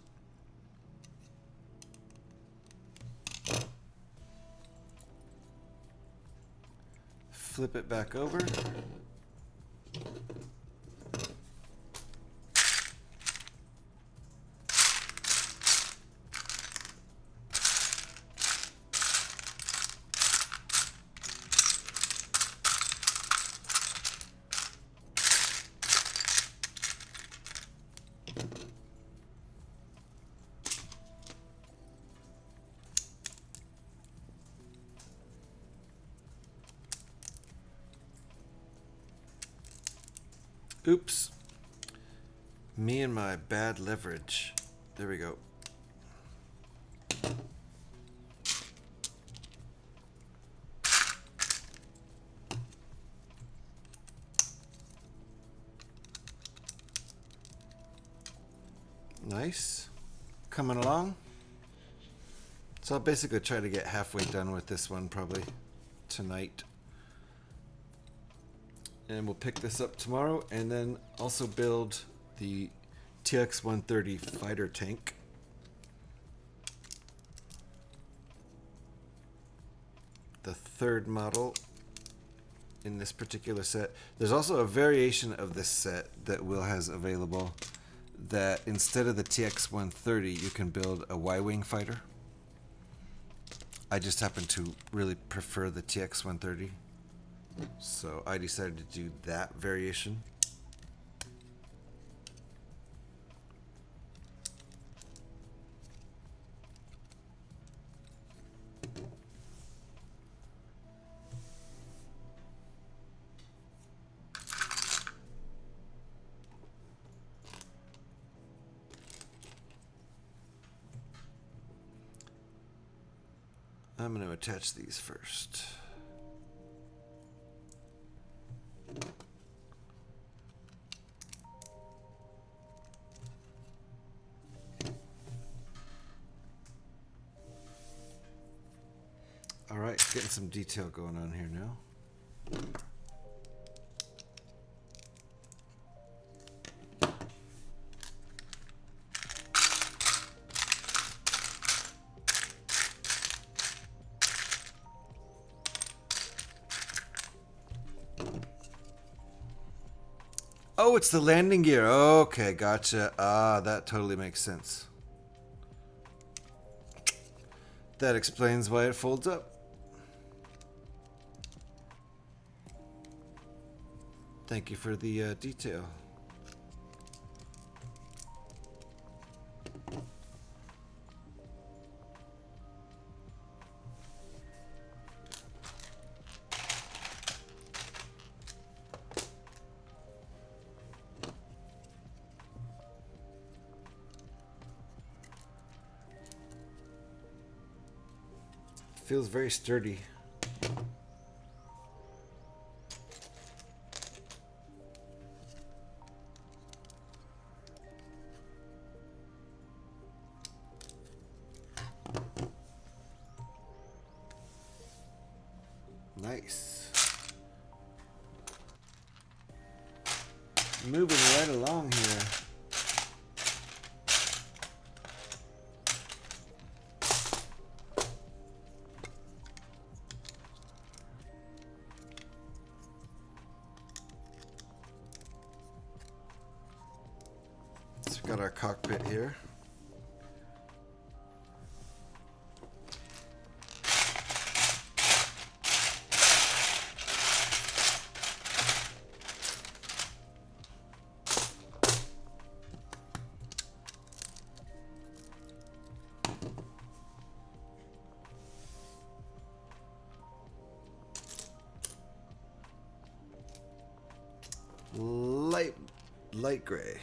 S1: Flip it back over. Oops. Me and my bad leverage. There we go. Nice. Coming along. So I'll basically try to get halfway done with this one probably tonight. And we'll pick this up tomorrow and then also build the TX-130 fighter tank. The third model in this particular set. There's also a variation of this set that Will has available that instead of the TX-130 you can build a Y-Wing fighter. I just happen to really prefer the TX-130. So I decided to do that variation. I'm going to attach these first. All right, getting some detail going on here now. Oh, it's the landing gear. Okay, gotcha. Ah, that totally makes sense. That explains why it folds up. Thank you for the detail. Feels very sturdy. Nice. Moving right along here. Got our cockpit here. Light gray.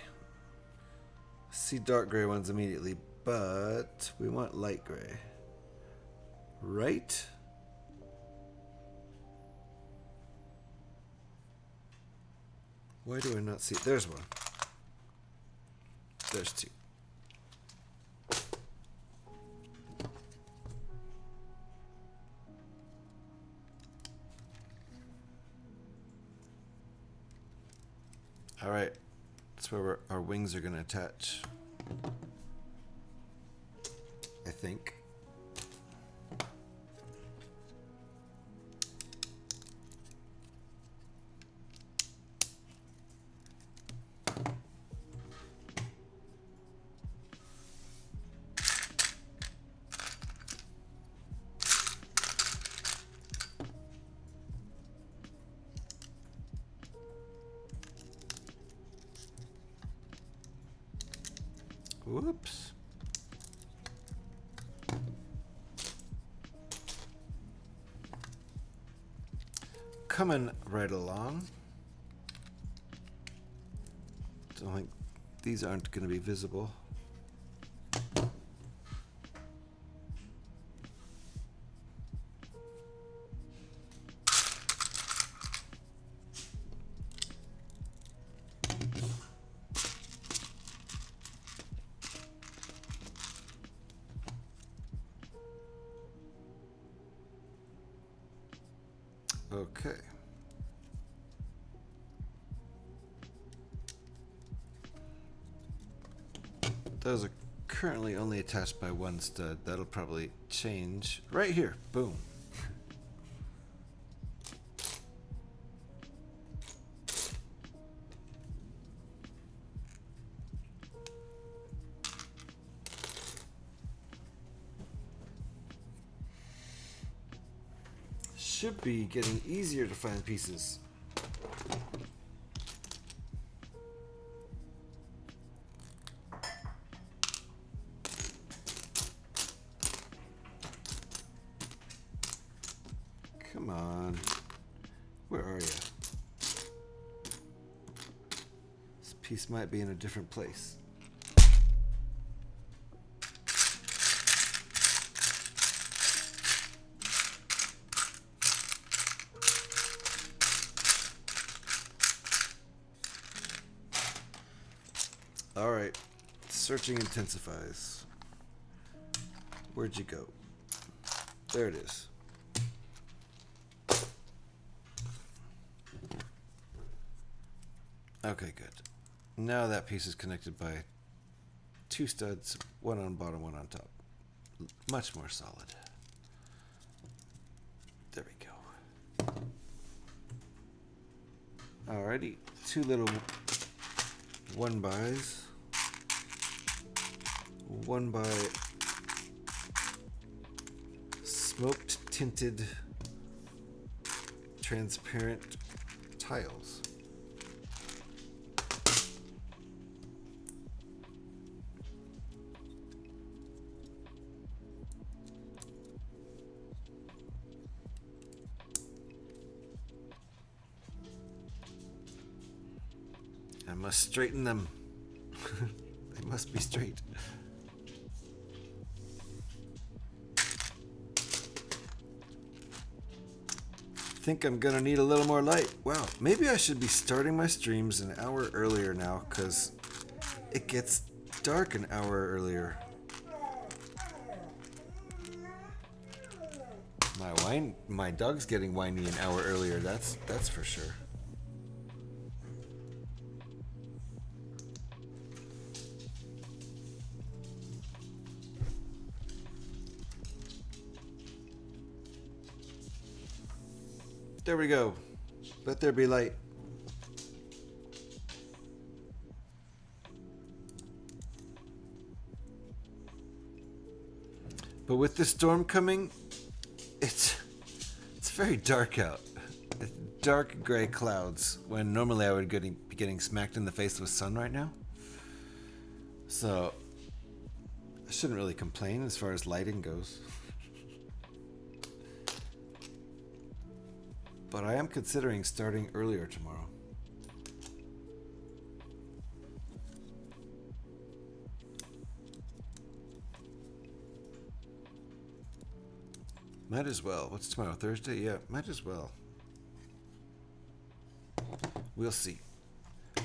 S1: See dark gray ones immediately, but we want light gray. Right? Why do I not see? There's one. There's two. All right. That's where our wings are going to attach. I think. Whoops. Coming right along. Don't think these aren't going to be visible. Okay. Those are currently only attached by one stud. That'll probably change right here. Boom. Should be getting easier to find pieces. Come on. Where are you? This piece might be in a different place. All right, searching intensifies. Where'd you go? There it is. Okay, good. Now that piece is connected by two studs, one on bottom, one on top. Much more solid. There we go. Alrighty, two little one bys. One by smoked tinted transparent tiles. I must straighten them. They must be straight. Think I'm gonna need a little more light. Wow, maybe I should be starting my streams an hour earlier now, because it gets dark an hour earlier. My dog's getting whiny an hour earlier, that's for sure. There we go. Let there be light. But with the storm coming, it's very dark out. It's dark gray clouds when normally I would be getting smacked in the face with sun right now. So I shouldn't really complain as far as lighting goes. But I am considering starting earlier tomorrow. Might as well. What's tomorrow? Thursday? Yeah, might as well. We'll see.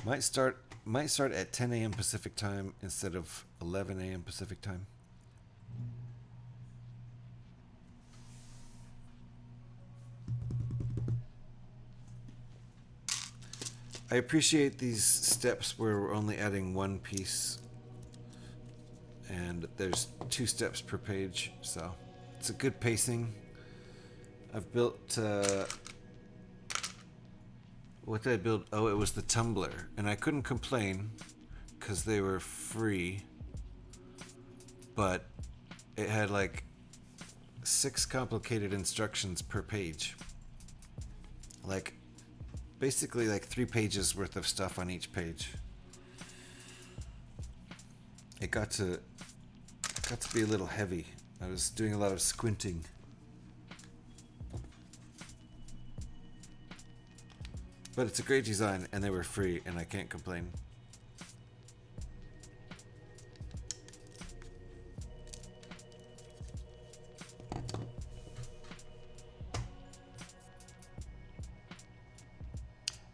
S1: Might start at 10 a.m. Pacific time instead of 11 a.m. Pacific time. I appreciate these steps where we're only adding one piece and there's 2 steps per page, so it's a good pacing. I've built what did I build? Oh, it was the tumbler, and I couldn't complain because they were free, but it had like 6 complicated instructions per page, like basically like 3 pages worth of stuff on each page. It got to be a little heavy. I was doing a lot of squinting. But it's a great design and they were free and I can't complain.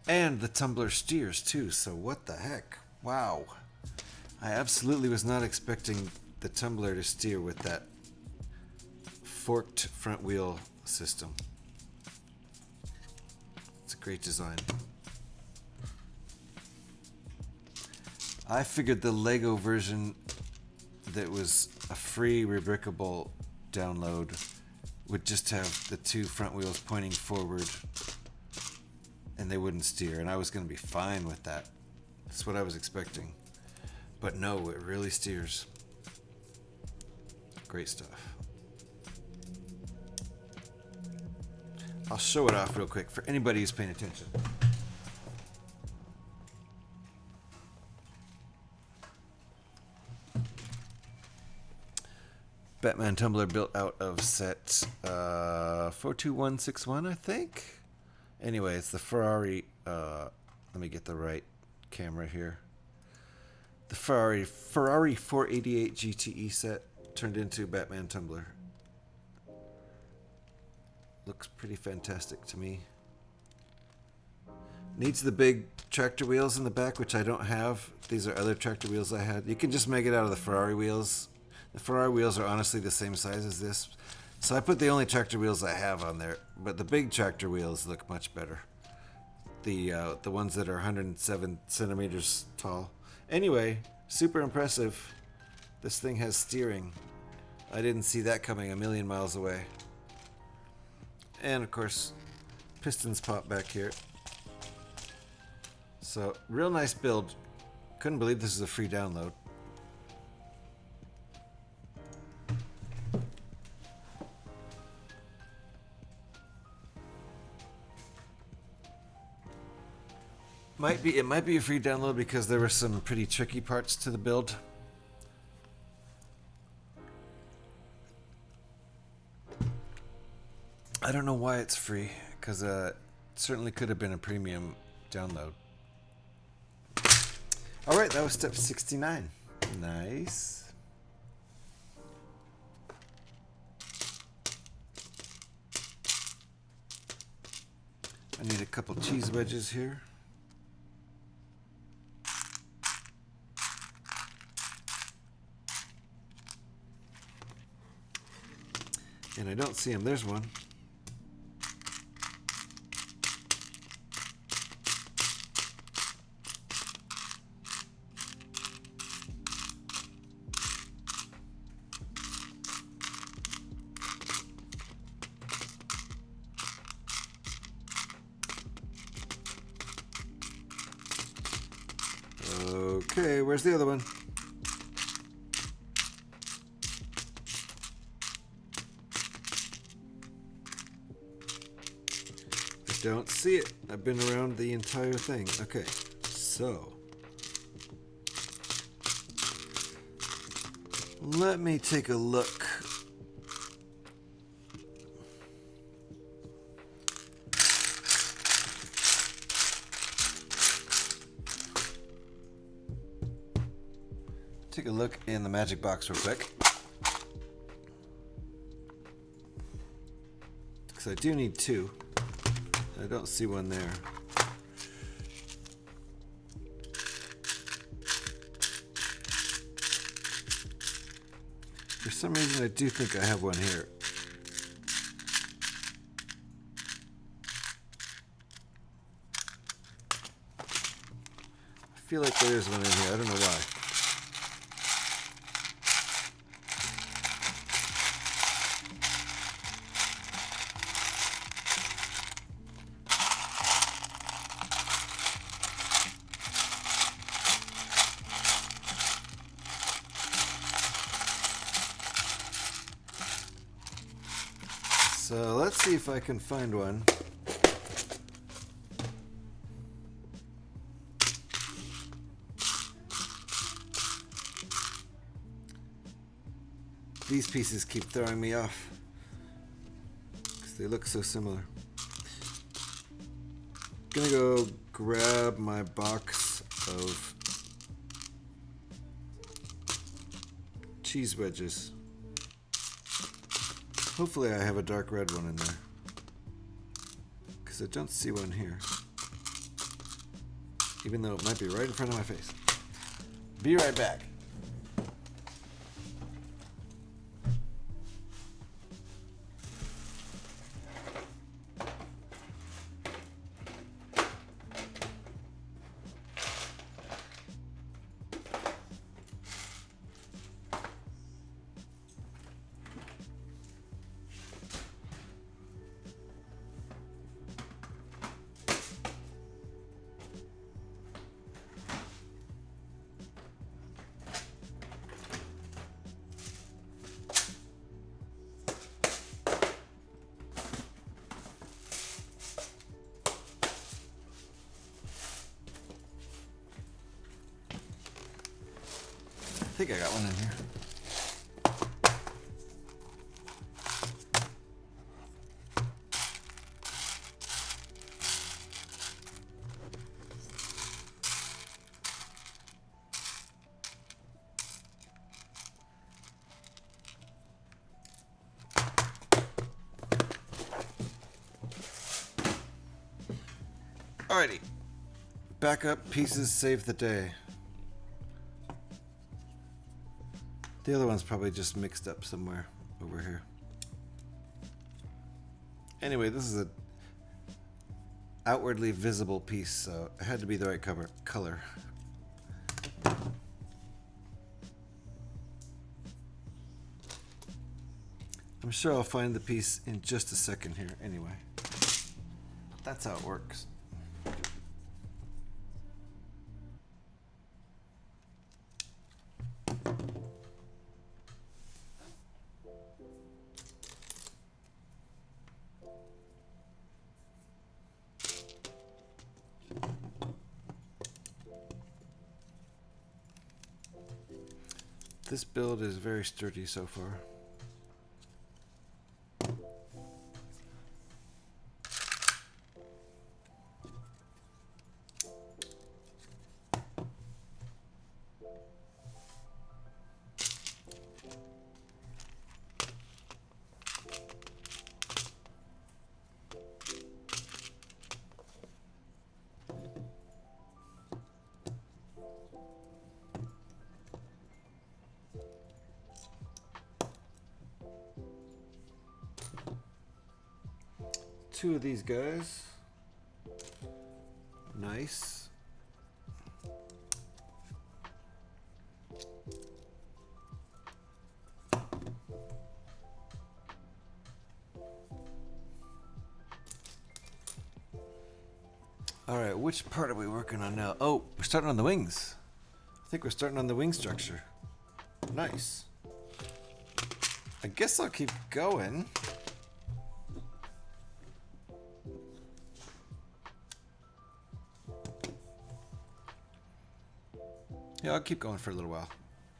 S1: And the tumbler steers too, so what the heck? Wow. I absolutely was not expecting the tumbler to steer with that forked front wheel system. It's a great design. I figured the Lego version that was a free rebrickable download would just have the two front wheels pointing forward and they wouldn't steer, and I was going to be fine with that. That's what I was expecting. But no, it really steers. Great stuff. I'll show it off real quick for anybody who's paying attention. Batman Tumbler built out of set 42161, I think. Anyway, it's the Ferrari. Let me get the right camera here. The Ferrari 488 GTE set turned into Batman Tumbler. Looks pretty fantastic to me. Needs the big tractor wheels in the back, which I don't have. These are other tractor wheels I had. You can just make it out of the Ferrari wheels. The Ferrari wheels are honestly the same size as this. So I put the only tractor wheels I have on there, but the big tractor wheels look much better. The ones that are 107 centimeters tall. Anyway, super impressive. This thing has steering. I didn't see that coming a million miles away. And of course, pistons pop back here. So, real nice build. Couldn't believe this is a free download. It might be a free download because there were some pretty tricky parts to the build. I don't know why it's free, because it certainly could have been a premium download. Alright, that was step 69. Nice. I need a couple cheese wedges here. And I don't see him. There's one. Okay, where's the other one? Don't see it. I've been around the entire thing. Okay, so let me take a look. Take a look in the magic box real quick. Because I do need two. I don't see one there. For some reason, I do think I have one here. I feel like there is one in here. I don't know why. So let's see if I can find one. These pieces keep throwing me off because they look so similar. Gonna go grab my box of cheese wedges. Hopefully I have a dark red one in there, because I don't see one here. Even though it might be right in front of my face. Be right back. I think I got one in here. Alrighty. Backup pieces save the day. The other one's probably just mixed up somewhere over here. Anyway, this is a outwardly visible piece, so it had to be the right color. I'm sure I'll find the piece in just a second here anyway. That's how it works. This build is very sturdy so far. Two of these guys. Nice. All right, which part are we working on now? Oh, we're starting on the wings. I think we're starting on the wing structure. Nice. I guess I'll keep going. Yeah, I'll keep going for a little while.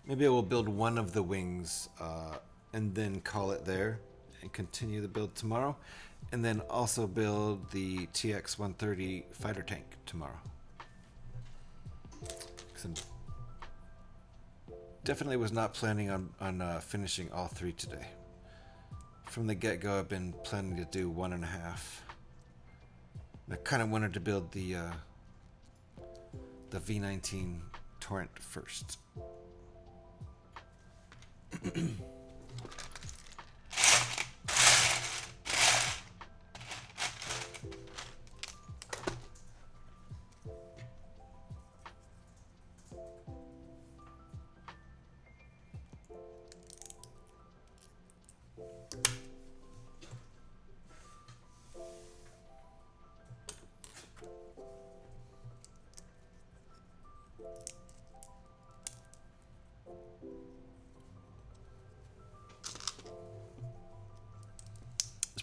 S1: Maybe I will build one of the wings and then call it there and continue the build tomorrow. And then also build the TX-130 fighter tank tomorrow. 'Cause I definitely was not planning on finishing all three today. From the get-go, I've been planning to do 1.5. I kind of wanted to build the V19 Torrent first.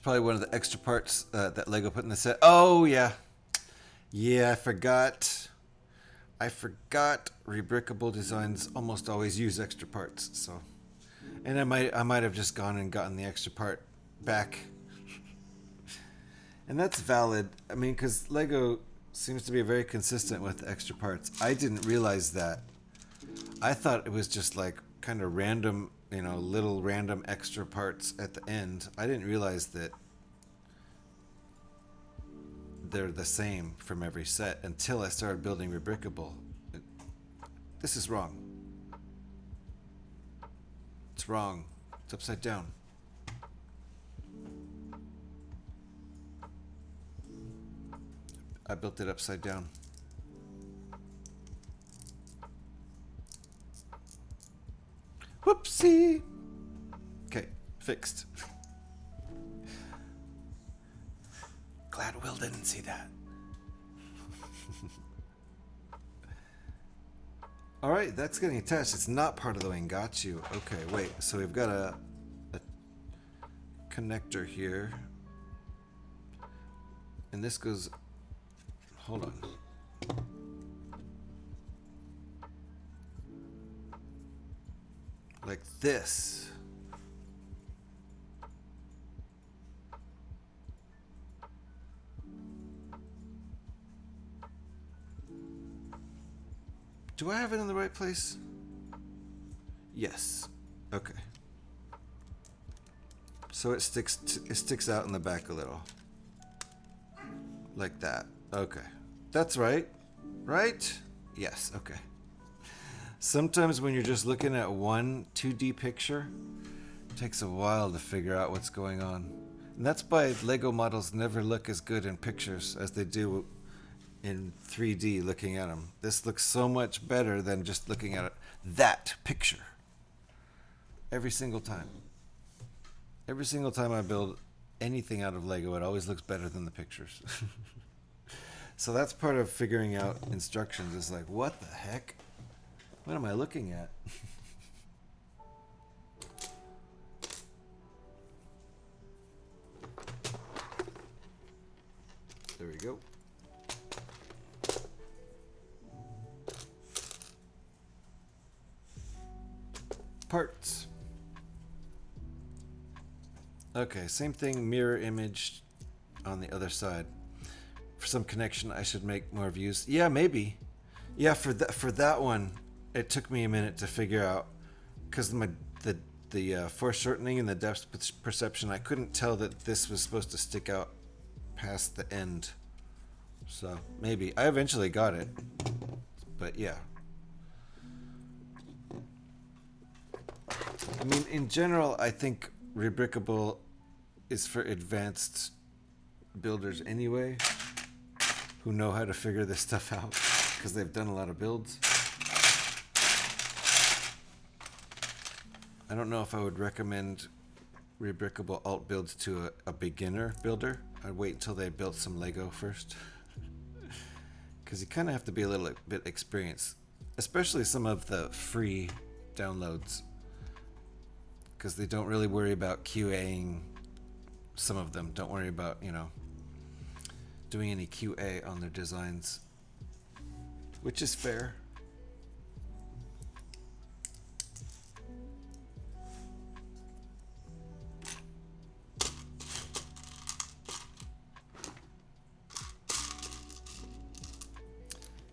S1: Probably one of the extra parts that Lego put in the set. Oh yeah, I forgot. Rebrickable designs almost always use extra parts. So, and I might have just gone and gotten the extra part back, and that's valid. I mean, because Lego seems to be very consistent with extra parts. I didn't realize that. I thought it was just like kind of random, you know, little random extra parts at the end. I didn't realize that they're the same from every set until I started building Rebrickable. This is wrong. It's wrong. It's upside down. I built it upside down. Whoopsie! Okay, fixed. Glad Will didn't see that. Alright, that's getting attached. It's not part of the wing. Got you. Okay, wait. So we've got a connector here. And this goes... Hold on. Like this. Do I have it in the right place? Yes. Okay. So it sticks out in the back a little. Like that. Okay. That's right. Right? Yes, okay. Sometimes when you're just looking at one 2D picture, it takes a while to figure out what's going on. And that's why Lego models never look as good in pictures as they do in 3D looking at them. This looks so much better than just looking at that picture. Every single time. Every single time I build anything out of Lego, it always looks better than the pictures. So that's part of figuring out instructions. Is like, what the heck? What am I looking at? There we go. Parts. Okay, same thing, mirror image on the other side. For some connection, I should make more views. Yeah, maybe. Yeah, for that one, it took me a minute to figure out because the foreshortening and the depth perception, I couldn't tell that this was supposed to stick out past the end. So maybe I eventually got it, but yeah. I mean, in general, I think Rebrickable is for advanced builders anyway, who know how to figure this stuff out because they've done a lot of builds. I don't know if I would recommend Rebrickable alt builds to a beginner builder. I'd wait until they built some Lego first. Because you kind of have to be a little bit experienced, especially some of the free downloads, because they don't really worry about QAing. Some of them don't worry about, you know, doing any QA on their designs, which is fair.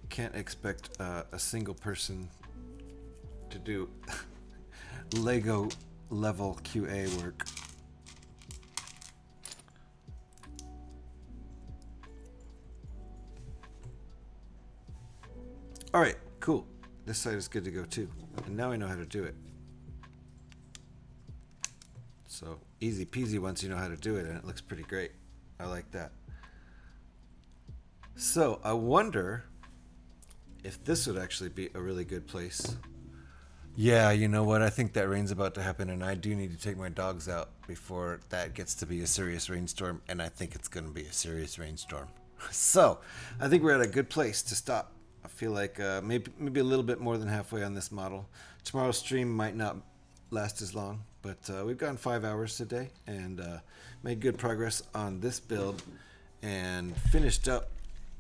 S1: Can't expect a single person to do Lego level QA work. All right, cool. This side is good to go too. And now I know how to do it. So easy peasy once you know how to do it, and it looks pretty great. I like that. So I wonder if this would actually be a really good place. Yeah, you know what? I think that rain's about to happen, and I do need to take my dogs out before that gets to be a serious rainstorm, and I think it's going to be a serious rainstorm. So I think we're at a good place to stop. I feel like maybe a little bit more than halfway on this model. Tomorrow's stream might not last as long, but we've gone 5 hours today and made good progress on this build and finished up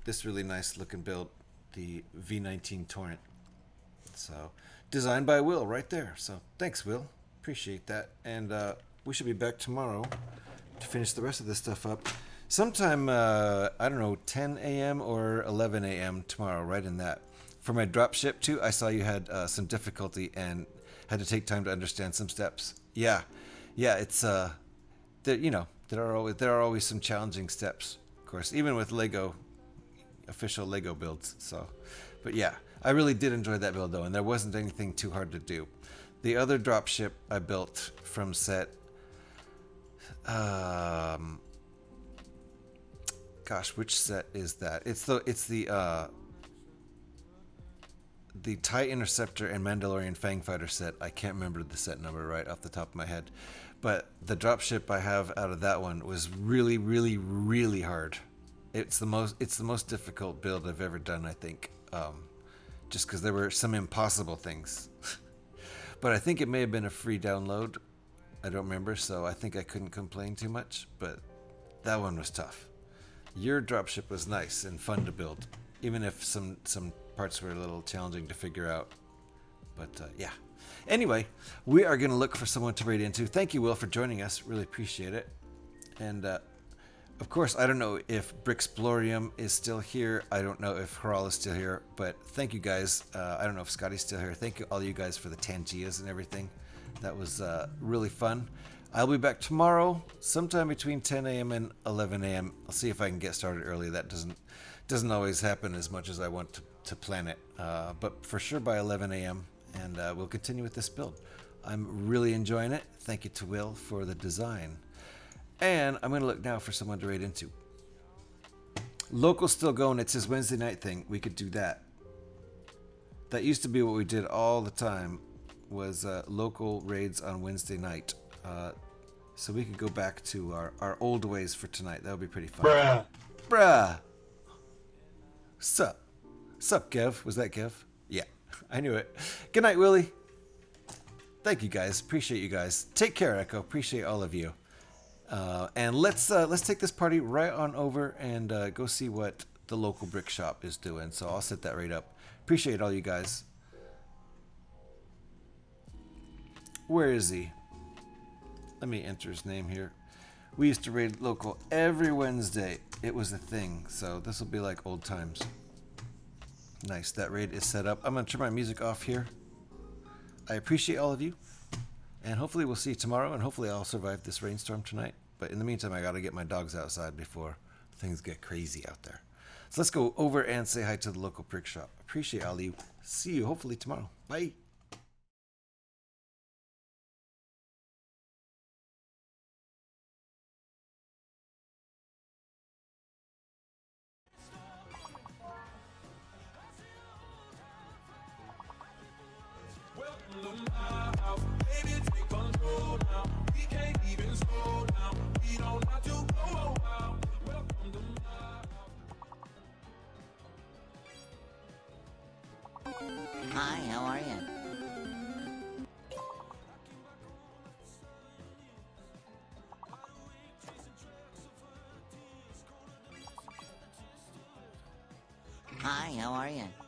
S1: this really nice looking build, the V19 Torrent. So designed by Will right there. So thanks, Will. Appreciate that. And we should be back tomorrow to finish the rest of this stuff up. Sometime, I don't know, 10 a.m. or 11 a.m. tomorrow, right in that. For my dropship too, I saw you had some difficulty and had to take time to understand some steps. Yeah, it's there. You know, there are always some challenging steps. course, even with Lego, official Lego builds. So, but yeah, I really did enjoy that build though, and there wasn't anything too hard to do. The other dropship I built from set, gosh, which set is that? It's the TIE Interceptor and Mandalorian Fangfighter set. I can't remember the set number right off the top of my head, but the dropship I have out of that one was really, really, really hard. It's the most difficult build I've ever done, I think, just because there were some impossible things. But I think it may have been a free download. I don't remember, so I think I couldn't complain too much, but that one was tough. Your dropship was nice and fun to build, even if some parts were a little challenging to figure out. But yeah. Anyway, we are going to look for someone to raid into. Thank you, Will, for joining us. Really appreciate it. And of course, I don't know if Brixplorium is still here. I don't know if Haral is still here. But thank you guys. I don't know if Scotty's still here. Thank you, all you guys, for the Tangias and everything. That was really fun. I'll be back tomorrow, sometime between 10 a.m. and 11 a.m. I'll see if I can get started early. That doesn't always happen as much as I want to plan it. But for sure by 11 a.m. And we'll continue with this build. I'm really enjoying it. Thank you to Will for the design. And I'm going to look now for someone to raid into. Local's still going. It's his Wednesday night thing. We could do that. That used to be what we did all the time, was local raids on Wednesday night. So we could go back to our old ways for tonight. That would be pretty fun. Bruh. Sup? Sup, Kev? Was that Kev? Yeah, I knew it. Good night, Willie. Thank you, guys. Appreciate you guys. Take care, Echo. Appreciate all of you. And let's take this party right on over and go see what the local brick shop is doing. So I'll set that right up. Appreciate all you guys. Where is he? Let me enter his name here. We used to raid local every Wednesday. It was a thing. So this will be like old times. Nice. That raid is set up. I'm going to turn my music off here. I appreciate all of you. And hopefully we'll see you tomorrow. And hopefully I'll survive this rainstorm tonight. But in the meantime, I got to get my dogs outside before things get crazy out there. So let's go over and say hi to the local brick shop. Appreciate all of you. See you hopefully tomorrow. Bye.
S8: Hi, how are you? Hi, how are you?